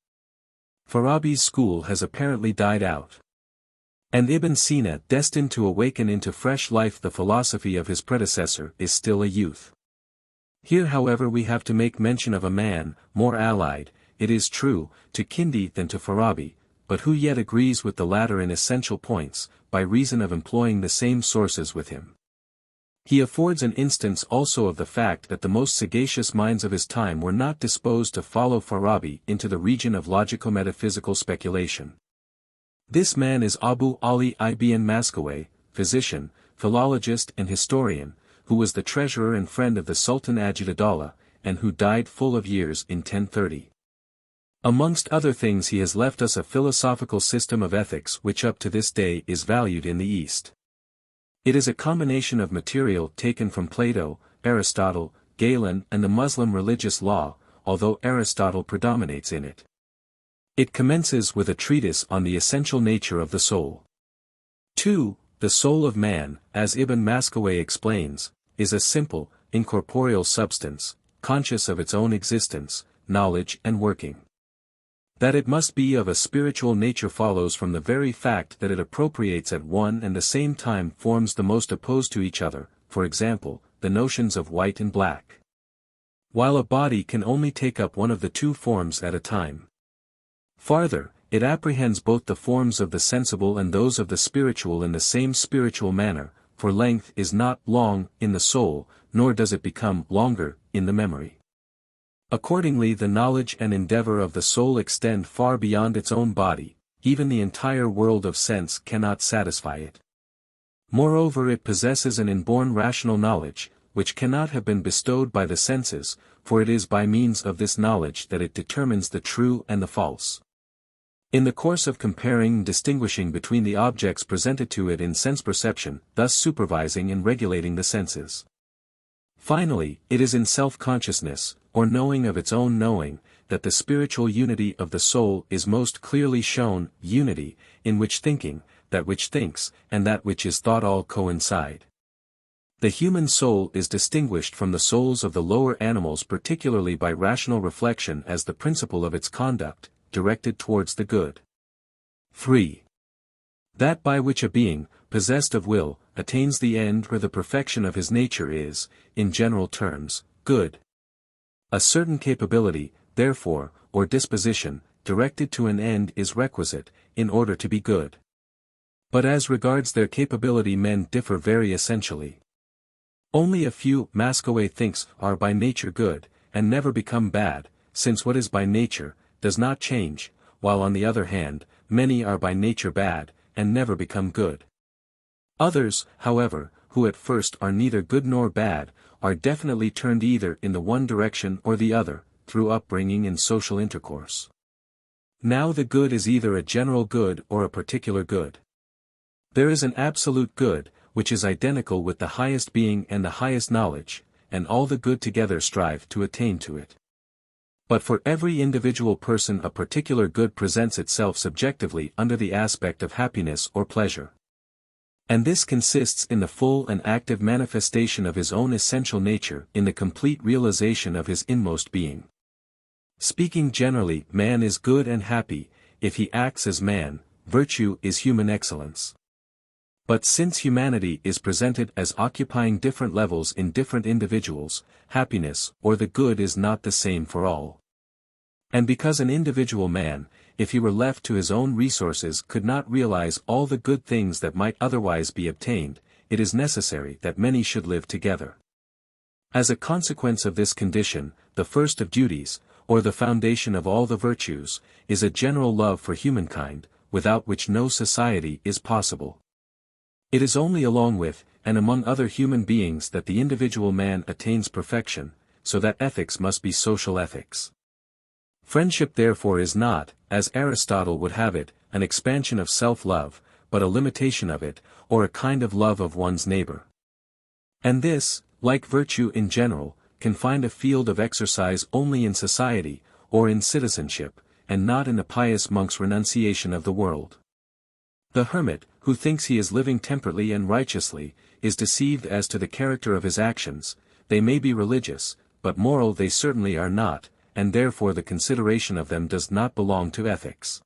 Farabi's school has apparently died out. And Ibn Sina, destined to awaken into fresh life the philosophy of his predecessor, is still a youth. Here however we have to make mention of a man, more allied, it is true, to Kindi than to Farabi, but who yet agrees with the latter in essential points, by reason of employing the same sources with him. He affords an instance also of the fact that the most sagacious minds of his time were not disposed to follow Farabi into the region of logico-metaphysical speculation. This man is Abu Ali ibn Maskawaih, physician, philologist and historian, who was the treasurer and friend of the Sultan Ajid-ud-Dawla, and who died full of years in 1030. Amongst other things he has left us a philosophical system of ethics which up to this day is valued in the East. It is a combination of material taken from Plato, Aristotle, Galen and the Muslim religious law, although Aristotle predominates in it. It commences with a treatise on the essential nature of the soul. 2. The soul of man, as Ibn Maskawaih explains, is a simple, incorporeal substance, conscious of its own existence, knowledge and working. That it must be of a spiritual nature follows from the very fact that it appropriates at one and the same time forms the most opposed to each other, for example, the notions of white and black. While a body can only take up one of the two forms at a time. Farther, it apprehends both the forms of the sensible and those of the spiritual in the same spiritual manner, for length is not long in the soul, nor does it become longer in the memory. Accordingly, the knowledge and endeavor of the soul extend far beyond its own body, even the entire world of sense cannot satisfy it. Moreover, it possesses an inborn rational knowledge, which cannot have been bestowed by the senses, for it is by means of this knowledge that it determines the true and the false. In the course of comparing and distinguishing between the objects presented to it in sense perception, thus supervising and regulating the senses. Finally, it is in self-consciousness, or knowing of its own knowing, that the spiritual unity of the soul is most clearly shown, unity, in which thinking, that which thinks, and that which is thought all coincide. The human soul is distinguished from the souls of the lower animals particularly by rational reflection as the principle of its conduct, directed towards the good. 3. That by which a being, possessed of will, attains the end or the perfection of his nature is, in general terms, good. A certain capability, therefore, or disposition, directed to an end is requisite, in order to be good. But as regards their capability men differ very essentially. Only a few, Maskawaih thinks, are by nature good, and never become bad, since what is by nature, does not change, while on the other hand, many are by nature bad, and never become good. Others, however, who at first are neither good nor bad, are definitely turned either in the one direction or the other, through upbringing and social intercourse. Now the good is either a general good or a particular good. There is an absolute good, which is identical with the highest being and the highest knowledge, and all the good together strive to attain to it. But for every individual person a particular good presents itself subjectively under the aspect of happiness or pleasure. And this consists in the full and active manifestation of his own essential nature in the complete realization of his inmost being. Speaking generally, man is good and happy, if he acts as man, virtue is human excellence. But since humanity is presented as occupying different levels in different individuals, happiness or the good is not the same for all. And because an individual man, if he were left to his own resources could not realize all the good things that might otherwise be obtained, it is necessary that many should live together. As a consequence of this condition, the first of duties, or the foundation of all the virtues, is a general love for humankind, without which no society is possible. It is only along with, and among other human beings that the individual man attains perfection, so that ethics must be social ethics. Friendship therefore is not, as Aristotle would have it, an expansion of self-love, but a limitation of it, or a kind of love of one's neighbor. And this, like virtue in general, can find a field of exercise only in society, or in citizenship, and not in the pious monk's renunciation of the world. The hermit, who thinks he is living temperately and righteously, is deceived as to the character of his actions. They may be religious, but moral they certainly are not, and therefore the consideration of them does not belong to ethics.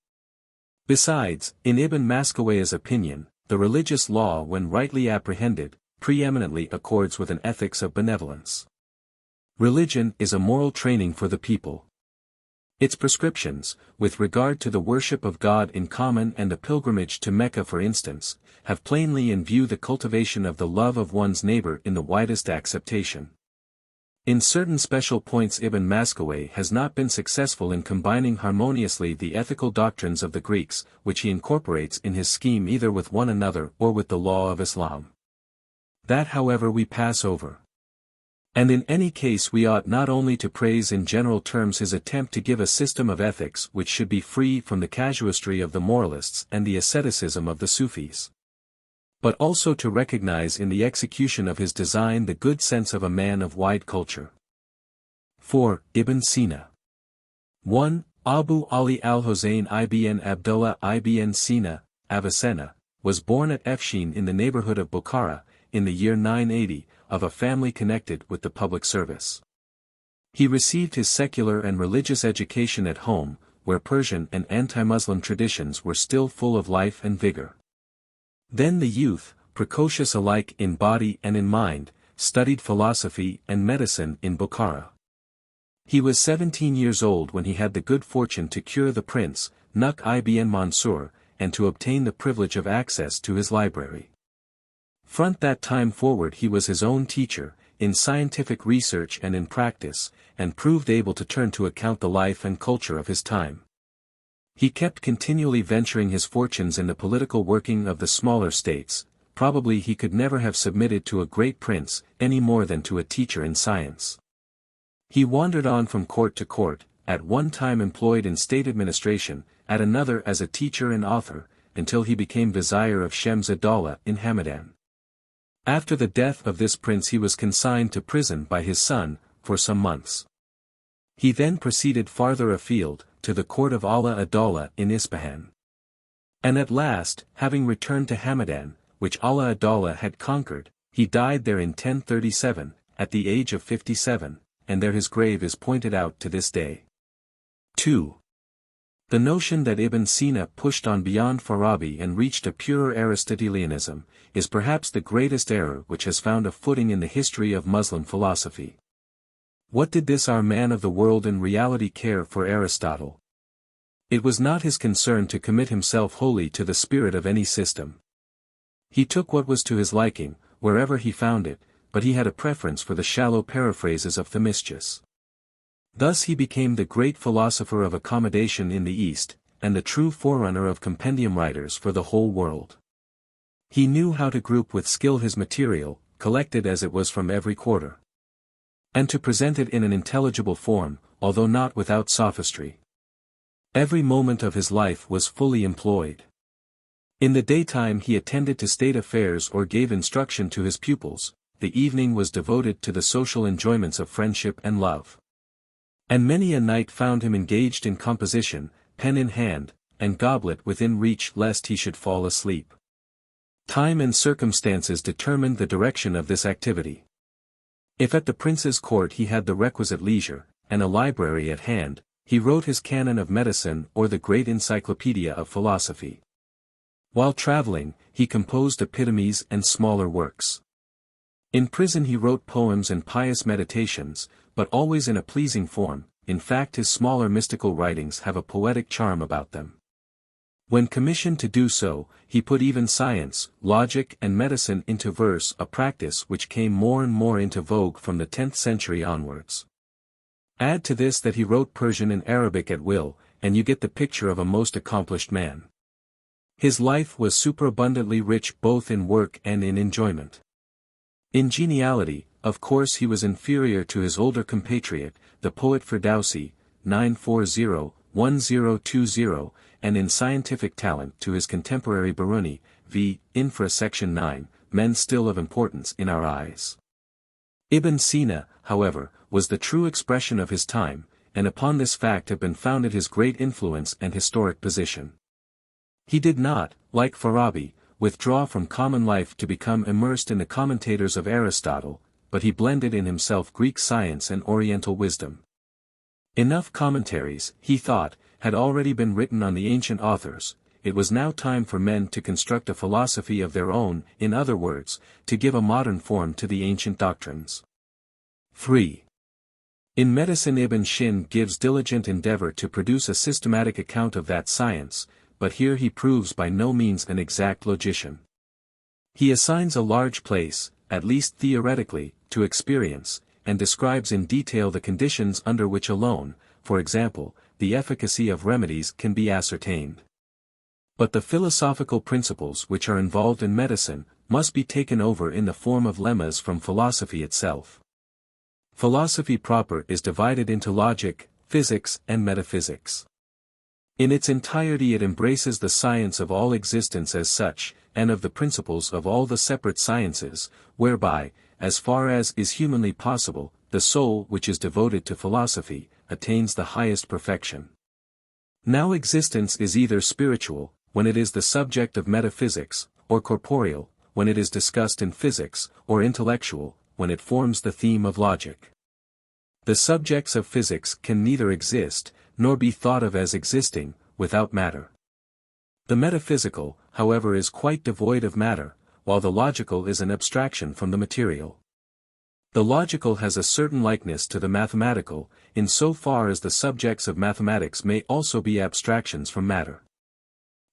Besides, in Ibn Maskawayh's opinion, the religious law when rightly apprehended, preeminently accords with an ethics of benevolence. Religion is a moral training for the people. Its prescriptions, with regard to the worship of God in common and the pilgrimage to Mecca for instance, have plainly in view the cultivation of the love of one's neighbor in the widest acceptation. In certain special points Ibn Maskawaih has not been successful in combining harmoniously the ethical doctrines of the Greeks, which he incorporates in his scheme either with one another or with the law of Islam. That however we pass over. And in any case we ought not only to praise in general terms his attempt to give a system of ethics which should be free from the casuistry of the moralists and the asceticism of the Sufis, but also to recognize in the execution of his design the good sense of a man of wide culture. 4. Ibn Sina. 1. Abu Ali al-Hussein ibn Abdullah ibn Sina, Avicenna, was born at Efshin in the neighborhood of Bukhara, in the year 980, of a family connected with the public service. He received his secular and religious education at home, where Persian and anti-Muslim traditions were still full of life and vigor. Then the youth, precocious alike in body and in mind, studied philosophy and medicine in Bukhara. He was 17 years old when he had the good fortune to cure the prince, Nuk ibn Mansur, and to obtain the privilege of access to his library. From that time forward he was his own teacher, in scientific research and in practice, and proved able to turn to account the life and culture of his time. He kept continually venturing his fortunes in the political working of the smaller states. Probably he could never have submitted to a great prince, any more than to a teacher in science. He wandered on from court to court, at one time employed in state administration, at another as a teacher and author, until he became vizier of Shems-ud-Dawla in Hamadan. After the death of this prince he was consigned to prison by his son, for some months. He then proceeded farther afield, to the court of Allah-ud-Dawla in Ispahan. And at last, having returned to Hamadan, which Allah-ud-Dawla had conquered, he died there in 1037, at the age of 57, and there his grave is pointed out to this day. 2. The notion that Ibn Sina pushed on beyond Farabi and reached a purer Aristotelianism, is perhaps the greatest error which has found a footing in the history of Muslim philosophy. What did this our man of the world in reality care for Aristotle? It was not his concern to commit himself wholly to the spirit of any system. He took what was to his liking, wherever he found it, but he had a preference for the shallow paraphrases of Themistius. Thus he became the great philosopher of accommodation in the East, and the true forerunner of compendium writers for the whole world. He knew how to group with skill his material, collected as it was from every quarter, and to present it in an intelligible form, although not without sophistry. Every moment of his life was fully employed. In the daytime he attended to state affairs or gave instruction to his pupils, the evening was devoted to the social enjoyments of friendship and love. And many a night found him engaged in composition, pen in hand, and goblet within reach lest he should fall asleep. Time and circumstances determined the direction of this activity. If at the prince's court he had the requisite leisure, and a library at hand, he wrote his canon of medicine or the great encyclopedia of philosophy. While traveling, he composed epitomes and smaller works. In prison he wrote poems and pious meditations, but always in a pleasing form. In fact his smaller mystical writings have a poetic charm about them. When commissioned to do so, he put even science, logic and medicine into verse, a practice which came more and more into vogue from the 10th century onwards. Add to this that he wrote Persian and Arabic at will, and you get the picture of a most accomplished man. His life was superabundantly rich both in work and in enjoyment. In geniality, of course he was inferior to his older compatriot, the poet Ferdowsi, 940-1020, and in scientific talent to his contemporary Biruni, v. Infra section 9, men still of importance in our eyes. Ibn Sina, however, was the true expression of his time, and upon this fact have been founded his great influence and historic position. He did not, like Farabi, withdraw from common life to become immersed in the commentators of Aristotle, but he blended in himself Greek science and Oriental wisdom. Enough commentaries, he thought, had already been written on the ancient authors. It was now time for men to construct a philosophy of their own, in other words, to give a modern form to the ancient doctrines. 3. In medicine Ibn Shin gives diligent endeavor to produce a systematic account of that science, but here he proves by no means an exact logician. He assigns a large place, at least theoretically, to experience, and describes in detail the conditions under which alone, for example, the efficacy of remedies can be ascertained. But the philosophical principles which are involved in medicine, must be taken over in the form of lemmas from philosophy itself. Philosophy proper is divided into logic, physics and metaphysics. In its entirety it embraces the science of all existence as such, and of the principles of all the separate sciences, whereby, as far as is humanly possible, the soul which is devoted to philosophy, attains the highest perfection. Now existence is either spiritual, when it is the subject of metaphysics, or corporeal, when it is discussed in physics, or intellectual, when it forms the theme of logic. The subjects of physics can neither exist, nor be thought of as existing, without matter. The metaphysical, however, is quite devoid of matter, while the logical is an abstraction from the material. The logical has a certain likeness to the mathematical, in so far as the subjects of mathematics may also be abstractions from matter.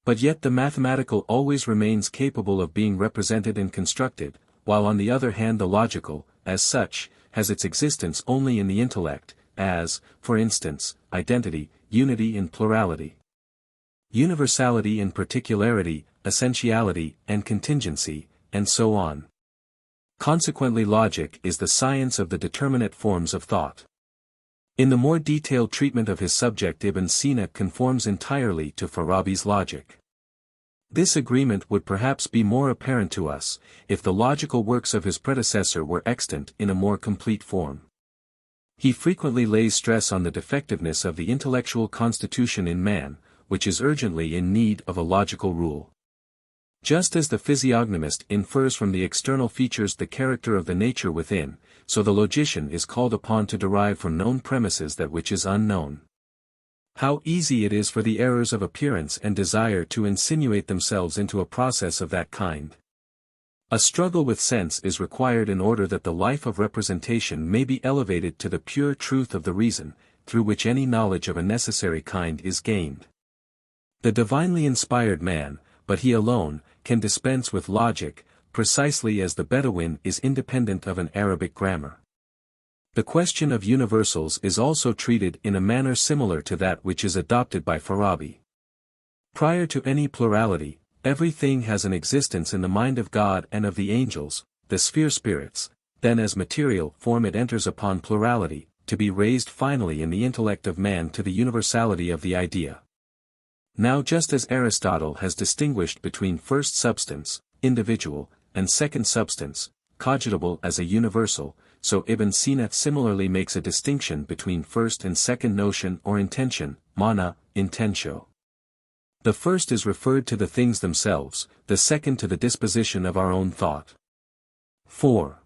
But yet the mathematical always remains capable of being represented and constructed, while on the other hand the logical, as such, has its existence only in the intellect, as, for instance, identity, unity and plurality, universality and particularity, essentiality and contingency, and so on. Consequently, logic is the science of the determinate forms of thought. In the more detailed treatment of his subject, Ibn Sina conforms entirely to Farabi's logic. This agreement would perhaps be more apparent to us, if the logical works of his predecessor were extant in a more complete form. He frequently lays stress on the defectiveness of the intellectual constitution in man, which is urgently in need of a logical rule. Just as the physiognomist infers from the external features the character of the nature within, so the logician is called upon to derive from known premises that which is unknown. How easy it is for the errors of appearance and desire to insinuate themselves into a process of that kind. A struggle with sense is required in order that the life of representation may be elevated to the pure truth of the reason, through which any knowledge of a necessary kind is gained. The divinely inspired man, but he alone, can dispense with logic, precisely as the Bedouin is independent of an Arabic grammar. The question of universals is also treated in a manner similar to that which is adopted by Farabi. Prior to any plurality, everything has an existence in the mind of God and of the angels, the sphere spirits, then as material form it enters upon plurality, to be raised finally in the intellect of man to the universality of the idea. Now just as Aristotle has distinguished between first substance, individual, and second substance, cogitable as a universal, so Ibn Sina similarly makes a distinction between first and second notion or intention, mana, intentio. The first is referred to the things themselves, the second to the disposition of our own thought. 4.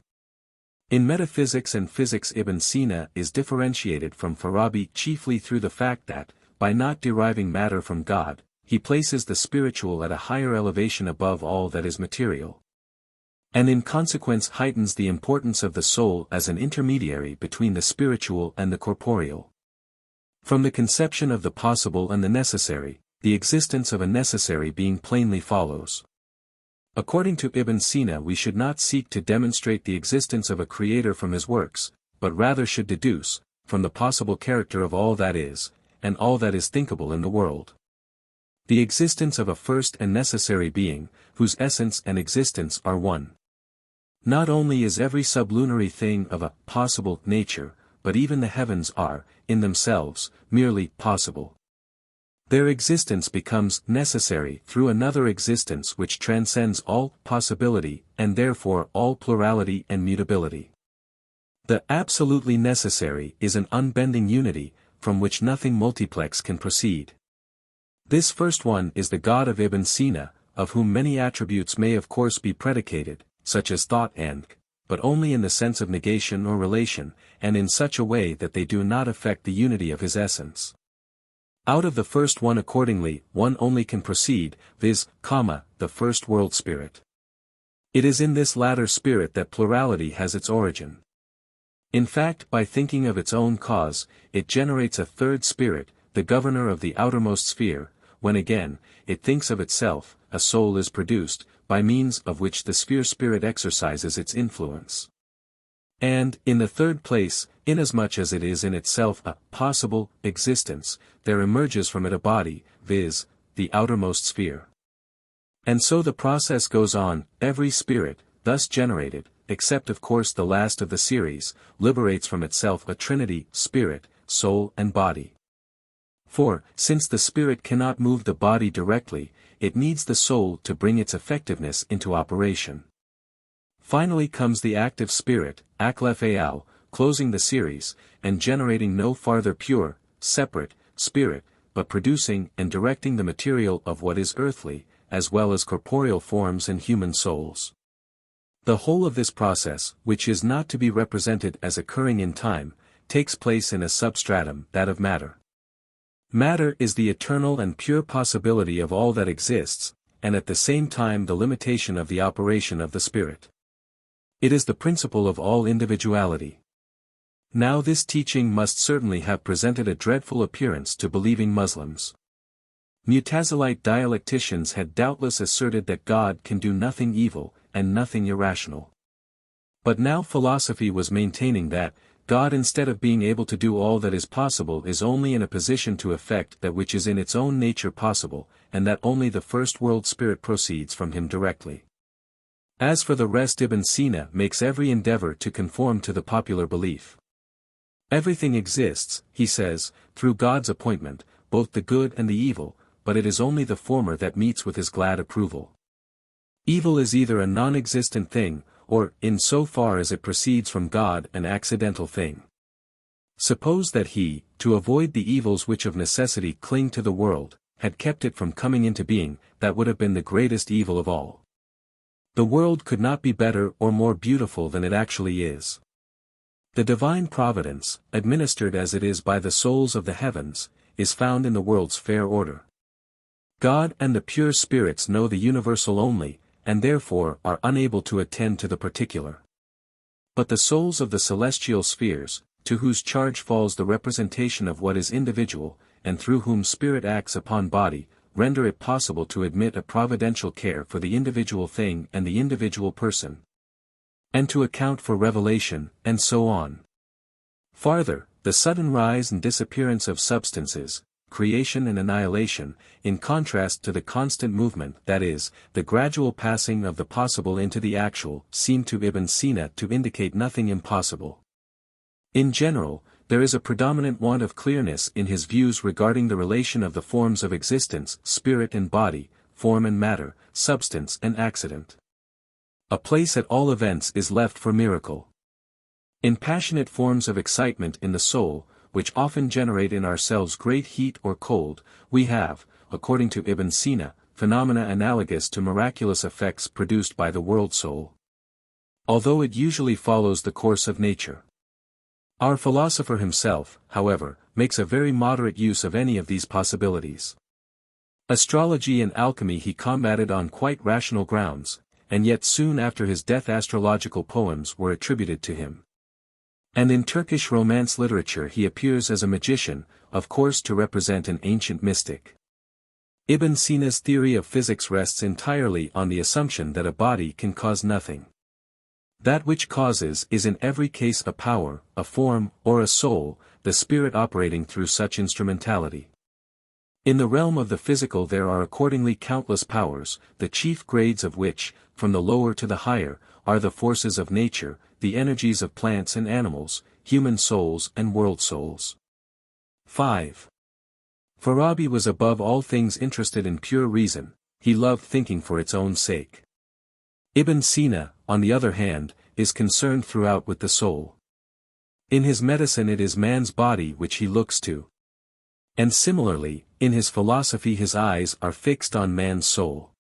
In metaphysics and physics, Ibn Sina is differentiated from Farabi chiefly through the fact that, by not deriving matter from God, he places the spiritual at a higher elevation above all that is material, and in consequence heightens the importance of the soul as an intermediary between the spiritual and the corporeal. From the conception of the possible and the necessary, the existence of a necessary being plainly follows. According to Ibn Sina, we should not seek to demonstrate the existence of a creator from his works, but rather should deduce, from the possible character of all that is, and all that is thinkable in the world, the existence of a first and necessary being, whose essence and existence are one. Not only is every sublunary thing of a possible nature, but even the heavens are, in themselves, merely possible. Their existence becomes necessary through another existence which transcends all possibility and therefore all plurality and mutability. The absolutely necessary is an unbending unity, from which nothing multiplex can proceed. This first one is the God of Ibn Sina, of whom many attributes may of course be predicated, such as thought and, but only in the sense of negation or relation, and in such a way that they do not affect the unity of his essence. Out of the first one accordingly, one only can proceed, viz., the first world spirit. It is in this latter spirit that plurality has its origin. In fact, by thinking of its own cause, it generates a third spirit, the governor of the outermost sphere, when again, it thinks of itself, a soul is produced, by means of which the sphere spirit exercises its influence. And, in the third place, inasmuch as it is in itself a possible existence, there emerges from it a body, viz., the outermost sphere. And so the process goes on, every spirit, thus generated, except of course the last of the series, liberates from itself a trinity, spirit, soul and body. For, since the spirit cannot move the body directly, it needs the soul to bring its effectiveness into operation. Finally comes the active spirit, Aklef-al, closing the series, and generating no farther pure, separate, spirit, but producing and directing the material of what is earthly, as well as corporeal forms and human souls. The whole of this process, which is not to be represented as occurring in time, takes place in a substratum, that of matter. Matter is the eternal and pure possibility of all that exists, and at the same time the limitation of the operation of the spirit. It is the principle of all individuality. Now this teaching must certainly have presented a dreadful appearance to believing Muslims. Mutazilite dialecticians had doubtless asserted that God can do nothing evil, and nothing irrational. But now philosophy was maintaining that, God instead of being able to do all that is possible is only in a position to effect that which is in its own nature possible, and that only the first world spirit proceeds from him directly. As for the rest, Ibn Sina makes every endeavor to conform to the popular belief. Everything exists, he says, through God's appointment, both the good and the evil, but it is only the former that meets with his glad approval. Evil is either a non-existent thing, or, in so far as it proceeds from God, an accidental thing. Suppose that he, to avoid the evils which of necessity cling to the world, had kept it from coming into being, that would have been the greatest evil of all. The world could not be better or more beautiful than it actually is. The divine providence, administered as it is by the souls of the heavens, is found in the world's fair order. God and the pure spirits know the universal only, and therefore are unable to attend to the particular. But the souls of the celestial spheres, to whose charge falls the representation of what is individual, and through whom spirit acts upon body, render it possible to admit a providential care for the individual thing and the individual person, and to account for revelation, and so on. Farther, the sudden rise and disappearance of substances, creation and annihilation, in contrast to the constant movement, that is, the gradual passing of the possible into the actual, seem to Ibn Sina to indicate nothing impossible. In general, there is a predominant want of clearness in his views regarding the relation of the forms of existence, spirit and body, form and matter, substance and accident. A place at all events is left for miracle. In passionate forms of excitement in the soul, which often generate in ourselves great heat or cold, we have, according to Ibn Sina, phenomena analogous to miraculous effects produced by the world soul. Although it usually follows the course of nature. Our philosopher himself, however, makes a very moderate use of any of these possibilities. Astrology and alchemy he combated on quite rational grounds, and yet soon after his death astrological poems were attributed to him. And in Turkish Romance literature he appears as a magician, of course to represent an ancient mystic. Ibn Sina's theory of physics rests entirely on the assumption that a body can cause nothing. That which causes is in every case a power, a form, or a soul, the spirit operating through such instrumentality. In the realm of the physical there are accordingly countless powers, the chief grades of which, from the lower to the higher, are the forces of nature, the energies of plants and animals, human souls and world souls. 5. Farabi was above all things interested in pure reason, he loved thinking for its own sake. Ibn Sina, on the other hand, is concerned throughout with the soul. In his medicine it is man's body which he looks to. And similarly, in his philosophy his eyes are fixed on man's soul.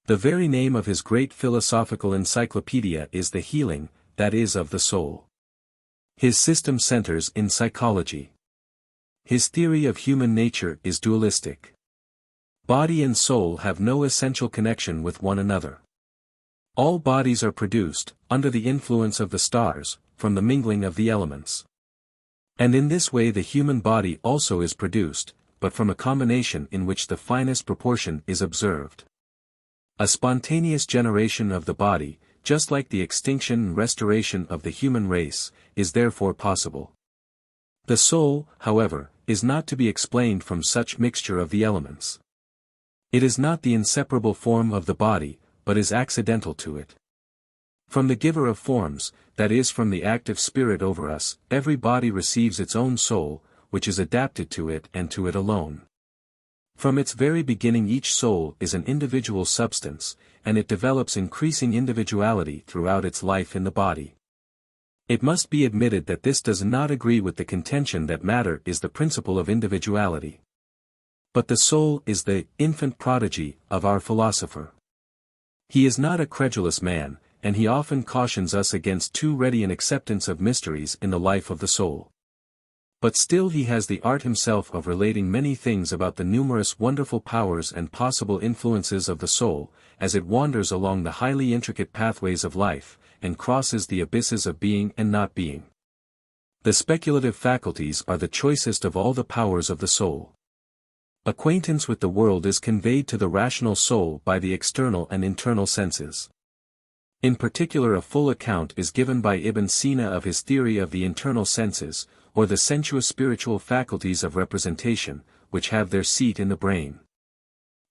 The very name of his great philosophical encyclopedia is The Healing, that is of the soul. His system centers in psychology. His theory of human nature is dualistic. Body and soul have no essential connection with one another. All bodies are produced, under the influence of the stars, from the mingling of the elements. And in this way the human body also is produced, but from a combination in which the finest proportion is observed. A spontaneous generation of the body, just like the extinction and restoration of the human race, is therefore possible. The soul, however, is not to be explained from such mixture of the elements. It is not the inseparable form of the body, but is accidental to it. From the giver of forms, that is from the active spirit over us, every body receives its own soul, which is adapted to it and to it alone. From its very beginning each soul is an individual substance, and it develops increasing individuality throughout its life in the body. It must be admitted that this does not agree with the contention that matter is the principle of individuality. But the soul is the infant prodigy of our philosopher. He is not a credulous man, and he often cautions us against too ready an acceptance of mysteries in the life of the soul. But still he has the art himself of relating many things about the numerous wonderful powers and possible influences of the soul, as it wanders along the highly intricate pathways of life, and crosses the abysses of being and not being. The speculative faculties are the choicest of all the powers of the soul. Acquaintance with the world is conveyed to the rational soul by the external and internal senses. In particular, a full account is given by Ibn Sina of his theory of the internal senses, or the sensuous spiritual faculties of representation, which have their seat in the brain.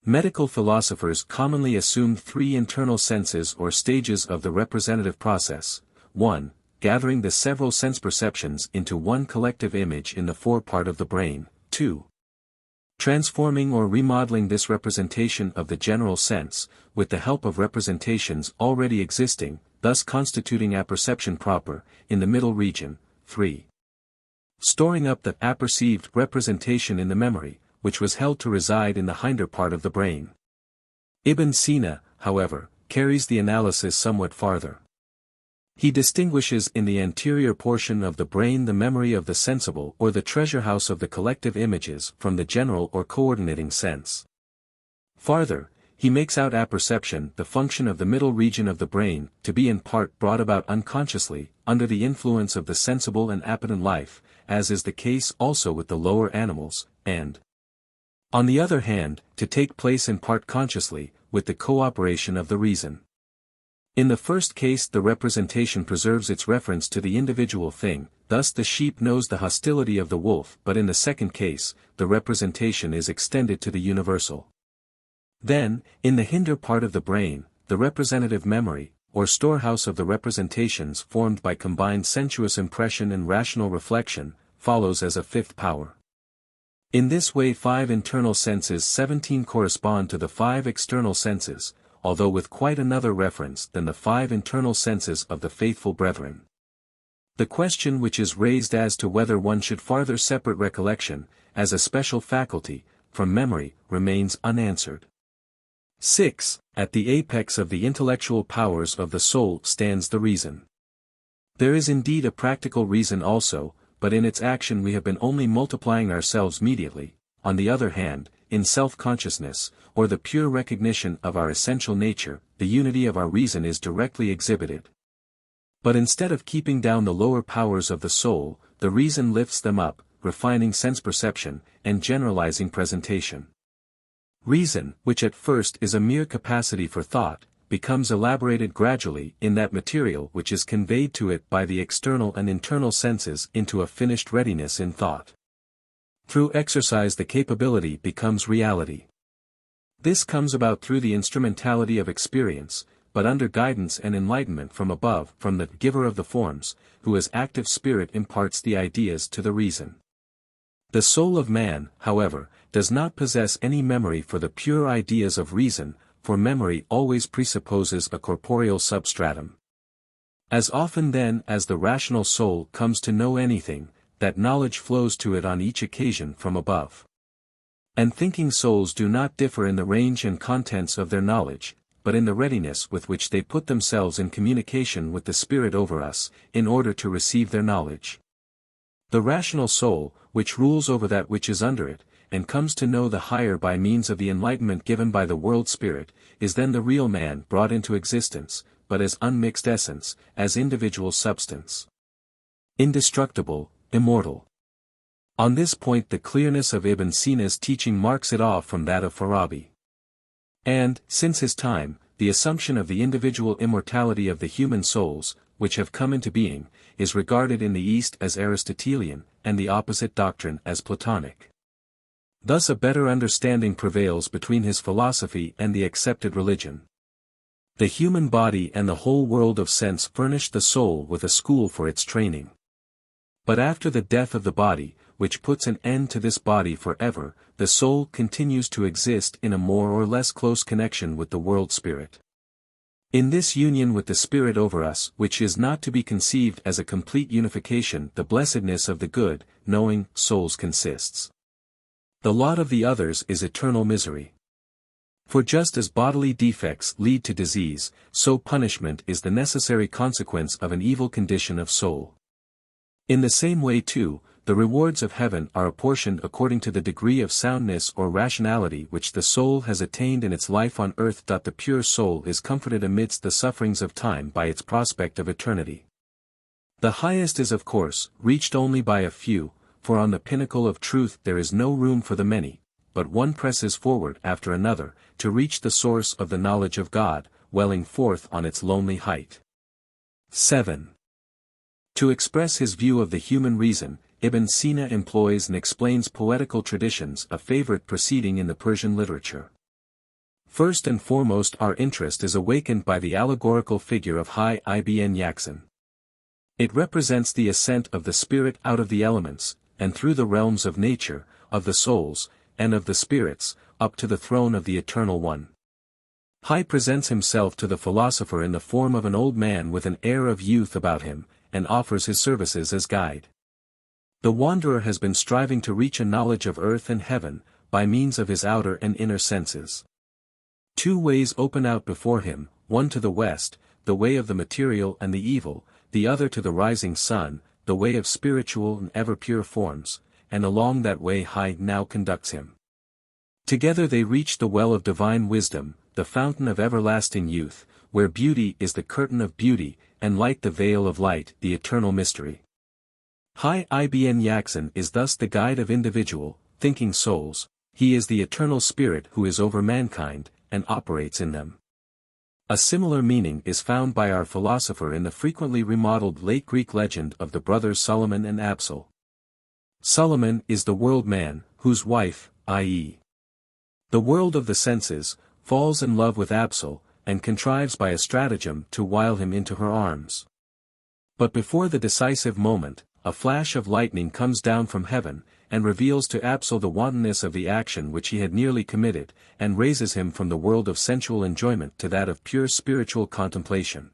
Medical philosophers commonly assume three internal senses or stages of the representative process: 1. Gathering the several sense perceptions into one collective image in the forepart of the brain; 2. Transforming or remodeling this representation of the general sense, with the help of representations already existing, thus constituting apperception proper, in the middle region; 3. Storing up the apperceived representation in the memory, which was held to reside in the hinder part of the brain. Ibn Sina, however, carries the analysis somewhat farther. He distinguishes in the anterior portion of the brain the memory of the sensible or the treasure house of the collective images from the general or coordinating sense. Farther, he makes out apperception the function of the middle region of the brain to be in part brought about unconsciously, under the influence of the sensible and appetent life, as is the case also with the lower animals, and, on the other hand, to take place in part consciously, with the cooperation of the reason. In the first case the representation preserves its reference to the individual thing, thus the sheep knows the hostility of the wolf, but in the second case, the representation is extended to the universal. Then, in the hinder part of the brain, the representative memory, or storehouse of the representations formed by combined sensuous impression and rational reflection, follows as a fifth power. In this way 5 internal senses 17 correspond to the 5 external senses, although with quite another reference than the 5 internal senses of the faithful brethren. The question which is raised as to whether one should farther separate recollection, as a special faculty, from memory, remains unanswered. 6. At the apex of the intellectual powers of the soul stands the reason. There is indeed a practical reason also, but in its action we have been only multiplying ourselves mediately. On the other hand, in self-consciousness, or the pure recognition of our essential nature, the unity of our reason is directly exhibited. But instead of keeping down the lower powers of the soul, the reason lifts them up, refining sense perception, and generalizing presentation. Reason, which at first is a mere capacity for thought, becomes elaborated gradually in that material which is conveyed to it by the external and internal senses into a finished readiness in thought. Through exercise the capability becomes reality. This comes about through the instrumentality of experience, but under guidance and enlightenment from above, from the giver of the forms, who as active spirit imparts the ideas to the reason. The soul of man, however, does not possess any memory for the pure ideas of reason, for memory always presupposes a corporeal substratum. As often then as the rational soul comes to know anything, that knowledge flows to it on each occasion from above. And thinking souls do not differ in the range and contents of their knowledge, but in the readiness with which they put themselves in communication with the Spirit over us, in order to receive their knowledge. The rational soul, which rules over that which is under it, and comes to know the higher by means of the enlightenment given by the world spirit, is then the real man brought into existence, but as unmixed essence, as individual substance. Indestructible, immortal. On this point the clearness of Ibn Sina's teaching marks it off from that of Farabi. And, since his time, the assumption of the individual immortality of the human souls, which have come into being, is regarded in the East as Aristotelian, and the opposite doctrine as Platonic. Thus a better understanding prevails between his philosophy and the accepted religion. The human body and the whole world of sense furnish the soul with a school for its training. But after the death of the body, which puts an end to this body forever, the soul continues to exist in a more or less close connection with the world spirit. In this union with the Spirit over us, which is not to be conceived as a complete unification, the blessedness of the good, knowing souls consists. The lot of the others is eternal misery. For just as bodily defects lead to disease, so punishment is the necessary consequence of an evil condition of soul. In the same way too, the rewards of heaven are apportioned according to the degree of soundness or rationality which the soul has attained in its life on earth. The pure soul is comforted amidst the sufferings of time by its prospect of eternity. The highest is of course reached only by a few, for on the pinnacle of truth there is no room for the many, but one presses forward after another, to reach the source of the knowledge of God, welling forth on its lonely height. 7. To express his view of the human reason, Ibn Sina employs and explains poetical traditions, a favorite proceeding in the Persian literature. First and foremost our interest is awakened by the allegorical figure of Ibn Yaksin. It represents the ascent of the spirit out of the elements, and through the realms of nature, of the souls, and of the spirits, up to the throne of the Eternal One. Presents himself to the philosopher in the form of an old man with an air of youth about him, and offers his services as guide. The wanderer has been striving to reach a knowledge of earth and heaven, by means of his outer and inner senses. Two ways open out before him, one to the west, the way of the material and the evil, the other to the rising sun, the way of spiritual and ever-pure forms, and along that way now conducts him. Together they reach the well of divine wisdom, the fountain of everlasting youth, where beauty is the curtain of beauty, and light the veil of light, the eternal mystery. Ibn Yaksin is thus the guide of individual, thinking souls, he is the eternal spirit who is over mankind, and operates in them. A similar meaning is found by our philosopher in the frequently remodeled late Greek legend of the brothers Solomon and Absal. Solomon is the world man, whose wife, i.e. the world of the senses, falls in love with Absal, and contrives by a stratagem to wile him into her arms. But before the decisive moment, a flash of lightning comes down from heaven, and reveals to Absal the wantonness of the action which he had nearly committed, and raises him from the world of sensual enjoyment to that of pure spiritual contemplation.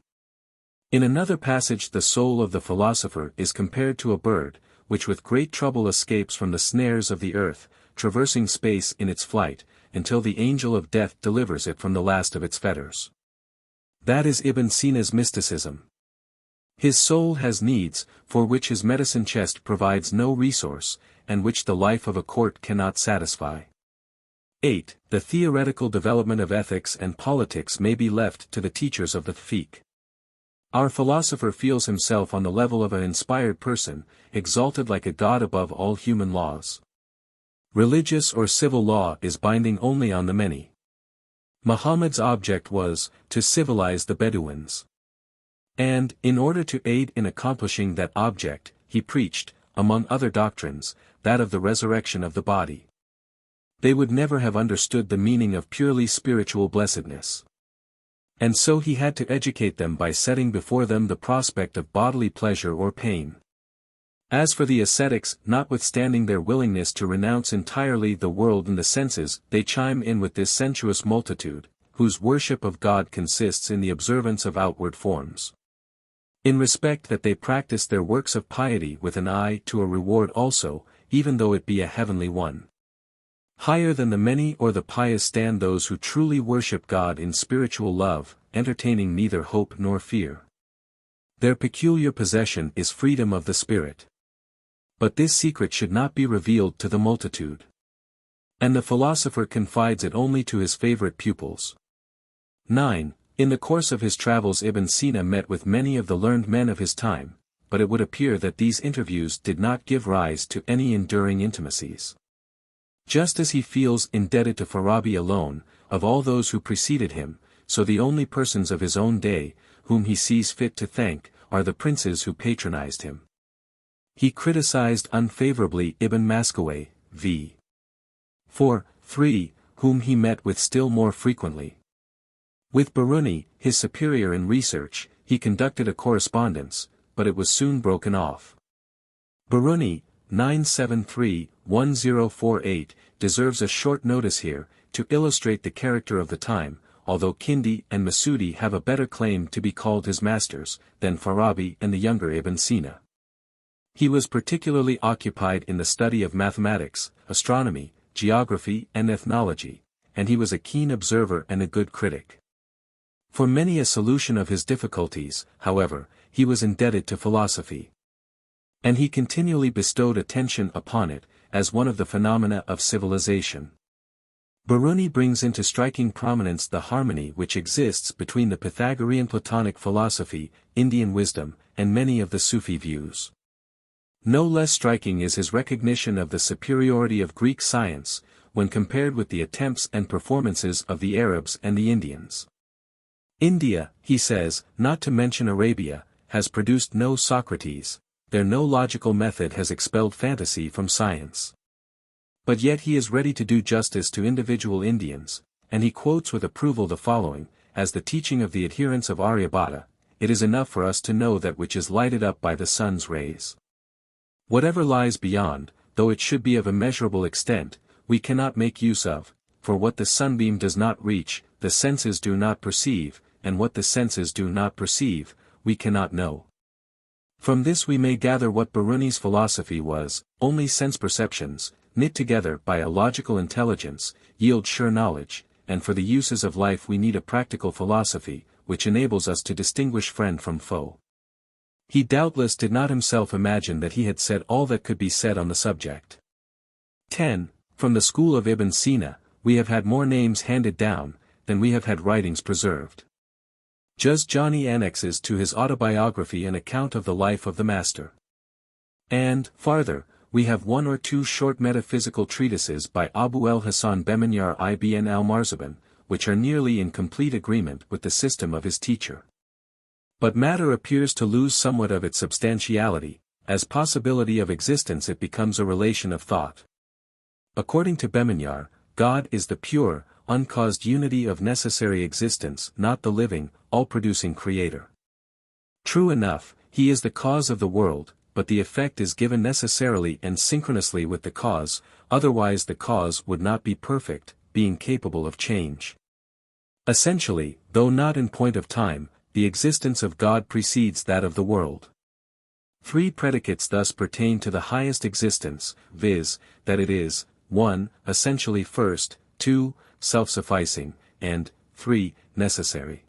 In another passage the soul of the philosopher is compared to a bird, which with great trouble escapes from the snares of the earth, traversing space in its flight, until the angel of death delivers it from the last of its fetters. That is Ibn Sina's mysticism. His soul has needs, for which his medicine chest provides no resource, and which the life of a court cannot satisfy. 8. The theoretical development of ethics and politics may be left to the teachers of the fiqh. Our philosopher feels himself on the level of an inspired person, exalted like a god above all human laws. Religious or civil law is binding only on the many. Muhammad's object was, to civilize the Bedouins. And, in order to aid in accomplishing that object, he preached, among other doctrines, that of the resurrection of the body. They would never have understood the meaning of purely spiritual blessedness. And so he had to educate them by setting before them the prospect of bodily pleasure or pain. As for the ascetics, notwithstanding their willingness to renounce entirely the world and the senses, they chime in with this sensuous multitude, whose worship of God consists in the observance of outward forms. In respect that they practice their works of piety with an eye to a reward also, even though it be a heavenly one. Higher than the many or the pious stand those who truly worship God in spiritual love, entertaining neither hope nor fear. Their peculiar possession is freedom of the spirit. But this secret should not be revealed to the multitude. And the philosopher confides it only to his favorite pupils. 9. In the course of his travels Ibn Sina met with many of the learned men of his time, but it would appear that these interviews did not give rise to any enduring intimacies. Just as he feels indebted to Farabi alone, of all those who preceded him, so the only persons of his own day, whom he sees fit to thank, are the princes who patronized him. He criticized unfavorably Ibn Maskawaih, v. 4-3, whom he met with still more frequently. With Biruni, his superior in research, he conducted a correspondence, but it was soon broken off. Biruni, 973-1048, deserves a short notice here, to illustrate the character of the time, although Kindi and Masudi have a better claim to be called his masters, than Farabi and the younger Ibn Sina. He was particularly occupied in the study of mathematics, astronomy, geography and ethnology, and he was a keen observer and a good critic. For many a solution of his difficulties, however, he was indebted to philosophy. And he continually bestowed attention upon it, as one of the phenomena of civilization. Biruni brings into striking prominence the harmony which exists between the Pythagorean Platonic philosophy, Indian wisdom, and many of the Sufi views. No less striking is his recognition of the superiority of Greek science, when compared with the attempts and performances of the Arabs and the Indians. India, he says, not to mention Arabia, has produced no Socrates, their no logical method has expelled fantasy from science. But yet he is ready to do justice to individual Indians, and he quotes with approval the following, as the teaching of the adherents of Aryabhata: "It is enough for us to know that which is lighted up by the sun's rays. Whatever lies beyond, though it should be of immeasurable extent, we cannot make use of, for what the sunbeam does not reach, the senses do not perceive, and what the senses do not perceive, we cannot know." From this we may gather what Biruni's philosophy was: only sense perceptions, knit together by a logical intelligence, yield sure knowledge, and for the uses of life we need a practical philosophy, which enables us to distinguish friend from foe. He doubtless did not himself imagine that he had said all that could be said on the subject. 10. From the school of Ibn Sina, we have had more names handed down, than we have had writings preserved. Juz-Jani annexes to his autobiography an account of the life of the master. And, farther, we have one or two short metaphysical treatises by Abu el-Hasan Beminyar ibn al-Marzaban, which are nearly in complete agreement with the system of his teacher. But matter appears to lose somewhat of its substantiality, as possibility of existence it becomes a relation of thought. According to Beminyar, God is the pure, uncaused unity of necessary existence, not the living, all-producing creator. True enough, he is the cause of the world, but the effect is given necessarily and synchronously with the cause, otherwise the cause would not be perfect, being capable of change. Essentially, though not in point of time, the existence of God precedes that of the world. Three predicates thus pertain to the highest existence, viz., that it is, 1. Essentially first, 2. Self-sufficing, and 3. Necessary.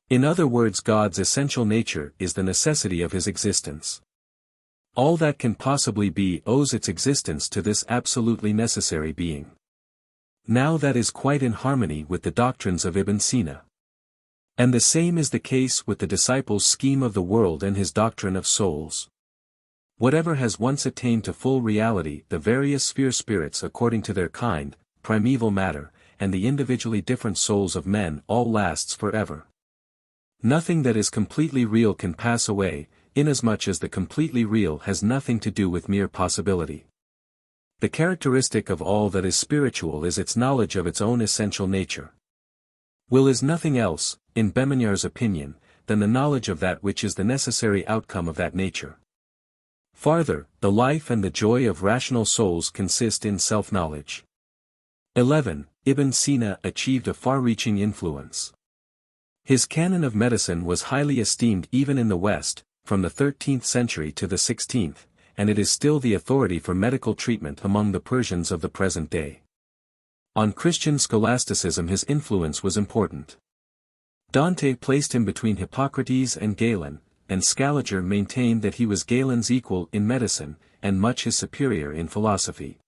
In other words, God's essential nature is the necessity of his existence. All that can possibly be owes its existence to this absolutely necessary being. Now that is quite in harmony with the doctrines of Ibn Sina. And the same is the case with the disciple's scheme of the world and his doctrine of souls. Whatever has once attained to full reality, the various sphere spirits according to their kind, primeval matter, and the individually different souls of men, all lasts forever. Nothing that is completely real can pass away, inasmuch as the completely real has nothing to do with mere possibility. The characteristic of all that is spiritual is its knowledge of its own essential nature. Will is nothing else, in Beminyar's opinion, than the knowledge of that which is the necessary outcome of that nature. Farther, the life and the joy of rational souls consist in self-knowledge. 11. Ibn Sina achieved a far-reaching influence. His canon of medicine was highly esteemed even in the West, from the 13th century to the 16th, and it is still the authority for medical treatment among the Persians of the present day. On Christian scholasticism his influence was important. Dante placed him between Hippocrates and Galen, and Scaliger maintained that he was Galen's equal in medicine, and much his superior in philosophy.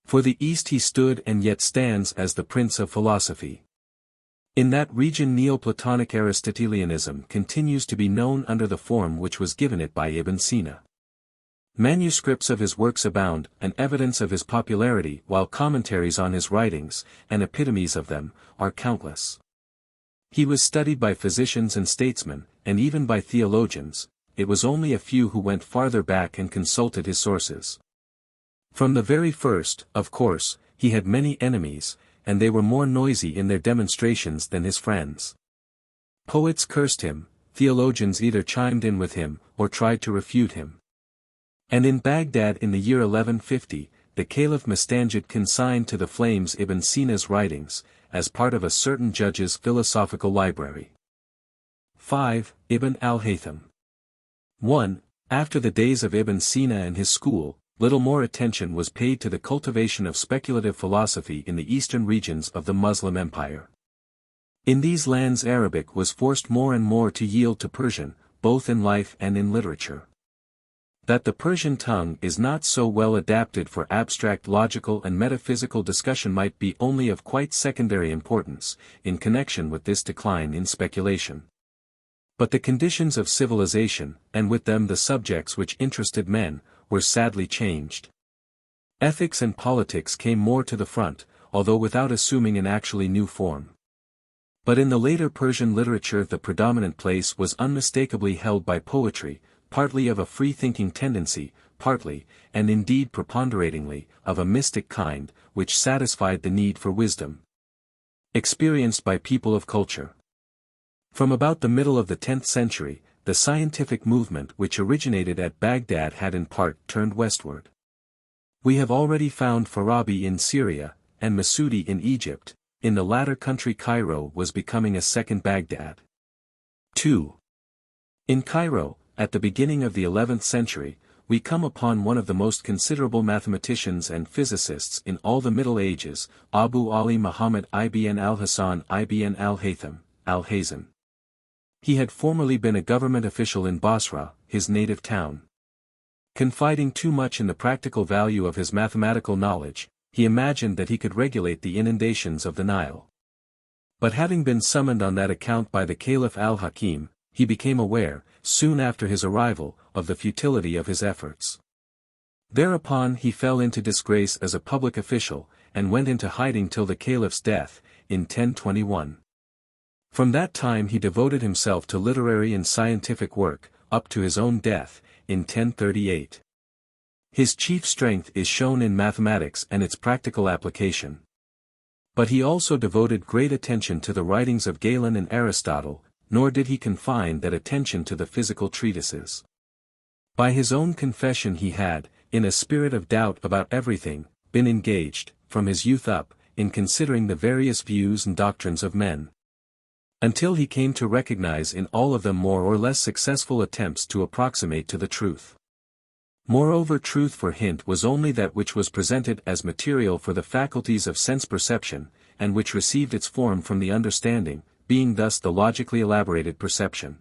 For the East he stood and yet stands as the prince of philosophy. In that region NEO-PLATONIC Aristotelianism continues to be known under the form which was given it by Ibn Sina. Manuscripts of his works abound, and evidence of his popularity, while commentaries on his writings, and epitomes of them, are countless. He was studied by physicians and statesmen, and even by theologians. It was only a few who went farther back and consulted his sources. From the very first, of course, he had many enemies, and they were more noisy in their demonstrations than his friends. Poets cursed him, theologians either chimed in with him, or tried to refute him. And in Baghdad in the year 1150, the Caliph Mustanjid consigned to the flames Ibn Sina's writings, as part of a certain judge's philosophical library. 5. Ibn al-Haitham. 1. After the days of Ibn Sina and his school, little more attention was paid to the cultivation of speculative philosophy in the eastern regions of the Muslim Empire. In these lands Arabic was forced more and more to yield to Persian, both in life and in literature. That the Persian tongue is not so well adapted for abstract logical and metaphysical discussion might be only of quite secondary importance, in connection with this decline in speculation. But the conditions of civilization, and with them the subjects which interested men, were sadly changed. Ethics and politics came more to the front, although without assuming an actually new form. But in the later Persian literature the predominant place was unmistakably held by poetry, partly of a free-thinking tendency, partly, and indeed preponderatingly, of a mystic kind, which satisfied the need for wisdom experienced by people of culture. From about the middle of the 10th century, the scientific movement which originated at Baghdad had in part turned westward. We have already found Farabi in Syria, and Masudi in Egypt. In the latter country Cairo was becoming a second Baghdad. 2. In Cairo, at the beginning of the 11th century, we come upon one of the most considerable mathematicians and physicists in all the Middle Ages, Abu Ali Muhammad ibn al-Hasan ibn Al-Haitham, Al-Haitham. He had formerly been a government official in Basra, his native town. Confiding too much in the practical value of his mathematical knowledge, he imagined that he could regulate the inundations of the Nile. But having been summoned on that account by the Caliph Al-Hakim, he became aware, soon after his arrival, of the futility of his efforts. Thereupon he fell into disgrace as a public official, and went into hiding till the Caliph's death, in 1021. From that time he devoted himself to literary and scientific work, up to his own death, in 1038. His chief strength is shown in mathematics and its practical application. But he also devoted great attention to the writings of Galen and Aristotle, nor did he confine that attention to the physical treatises. By his own confession he had, in a spirit of doubt about everything, been engaged, from his youth up, in considering the various views and doctrines of men, until he came to recognize in all of them more or less successful attempts to approximate to the truth. Moreover, truth for hint was only that which was presented as material for the faculties of sense perception, and which received its form from the understanding, being thus the logically elaborated perception.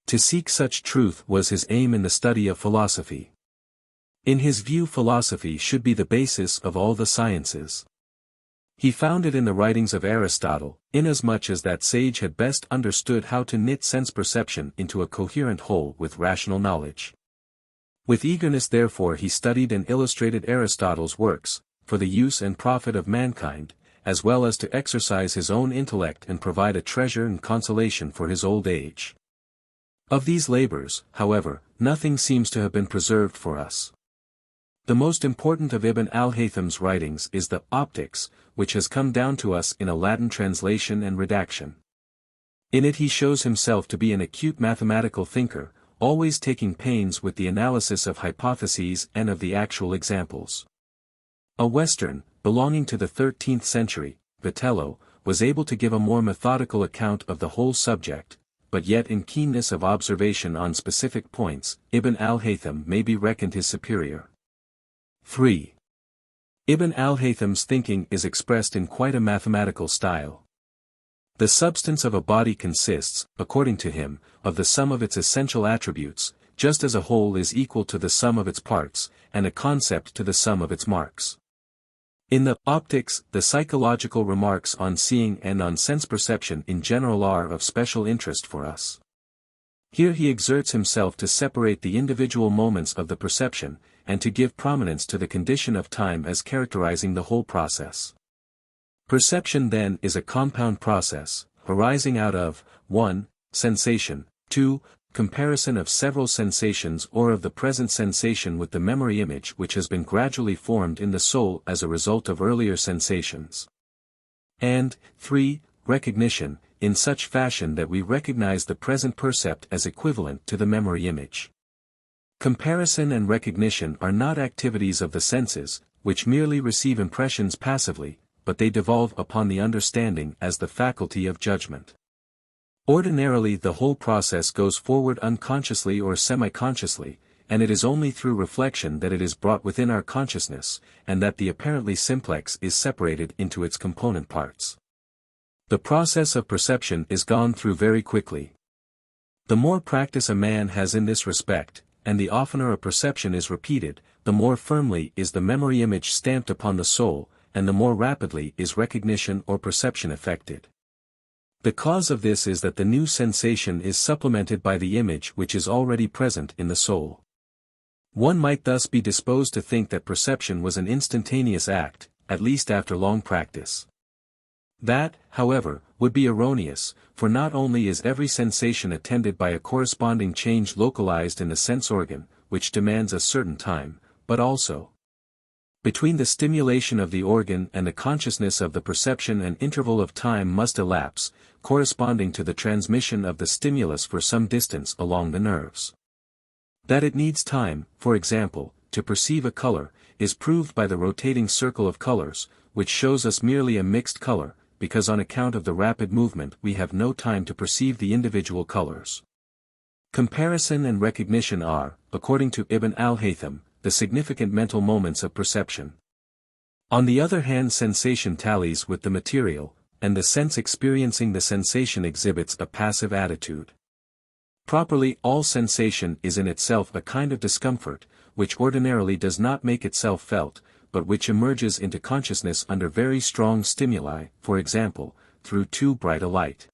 To seek such truth was his aim in the study of philosophy. In his view philosophy should be the basis of all the sciences. He found it in the writings of Aristotle, inasmuch as that sage had best understood how to knit sense perception into a coherent whole with rational knowledge. With eagerness therefore he studied and illustrated Aristotle's works, for the use and profit of mankind, as well as to exercise his own intellect and provide a treasure and consolation for his old age. Of these labors, however, nothing seems to have been preserved for us. The most important of Ibn al-Haytham's writings is the Optics, which has come down to us in a Latin translation and redaction. In it he shows himself to be an acute mathematical thinker, always taking pains with the analysis of hypotheses and of the actual examples. A Western, belonging to the 13th century, Vitello, was able to give a more methodical account of the whole subject, but yet in keenness of observation on specific points, Ibn al-Haytham may be reckoned his superior. 3. Ibn al-Haytham's thinking is expressed in quite a mathematical style. The substance of a body consists, according to him, of the sum of its essential attributes, just as a whole is equal to the sum of its parts, and a concept to the sum of its marks. In the Optics, the psychological remarks on seeing and on sense perception in general are of special interest for us. Here he exerts himself to separate the individual moments of the perception, and to give prominence to the condition of time as characterizing the whole process. Perception then is a compound process, arising out of 1. Sensation, 2. Comparison of several sensations or of the present sensation with the memory image which has been gradually formed in the soul as a result of earlier sensations. And 3. Recognition, in such fashion that we recognize the present percept as equivalent to the memory image. Comparison and recognition are not activities of the senses, which merely receive impressions passively, but they devolve upon the understanding as the faculty of judgment. Ordinarily the whole process goes forward unconsciously or semi-consciously, and it is only through reflection that it is brought within our consciousness, and that the apparently simplex is separated into its component parts. The process of perception is gone through very quickly. The more practice a man has in this respect, and the oftener a perception is repeated, the more firmly is the memory image stamped upon the soul, and the more rapidly is recognition or perception effected. The cause of this is that the new sensation is supplemented by the image which is already present in the soul. One might thus be disposed to think that perception was an instantaneous act, at least after long practice. That, however, would be erroneous, for not only is every sensation attended by a corresponding change localized in the sense organ, which demands a certain time, but also between the stimulation of the organ and the consciousness of the perception an interval of time must elapse, corresponding to the transmission of the stimulus for some distance along the nerves. That it needs time, for example, to perceive a color, is proved by the rotating circle of colors, which shows us merely a mixed color, because on account of the rapid movement we have no time to perceive the individual colors. Comparison and recognition are, according to Ibn Al-Haitham, the significant mental moments of perception. On the other hand, sensation tallies with the material, and the sense experiencing the sensation exhibits a passive attitude. Properly, all sensation is in itself a kind of discomfort, which ordinarily does not make itself felt, but which emerges into consciousness under very strong stimuli, for example, through too bright a light.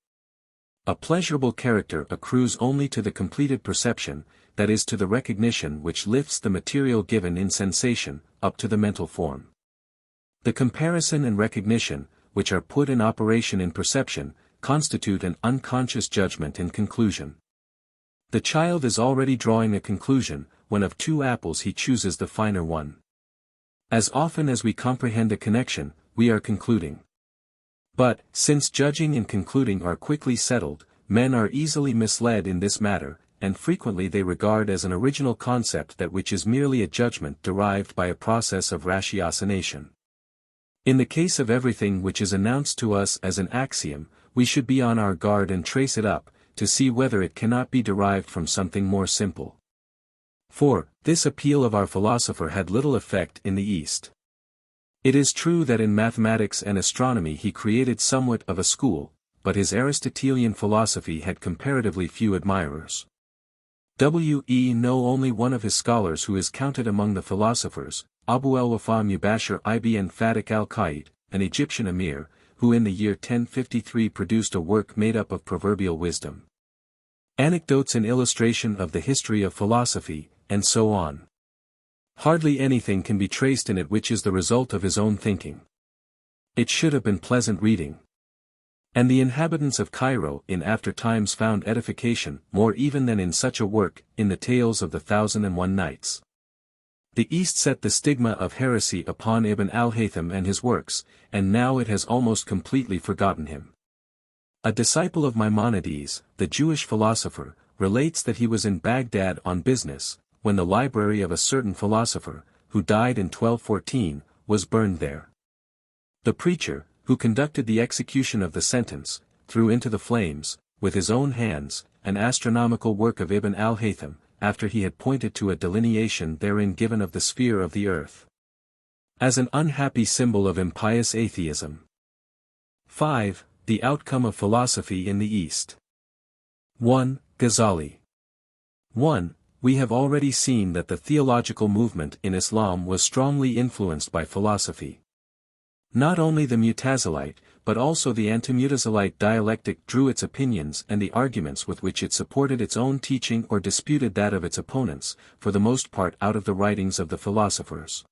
A pleasurable character accrues only to the completed perception, that is to the recognition which lifts the material given in sensation, up to the mental form. The comparison and recognition, which are put in operation in perception, constitute an unconscious judgment and conclusion. The child is already drawing a conclusion, when of two apples he chooses the finer one. As often as we comprehend a connection, we are concluding. But, since judging and concluding are quickly settled, men are easily misled in this matter, and frequently they regard as an original concept that which is merely a judgment derived by a process of ratiocination. In the case of everything which is announced to us as an axiom, we should be on our guard and trace it up, to see whether it cannot be derived from something more simple. For, this appeal of our philosopher had little effect in the East. It is true that in mathematics and astronomy he created somewhat of a school, but his Aristotelian philosophy had comparatively few admirers. We know only one of his scholars who is counted among the philosophers, Abu al-Wafa Mubashir ibn Fatik al-Qaid, an Egyptian emir, who in the year 1053 produced a work made up of proverbial wisdom, anecdotes and illustration of the history of philosophy, and so on. Hardly anything can be traced in it which is the result of his own thinking. It should have been pleasant reading. And the inhabitants of Cairo in after times found edification more even than in such a work, in the Tales of the 1001 Nights. The East set the stigma of heresy upon Ibn al-Haitham and his works, and now it has almost completely forgotten him. A disciple of Maimonides, the Jewish philosopher, relates that he was in Baghdad on business, when the library of a certain philosopher, who died in 1214, was burned there. The preacher, who conducted the execution of the sentence, threw into the flames, with his own hands, an astronomical work of Ibn al-Haitham, after he had pointed to a delineation therein given of the sphere of the earth, as an unhappy symbol of impious atheism. 5. The outcome of philosophy in the East. 1. Gazali. 1. We have already seen that the theological movement in Islam was strongly influenced by philosophy. Not only the Mutazilite, but also the Anti-Mutazilite dialectic drew its opinions and the arguments with which it supported its own teaching or disputed that of its opponents, for the most part out of the writings of the philosophers.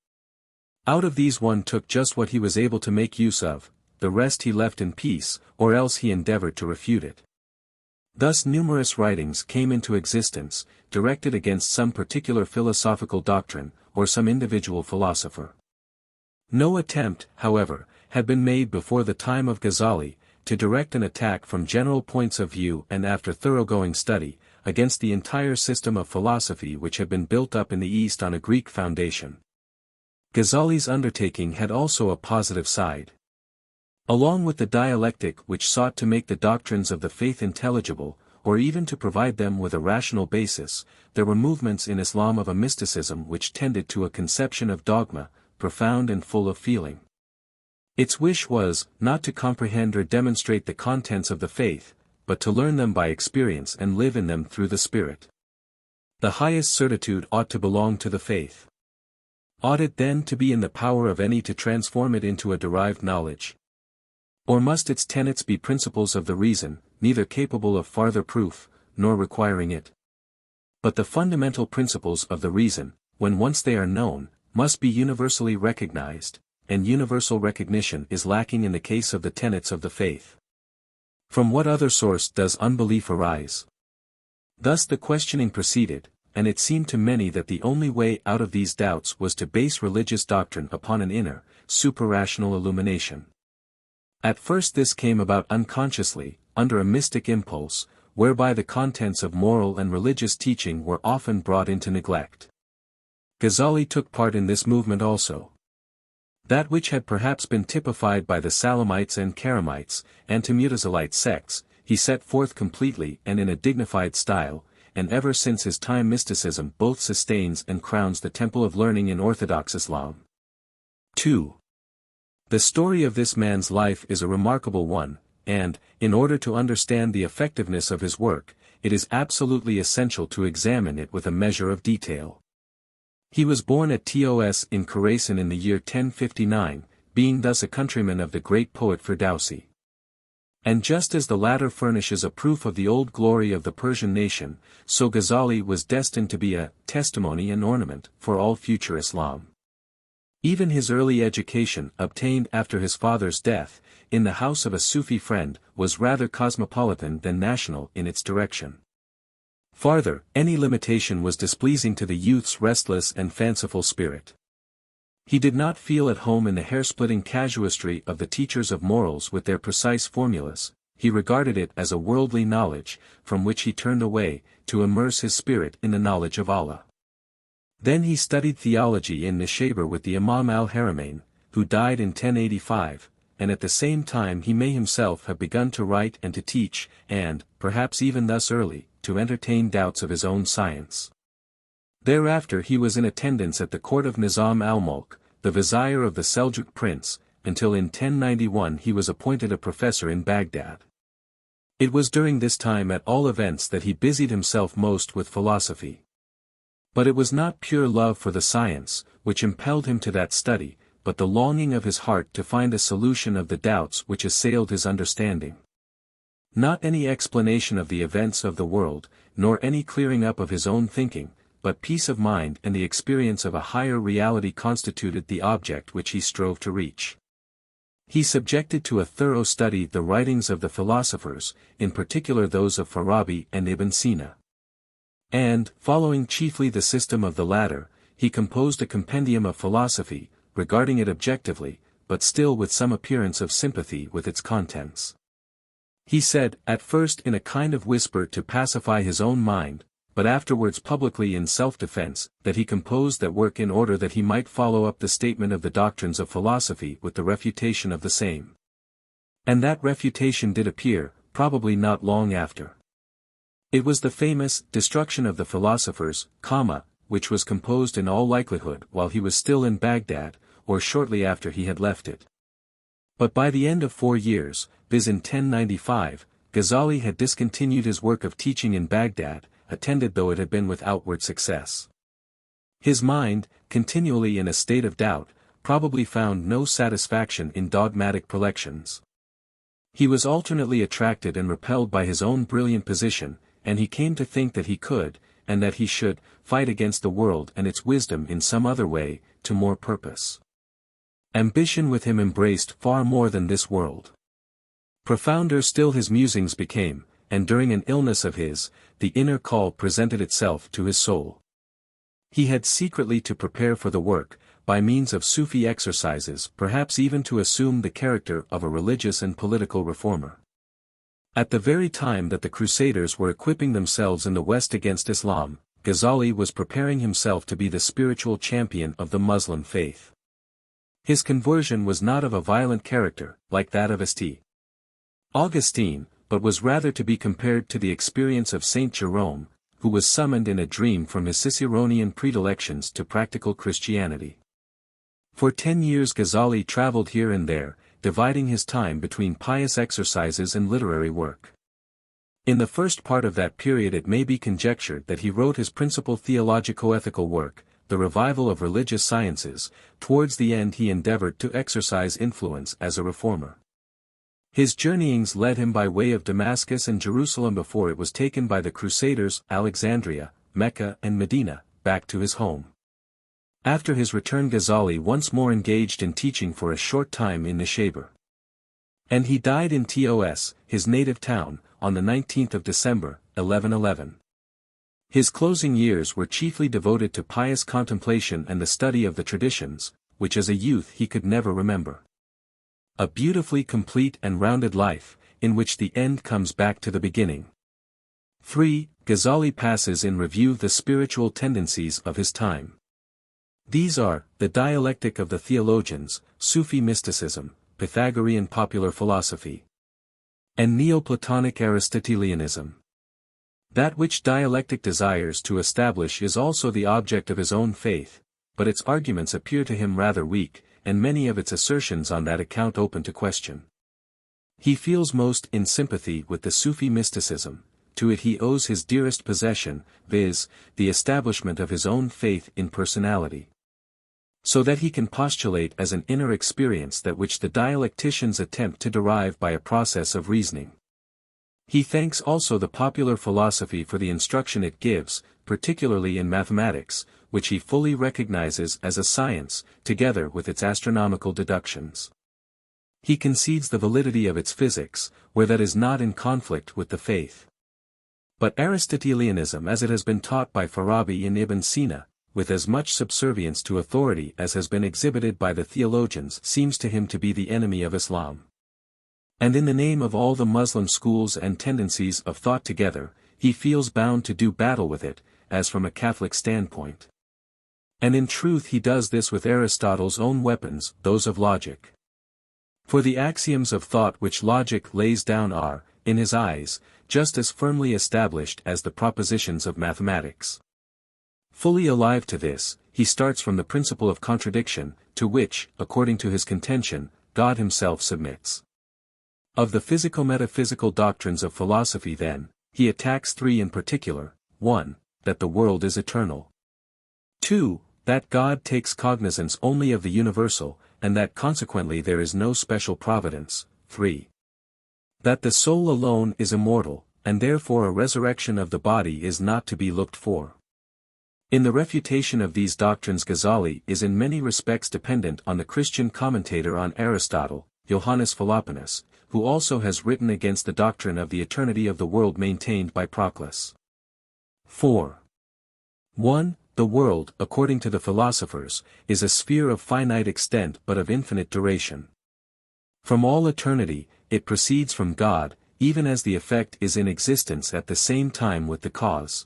Out of these one took just what he was able to make use of, the rest he left in peace, or else he endeavored to refute it. Thus numerous writings came into existence, directed against some particular philosophical doctrine, or some individual philosopher. No attempt, however, had been made before the time of Gazali, to direct an attack from general points of view and after thoroughgoing study, against the entire system of philosophy which had been built up in the East on a Greek foundation. Ghazali's undertaking had also a positive side. Along with the dialectic which sought to make the doctrines of the faith intelligible, or even to provide them with a rational basis, there were movements in Islam of a mysticism which tended to a conception of dogma, profound and full of feeling. Its wish was, not to comprehend or demonstrate the contents of the faith, but to learn them by experience and live in them through the Spirit. The highest certitude ought to belong to the faith. Ought it then to be in the power of any to transform it into a derived knowledge? Or must its tenets be principles of the reason, neither capable of farther proof, nor requiring it? But the fundamental principles of the reason, when once they are known, must be universally recognized, and universal recognition is lacking in the case of the tenets of the faith. From what other source does unbelief arise? Thus the questioning proceeded, and it seemed to many that the only way out of these doubts was to base religious doctrine upon an inner, suprarational illumination. At first this came about unconsciously, under a mystic impulse, whereby the contents of moral and religious teaching were often brought into neglect. Gazali took part in this movement also. That which had perhaps been typified by the Salamites and Karamites, and Mutazilite sects, he set forth completely and in a dignified style, and ever since his time mysticism both sustains and crowns the temple of learning in Orthodox Islam. 2. The story of this man's life is a remarkable one, and, in order to understand the effectiveness of his work, it is absolutely essential to examine it with a measure of detail. He was born at Tos in Khorasan in the year 1059, being thus a countryman of the great poet Ferdowsi. And just as the latter furnishes a proof of the old glory of the Persian nation, so Gazali was destined to be a testimony and ornament for all future Islam. Even his early education, obtained after his father's death, in the house of a Sufi friend, was rather cosmopolitan than national in its direction. Farther, any limitation was displeasing to the youth's restless and fanciful spirit. He did not feel at home in the hair-splitting casuistry of the teachers of morals with their precise formulas. He regarded it as a worldly knowledge, from which he turned away, to immerse his spirit in the knowledge of Allah. Then he studied theology in Nishabur with the Imam al-Haramain, who died in 1085, and at the same time he may himself have begun to write and to teach, and, perhaps even thus early, to entertain doubts of his own science. Thereafter he was in attendance at the court of Nizam al-Mulk, the vizier of the Seljuk prince, until in 1091 he was appointed a professor in Baghdad. It was during this time at all events that he busied himself most with philosophy. But it was not pure love for the science, which impelled him to that study, but the longing of his heart to find a solution of the doubts which assailed his understanding. Not any explanation of the events of the world, nor any clearing up of his own thinking, but peace of mind and the experience of a higher reality constituted the object which he strove to reach. He subjected to a thorough study the writings of the philosophers, in particular those of Farabi and Ibn Sina. And, following chiefly the system of the latter, he composed a compendium of philosophy, regarding it objectively, but still with some appearance of sympathy with its contents. He said, at first in a kind of whisper to pacify his own mind, but afterwards publicly in self-defense, that he composed that work in order that he might follow up the statement of the doctrines of philosophy with the refutation of the same. And that refutation did appear, probably not long after. It was the famous Destruction of the Philosophers, which was composed in all likelihood while he was still in Baghdad, or shortly after he had left it. But by the end of 4 years, viz. in 1095, Gazali had discontinued his work of teaching in Baghdad, attended though it had been with outward success. His mind, continually in a state of doubt, probably found no satisfaction in dogmatic prelections. He was alternately attracted and repelled by his own brilliant position, and he came to think that he could, and that he should, fight against the world and its wisdom in some other way, to more purpose. Ambition with him embraced far more than this world. Profounder still his musings became, and during an illness of his, the inner call presented itself to his soul. He had secretly to prepare for the work, by means of Sufi exercises, perhaps even to assume the character of a religious and political reformer. At the very time that the Crusaders were equipping themselves in the West against Islam, Gazali was preparing himself to be the spiritual champion of the Muslim faith. His conversion was not of a violent character, like that of St. Augustine, but was rather to be compared to the experience of Saint Jerome, who was summoned in a dream from his Ciceronian predilections to practical Christianity. For 10 years Gazali traveled here and there, dividing his time between pious exercises and literary work. In the first part of that period it may be conjectured that he wrote his principal theologico-ethical work, The Revival of Religious Sciences. Towards the end he endeavored to exercise influence as a reformer. His journeyings led him by way of Damascus and Jerusalem before it was taken by the Crusaders, Alexandria, Mecca and Medina, back to his home. After his return Ghazali once more engaged in teaching for a short time in Nishabur. And he died in Tos, his native town, on the 19th of December, 1111. His closing years were chiefly devoted to pious contemplation and the study of the traditions, which as a youth he could never remember. A beautifully complete and rounded life, in which the end comes back to the beginning. 3. Ghazali passes in review the spiritual tendencies of his time. These are, the dialectic of the theologians, Sufi mysticism, Pythagorean popular philosophy, and NEO-PLATONIC Aristotelianism. That which dialectic desires to establish is also the object of his own faith, but its arguments appear to him rather weak, and many of its assertions on that account open to question. He feels most in sympathy with the Sufi mysticism. To it he owes his dearest possession, viz., the establishment of his own faith in personality. So that he can postulate as an inner experience that which the dialecticians attempt to derive by a process of reasoning. He thanks also the popular philosophy for the instruction it gives, particularly in mathematics, which he fully recognizes as a science, together with its astronomical deductions. He concedes the validity of its physics, where that is not in conflict with the faith. But Aristotelianism as it has been taught by Farabi in Ibn Sina, with as much subservience to authority as has been exhibited by the theologians, seems to him to be the enemy of Islam. And in the name of all the Muslim schools and tendencies of thought together, he feels bound to do battle with it, as from a Catholic standpoint. And in truth he does this with Aristotle's own weapons, those of logic. For the axioms of thought which logic lays down are, in his eyes, just as firmly established as the propositions of mathematics. Fully alive to this, he starts from the principle of contradiction, to which, according to his contention, God himself submits. Of the physico-metaphysical doctrines of philosophy then, he attacks 3 in particular: 1. That the world is eternal. 2. That God takes cognizance only of the universal, and that consequently there is no special providence. 3. That the soul alone is immortal, and therefore a resurrection of the body is not to be looked for. In the refutation of these doctrines Ghazali is in many respects dependent on the Christian commentator on Aristotle, Johannes Philoponus, who also has written against the doctrine of the eternity of the world maintained by Proclus. 4. 1. The world, according to the philosophers, is a sphere of finite extent but of infinite duration. From all eternity, it proceeds from God, even as the effect is in existence at the same time with the cause.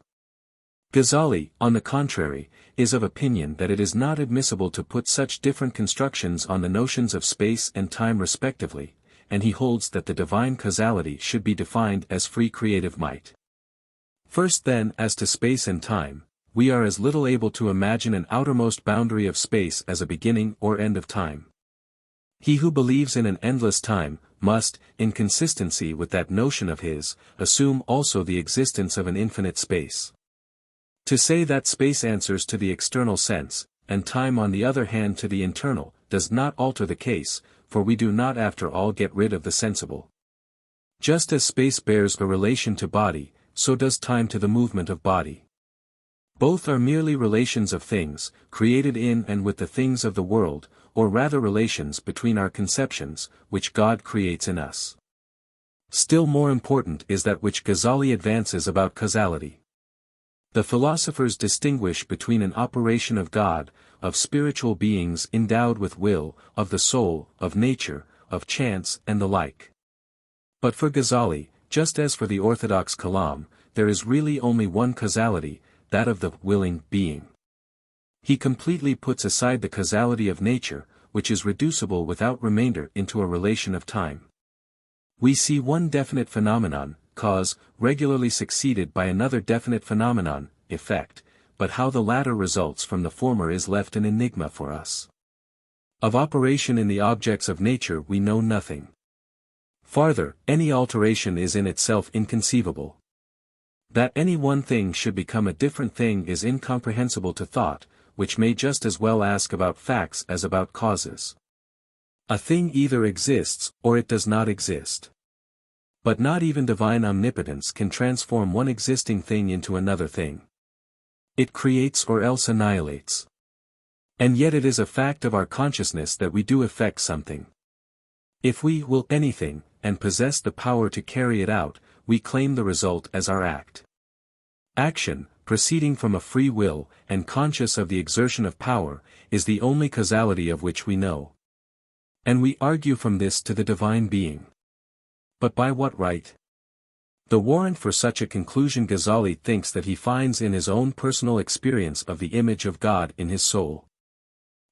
Ghazali, on the contrary, is of opinion that it is not admissible to put such different constructions on the notions of space and time respectively, and he holds that the divine causality should be defined as free creative might. First then, as to space and time, we are as little able to imagine an outermost boundary of space as a beginning or end of time. He who believes in an endless time, must, in consistency with that notion of his, assume also the existence of an infinite space. To say that space answers to the external sense, and time on the other hand to the internal, does not alter the case, for we do not after all get rid of the sensible. Just as space bears a relation to body, so does time to the movement of body. Both are merely relations of things, created in and with the things of the world, or rather relations between our conceptions, which God creates in us. Still more important is that which Ghazali advances about causality. The philosophers distinguish between an operation of God, of spiritual beings endowed with will, of the soul, of nature, of chance and the like. But for Ghazali, just as for the orthodox Kalam, there is really only one causality, that of the willing being. He completely puts aside the causality of nature, which is reducible without remainder into a relation of time. We see one definite phenomenon, cause, regularly succeeded by another definite phenomenon, effect, but how the latter results from the former is left an enigma for us. Of operation in the objects of nature we know nothing. Farther, any alteration is in itself inconceivable. That any one thing should become a different thing is incomprehensible to thought, which may just as well ask about facts as about causes. A thing either exists, or it does not exist. But not even divine omnipotence can transform one existing thing into another thing. It creates or else annihilates. And yet it is a fact of our consciousness that we do effect something. If we will anything, and possess the power to carry it out, we claim the result as our act. Action, proceeding from a free will, and conscious of the exertion of power, is the only causality of which we know. And we argue from this to the divine being. But by what right? The warrant for such a conclusion Gazali thinks that he finds in his own personal experience of the image of God in his soul.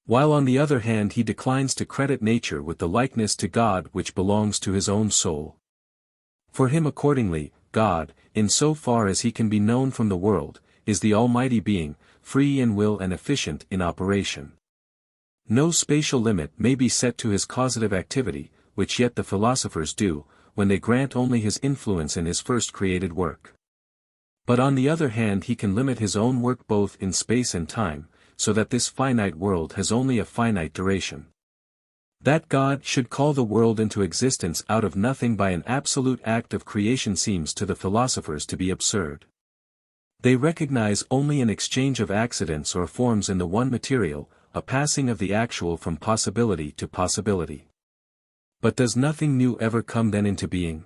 While on the other hand he declines to credit nature with the likeness to God which belongs to his own soul. For him accordingly, God, in so far as he can be known from the world, is the Almighty Being, free in will and efficient in operation. No spatial limit may be set to his causative activity, which yet the philosophers do, when they grant only his influence in his first created work. But on the other hand he can limit his own work both in space and time, so that this finite world has only a finite duration. That God should call the world into existence out of nothing by an absolute act of creation seems to the philosophers to be absurd. They recognize only an exchange of accidents or forms in the one material, a passing of the actual from possibility to possibility. But does nothing new ever come then into being?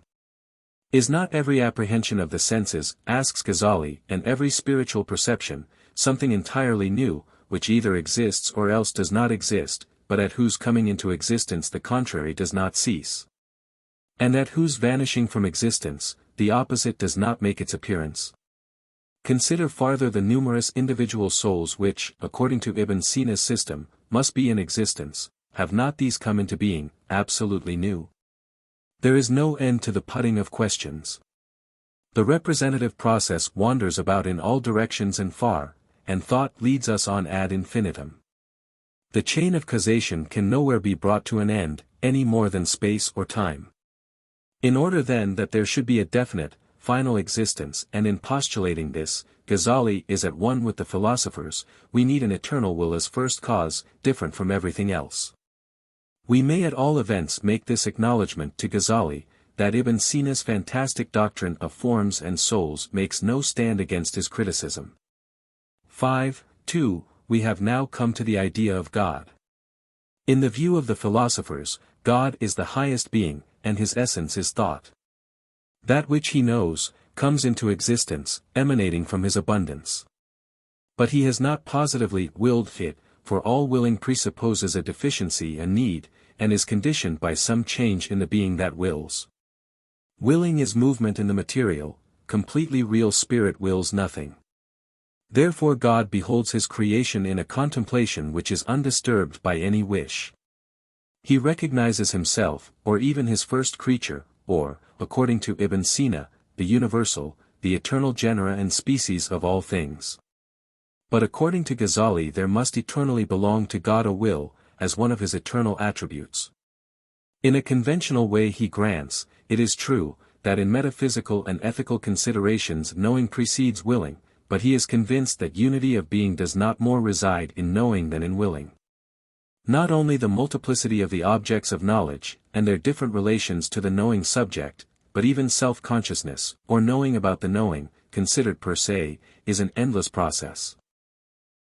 Is not every apprehension of the senses, asks Gazali, and every spiritual perception, something entirely new, which either exists or else does not exist, but at whose coming into existence the contrary does not cease? And at whose vanishing from existence, the opposite does not make its appearance? Consider farther the numerous individual souls which, according to Ibn Sina's system, must be in existence. Have not these come into being, absolutely new? There is no end to the putting of questions. The representative process wanders about in all directions and far, and thought leads us on ad infinitum. The chain of causation can nowhere be brought to an end, any more than space or time. In order then that there should be a definite, final existence, and in postulating this, Gazali is at one with the philosophers, we need an eternal will as first cause, different from everything else. We may at all events make this acknowledgment to Gazali, that Ibn Sina's fantastic doctrine of forms and souls makes no stand against his criticism. 5. 2. We have now come to the idea of God. In the view of the philosophers, God is the highest being, and his essence is thought. That which he knows, comes into existence, emanating from his abundance. But he has not positively willed it, for all willing presupposes a deficiency and need, and is conditioned by some change in the being that wills. Willing is movement in the material, completely real spirit wills nothing. Therefore God beholds his creation in a contemplation which is undisturbed by any wish. He recognizes himself, or even his first creature, or, according to Ibn Sina, the universal, the eternal genera and species of all things. But according to Gazali there must eternally belong to God a will, as one of his eternal attributes. In a conventional way he grants, it is true, that in metaphysical and ethical considerations knowing precedes willing, but he is convinced that unity of being does not more reside in knowing than in willing. Not only the multiplicity of the objects of knowledge, and their different relations to the knowing subject, but even self-consciousness, or knowing about the knowing, considered per se, is an endless process.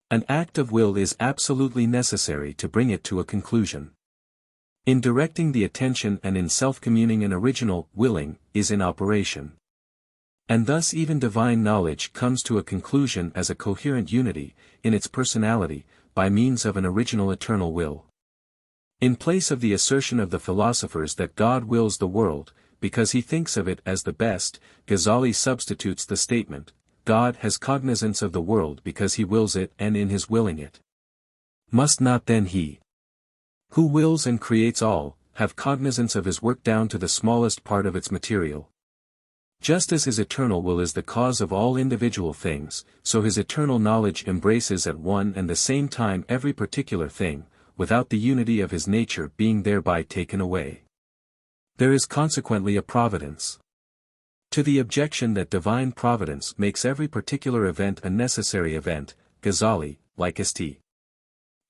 An act of will is absolutely necessary to bring it to a conclusion. In directing the attention and in self-communing an original, willing, is in operation. And thus even divine knowledge comes to a conclusion as a coherent unity, in its personality, by means of an original eternal will. In place of the assertion of the philosophers that God wills the world, because he thinks of it as the best, Gazali substitutes the statement, God has cognizance of the world because he wills it and in his willing it. Must not then he, who wills and creates all, have cognizance of his work down to the smallest part of its material? Just as his eternal will is the cause of all individual things, so his eternal knowledge embraces at one and the same time every particular thing, without the unity of his nature being thereby taken away. There is consequently a providence. To the objection that divine providence makes every particular event a necessary event, Gazali, like St.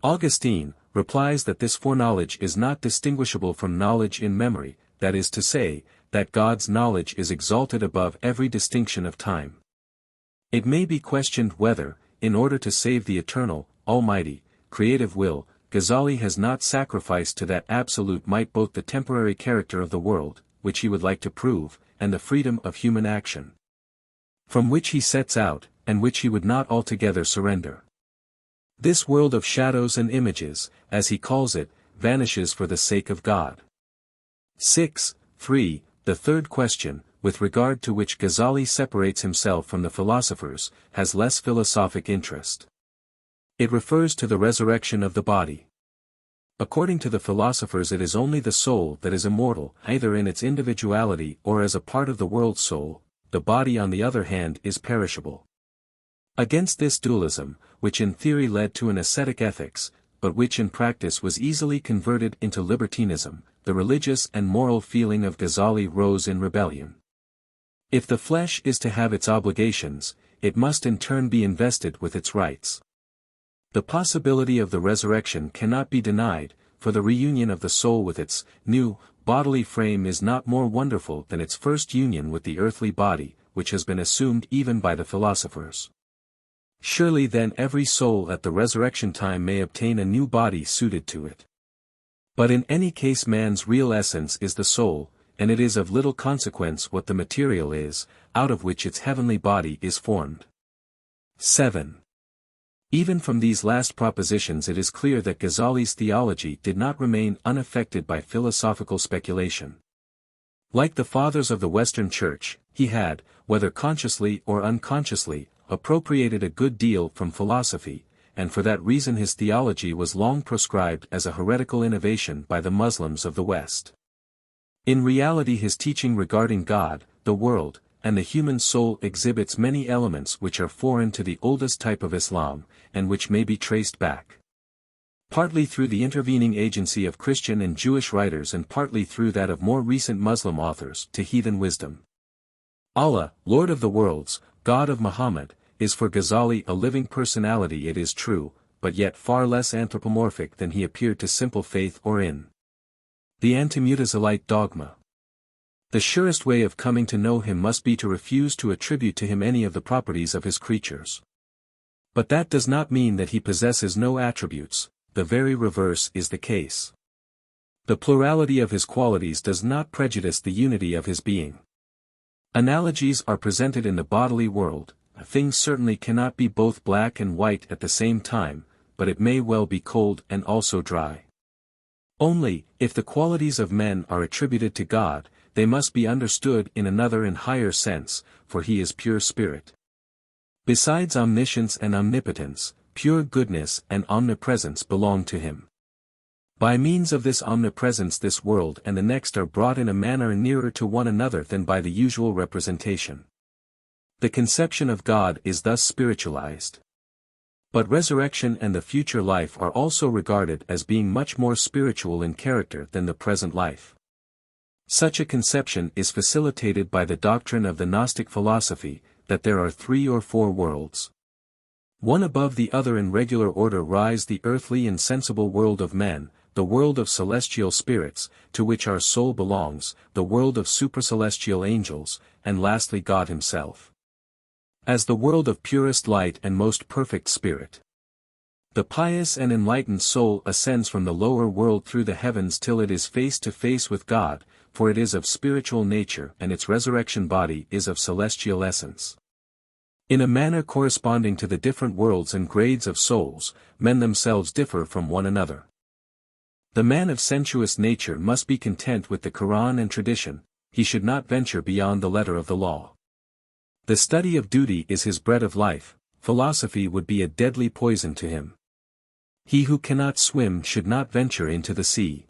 Augustine, replies that this foreknowledge is not distinguishable from knowledge in memory, that is to say, that God's knowledge is exalted above every distinction of time. It may be questioned whether, in order to save the eternal, almighty, creative will, Gazali has not sacrificed to that absolute might both the temporary character of the world, which he would like to prove, and the freedom of human action, from which he sets out, and which he would not altogether surrender. This world of shadows and images, as he calls it, vanishes for the sake of God. 6. 3. The third question, with regard to which Gazali separates himself from the philosophers, has less philosophic interest. It refers to the resurrection of the body. According to the philosophers, it is only the soul that is immortal, either in its individuality or as a part of the world's soul. The body on the other hand is perishable. Against this dualism, which in theory led to an ascetic ethics, but which in practice was easily converted into libertinism, the religious and moral feeling of Gazali rose in rebellion. If the flesh is to have its obligations, it must in turn be invested with its rights. The possibility of the resurrection cannot be denied, for the reunion of the soul with its new, bodily frame is not more wonderful than its first union with the earthly body, which has been assumed even by the philosophers. Surely then every soul at the resurrection time may obtain a new body suited to it. But in any case man's real essence is the soul, and it is of little consequence what the material is, out of which its heavenly body is formed. 7. Even from these last propositions it is clear that Ghazali's theology did not remain unaffected by philosophical speculation. Like the fathers of the Western Church, he had, whether consciously or unconsciously, appropriated a good deal from philosophy, and for that reason his theology was long proscribed as a heretical innovation by the Muslims of the West. In reality his teaching regarding God, the world, and the human soul exhibits many elements which are foreign to the oldest type of Islam, and which may be traced back, partly through the intervening agency of Christian and Jewish writers and partly through that of more recent Muslim authors, to heathen wisdom. Allah, Lord of the worlds, God of Muhammad, is for Ghazali a living personality, it is true, but yet far less anthropomorphic than he appeared to simple faith or in the anti-Mutazilite dogma. The surest way of coming to know him must be to refuse to attribute to him any of the properties of his creatures. But that does not mean that he possesses no attributes, the very reverse is the case. The plurality of his qualities does not prejudice the unity of his being. Analogies are presented in the bodily world. A thing certainly cannot be both black and white at the same time, but it may well be cold and also dry. Only, if the qualities of men are attributed to God, they must be understood in another and higher sense, for he is pure spirit. Besides omniscience and omnipotence, pure goodness and omnipresence belong to him. By means of this omnipresence this world and the next are brought in a manner nearer to one another than by the usual representation. The conception of God is thus spiritualized. But resurrection and the future life are also regarded as being much more spiritual in character than the present life. Such a conception is facilitated by the doctrine of the Gnostic philosophy, that there are 3 or 4 worlds. One above the other in regular order rise the earthly and sensible world of men, the world of celestial spirits, to which our soul belongs, the world of supercelestial angels, and lastly God himself, as the world of purest light and most perfect spirit. The pious and enlightened soul ascends from the lower world through the heavens till it is face to face with God, for it is of spiritual nature and its resurrection body is of celestial essence. In a manner corresponding to the different worlds and grades of souls, men themselves differ from one another. The man of sensuous nature must be content with the Quran and tradition, he should not venture beyond the letter of the law. The study of duty is his bread of life, philosophy would be a deadly poison to him. He who cannot swim should not venture into the sea.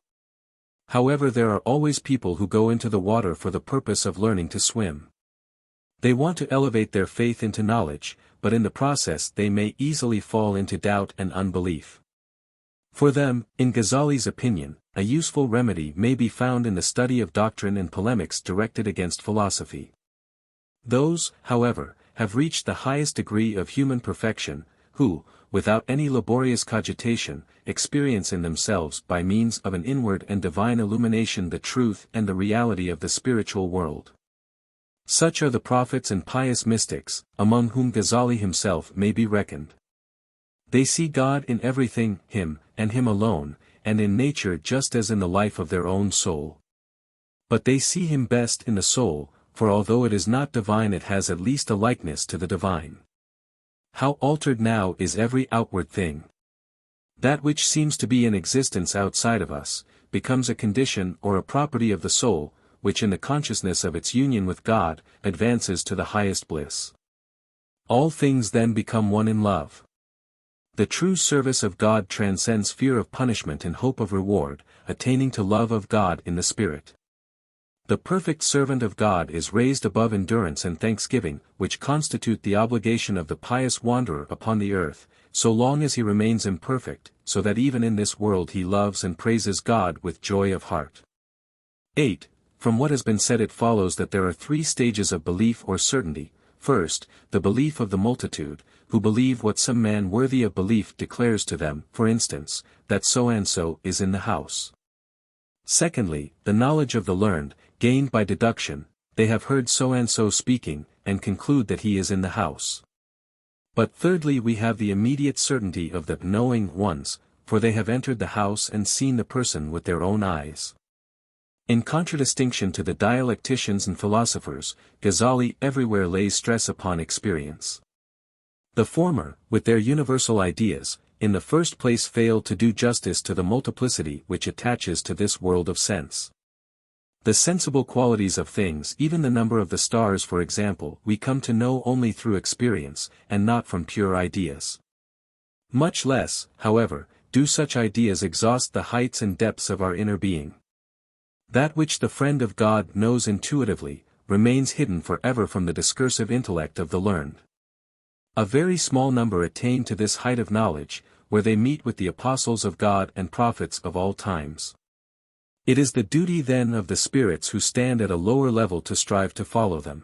However, there are always people who go into the water for the purpose of learning to swim. They want to elevate their faith into knowledge, but in the process they may easily fall into doubt and unbelief. For them, in Ghazali's opinion, a useful remedy may be found in the study of doctrine and polemics directed against philosophy. Those, however, have reached the highest degree of human perfection, who, without any laborious cogitation, experience in themselves by means of an inward and divine illumination the truth and the reality of the spiritual world. Such are the prophets and pious mystics, among whom Gazali himself may be reckoned. They see God in everything, Him, and Him alone, and in nature just as in the life of their own soul. But they see Him best in the soul, for although it is not divine it has at least a likeness to the divine. How altered now is every outward thing! That which seems to be in existence outside of us, becomes a condition or a property of the soul, which in the consciousness of its union with God, advances to the highest bliss. All things then become one in love. The true service of God transcends fear of punishment and hope of reward, attaining to love of God in the Spirit. The perfect servant of God is raised above endurance and thanksgiving, which constitute the obligation of the pious wanderer upon the earth, so long as he remains imperfect, so that even in this world he loves and praises God with joy of heart. 8. From what has been said it follows that there are three stages of belief or certainty. First, the belief of the multitude, who believe what some man worthy of belief declares to them, for instance, that so-and-so is in the house. Secondly, the knowledge of the learned, gained by deduction, they have heard so-and-so speaking, and conclude that he is in the house. But thirdly we have the immediate certainty of the knowing ones, for they have entered the house and seen the person with their own eyes. In contradistinction to the dialecticians and philosophers, Gazali everywhere lays stress upon experience. The former, with their universal ideas, in the first place fail to do justice to the multiplicity which attaches to this world of sense. The sensible qualities of things, even the number of the stars for example, we come to know only through experience, and not from pure ideas. Much less, however, do such ideas exhaust the heights and depths of our inner being. That which the friend of God knows intuitively, remains hidden forever from the discursive intellect of the learned. A very small number attain to this height of knowledge, where they meet with the apostles of God and prophets of all times. It is the duty then of the spirits who stand at a lower level to strive to follow them.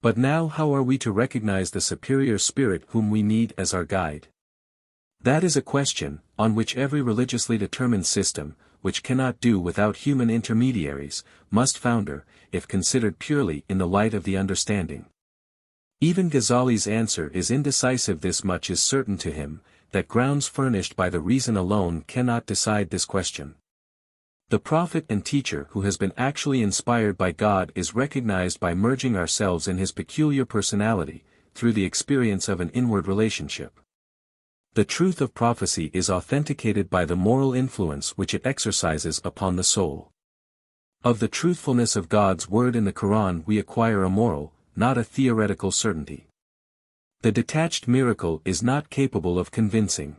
But now how are we to recognize the superior spirit whom we need as our guide? That is a question, on which every religiously determined system, which cannot do without human intermediaries, must founder, if considered purely in the light of the understanding. Even Ghazali's answer is indecisive. This much is certain to him, that grounds furnished by the reason alone cannot decide this question. The prophet and teacher who has been actually inspired by God is recognized by merging ourselves in his peculiar personality, through the experience of an inward relationship. The truth of prophecy is authenticated by the moral influence which it exercises upon the soul. Of the truthfulness of God's word in the Quran we acquire a moral, not a theoretical certainty. The detached miracle is not capable of convincing.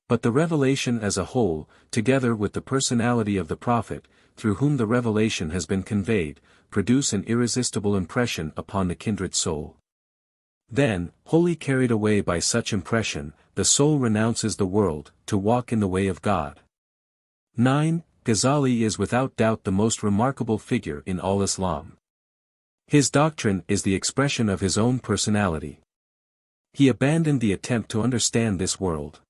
But the revelation as a whole, together with the personality of the prophet, through whom the revelation has been conveyed, produce an irresistible impression upon the kindred soul. Then, wholly carried away by such impression, the soul renounces the world, to walk in the way of God. 9. Ghazali is without doubt the most remarkable figure in all Islam. His doctrine is the expression of his own personality. He abandoned the attempt to understand this world.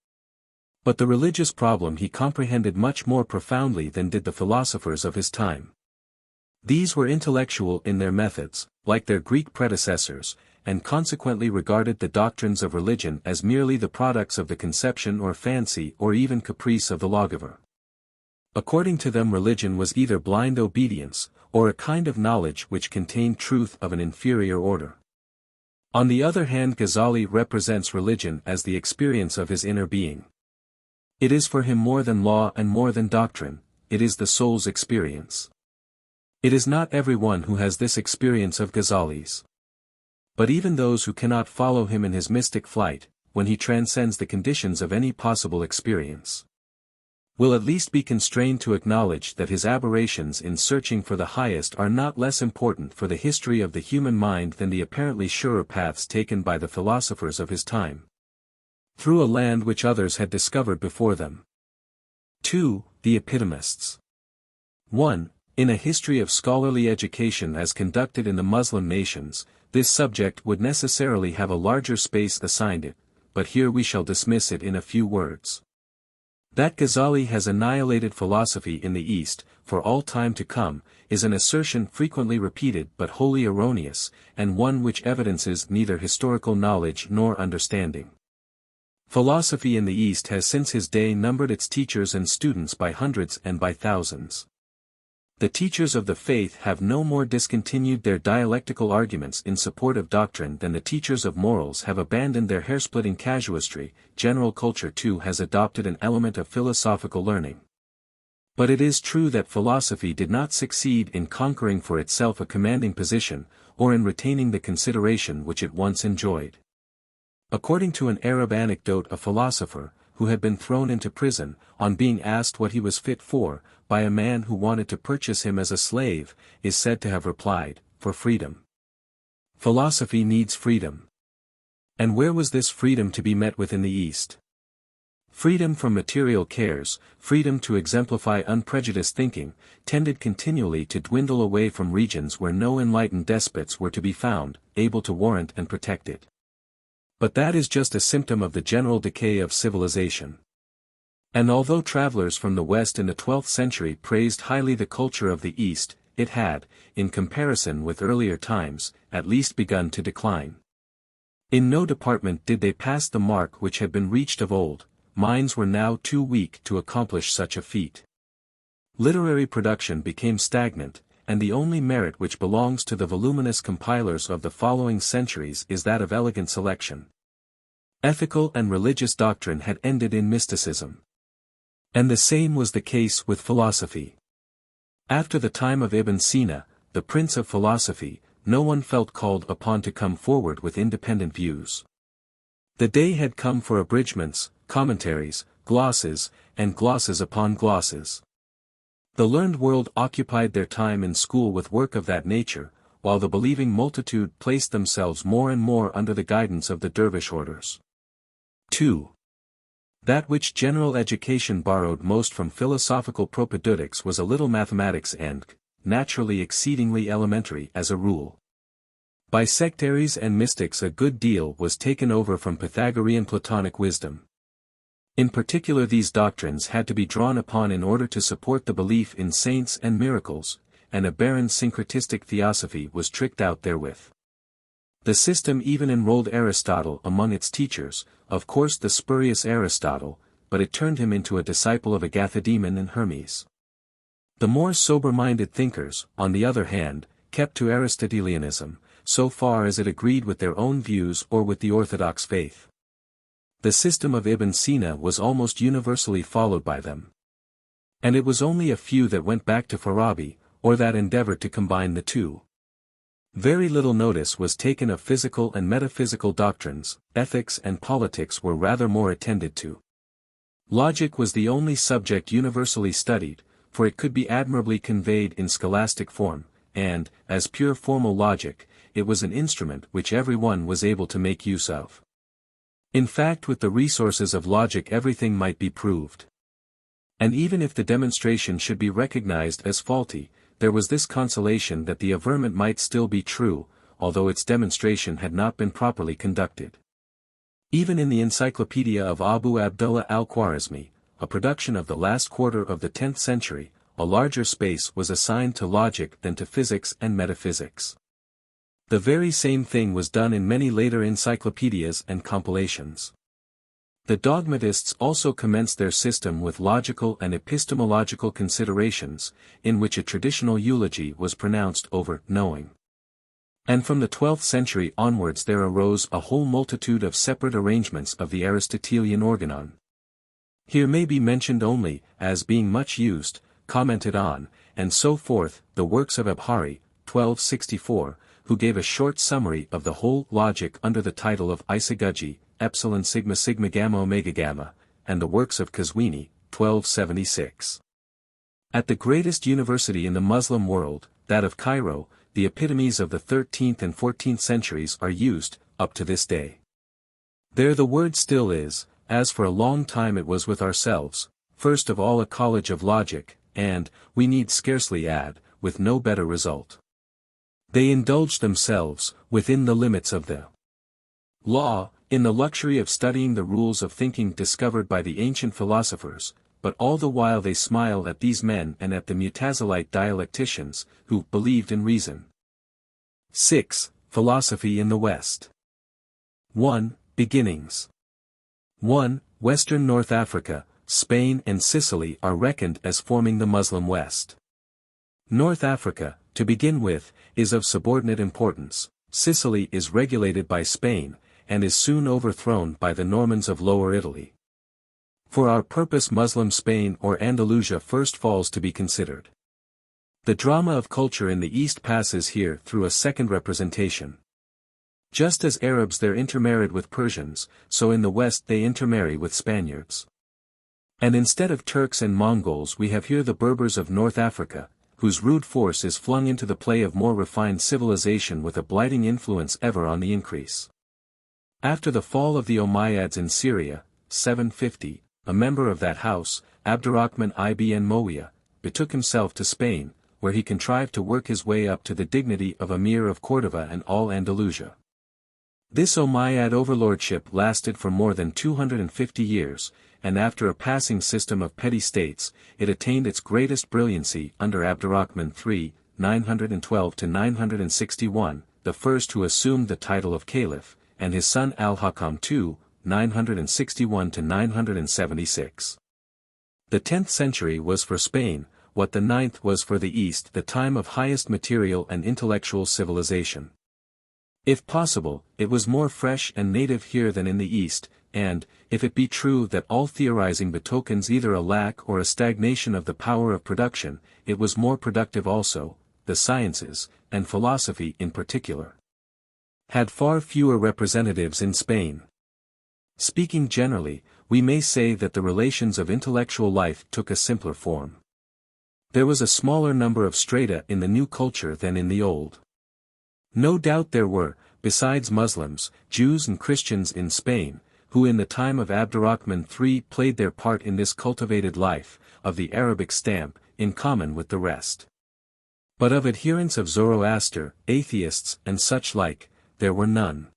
But the religious problem he comprehended much more profoundly than did the philosophers of his time. These were intellectual in their methods, like their Greek predecessors, and consequently regarded the doctrines of religion as merely the products of the conception or fancy or even caprice of the lawgiver. According to them religion was either blind obedience, or a kind of knowledge which contained truth of an inferior order. On the other hand, Ghazali represents religion as the experience of his inner being. It is for him more than law and more than doctrine, it is the soul's experience. It is not everyone who has this experience of Ghazali's. But even those who cannot follow him in his mystic flight, when he transcends the conditions of any possible experience, will at least be constrained to acknowledge that his aberrations in searching for the highest are not less important for the history of the human mind than the apparently surer paths taken by the philosophers of his time, through a land which others had discovered before them. 2. The Epitomists. 1. In a history of scholarly education as conducted in the Muslim nations, this subject would necessarily have a larger space assigned it, but here we shall dismiss it in a few words. That Gazali has annihilated philosophy in the East, for all time to come, is an assertion frequently repeated but wholly erroneous, and one which evidences neither historical knowledge nor understanding. Philosophy in the East has since his day numbered its teachers and students by hundreds and by thousands. The teachers of the faith have no more discontinued their dialectical arguments in support of doctrine than the teachers of morals have abandoned their hair-splitting casuistry. General culture too has adopted an element of philosophical learning. But it is true that philosophy did not succeed in conquering for itself a commanding position, or in retaining the consideration which it once enjoyed. According to an Arab anecdote, a philosopher, who had been thrown into prison, on being asked what he was fit for, by a man who wanted to purchase him as a slave, is said to have replied, "For freedom." Philosophy needs freedom. And where was this freedom to be met with in the East? Freedom from material cares, freedom to exemplify unprejudiced thinking, tended continually to dwindle away from regions where no enlightened despots were to be found, able to warrant and protect it. But that is just a symptom of the general decay of civilization. And although travelers from the West in the 12th century praised highly the culture of the East, it had, in comparison with earlier times, at least begun to decline. In no department did they pass the mark which had been reached of old. Minds were now too weak to accomplish such a feat. Literary production became stagnant, and the only merit which belongs to the voluminous compilers of the following centuries is that of elegant selection. Ethical and religious doctrine had ended in mysticism. And the same was the case with philosophy. After the time of Ibn Sina, the prince of philosophy, no one felt called upon to come forward with independent views. The day had come for abridgments, commentaries, glosses, and glosses upon glosses. The learned world occupied their time in school with work of that nature, while the believing multitude placed themselves more and more under the guidance of the dervish orders. 2. That which general education borrowed most from philosophical propaedeutics was a little mathematics and, naturally exceedingly elementary as a rule. By sectaries and mystics a good deal was taken over from Pythagorean Platonic wisdom. In particular these doctrines had to be drawn upon in order to support the belief in saints and miracles, and a barren syncretistic theosophy was tricked out therewith. The system even enrolled Aristotle among its teachers, of course the spurious Aristotle, but it turned him into a disciple of Agathodemon and Hermes. The more sober-minded thinkers, on the other hand, kept to Aristotelianism, so far as it agreed with their own views or with the orthodox faith. The system of Ibn Sina was almost universally followed by them. And it was only a few that went back to Farabi, or that endeavored to combine the two. Very little notice was taken of physical and metaphysical doctrines, ethics and politics were rather more attended to. Logic was the only subject universally studied, for it could be admirably conveyed in scholastic form, and, as pure formal logic, it was an instrument which every one was able to make use of. In fact, with the resources of logic everything might be proved. And even if the demonstration should be recognized as faulty, there was this consolation that the averment might still be true, although its demonstration had not been properly conducted. Even in the Encyclopedia of Abu Abdullah al-Khwarizmi, a production of the last quarter of the 10th century, a larger space was assigned to logic than to physics and metaphysics. The very same thing was done in many later encyclopedias and compilations. The dogmatists also commenced their system with logical and epistemological considerations, in which a traditional eulogy was pronounced over knowing. And from the 12th century onwards there arose a whole multitude of separate arrangements of the Aristotelian organon. Here may be mentioned only, as being much used, commented on, and so forth, the works of Abhari, 1264, who gave a short summary of the whole logic under the title of Isaguji, Epsilon Sigma Sigma Gamma Omega Gamma, and the works of Qazwini, 1276. At the greatest university in the Muslim world, that of Cairo, the epitomes of the 13th and 14th centuries are used, up to this day. There the word still is, as for a long time it was with ourselves, first of all a college of logic, and, we need scarcely add, with no better result. They indulged themselves, within the limits of the law, in the luxury of studying the rules of thinking discovered by the ancient philosophers, but all the while they smiled at these men and at the Mutazilite dialecticians, who believed in reason. 6. Philosophy in the West. 1. Beginnings. 1. Western North Africa, Spain and Sicily are reckoned as forming the Muslim West. North Africa, to begin with, is of subordinate importance. Sicily is regulated by Spain, and is soon overthrown by the Normans of Lower Italy. For our purpose Muslim Spain or Andalusia first falls to be considered. The drama of culture in the East passes here through a second representation. Just as Arabs there intermarried with Persians, so in the West they intermarry with Spaniards. And instead of Turks and Mongols we have here the Berbers of North Africa, whose rude force is flung into the play of more refined civilization with a blighting influence ever on the increase. After the fall of the Umayyads in Syria, 750, a member of that house, Abdurrahman ibn Muawiyah, betook himself to Spain, where he contrived to work his way up to the dignity of Emir of Cordova and all Andalusia. This Umayyad overlordship lasted for more than 250 years, and after a passing system of petty states, it attained its greatest brilliancy under Abdurrahman III, 912–961, the first who assumed the title of Caliph, and his son Al-Haitham II, 961–976. The 10th century was for Spain, what the 9th was for the East, the time of highest material and intellectual civilization. If possible, it was more fresh and native here than in the East, and, if it be true that all theorizing betokens either a lack or a stagnation of the power of production, it was more productive also, the sciences, and philosophy in particular, had far fewer representatives in Spain. Speaking generally, we may say that the relations of intellectual life took a simpler form. There was a smaller number of strata in the new culture than in the old. No doubt there were, besides Muslims, Jews and Christians in Spain, who in the time of Abdurrahman III played their part in this cultivated life, of the Arabic stamp, in common with the rest. But of adherents of Zoroaster, atheists, and such like, there were none.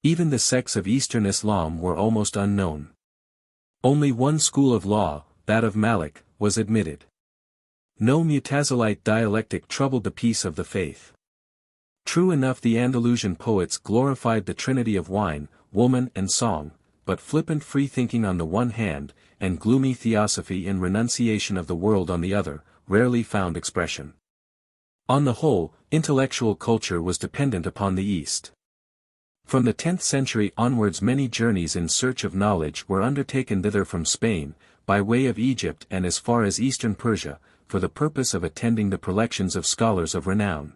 Even the sects of Eastern Islam were almost unknown. Only one school of law, that of Malik, was admitted. No Mutazilite dialectic troubled the peace of the faith. True enough the Andalusian poets glorified the trinity of wine, woman and song, but flippant free-thinking on the one hand, and gloomy theosophy and renunciation of the world on the other, rarely found expression. On the whole, intellectual culture was dependent upon the East. From the 10th century onwards many journeys in search of knowledge were undertaken thither from Spain, by way of Egypt and as far as eastern Persia, for the purpose of attending the prelections of scholars of renown.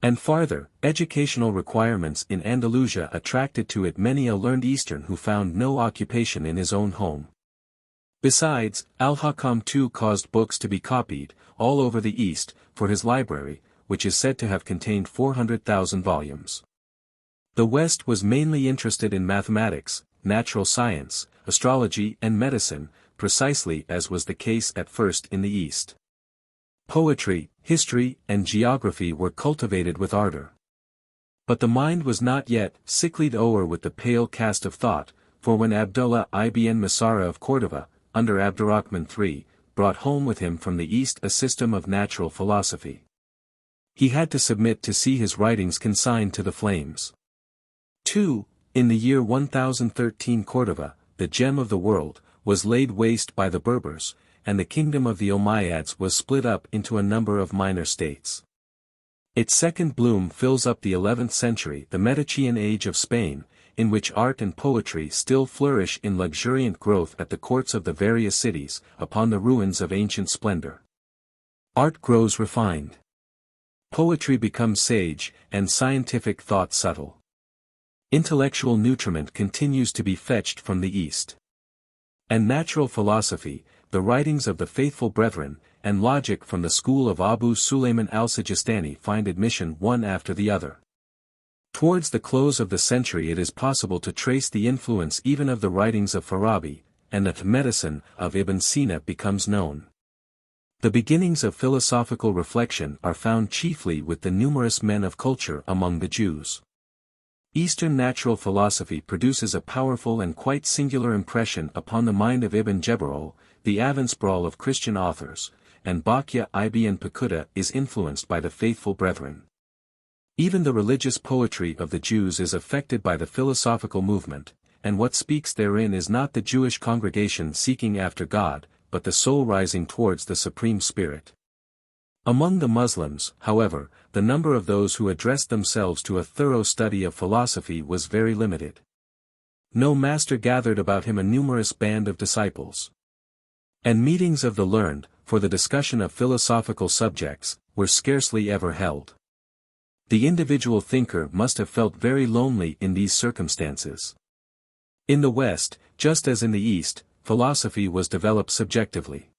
And farther, educational requirements in Andalusia attracted to it many a learned Eastern who found no occupation in his own home. Besides, Al-Haitham II caused books to be copied, all over the East, for his library, which is said to have contained 400,000 volumes. The West was mainly interested in mathematics, natural science, astrology and medicine, precisely as was the case at first in the East. Poetry, history, and geography were cultivated with ardor. But the mind was not yet sicklied o'er with the pale cast of thought, for when Abdullah ibn Masara of Cordova, under Abdurrahman III, brought home with him from the East a system of natural philosophy, he had to submit to see his writings consigned to the flames. 2. In the year 1013 Cordova, the gem of the world, was laid waste by the Berbers, and the kingdom of the Umayyads was split up into a number of minor states. Its second bloom fills up the 11th century, the Medicean age of Spain, in which art and poetry still flourish in luxuriant growth at the courts of the various cities, upon the ruins of ancient splendor. Art grows refined. Poetry becomes sage, and scientific thought subtle. Intellectual nutriment continues to be fetched from the East. And natural philosophy, the writings of the faithful brethren, and logic from the school of Abu Sulayman al-Sijistani find admission one after the other. Towards the close of the century it is possible to trace the influence even of the writings of Farabi, and the medicine of Ibn Sina becomes known. The beginnings of philosophical reflection are found chiefly with the numerous men of culture among the Jews. Eastern natural philosophy produces a powerful and quite singular impression upon the mind of Ibn Jabirol, the avant-sprawl of Christian authors, and Baddja ibn Paquta is influenced by the faithful brethren. Even the religious poetry of the Jews is affected by the philosophical movement, and what speaks therein is not the Jewish congregation seeking after God, but the soul rising towards the Supreme Spirit. Among the Muslims, however, the number of those who addressed themselves to a thorough study of philosophy was very limited. No master gathered about him a numerous band of disciples. And meetings of the learned, for the discussion of philosophical subjects, were scarcely ever held. The individual thinker must have felt very lonely in these circumstances. In the West, just as in the East, philosophy was developed subjectively.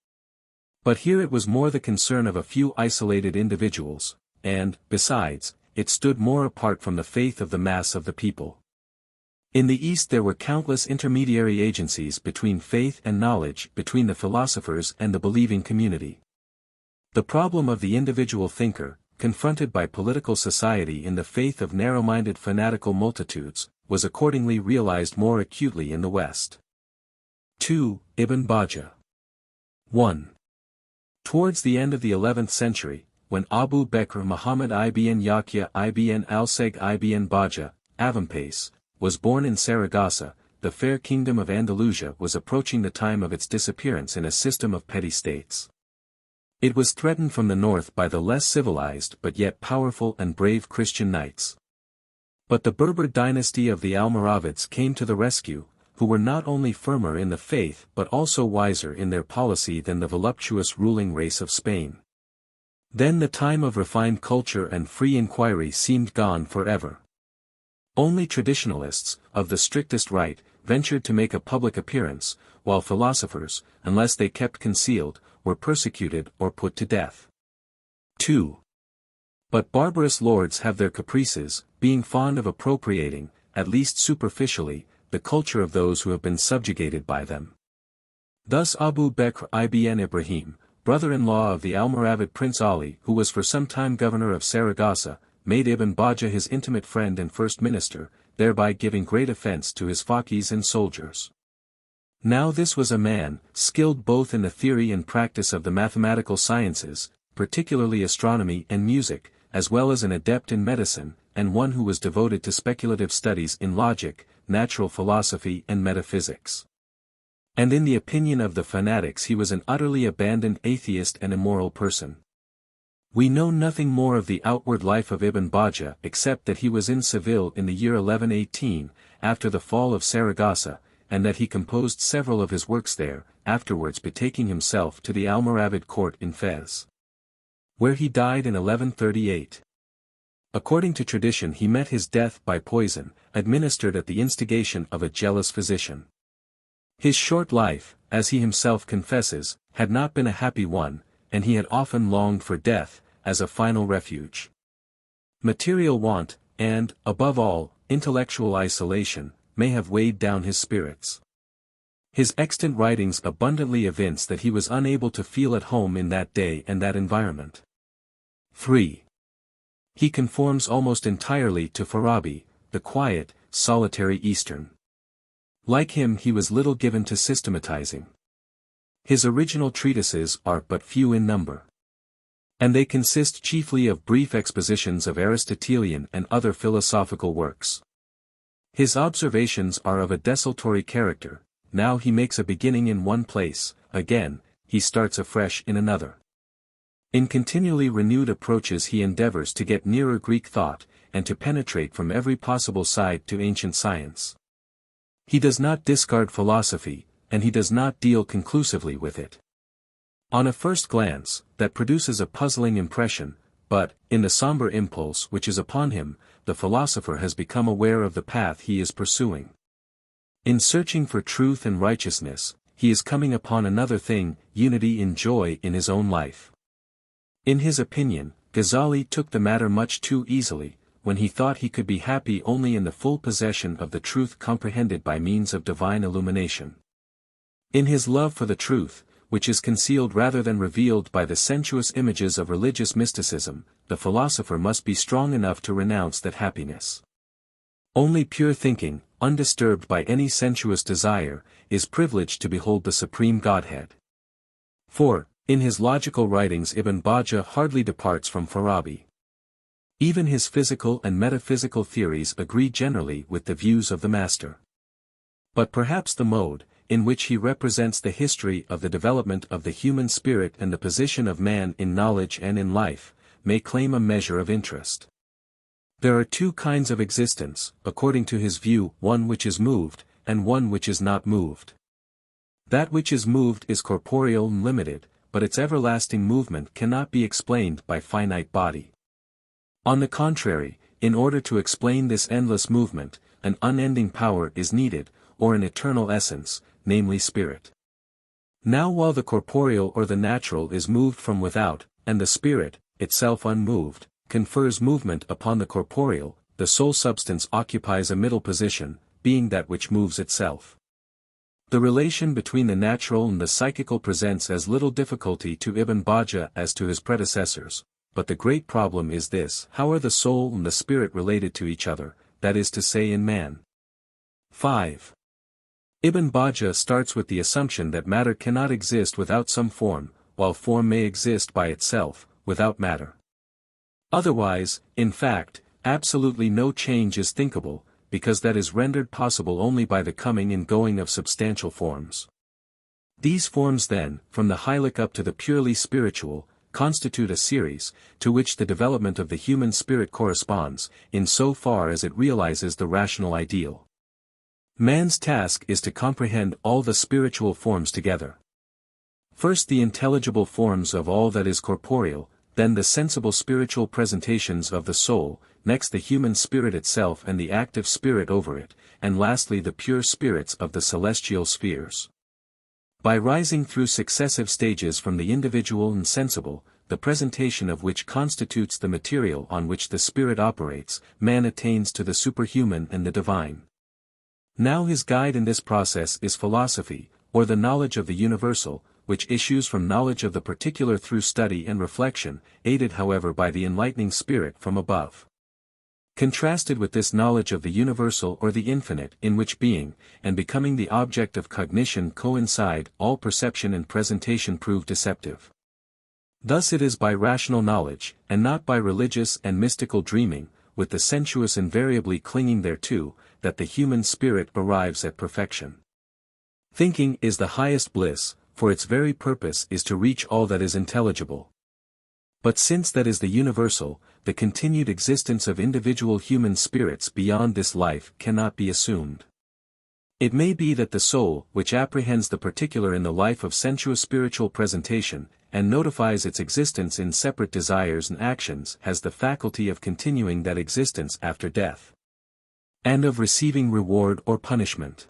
But here it was more the concern of a few isolated individuals, and, besides, it stood more apart from the faith of the mass of the people. In the East there were countless intermediary agencies between faith and knowledge, between the philosophers and the believing community. The problem of the individual thinker, confronted by political society in the faith of narrow-minded fanatical multitudes, was accordingly realized more acutely in the West. 2. Ibn Baddja. 1. Towards the end of the 11th century, when Abu Bakr Muhammad ibn Yahya ibn al-Seg ibn Baddja, Avampes, was born in Saragossa, the fair kingdom of Andalusia was approaching the time of its disappearance in a system of petty states. It was threatened from the north by the less civilized but yet powerful and brave Christian knights. But the Berber dynasty of the Almoravids came to the rescue, who were not only firmer in the faith but also wiser in their policy than the voluptuous ruling race of Spain. Then the time of refined culture and free inquiry seemed gone forever. Only traditionalists, of the strictest right, ventured to make a public appearance, while philosophers, unless they kept concealed, were persecuted or put to death. 2. But barbarous lords have their caprices, being fond of appropriating, at least superficially, the culture of those who have been subjugated by them. Thus Abu Bakr ibn Ibrahim, brother-in-law of the Almoravid Prince Ali, who was for some time governor of Saragossa, made Ibn Baddja his intimate friend and first minister, thereby giving great offense to his faquis and soldiers. Now this was a man, skilled both in the theory and practice of the mathematical sciences, particularly astronomy and music, as well as an adept in medicine, and one who was devoted to speculative studies in logic, natural philosophy and metaphysics. And in the opinion of the fanatics he was an utterly abandoned atheist and immoral person. We know nothing more of the outward life of Ibn Baddja except that he was in Seville in the year 1118, after the fall of Saragossa, and that he composed several of his works there, afterwards betaking himself to the Almoravid court in Fez, where he died in 1138. According to tradition he met his death by poison, administered at the instigation of a jealous physician. His short life, as he himself confesses, had not been a happy one, and he had often longed for death, as a final refuge. Material want, and, above all, intellectual isolation, may have weighed down his spirits. His extant writings abundantly evince that he was unable to feel at home in that day and that environment. 3. He conforms almost entirely to Farabi, the quiet, solitary Eastern. Like him he was little given to systematizing. His original treatises are but few in number. And they consist chiefly of brief expositions of Aristotelian and other philosophical works. His observations are of a desultory character. Now he makes a beginning in one place, again, he starts afresh in another. In continually renewed approaches he endeavors to get nearer Greek thought, and to penetrate from every possible side to ancient science. He does not discard philosophy, and he does not deal conclusively with it. On a first glance, that produces a puzzling impression, but, in the somber impulse which is upon him, the philosopher has become aware of the path he is pursuing. In searching for truth and righteousness, he is coming upon another thing, unity in joy in his own life. In his opinion, Gazali took the matter much too easily, when he thought he could be happy only in the full possession of the truth comprehended by means of divine illumination. In his love for the truth, which is concealed rather than revealed by the sensuous images of religious mysticism, the philosopher must be strong enough to renounce that happiness. Only pure thinking, undisturbed by any sensuous desire, is privileged to behold the supreme Godhead. For, in his logical writings Ibn Baddja hardly departs from Farabi. Even his physical and metaphysical theories agree generally with the views of the master. But perhaps the mode, in which he represents the history of the development of the human spirit and the position of man in knowledge and in life, may claim a measure of interest. There are two kinds of existence, according to his view, one which is moved, and one which is not moved. That which is moved is corporeal and limited, but its everlasting movement cannot be explained by finite body. On the contrary, in order to explain this endless movement, an unending power is needed, or an eternal essence, namely spirit. Now while the corporeal or the natural is moved from without, and the spirit, itself unmoved, confers movement upon the corporeal, the soul substance occupies a middle position, being that which moves itself. The relation between the natural and the psychical presents as little difficulty to Ibn Baddja as to his predecessors, but the great problem is this: how are the soul and the spirit related to each other, that is to say in man? 5. Ibn Baddja starts with the assumption that matter cannot exist without some form, while form may exist by itself, without matter. Otherwise, in fact, absolutely no change is thinkable, because that is rendered possible only by the coming and going of substantial forms. These forms then, from the hylic up to the purely spiritual, constitute a series, to which the development of the human spirit corresponds, in so far as it realizes the rational ideal. Man's task is to comprehend all the spiritual forms together. First the intelligible forms of all that is corporeal, then the sensible spiritual presentations of the soul, next the human spirit itself and the active spirit over it, and lastly the pure spirits of the celestial spheres. By rising through successive stages from the individual and sensible, the presentation of which constitutes the material on which the spirit operates, man attains to the superhuman and the divine. Now his guide in this process is philosophy, or the knowledge of the universal, which issues from knowledge of the particular through study and reflection, aided however by the enlightening spirit from above. Contrasted with this knowledge of the universal or the infinite in which being, and becoming the object of cognition coincide, all perception and presentation prove deceptive. Thus it is by rational knowledge, and not by religious and mystical dreaming, with the sensuous invariably clinging thereto, that the human spirit arrives at perfection. Thinking is the highest bliss, for its very purpose is to reach all that is intelligible. But since that is the universal, the continued existence of individual human spirits beyond this life cannot be assumed. It may be that the soul, which apprehends the particular in the life of sensuous spiritual presentation, and notifies its existence in separate desires and actions, has the faculty of continuing that existence after death, and of receiving reward or punishment.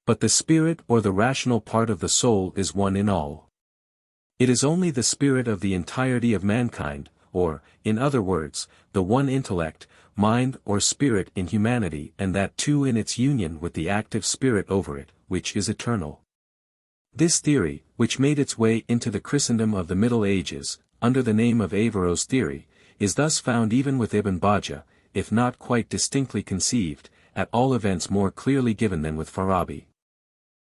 But the spirit or the rational part of the soul is one in all. It is only the spirit of the entirety of mankind, or, in other words, the one intellect, mind or spirit in humanity, and that too in its union with the active spirit over it, which is eternal. This theory, which made its way into the Christendom of the Middle Ages, under the name of Averroes theory, is thus found even with Ibn Baddja, if not quite distinctly conceived, at all events more clearly given than with Farabi.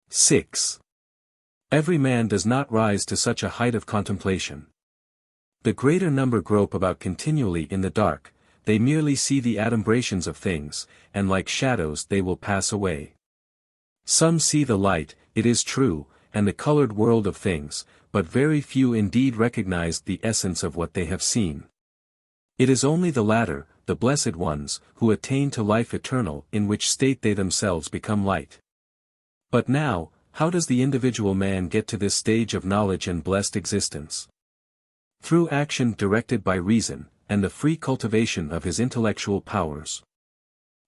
6. Every man does not rise to such a height of contemplation. The greater number grope about continually in the dark, they merely see the adumbrations of things, and like shadows they will pass away. Some see the light, it is true, and the colored world of things, but very few indeed recognize the essence of what they have seen. It is only the latter, the blessed ones, who attain to life eternal, in which state they themselves become light. But now, how does the individual man get to this stage of knowledge and blessed existence? Through action directed by reason, and the free cultivation of his intellectual powers.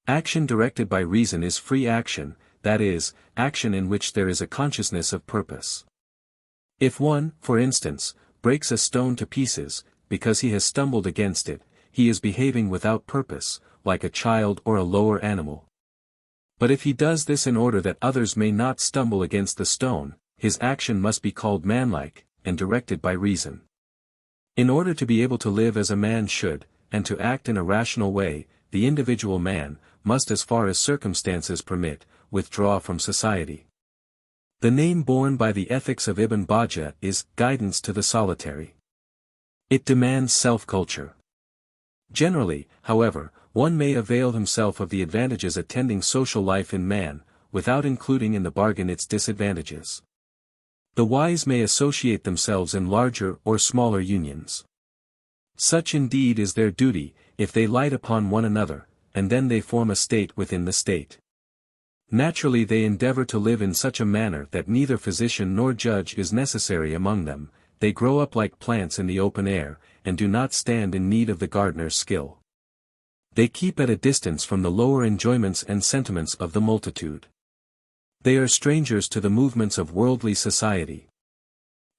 Action directed by reason is free action, that is, action in which there is a consciousness of purpose. If one, for instance, breaks a stone to pieces, because he has stumbled against it, he is behaving without purpose, like a child or a lower animal. But if he does this in order that others may not stumble against the stone, his action must be called manlike, and directed by reason. In order to be able to live as a man should, and to act in a rational way, the individual man must, as far as circumstances permit, withdraw from society. The name borne by the ethics of Ibn Baddja is guidance to the solitary. It demands self-culture. Generally, however, one may avail himself of the advantages attending social life in man, without including in the bargain its disadvantages. The wise may associate themselves in larger or smaller unions. Such indeed is their duty, if they light upon one another, and then they form a state within the state. Naturally they endeavor to live in such a manner that neither physician nor judge is necessary among them, they grow up like plants in the open air, and do not stand in need of the gardener's skill. They keep at a distance from the lower enjoyments and sentiments of the multitude. They are strangers to the movements of worldly society.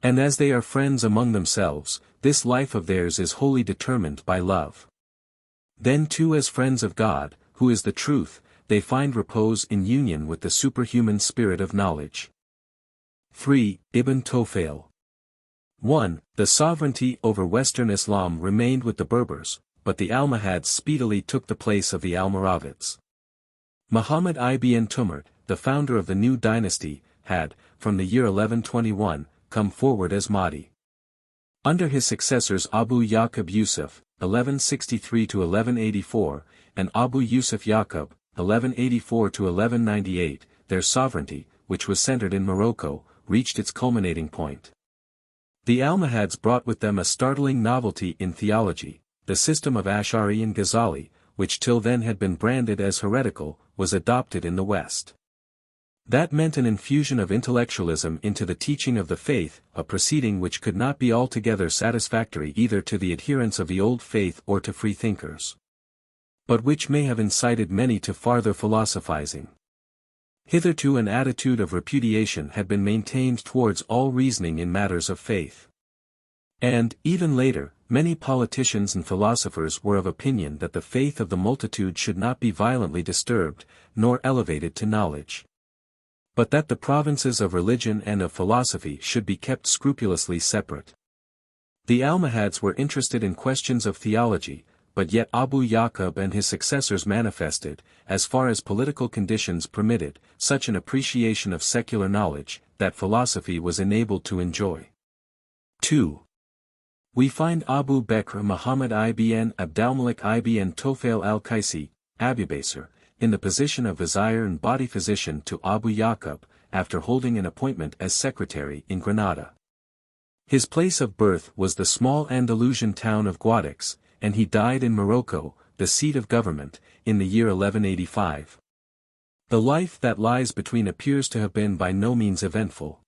And as they are friends among themselves, this life of theirs is wholly determined by love. Then too, as friends of God, who is the truth, they find repose in union with the superhuman spirit of knowledge. 3. Ibn Tofail. 1. The sovereignty over Western Islam remained with the Berbers, but the Almohads speedily took the place of the Almoravids. Muhammad ibn Tumurt, the founder of the new dynasty, had, from the year 1121, come forward as Mahdi. Under his successors Abu Yaqub Yusuf, 1163–1184, and Abu Yusuf Yaqub, 1184–1198, their sovereignty, which was centered in Morocco, reached its culminating point. The Almohads brought with them a startling novelty in theology. The system of Ash'ari and Gazali, which till then had been branded as heretical, was adopted in the West. That meant an infusion of intellectualism into the teaching of the faith, a proceeding which could not be altogether satisfactory either to the adherents of the old faith or to freethinkers, but which may have incited many to farther philosophizing. Hitherto an attitude of repudiation had been maintained towards all reasoning in matters of faith. And, even later, many politicians and philosophers were of opinion that the faith of the multitude should not be violently disturbed, nor elevated to knowledge, but that the provinces of religion and of philosophy should be kept scrupulously separate. The Almohads were interested in questions of theology, but yet Abu Yaqub and his successors manifested, as far as political conditions permitted, such an appreciation of secular knowledge, that philosophy was enabled to enjoy. 2. We find Abu Bakr Muhammad ibn Abdalmalik ibn Tofail al-Qaisi, Abu Basr, in the position of vizier and body physician to Abu Yaqub, after holding an appointment as secretary in Granada. His place of birth was the small Andalusian town of Guadix, and he died in Morocco, the seat of government, in the year 1185. The life that lies between appears to have been by no means eventful.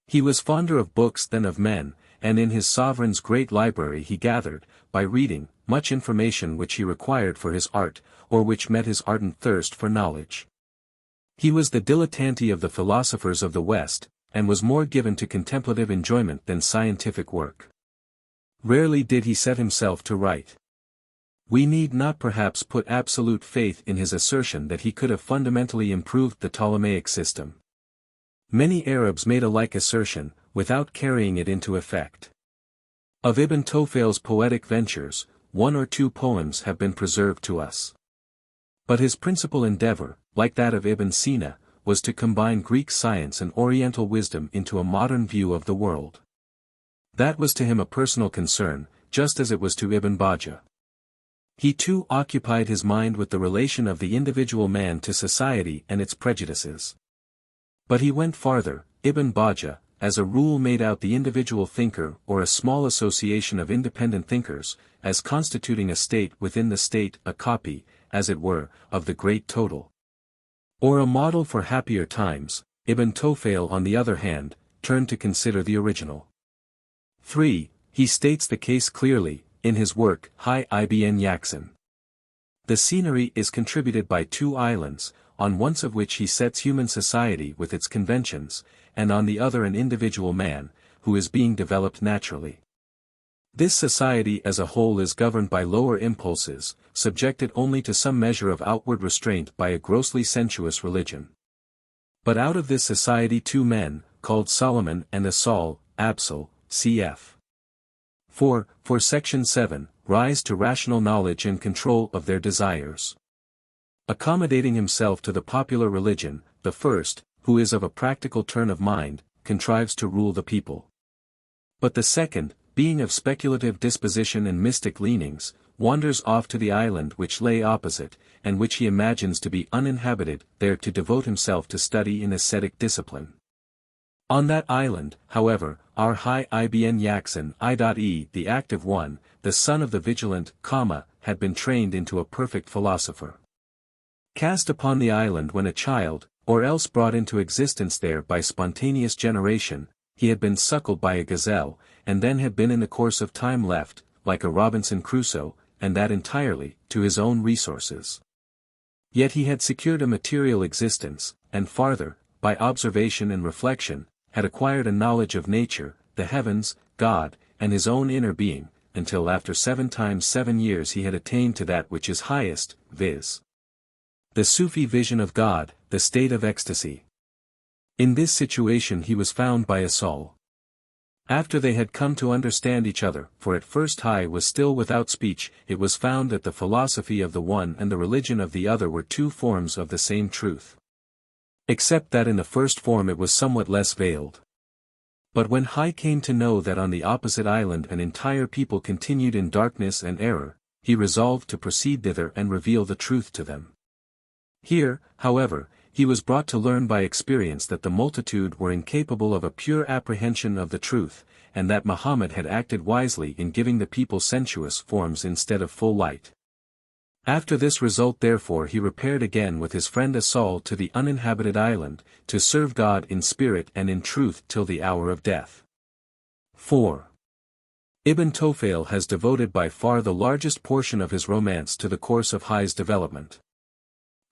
He was fonder of books than of men, and in his sovereign's great library he gathered, by reading, much information which he required for his art, or which met his ardent thirst for knowledge. He was the dilettante of the philosophers of the West, and was more given to contemplative enjoyment than scientific work. Rarely did he set himself to write. We need not perhaps put absolute faith in his assertion that he could have fundamentally improved the Ptolemaic system. Many Arabs made a like assertion, without carrying it into effect. Of Ibn Tofail's poetic ventures, 1 or 2 poems have been preserved to us. But his principal endeavor, like that of Ibn Sina, was to combine Greek science and Oriental wisdom into a modern view of the world. That was to him a personal concern, just as it was to Ibn Baddja. He too occupied his mind with the relation of the individual man to society and its prejudices. But he went farther. Ibn Baddja, as a rule, made out the individual thinker or a small association of independent thinkers, as constituting a state within the state, a copy, as it were, of the great total, or a model for happier times. Ibn Tofail, on the other hand, turned to consider the original. 3. He states the case clearly, in his work, Hi ibn Yaksin. The scenery is contributed by 2 islands, on one of which he sets human society with its conventions, and on the other an individual man, who is being developed naturally. This society as a whole is governed by lower impulses, subjected only to some measure of outward restraint by a grossly sensuous religion. But out of this society two men, called Solomon and Asal, Absal, cf. 4, for section 7, rise to rational knowledge and control of their desires. Accommodating himself to the popular religion, the first, who is of a practical turn of mind, contrives to rule the people. But the second, being of speculative disposition and mystic leanings, wanders off to the island which lay opposite, and which he imagines to be uninhabited, there to devote himself to study in ascetic discipline. On that island, however, our high Ibn Yaksin I.E. the active one, the son of the vigilant, had been trained into a perfect philosopher. Cast upon the island when a child, or else brought into existence there by spontaneous generation, he had been suckled by a gazelle, and then had been in the course of time left, like a Robinson Crusoe, and that entirely, to his own resources. Yet he had secured a material existence, and farther, by observation and reflection, had acquired a knowledge of nature, the heavens, God, and his own inner being, until after 7 times 7 years he had attained to that which is highest, viz. the Sufi vision of God, the state of ecstasy. In this situation he was found by Asal. After they had come to understand each other, for at first Hai was still without speech, it was found that the philosophy of the one and the religion of the other were two forms of the same truth. Except that in the first form it was somewhat less veiled. But when Hai came to know that on the opposite island an entire people continued in darkness and error, he resolved to proceed thither and reveal the truth to them. Here, however, he was brought to learn by experience that the multitude were incapable of a pure apprehension of the truth, and that Muhammad had acted wisely in giving the people sensuous forms instead of full light. After this result therefore he repaired again with his friend Asal to the uninhabited island, to serve God in spirit and in truth till the hour of death. 4. Ibn Tofail has devoted by far the largest portion of his romance to the course of Hai's development.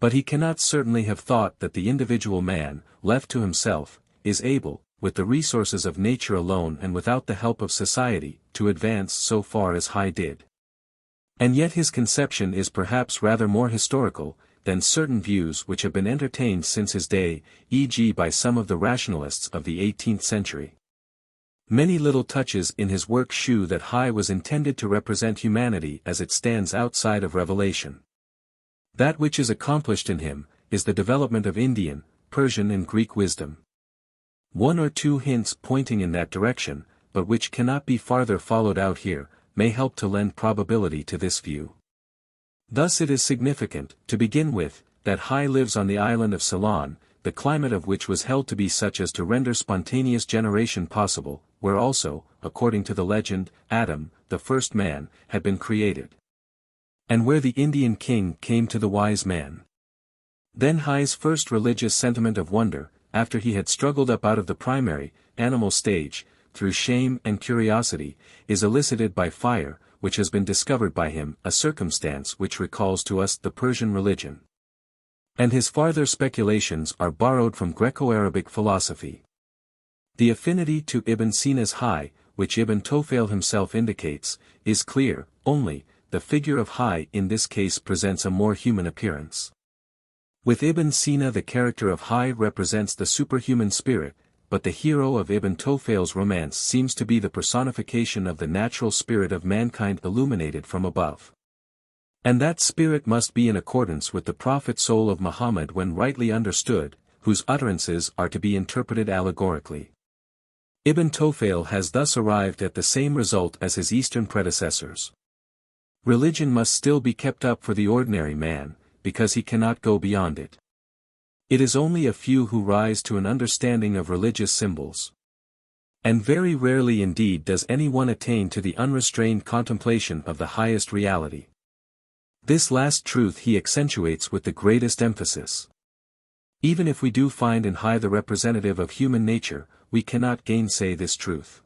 But he cannot certainly have thought that the individual man, left to himself, is able, with the resources of nature alone and without the help of society, to advance so far as Hai did. And yet his conception is perhaps rather more historical, than certain views which have been entertained since his day, e.g. by some of the rationalists of the 18th century. Many little touches in his work shew that Hai was intended to represent humanity as it stands outside of revelation. That which is accomplished in him, is the development of Indian, Persian and Greek wisdom. 1 or 2 hints pointing in that direction, but which cannot be farther followed out here, may help to lend probability to this view. Thus it is significant, to begin with, that Hai lives on the island of Ceylon, the climate of which was held to be such as to render spontaneous generation possible, where also, according to the legend, Adam, the first man, had been created. And where the Indian king came to the wise man. Then Hai's first religious sentiment of wonder, after he had struggled up out of the primary, animal stage, through shame and curiosity, is elicited by fire, which has been discovered by him, a circumstance which recalls to us the Persian religion. And his farther speculations are borrowed from Greco-Arabic philosophy. The affinity to Ibn Sina's Hai, which Ibn Tofail himself indicates, is clear, only, the figure of Hai in this case presents a more human appearance. With Ibn Sina the character of Hai represents the superhuman spirit, but the hero of Ibn Tofail's romance seems to be the personification of the natural spirit of mankind illuminated from above. And that spirit must be in accordance with the prophet soul of Muhammad when rightly understood, whose utterances are to be interpreted allegorically. Ibn Tofail has thus arrived at the same result as his Eastern predecessors. Religion must still be kept up for the ordinary man, because he cannot go beyond it. It is only a few who rise to an understanding of religious symbols. And very rarely indeed does anyone attain to the unrestrained contemplation of the highest reality. This last truth he accentuates with the greatest emphasis. Even if we do find in Hai the representative of human nature, we cannot gainsay this truth.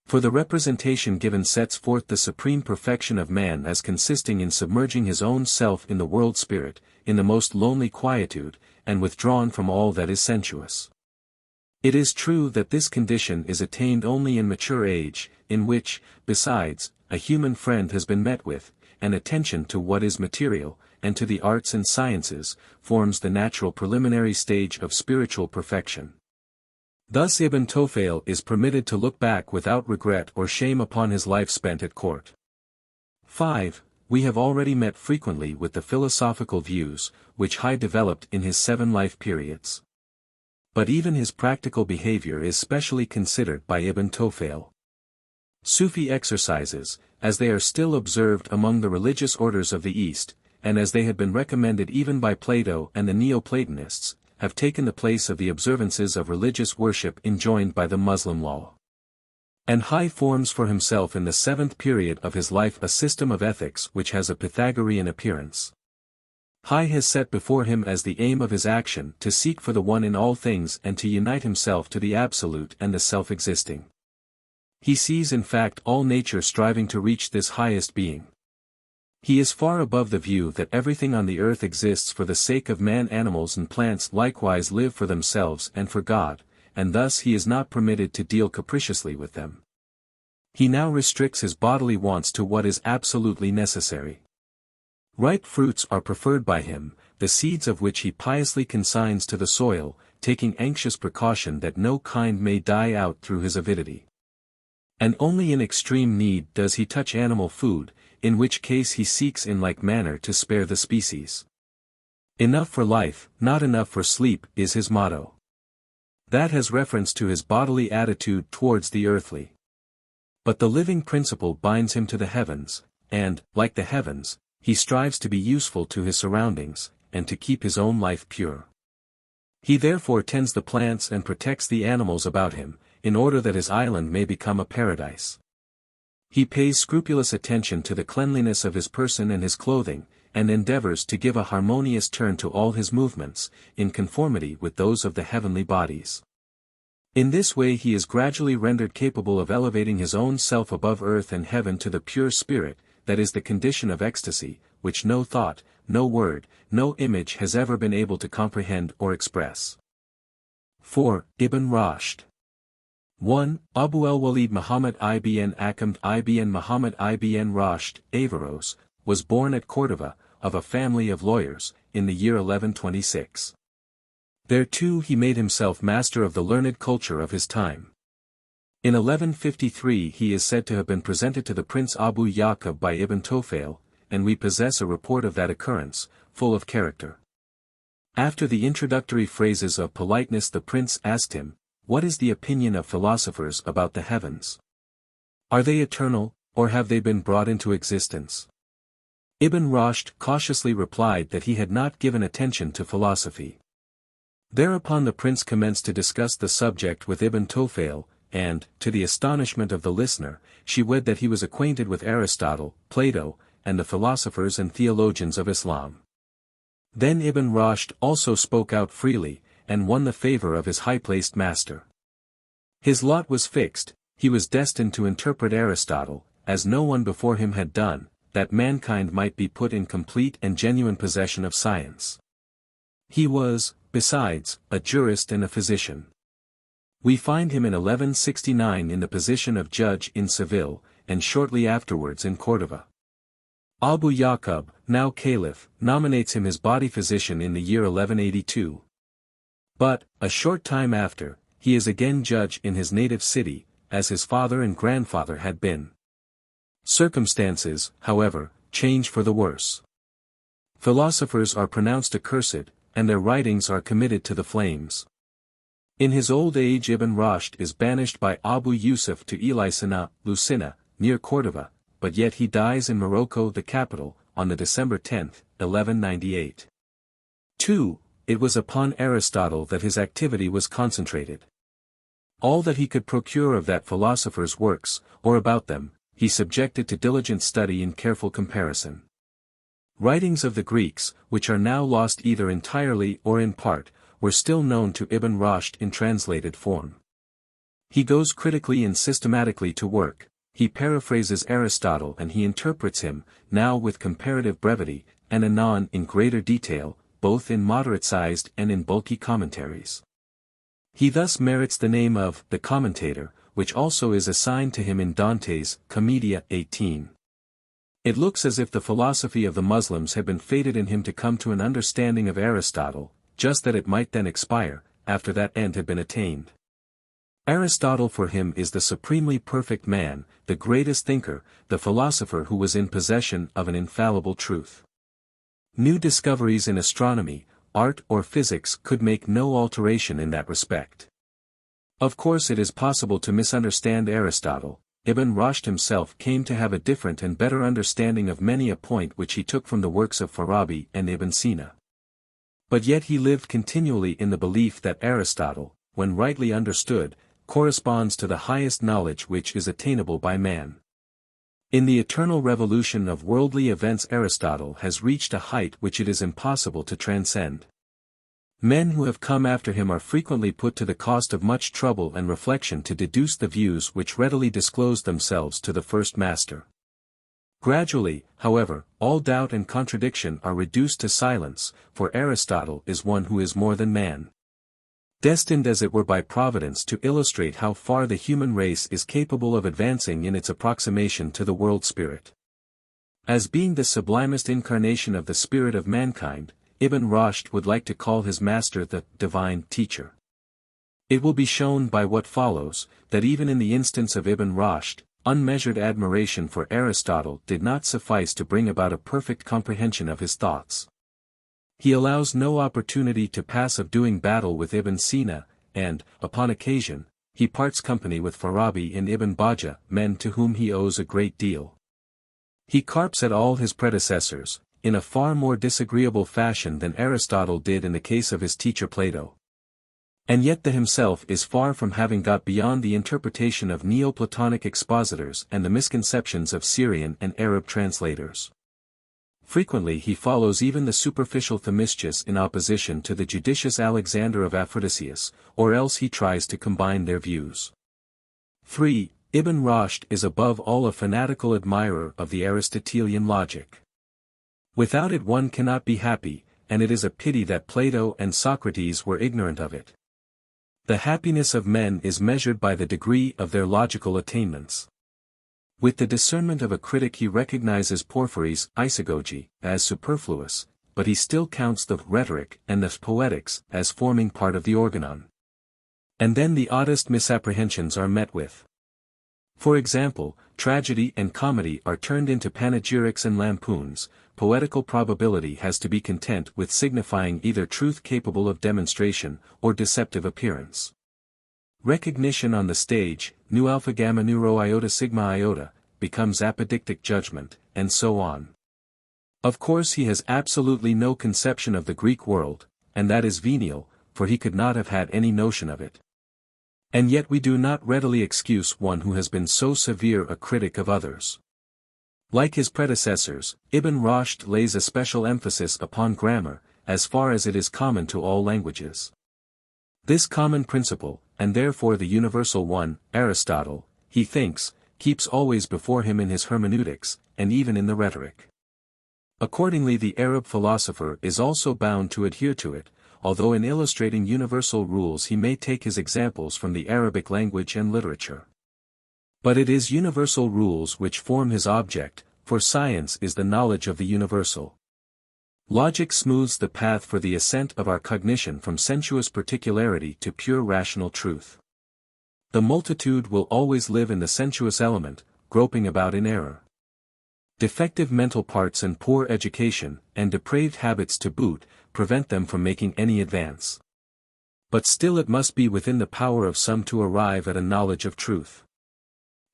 For the representation given sets forth the supreme perfection of man as consisting in submerging his own self in the world spirit, in the most lonely quietude, and withdrawn from all that is sensuous. It is true that this condition is attained only in mature age, in which, besides, a human friend has been met with, and attention to what is material, and to the arts and sciences, forms the natural preliminary stage of spiritual perfection. Thus Ibn Tofail is permitted to look back without regret or shame upon his life spent at court. 5. We have already met frequently with the philosophical views, which Hay developed in his 7 life periods. But even his practical behavior is specially considered by Ibn Tofail. Sufi exercises, as they are still observed among the religious orders of the East, and as they had been recommended even by Plato and the NEO-PLATONIsts, have taken the place of the observances of religious worship enjoined by the Muslim law. And Hay forms for himself in the 7th period of his life a system of ethics which has a Pythagorean appearance. Hay has set before him as the aim of his action to seek for the one in all things and to unite himself to the absolute and the self-existing. He sees in fact all nature striving to reach this highest being. He is far above the view that everything on the earth exists for the sake of man. Animals and plants likewise live for themselves and for God, and thus he is not permitted to deal capriciously with them. He now restricts his bodily wants to what is absolutely necessary. Ripe fruits are preferred by him, the seeds of which he piously consigns to the soil, taking anxious precaution that no kind may die out through his avidity. And only in extreme need does he touch animal food, in which case he seeks in like manner to spare the species. Enough for life, not enough for sleep, is his motto. That has reference to his bodily attitude towards the earthly. But the living principle binds him to the heavens, and, like the heavens, he strives to be useful to his surroundings, and to keep his own life pure. He therefore tends the plants and protects the animals about him, in order that his island may become a paradise. He pays scrupulous attention to the cleanliness of his person and his clothing, and endeavors to give a harmonious turn to all his movements, in conformity with those of the heavenly bodies. In this way he is gradually rendered capable of elevating his own self above earth and heaven to the pure spirit, that is the condition of ecstasy, which no thought, no word, no image has ever been able to comprehend or express. 4. Ibn Roshd. 1. Abu al-Walid Muhammad ibn Akhamd ibn Muhammad ibn Roshd, Averroes, was born at Cordova, of a family of lawyers, in the year 1126. There too he made himself master of the learned culture of his time. In 1153 he is said to have been presented to the Prince Abu Yaqub by Ibn Tofail, and we possess a report of that occurrence, full of character. After the introductory phrases of politeness the prince asked him, "What is the opinion of philosophers about the heavens? Are they eternal, or have they been brought into existence?" Ibn Roshd cautiously replied that he had not given attention to philosophy. Thereupon the prince commenced to discuss the subject with Ibn Tofail, and, to the astonishment of the listener, she read that he was acquainted with Aristotle, Plato, and the philosophers and theologians of Islam. Then Ibn Roshd also spoke out freely, and won the favor of his high-placed master. His lot was fixed, he was destined to interpret Aristotle, as no one before him had done, that mankind might be put in complete and genuine possession of science. He was, besides, a jurist and a physician. We find him in 1169 in the position of judge in Seville, and shortly afterwards in Cordova. Abu Yaqub, now caliph, nominates him his body physician in the year 1182. But, a short time after, he is again judge in his native city, as his father and grandfather had been. Circumstances, however, change for the worse. Philosophers are pronounced accursed, and their writings are committed to the flames. In his old age Ibn Roshd is banished by Abu Yusuf to Elisina, Lucina, near Cordova, but yet he dies in Morocco the capital, on the December 10, 1198. 2. It was upon Aristotle that his activity was concentrated. All that he could procure of that philosopher's works, or about them, he subjected to diligent study and careful comparison. Writings of the Greeks, which are now lost either entirely or in part, were still known to Ibn Roshd in translated form. He goes critically and systematically to work, he paraphrases Aristotle and he interprets him, now with comparative brevity, and anon in greater detail, both in moderate-sized and in bulky commentaries. He thus merits the name of the commentator, which also is assigned to him in Dante's Commedia 18. It looks as if the philosophy of the Muslims had been fated in him to come to an understanding of Aristotle, just that it might then expire, after that end had been attained. Aristotle for him is the supremely perfect man, the greatest thinker, the philosopher who was in possession of an infallible truth. New discoveries in astronomy, art or physics could make no alteration in that respect. Of course it is possible to misunderstand Aristotle. Ibn Roshd himself came to have a different and better understanding of many a point which he took from the works of Farabi and Ibn Sina. But yet he lived continually in the belief that Aristotle, when rightly understood, corresponds to the highest knowledge which is attainable by man. In the eternal revolution of worldly events Aristotle has reached a height which it is impossible to transcend. Men who have come after him are frequently put to the cost of much trouble and reflection to deduce the views which readily disclose themselves to the first master. Gradually, however, all doubt and contradiction are reduced to silence, for Aristotle is one who is more than man. Destined as it were by Providence to illustrate how far the human race is capable of advancing in its approximation to the world spirit. As being the sublimest incarnation of the spirit of mankind, Ibn Roshd would like to call his master the divine teacher. It will be shown by what follows, that even in the instance of Ibn Roshd, unmeasured admiration for Aristotle did not suffice to bring about a perfect comprehension of his thoughts. He allows no opportunity to pass of doing battle with Ibn Sina, and, upon occasion, he parts company with Farabi and Ibn Baddja, men to whom he owes a great deal. He carps at all his predecessors, in a far more disagreeable fashion than Aristotle did in the case of his teacher Plato. And yet the himself is far from having got beyond the interpretation of NEO-PLATONIC expositors and the misconceptions of Syrian and Arab translators. Frequently he follows even the superficial Themistius in opposition to the judicious Alexander of Aphrodisias, or else he tries to combine their views. 3. Ibn Roshd is above all a fanatical admirer of the Aristotelian logic. Without it one cannot be happy, and it is a pity that Plato and Socrates were ignorant of it. The happiness of men is measured by the degree of their logical attainments. With the discernment of a critic he recognizes Porphyry's isagogy as superfluous, but he still counts the rhetoric and the poetics as forming part of the organon. And then the oddest misapprehensions are met with. For example, tragedy and comedy are turned into panegyrics and lampoons. Poetical probability has to be content with signifying either truth capable of demonstration, or deceptive appearance. Recognition on the stage, nu alpha gamma nu rho iota sigma iota, becomes apodictic judgment, and so on. Of course he has absolutely no conception of the Greek world, and that is venial, for he could not have had any notion of it. And yet we do not readily excuse one who has been so severe a critic of others. Like his predecessors, Ibn Roshd lays a special emphasis upon grammar, as far as it is common to all languages. This common principle, and therefore the universal one, Aristotle, he thinks, keeps always before him in his hermeneutics, and even in the rhetoric. Accordingly the Arab philosopher is also bound to adhere to it, although in illustrating universal rules he may take his examples from the Arabic language and literature. But it is universal rules which form his object, for science is the knowledge of the universal. Logic smooths the path for the ascent of our cognition from sensuous particularity to pure rational truth. The multitude will always live in the sensuous element, groping about in error. Defective mental parts and poor education, and depraved habits to boot, prevent them from making any advance. But still it must be within the power of some to arrive at a knowledge of truth.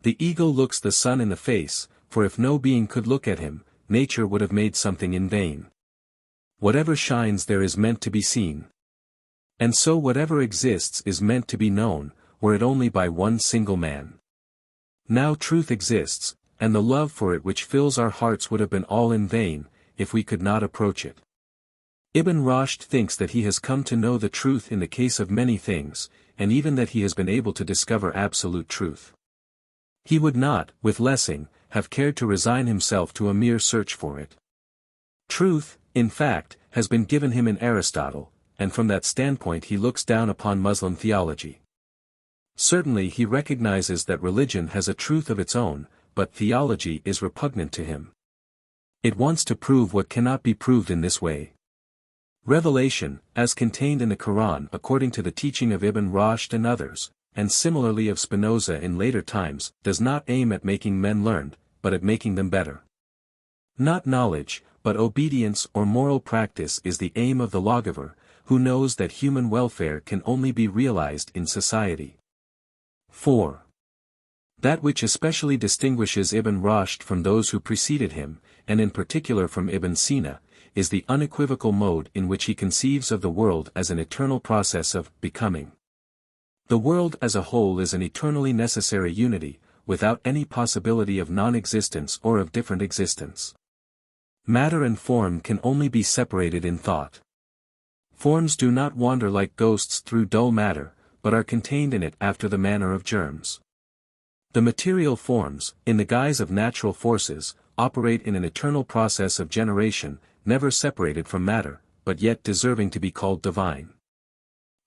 The eagle looks the sun in the face, for if no being could look at him, nature would have made something in vain. Whatever shines there is meant to be seen. And so whatever exists is meant to be known, were it only by one single man. Now truth exists, and the love for it which fills our hearts would have been all in vain, if we could not approach it. Ibn Roshd thinks that he has come to know the truth in the case of many things, and even that he has been able to discover absolute truth. He would not, with Lessing, have cared to resign himself to a mere search for it. Truth, in fact, has been given him in Aristotle, and from that standpoint he looks down upon Muslim theology. Certainly he recognizes that religion has a truth of its own, but theology is repugnant to him. It wants to prove what cannot be proved in this way. Revelation, as contained in the Quran according to the teaching of Ibn Roshd and others, and similarly of Spinoza in later times, does not aim at making men learned, but at making them better. Not knowledge, but obedience or moral practice is the aim of the lawgiver, who knows that human welfare can only be realized in society. 4. That which especially distinguishes Ibn Roshd from those who preceded him, and in particular from Ibn Sina, is the unequivocal mode in which he conceives of the world as an eternal process of becoming. The world as a whole is an eternally necessary unity, without any possibility of non-existence or of different existence. Matter and form can only be separated in thought. Forms do not wander like ghosts through dull matter, but are contained in it after the manner of germs. The material forms, in the guise of natural forces, operate in an eternal process of generation, never separated from matter, but yet deserving to be called divine.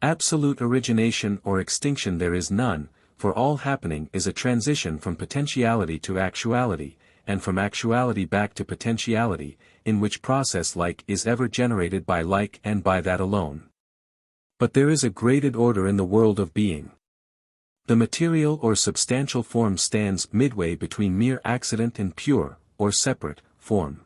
Absolute origination or extinction there is none, for all happening is a transition from potentiality to actuality, and from actuality back to potentiality, in which process like is ever generated by like and by that alone. But there is a graded order in the world of being. The material or substantial form stands midway between mere accident and pure, or separate, form.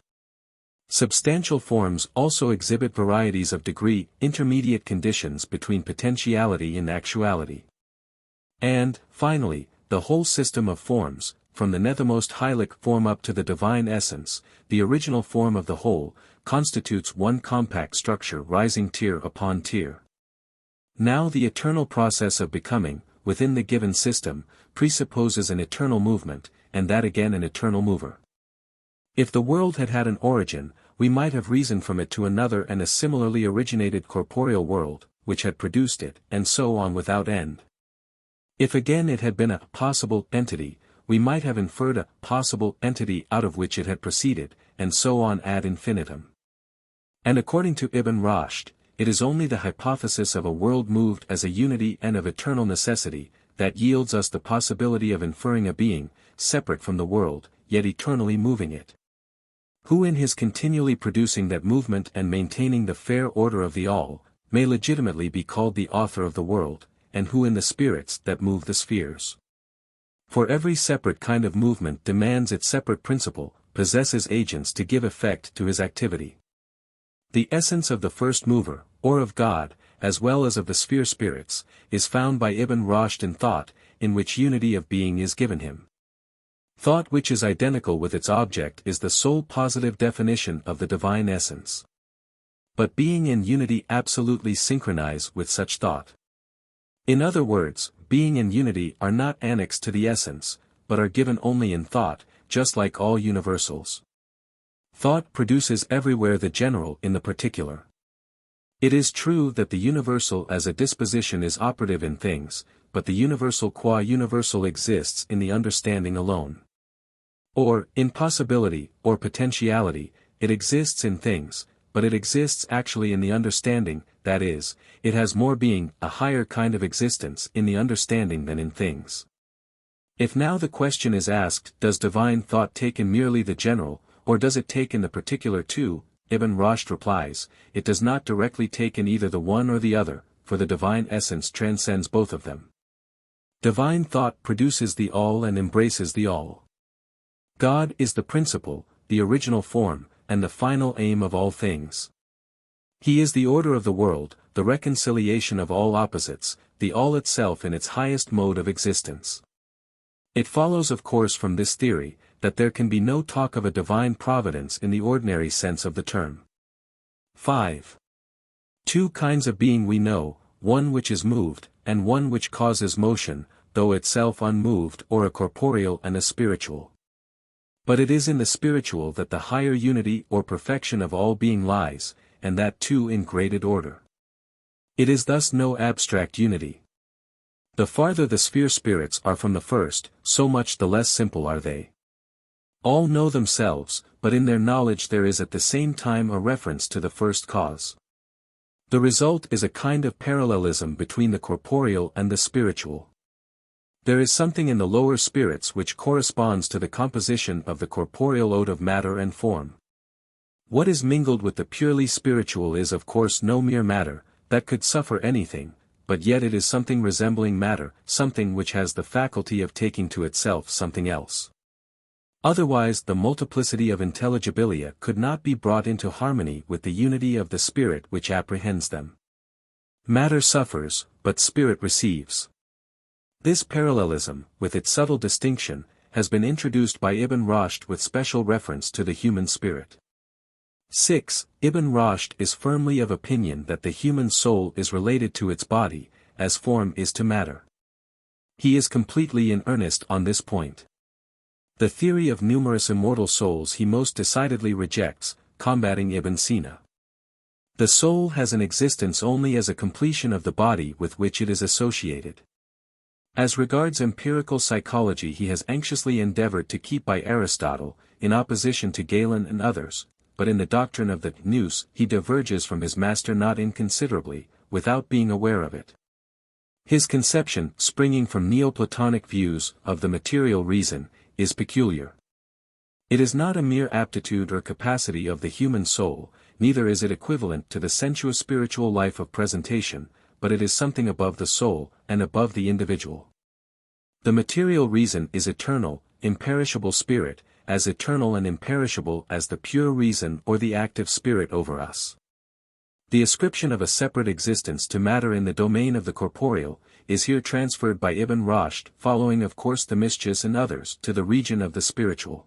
Substantial forms also exhibit varieties of degree, intermediate conditions between potentiality and actuality. And, finally, the whole system of forms, from the nethermost hylic form up to the divine essence, the original form of the whole, constitutes one compact structure rising tier upon tier. Now the eternal process of becoming, within the given system, presupposes an eternal movement, and that again an eternal mover. If the world had had an origin, we might have reasoned from it to another and a similarly originated corporeal world, which had produced it, and so on without end. If again it had been a possible entity, we might have inferred a possible entity out of which it had proceeded, and so on ad infinitum. And according to Ibn Roshd, it is only the hypothesis of a world moved as a unity and of eternal necessity, that yields us the possibility of inferring a being, separate from the world, yet eternally moving it. Who in his continually producing that movement and maintaining the fair order of the all, may legitimately be called the author of the world, and who in the spirits that move the spheres. For every separate kind of movement demands its separate principle, possesses agents to give effect to his activity. The essence of the first mover, or of God, as well as of the sphere spirits, is found by Ibn Roshd in thought, in which unity of being is given him. Thought which is identical with its object is the sole positive definition of the divine essence. But being and unity absolutely synchronize with such thought. In other words, being and unity are not annexed to the essence, but are given only in thought, just like all universals. Thought produces everywhere the general in the particular. It is true that the universal as a disposition is operative in things, but the universal qua universal exists in the understanding alone. Or, in possibility, or potentiality, it exists in things, but it exists actually in the understanding, that is, it has more being, a higher kind of existence in the understanding than in things. If now the question is asked, does divine thought take in merely the general, or does it take in the particular too, Ibn Roshd replies, it does not directly take in either the one or the other, for the divine essence transcends both of them. Divine thought produces the all and embraces the all. God is the principle, the original form, and the final aim of all things. He is the order of the world, the reconciliation of all opposites, the all itself in its highest mode of existence. It follows of course from this theory, that there can be no talk of a divine providence in the ordinary sense of the term. 5. Two kinds of being we know, one which is moved, and one which causes motion, though itself unmoved, or a corporeal and a spiritual. But it is in the spiritual that the higher unity or perfection of all being lies, and that too in graded order. It is thus no abstract unity. The farther the sphere spirits are from the first, so much the less simple are they. All know themselves, but in their knowledge there is at the same time a reference to the first cause. The result is a kind of parallelism between the corporeal and the spiritual. There is something in the lower spirits which corresponds to the composition of the corporeal ode of matter and form. What is mingled with the purely spiritual is of course no mere matter, that could suffer anything, but yet it is something resembling matter, something which has the faculty of taking to itself something else. Otherwise the multiplicity of intelligibilia could not be brought into harmony with the unity of the spirit which apprehends them. Matter suffers, but spirit receives. This parallelism, with its subtle distinction, has been introduced by Ibn Roshd with special reference to the human spirit. 6. Ibn Roshd is firmly of opinion that the human soul is related to its body, as form is to matter. He is completely in earnest on this point. The theory of numerous immortal souls he most decidedly rejects, combating Ibn Sina. The soul has an existence only as a completion of the body with which it is associated. As regards empirical psychology he has anxiously endeavored to keep by Aristotle, in opposition to Galen and others, but in the doctrine of the nous he diverges from his master not inconsiderably, without being aware of it. His conception, springing from NEO-PLATONIC views of the material reason, is peculiar. It is not a mere aptitude or capacity of the human soul, neither is it equivalent to the sensuous spiritual life of presentation, but it is something above the soul, and above the individual. The material reason is eternal, imperishable spirit, as eternal and imperishable as the pure reason or the active spirit over us. The ascription of a separate existence to matter in the domain of the corporeal, is here transferred by Ibn Roshd, following of course Themistius and others, to the region of the spiritual.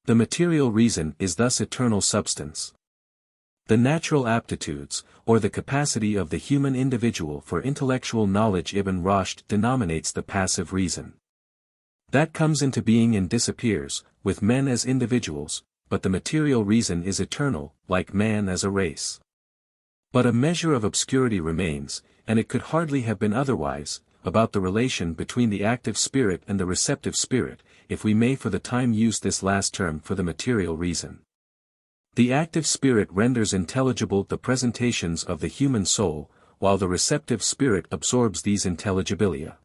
The material reason is thus eternal substance. The natural aptitudes, or the capacity of the human individual for intellectual knowledge Ibn Roshd denominates the passive reason. That comes into being and disappears, with men as individuals, but the material reason is eternal, like man as a race. But a measure of obscurity remains, and it could hardly have been otherwise, about the relation between the active spirit and the receptive spirit, if we may for the time use this last term for the material reason. The active spirit renders intelligible the presentations of the human soul, while the receptive spirit absorbs these intelligibilia.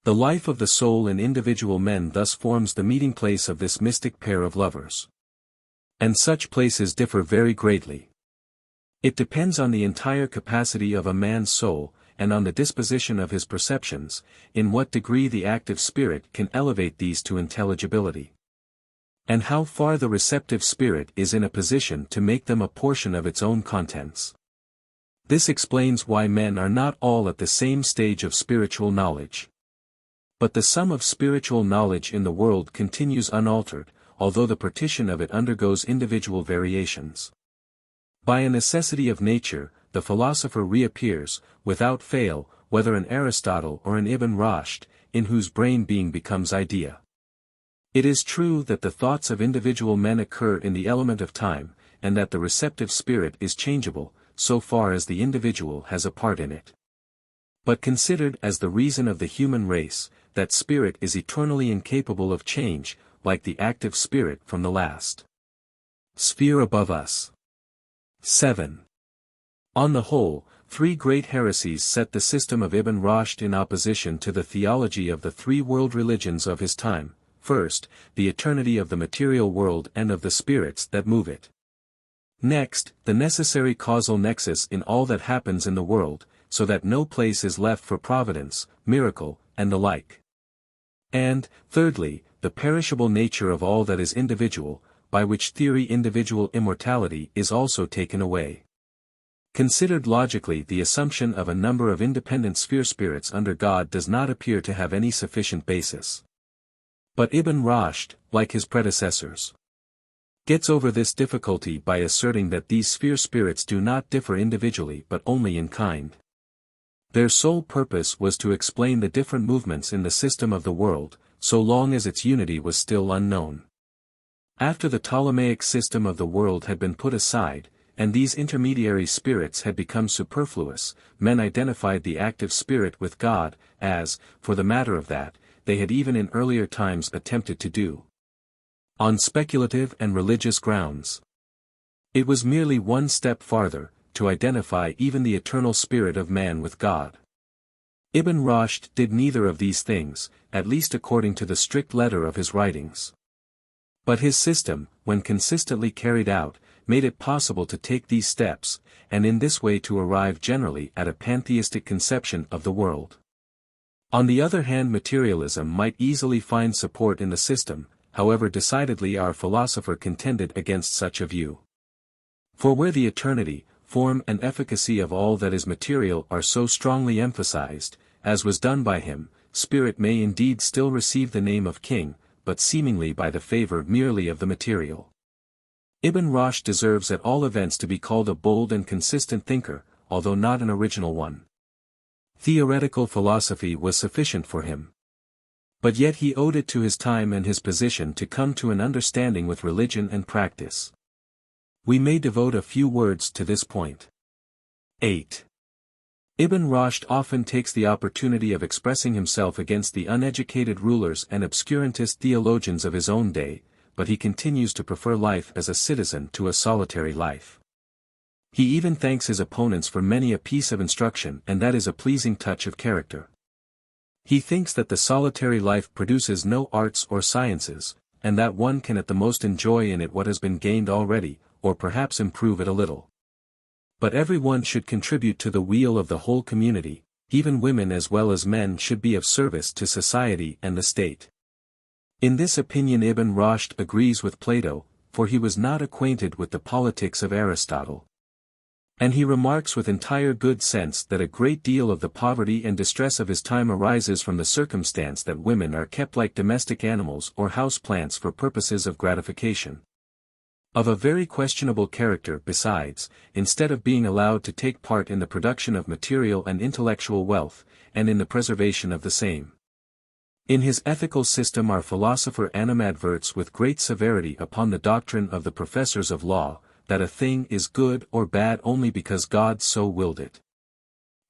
The life of the soul in individual men thus forms the meeting place of this mystic pair of lovers. And such places differ very greatly. It depends on the entire capacity of a man's soul, and on the disposition of his perceptions, in what degree the active spirit can elevate these to intelligibility. And how far the receptive spirit is in a position to make them a portion of its own contents. This explains why men are not all at the same stage of spiritual knowledge. But the sum of spiritual knowledge in the world continues unaltered, although the partition of it undergoes individual variations. By a necessity of nature, the philosopher reappears, without fail, whether an Aristotle or an Ibn Roshd, in whose brain being becomes idea. It is true that the thoughts of individual men occur in the element of time, and that the receptive spirit is changeable, so far as the individual has a part in it. But considered as the reason of the human race, that spirit is eternally incapable of change, like the active spirit from the last sphere above us. 7. On the whole, three great heresies set the system of Ibn Roshd in opposition to the theology of the three world religions of his time. First, the eternity of the material world and of the spirits that move it. Next, the necessary causal nexus in all that happens in the world, so that no place is left for providence, miracle, and the like. And, thirdly, the perishable nature of all that is individual, by which theory individual immortality is also taken away. Considered logically, the assumption of a number of independent sphere spirits under God does not appear to have any sufficient basis. But Ibn Roshd, like his predecessors, gets over this difficulty by asserting that these sphere spirits do not differ individually but only in kind. Their sole purpose was to explain the different movements in the system of the world, so long as its unity was still unknown. After the Ptolemaic system of the world had been put aside, and these intermediary spirits had become superfluous, men identified the active spirit with God, as, for the matter of that, they had even in earlier times attempted to do. On speculative and religious grounds. It was merely one step farther, to identify even the eternal spirit of man with God. Ibn Roshd did neither of these things, at least according to the strict letter of his writings. But his system, when consistently carried out, made it possible to take these steps, and in this way to arrive generally at a pantheistic conception of the world. On the other hand, materialism might easily find support in the system, however decidedly our philosopher contended against such a view. For where the eternity, form and efficacy of all that is material are so strongly emphasized, as was done by him, spirit may indeed still receive the name of king, but seemingly by the favor merely of the material. Ibn Roshd deserves at all events to be called a bold and consistent thinker, although not an original one. Theoretical philosophy was sufficient for him. But yet he owed it to his time and his position to come to an understanding with religion and practice. We may devote a few words to this point. 8. Ibn Roshd often takes the opportunity of expressing himself against the uneducated rulers and obscurantist theologians of his own day, but he continues to prefer life as a citizen to a solitary life. He even thanks his opponents for many a piece of instruction, and that is a pleasing touch of character. He thinks that the solitary life produces no arts or sciences, and that one can at the most enjoy in it what has been gained already, or perhaps improve it a little. But everyone should contribute to the weal of the whole community, even women as well as men should be of service to society and the state. In this opinion Ibn Roshd agrees with Plato, for he was not acquainted with the politics of Aristotle. And he remarks with entire good sense that a great deal of the poverty and distress of his time arises from the circumstance that women are kept like domestic animals or house plants for purposes of gratification. Of a very questionable character besides, instead of being allowed to take part in the production of material and intellectual wealth, and in the preservation of the same. In his ethical system our philosopher animadverts with great severity upon the doctrine of the professors of law, that a thing is good or bad only because God so willed it.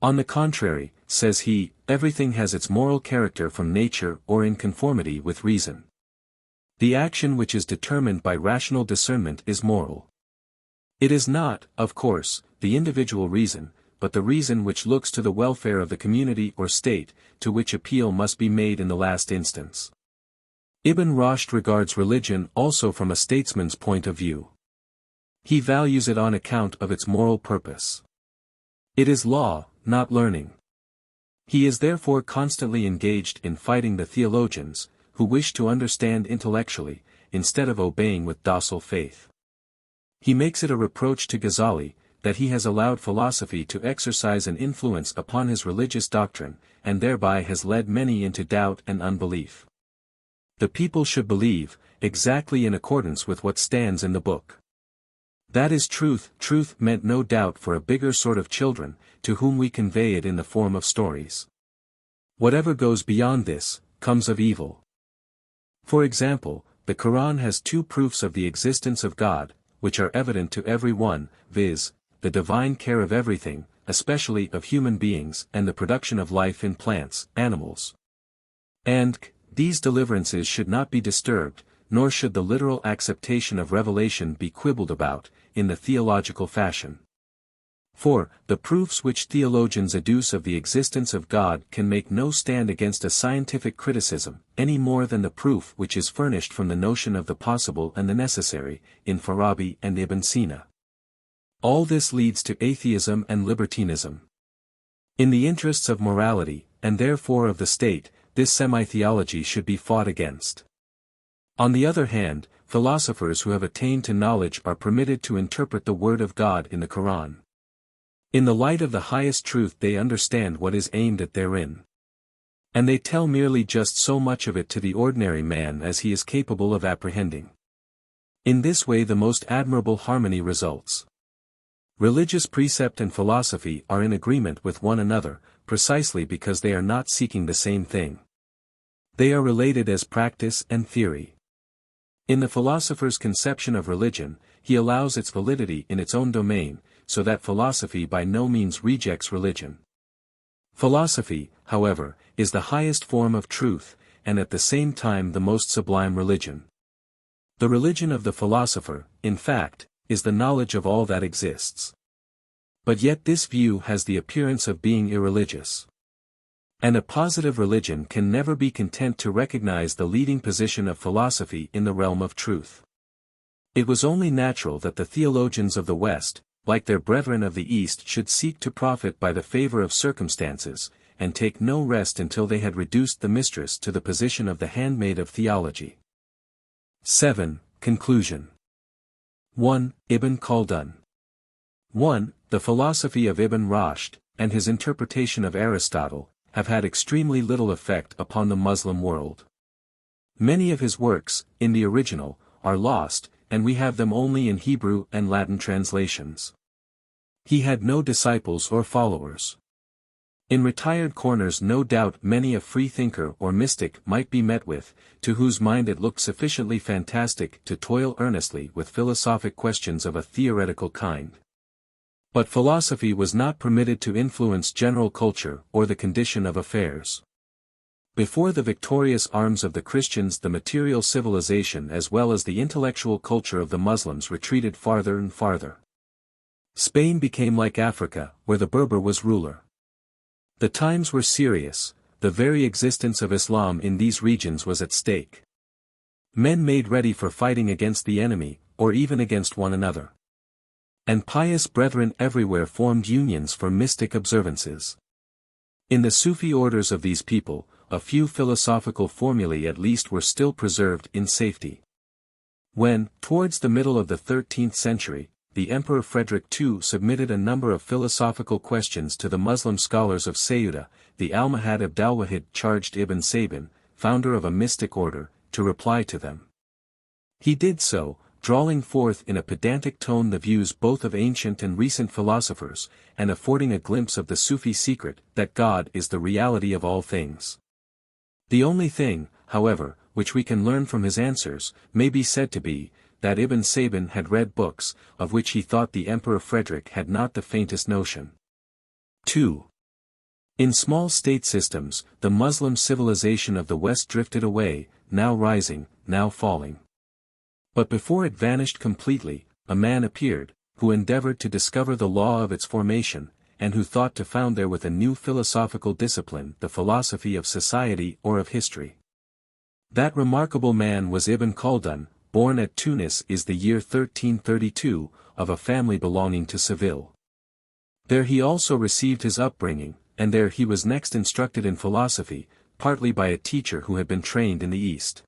On the contrary, says he, everything has its moral character from nature or in conformity with reason. The action which is determined by rational discernment is moral. It is not, of course, the individual reason, but the reason which looks to the welfare of the community or state, to which appeal must be made in the last instance. Ibn Roshd regards religion also from a statesman's point of view. He values it on account of its moral purpose. It is law, not learning. He is therefore constantly engaged in fighting the theologians, who wish to understand intellectually, instead of obeying with docile faith. He makes it a reproach to Gazali, that he has allowed philosophy to exercise an influence upon his religious doctrine, and thereby has led many into doubt and unbelief. The people should believe, exactly in accordance with what stands in the book. That is truth. Truth meant no doubt for a bigger sort of children, to whom we convey it in the form of stories. Whatever goes beyond this, comes of evil. For example, the Quran has two proofs of the existence of God, which are evident to every one, viz., the divine care of everything, especially of human beings, and the production of life in plants, animals. And these deliverances should not be disturbed, nor should the literal acceptation of revelation be quibbled about, in the theological fashion. For, the proofs which theologians adduce of the existence of God can make no stand against a scientific criticism, any more than the proof which is furnished from the notion of the possible and the necessary, in Farabi and Ibn Sina. All this leads to atheism and libertinism. In the interests of morality, and therefore of the state, this semi-theology should be fought against. On the other hand, philosophers who have attained to knowledge are permitted to interpret the word of God in the Quran. In the light of the highest truth they understand what is aimed at therein. And they tell merely just so much of it to the ordinary man as he is capable of apprehending. In this way the most admirable harmony results. Religious precept and philosophy are in agreement with one another, precisely because they are not seeking the same thing. They are related as practice and theory. In the philosopher's conception of religion, he allows its validity in its own domain, so that philosophy by no means rejects religion. Philosophy, however, is the highest form of truth, and at the same time the most sublime religion. The religion of the philosopher, in fact, is the knowledge of all that exists. But yet this view has the appearance of being irreligious. And a positive religion can never be content to recognize the leading position of philosophy in the realm of truth. It was only natural that the theologians of the West, like their brethren of the East, should seek to profit by the favor of circumstances, and take no rest until they had reduced the mistress to the position of the handmaid of theology. 7. Conclusion. 1. Ibn Khaldun. 1. The philosophy of Ibn Roshd, and his interpretation of Aristotle, have had extremely little effect upon the Muslim world. Many of his works, in the original, are lost, and we have them only in Hebrew and Latin translations. He had no disciples or followers. In retired corners no doubt many a freethinker or mystic might be met with, to whose mind it looked sufficiently fantastic to toil earnestly with philosophic questions of a theoretical kind. But philosophy was not permitted to influence general culture or the condition of affairs. Before the victorious arms of the Christians, the material civilization as well as the intellectual culture of the Muslims retreated farther and farther. Spain became like Africa, where the Berber was ruler. The times were serious, the very existence of Islam in these regions was at stake. Men made ready for fighting against the enemy, or even against one another. And pious brethren everywhere formed unions for mystic observances. In the Sufi orders of these people, a few philosophical formulae at least were still preserved in safety. When, towards the middle of the 13th century, the Emperor Frederick II submitted a number of philosophical questions to the Muslim scholars of Ceuta, the Almohad Abdalwahid charged Ibn Sabin, founder of a mystic order, to reply to them. He did so, drawing forth in a pedantic tone the views both of ancient and recent philosophers, and affording a glimpse of the Sufi secret, that God is the reality of all things. The only thing, however, which we can learn from his answers, may be said to be, that Ibn Sabin had read books, of which he thought the Emperor Frederick had not the faintest notion. 2. In small state systems, the Muslim civilization of the West drifted away, now rising, now falling. But before it vanished completely, a man appeared, who endeavored to discover the law of its formation, and who thought to found therewith a new philosophical discipline, the philosophy of society or of history. That remarkable man was Ibn Khaldun, born at Tunis is the year 1332, of a family belonging to Seville. There he also received his upbringing, and there he was next instructed in philosophy, partly by a teacher who had been trained in the East.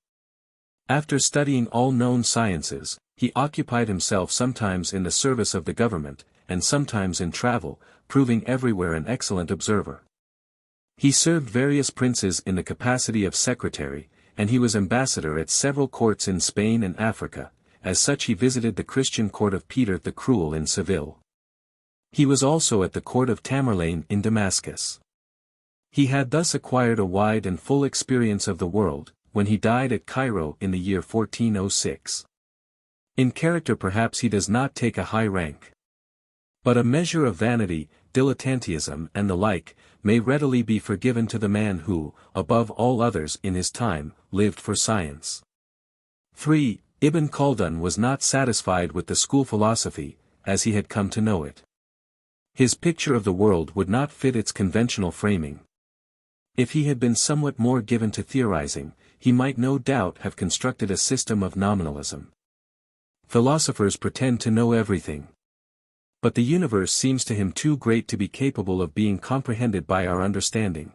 After studying all known sciences, he occupied himself sometimes in the service of the government, and sometimes in travel, proving everywhere an excellent observer. He served various princes in the capacity of secretary, and he was ambassador at several courts in Spain and Africa. As such he visited the Christian court of Peter the Cruel in Seville. He was also at the court of Tamerlane in Damascus. He had thus acquired a wide and full experience of the world, when he died at Cairo in the year 1406. In character perhaps he does not take a high rank. But a measure of vanity, dilettantism and the like, may readily be forgiven to the man who, above all others in his time, lived for science. 3. Ibn Khaldun was not satisfied with the school philosophy, as he had come to know it. His picture of the world would not fit its conventional framing. If he had been somewhat more given to theorizing, he might no doubt have constructed a system of nominalism. Philosophers pretend to know everything. But the universe seems to him too great to be capable of being comprehended by our understanding.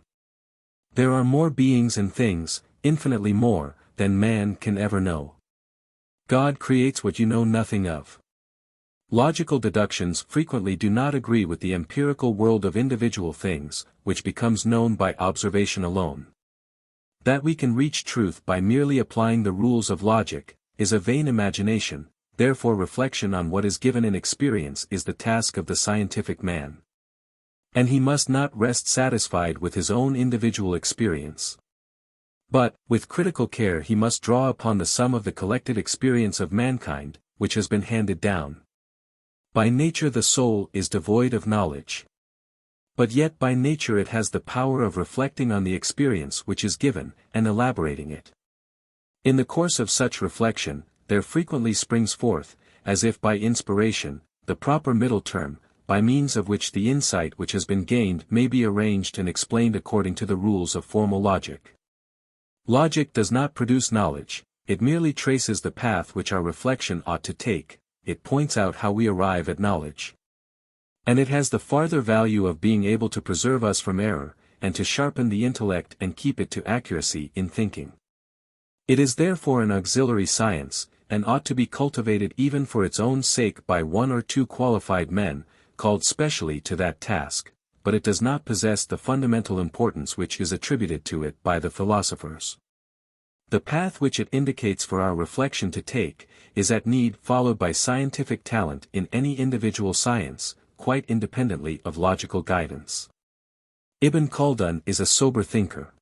There are more beings and things, infinitely more, than man can ever know. God creates what you know nothing of. Logical deductions frequently do not agree with the empirical world of individual things, which becomes known by observation alone. That we can reach truth by merely applying the rules of logic, is a vain imagination. Therefore reflection on what is given in experience is the task of the scientific man. And he must not rest satisfied with his own individual experience. But, with critical care he must draw upon the sum of the collected experience of mankind, which has been handed down. By nature the soul is devoid of knowledge. But yet by nature it has the power of reflecting on the experience which is given, and elaborating it. In the course of such reflection, there frequently springs forth, as if by inspiration, the proper middle term, by means of which the insight which has been gained may be arranged and explained according to the rules of formal logic. Logic does not produce knowledge, it merely traces the path which our reflection ought to take, it points out how we arrive at knowledge. And it has the farther value of being able to preserve us from error, and to sharpen the intellect and keep it to accuracy in thinking. It is therefore an auxiliary science, and ought to be cultivated even for its own sake by one or two qualified men, called specially to that task, but it does not possess the fundamental importance which is attributed to it by the philosophers. The path which it indicates for our reflection to take, is at need followed by scientific talent in any individual science, quite independently of logical guidance. Ibn Khaldun is a sober thinker.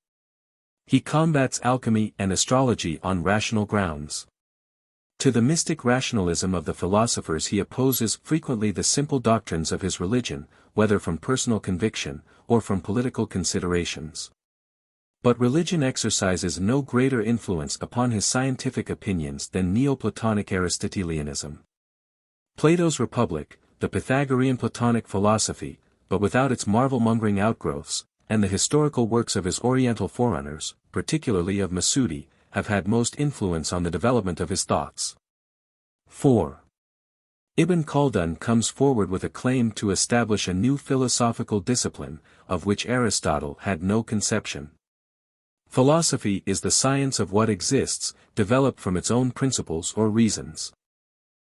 He combats alchemy and astrology on rational grounds. To the mystic rationalism of the philosophers he opposes frequently the simple doctrines of his religion, whether from personal conviction, or from political considerations. But religion exercises no greater influence upon his scientific opinions than NEO-PLATONIC Aristotelianism. Plato's Republic, the Pythagorean Platonic philosophy, but without its marvel-mongering outgrowths, and the historical works of his Oriental forerunners, particularly of Masudi, have had most influence on the development of his thoughts. 4. Ibn Khaldun comes forward with a claim to establish a new philosophical discipline, of which Aristotle had no conception. Philosophy is the science of what exists, developed from its own principles or reasons.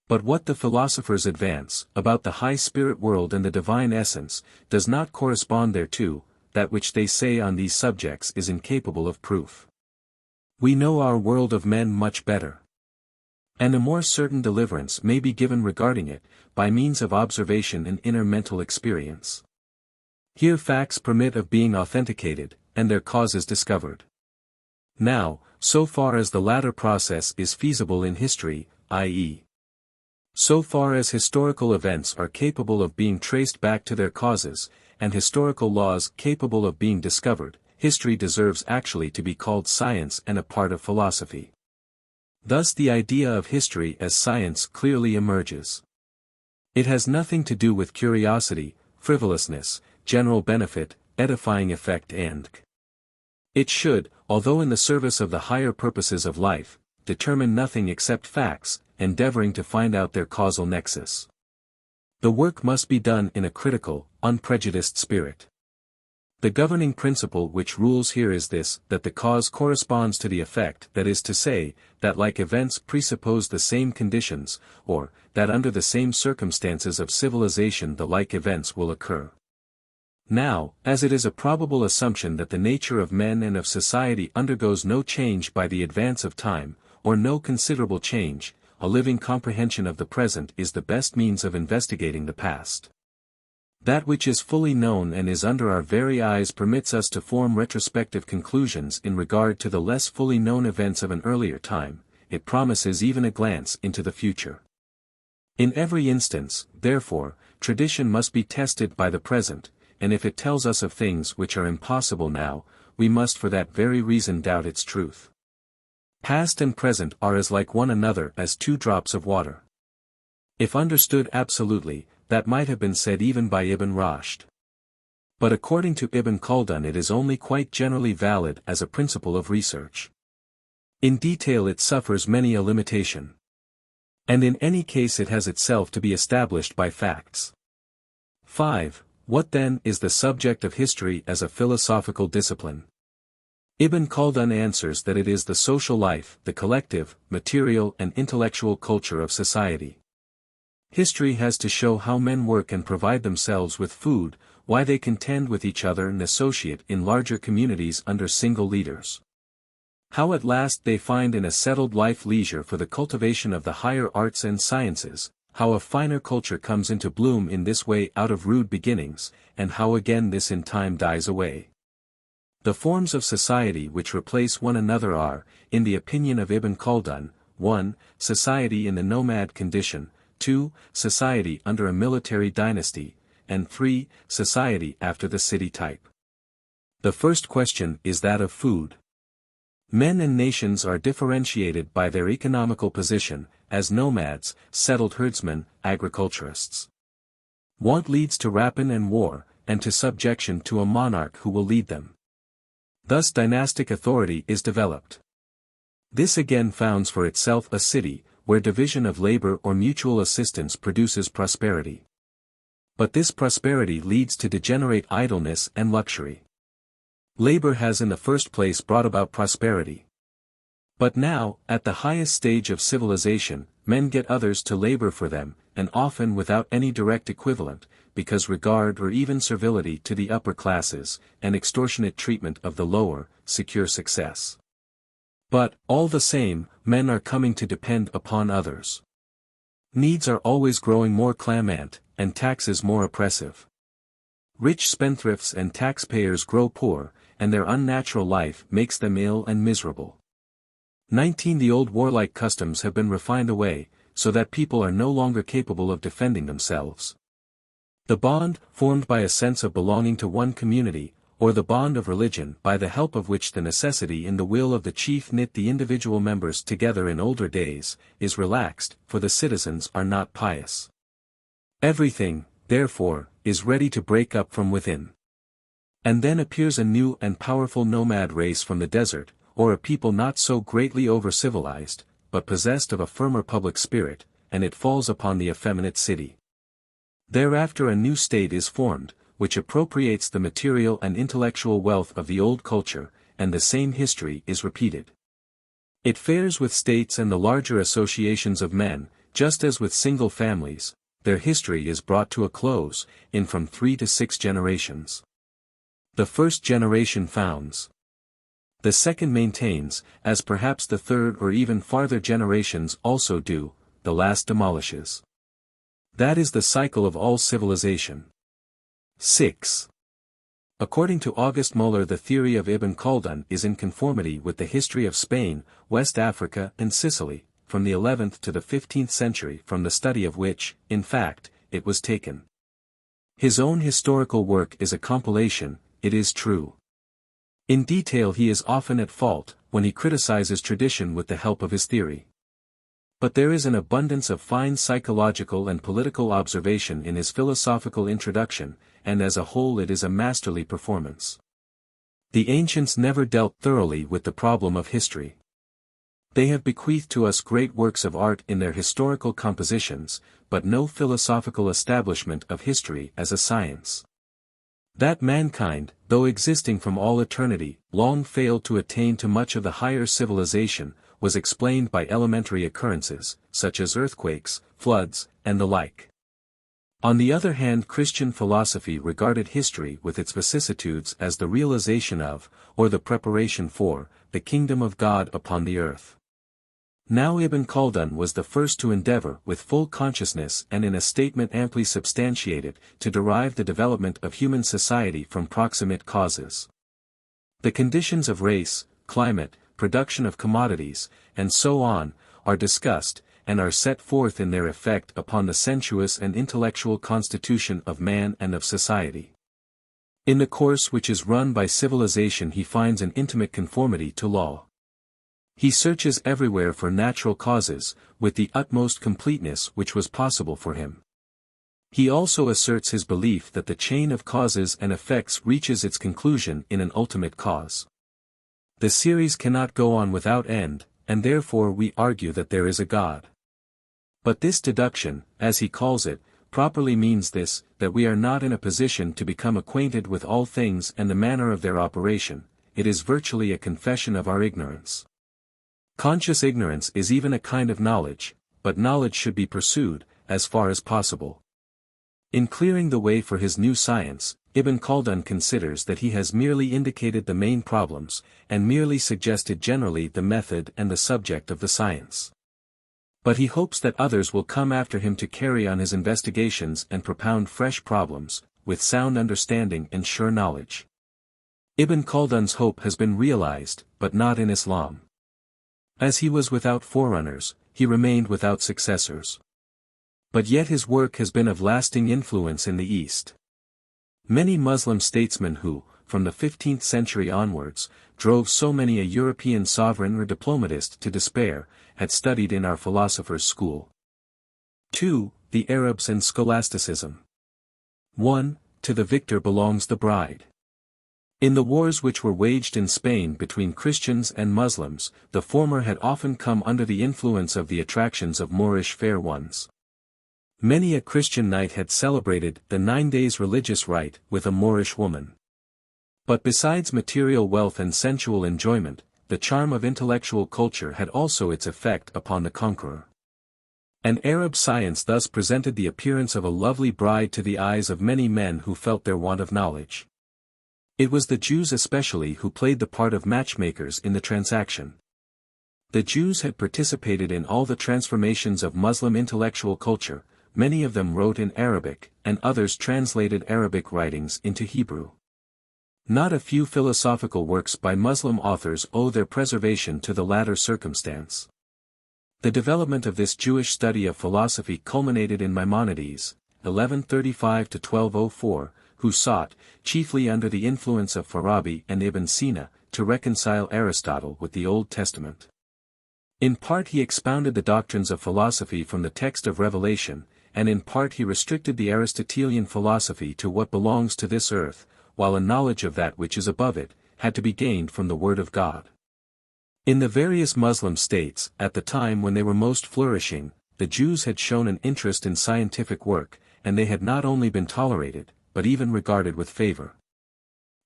But what the philosophers advance, about the high spirit world and the divine essence, does not correspond thereto, that which they say on these subjects is incapable of proof. We know our world of men much better. And a more certain deliverance may be given regarding it, by means of observation and inner mental experience. Here facts permit of being authenticated, and their causes discovered. Now, so far as the latter process is feasible in history, i.e., so far as historical events are capable of being traced back to their causes, and historical laws capable of being discovered, history deserves actually to be called science and a part of philosophy. Thus the idea of history as science clearly emerges. It has nothing to do with curiosity, frivolousness, general benefit, edifying effect and it should, although in the service of the higher purposes of life, determine nothing except facts, endeavoring to find out their causal nexus. The work must be done in a critical, unprejudiced spirit. The governing principle which rules here is this, that the cause corresponds to the effect, that is to say, that like events presuppose the same conditions, or, that under the same circumstances of civilization the like events will occur. Now, as it is a probable assumption that the nature of men and of society undergoes no change by the advance of time, or no considerable change, a living comprehension of the present is the best means of investigating the past. That which is fully known and is under our very eyes permits us to form retrospective conclusions in regard to the less fully known events of an earlier time, it promises even a glance into the future. In every instance, therefore, tradition must be tested by the present, and if it tells us of things which are impossible now, we must for that very reason doubt its truth. Past and present are as like one another as two drops of water. If understood absolutely, that might have been said even by Ibn Roshd. But according to Ibn Khaldun it is only quite generally valid as a principle of research. In detail it suffers many a limitation. And in any case it has itself to be established by facts. 5. What then is the subject of history as a philosophical discipline? Ibn Khaldun answers that it is the social life, the collective, material and intellectual culture of society. History has to show how men work and provide themselves with food, why they contend with each other and associate in larger communities under single leaders. How at last they find in a settled life leisure for the cultivation of the higher arts and sciences, how a finer culture comes into bloom in this way out of rude beginnings, and how again this in time dies away. The forms of society which replace one another are, in the opinion of Ibn Khaldun, 1. Society in the nomad condition, 2. Society under a military dynasty, and 3. Society after the city type. The first question is that of food. Men and nations are differentiated by their economical position, as nomads, settled herdsmen, agriculturists. Want leads to rapine and war, and to subjection to a monarch who will lead them. Thus dynastic authority is developed. This again founds for itself a city, where division of labor or mutual assistance produces prosperity. But this prosperity leads to degenerate idleness and luxury. Labor has in the first place brought about prosperity. But now, at the highest stage of civilization, men get others to labor for them, and often without any direct equivalent, because regard or even servility to the upper classes, and extortionate treatment of the lower, secure success. But, all the same, men are coming to depend upon others. Needs are always growing more clamant, and taxes more oppressive. Rich spendthrifts and taxpayers grow poor, and their unnatural life makes them ill and miserable. 19. The old warlike customs have been refined away, so that people are no longer capable of defending themselves. The bond, formed by a sense of belonging to one community, or the bond of religion by the help of which the necessity in the will of the chief knit the individual members together in older days, is relaxed, for the citizens are not pious. Everything, therefore, is ready to break up from within. And then appears a new and powerful nomad race from the desert, or a people not so greatly over-civilized, but possessed of a firmer public spirit, and it falls upon the effeminate city. Thereafter a new state is formed, which appropriates the material and intellectual wealth of the old culture, and the same history is repeated. It fares with states and the larger associations of men, just as with single families, their history is brought to a close, in from 3 to 6 generations. The first generation founds. The second maintains, as perhaps the third or even farther generations also do, the last demolishes. That is the cycle of all civilization. 6. According to August Muller, the theory of Ibn Khaldun is in conformity with the history of Spain, West Africa and Sicily, from the 11th to the 15th century, from the study of which, in fact, it was taken. His own historical work is a compilation, it is true. In detail he is often at fault, when he criticizes tradition with the help of his theory. But there is an abundance of fine psychological and political observation in his philosophical introduction, and as a whole it is a masterly performance. The ancients never dealt thoroughly with the problem of history. They have bequeathed to us great works of art in their historical compositions, but no philosophical establishment of history as a science. That mankind, though existing from all eternity, long failed to attain to much of the higher civilization, was explained by elementary occurrences, such as earthquakes, floods, and the like. On the other hand, Christian philosophy regarded history with its vicissitudes as the realization of, or the preparation for, the kingdom of God upon the earth. Now Ibn Khaldun was the first to endeavor, with full consciousness and in a statement amply substantiated, to derive the development of human society from proximate causes. The conditions of race, climate, production of commodities, and so on, are discussed, and are set forth in their effect upon the sensuous and intellectual constitution of man and of society. In the course which is run by civilization he finds an intimate conformity to law. He searches everywhere for natural causes, with the utmost completeness which was possible for him. He also asserts his belief that the chain of causes and effects reaches its conclusion in an ultimate cause. The series cannot go on without end, and therefore we argue that there is a God. But this deduction, as he calls it, properly means this, that we are not in a position to become acquainted with all things and the manner of their operation. It is virtually a confession of our ignorance. Conscious ignorance is even a kind of knowledge, but knowledge should be pursued, as far as possible. In clearing the way for his new science, Ibn Khaldun considers that he has merely indicated the main problems, and merely suggested generally the method and the subject of the science. But he hopes that others will come after him to carry on his investigations and propound fresh problems, with sound understanding and sure knowledge. Ibn Khaldun's hope has been realized, but not in Islam. As he was without forerunners, he remained without successors. But yet his work has been of lasting influence in the East. Many Muslim statesmen who, from the 15th century onwards, drove so many a European sovereign or diplomatist to despair, had studied in our philosophers' school. 2. The Arabs and Scholasticism. 1. To the victor belongs the bride. In the wars which were waged in Spain between Christians and Muslims, the former had often come under the influence of the attractions of Moorish fair ones. Many a Christian knight had celebrated the 9 days religious rite with a Moorish woman. But besides material wealth and sensual enjoyment, the charm of intellectual culture had also its effect upon the conqueror. An Arab science thus presented the appearance of a lovely bride to the eyes of many men who felt their want of knowledge. It was the Jews especially who played the part of matchmakers in the transaction. The Jews had participated in all the transformations of Muslim intellectual culture. Many of them wrote in Arabic, and others translated Arabic writings into Hebrew. Not a few philosophical works by Muslim authors owe their preservation to the latter circumstance. The development of this Jewish study of philosophy culminated in Maimonides, 1135–1204, who sought, chiefly under the influence of Farabi and Ibn Sina, to reconcile Aristotle with the Old Testament. In part he expounded the doctrines of philosophy from the text of Revelation, and in part he restricted the Aristotelian philosophy to what belongs to this earth, while a knowledge of that which is above it, had to be gained from the Word of God. In the various Muslim states, at the time when they were most flourishing, the Jews had shown an interest in scientific work, and they had not only been tolerated, but even regarded with favor.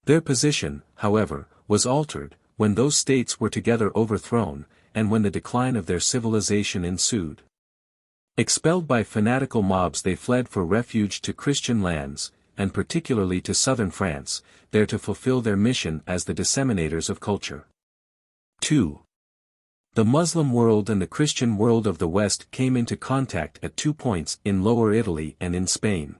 Their position, however, was altered, when those states were together overthrown, and when the decline of their civilization ensued. Expelled by fanatical mobs they fled for refuge to Christian lands, and particularly to southern France, there to fulfill their mission as the disseminators of culture. 2. The Muslim world and the Christian world of the West came into contact at 2 points in Lower Italy and in Spain.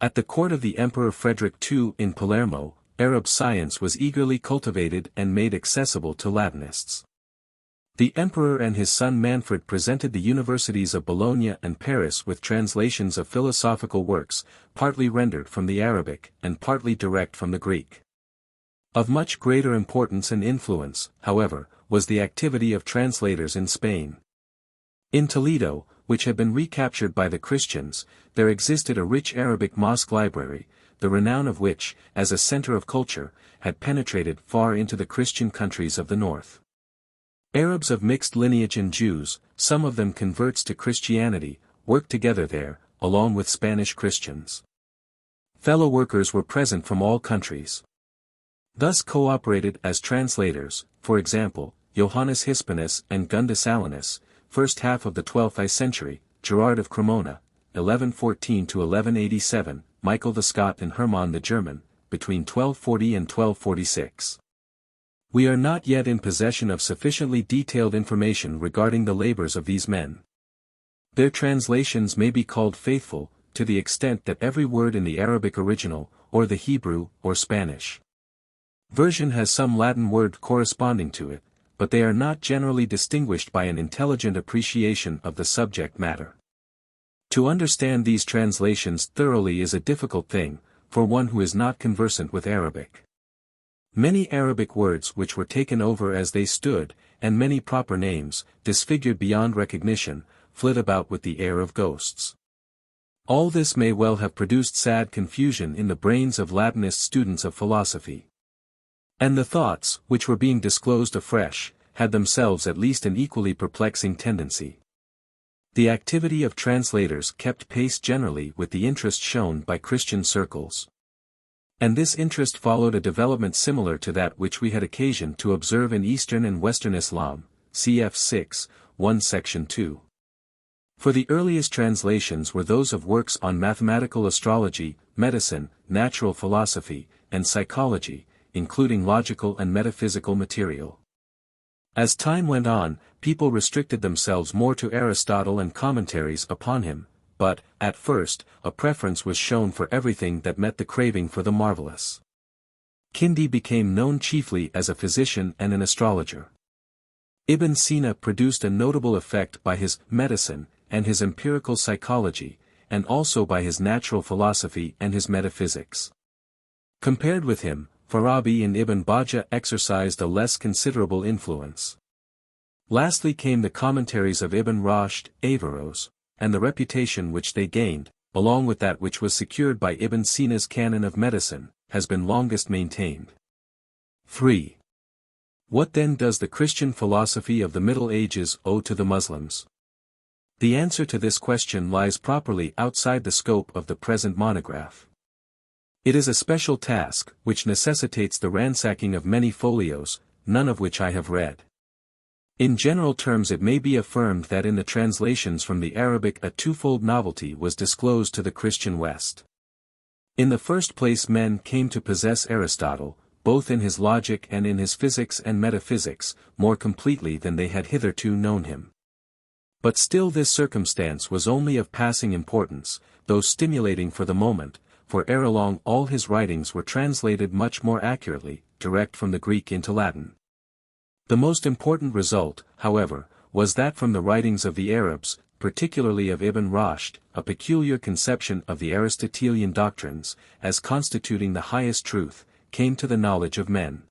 At the court of the Emperor Frederick II in Palermo, Arab science was eagerly cultivated and made accessible to Latinists. The emperor and his son Manfred presented the universities of Bologna and Paris with translations of philosophical works, partly rendered from the Arabic and partly direct from the Greek. Of much greater importance and influence, however, was the activity of translators in Spain. In Toledo, which had been recaptured by the Christians, there existed a rich Arabic mosque library, the renown of which, as a center of culture, had penetrated far into the Christian countries of the north. Arabs of mixed lineage and Jews, some of them converts to Christianity, worked together there, along with Spanish Christians. Fellow workers were present from all countries. Thus cooperated as translators, for example, Johannes Hispanus and Gundus Alanus, first half of the 12th century, Gerard of Cremona, 1114–1187, Michael the Scot and Hermann the German, between 1240 and 1246. We are not yet in possession of sufficiently detailed information regarding the labors of these men. Their translations may be called faithful, to the extent that every word in the Arabic original, or the Hebrew, or Spanish version has some Latin word corresponding to it, but they are not generally distinguished by an intelligent appreciation of the subject matter. To understand these translations thoroughly is a difficult thing, for one who is not conversant with Arabic. Many Arabic words which were taken over as they stood, and many proper names, disfigured beyond recognition, flit about with the air of ghosts. All this may well have produced sad confusion in the brains of Latinist students of philosophy. And the thoughts, which were being disclosed afresh, had themselves at least an equally perplexing tendency. The activity of translators kept pace generally with the interest shown by Christian circles. And this interest followed a development similar to that which we had occasion to observe in Eastern and Western Islam, cf. 6, 1 section 2. For the earliest translations were those of works on mathematical astrology, medicine, natural philosophy, and psychology, including logical and metaphysical material. As time went on, people restricted themselves more to Aristotle and commentaries upon him, but, at first, a preference was shown for everything that met the craving for the marvelous. Kindi became known chiefly as a physician and an astrologer. Ibn Sina produced a notable effect by his medicine and his empirical psychology, and also by his natural philosophy and his metaphysics. Compared with him, Farabi and Ibn Baddja exercised a less considerable influence. Lastly came the commentaries of Ibn Roshd, Averroes, and the reputation which they gained, along with that which was secured by Ibn Sina's canon of medicine, has been longest maintained. 3. What then does the Christian philosophy of the Middle Ages owe to the Muslims? The answer to this question lies properly outside the scope of the present monograph. It is a special task, which necessitates the ransacking of many folios, none of which I have read. In general terms it may be affirmed that in the translations from the Arabic a twofold novelty was disclosed to the Christian West. In the first place men came to possess Aristotle, both in his logic and in his physics and metaphysics, more completely than they had hitherto known him. But still this circumstance was only of passing importance, though stimulating for the moment, for ere long all his writings were translated much more accurately, direct from the Greek into Latin. The most important result, however, was that from the writings of the Arabs, particularly of Ibn Roshd, a peculiar conception of the Aristotelian doctrines, as constituting the highest truth, came to the knowledge of men.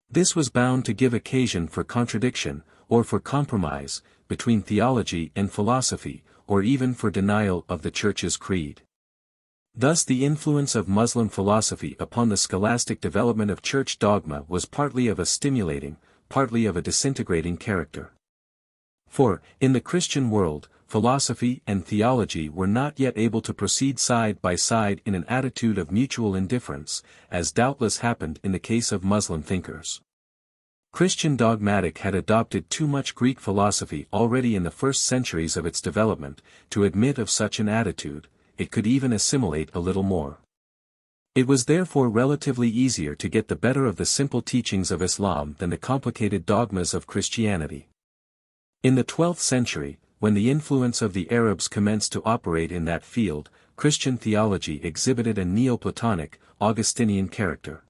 This was bound to give occasion for contradiction, or for compromise, between theology and philosophy, or even for denial of the Church's creed. Thus the influence of Muslim philosophy upon the scholastic development of Church dogma was partly of a stimulating, partly of a disintegrating character. For, in the Christian world, philosophy and theology were not yet able to proceed side by side in an attitude of mutual indifference, as doubtless happened in the case of Muslim thinkers. Christian dogmatic had adopted too much Greek philosophy already in the first centuries of its development, to admit of such an attitude. It could even assimilate a little more. It was therefore relatively easier to get the better of the simple teachings of Islam than the complicated dogmas of Christianity. In the 12th century, when the influence of the Arabs commenced to operate in that field, Christian theology exhibited a NEO-PLATONIC, Augustinian character.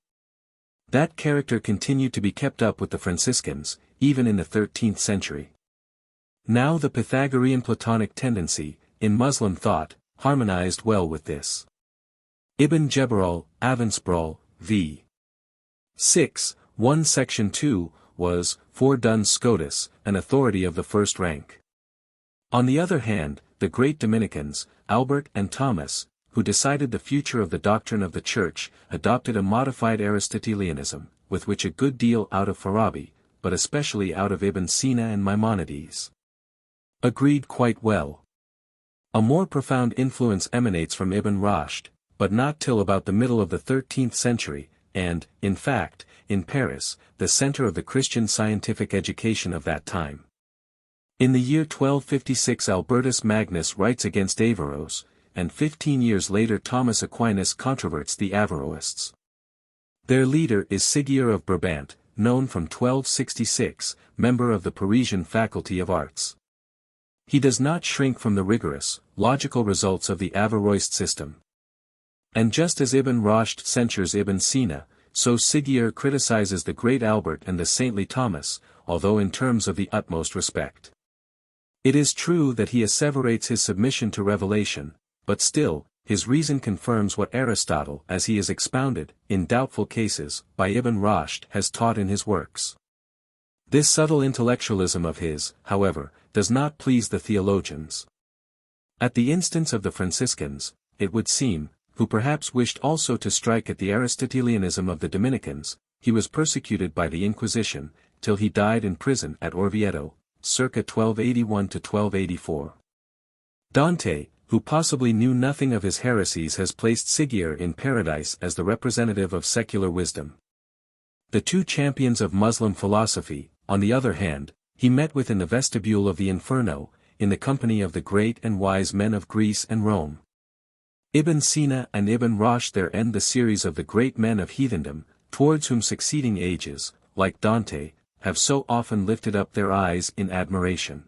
That character continued to be kept up with the Franciscans, even in the 13th century. Now the Pythagorean Platonic tendency, in Muslim thought, harmonized well with this. Ibn Jabral, Avansbrol, v. 6, 1 section 2, was, for Duns Scotus, an authority of the first rank. On the other hand, the great Dominicans, Albert and Thomas, who decided the future of the doctrine of the Church, adopted a modified Aristotelianism, with which a good deal out of Farabi, but especially out of Ibn Sina and Maimonides, agreed quite well. A more profound influence emanates from Ibn Roshd, but not till about the middle of the 13th century, and, in fact, in Paris, the center of the Christian scientific education of that time. In the year 1256 Albertus Magnus writes against Averroes, and 15 years later Thomas Aquinas controverts the Averroists. Their leader is Sigier of Brabant, known from 1266, member of the Parisian Faculty of Arts. He does not shrink from the rigorous, logical results of the Averroist system. And just as Ibn Roshd censures Ibn Sina, so Sigier criticizes the great Albert and the saintly Thomas, although in terms of the utmost respect. It is true that he asseverates his submission to revelation, but still, his reason confirms what Aristotle, as he is expounded, in doubtful cases, by Ibn Roshd, has taught in his works. This subtle intellectualism of his, however, does not please the theologians. At the instance of the Franciscans, it would seem, who perhaps wished also to strike at the Aristotelianism of the Dominicans, he was persecuted by the Inquisition, till he died in prison at Orvieto, circa 1281 to 1284. Dante, who possibly knew nothing of his heresies, has placed Sigier in paradise as the representative of secular wisdom. The two champions of Muslim philosophy, on the other hand, he met with in the vestibule of the Inferno, in the company of the great and wise men of Greece and Rome. Ibn Sina and Ibn Roshd there end the series of the great men of heathendom, towards whom succeeding ages, like Dante, have so often lifted up their eyes in admiration.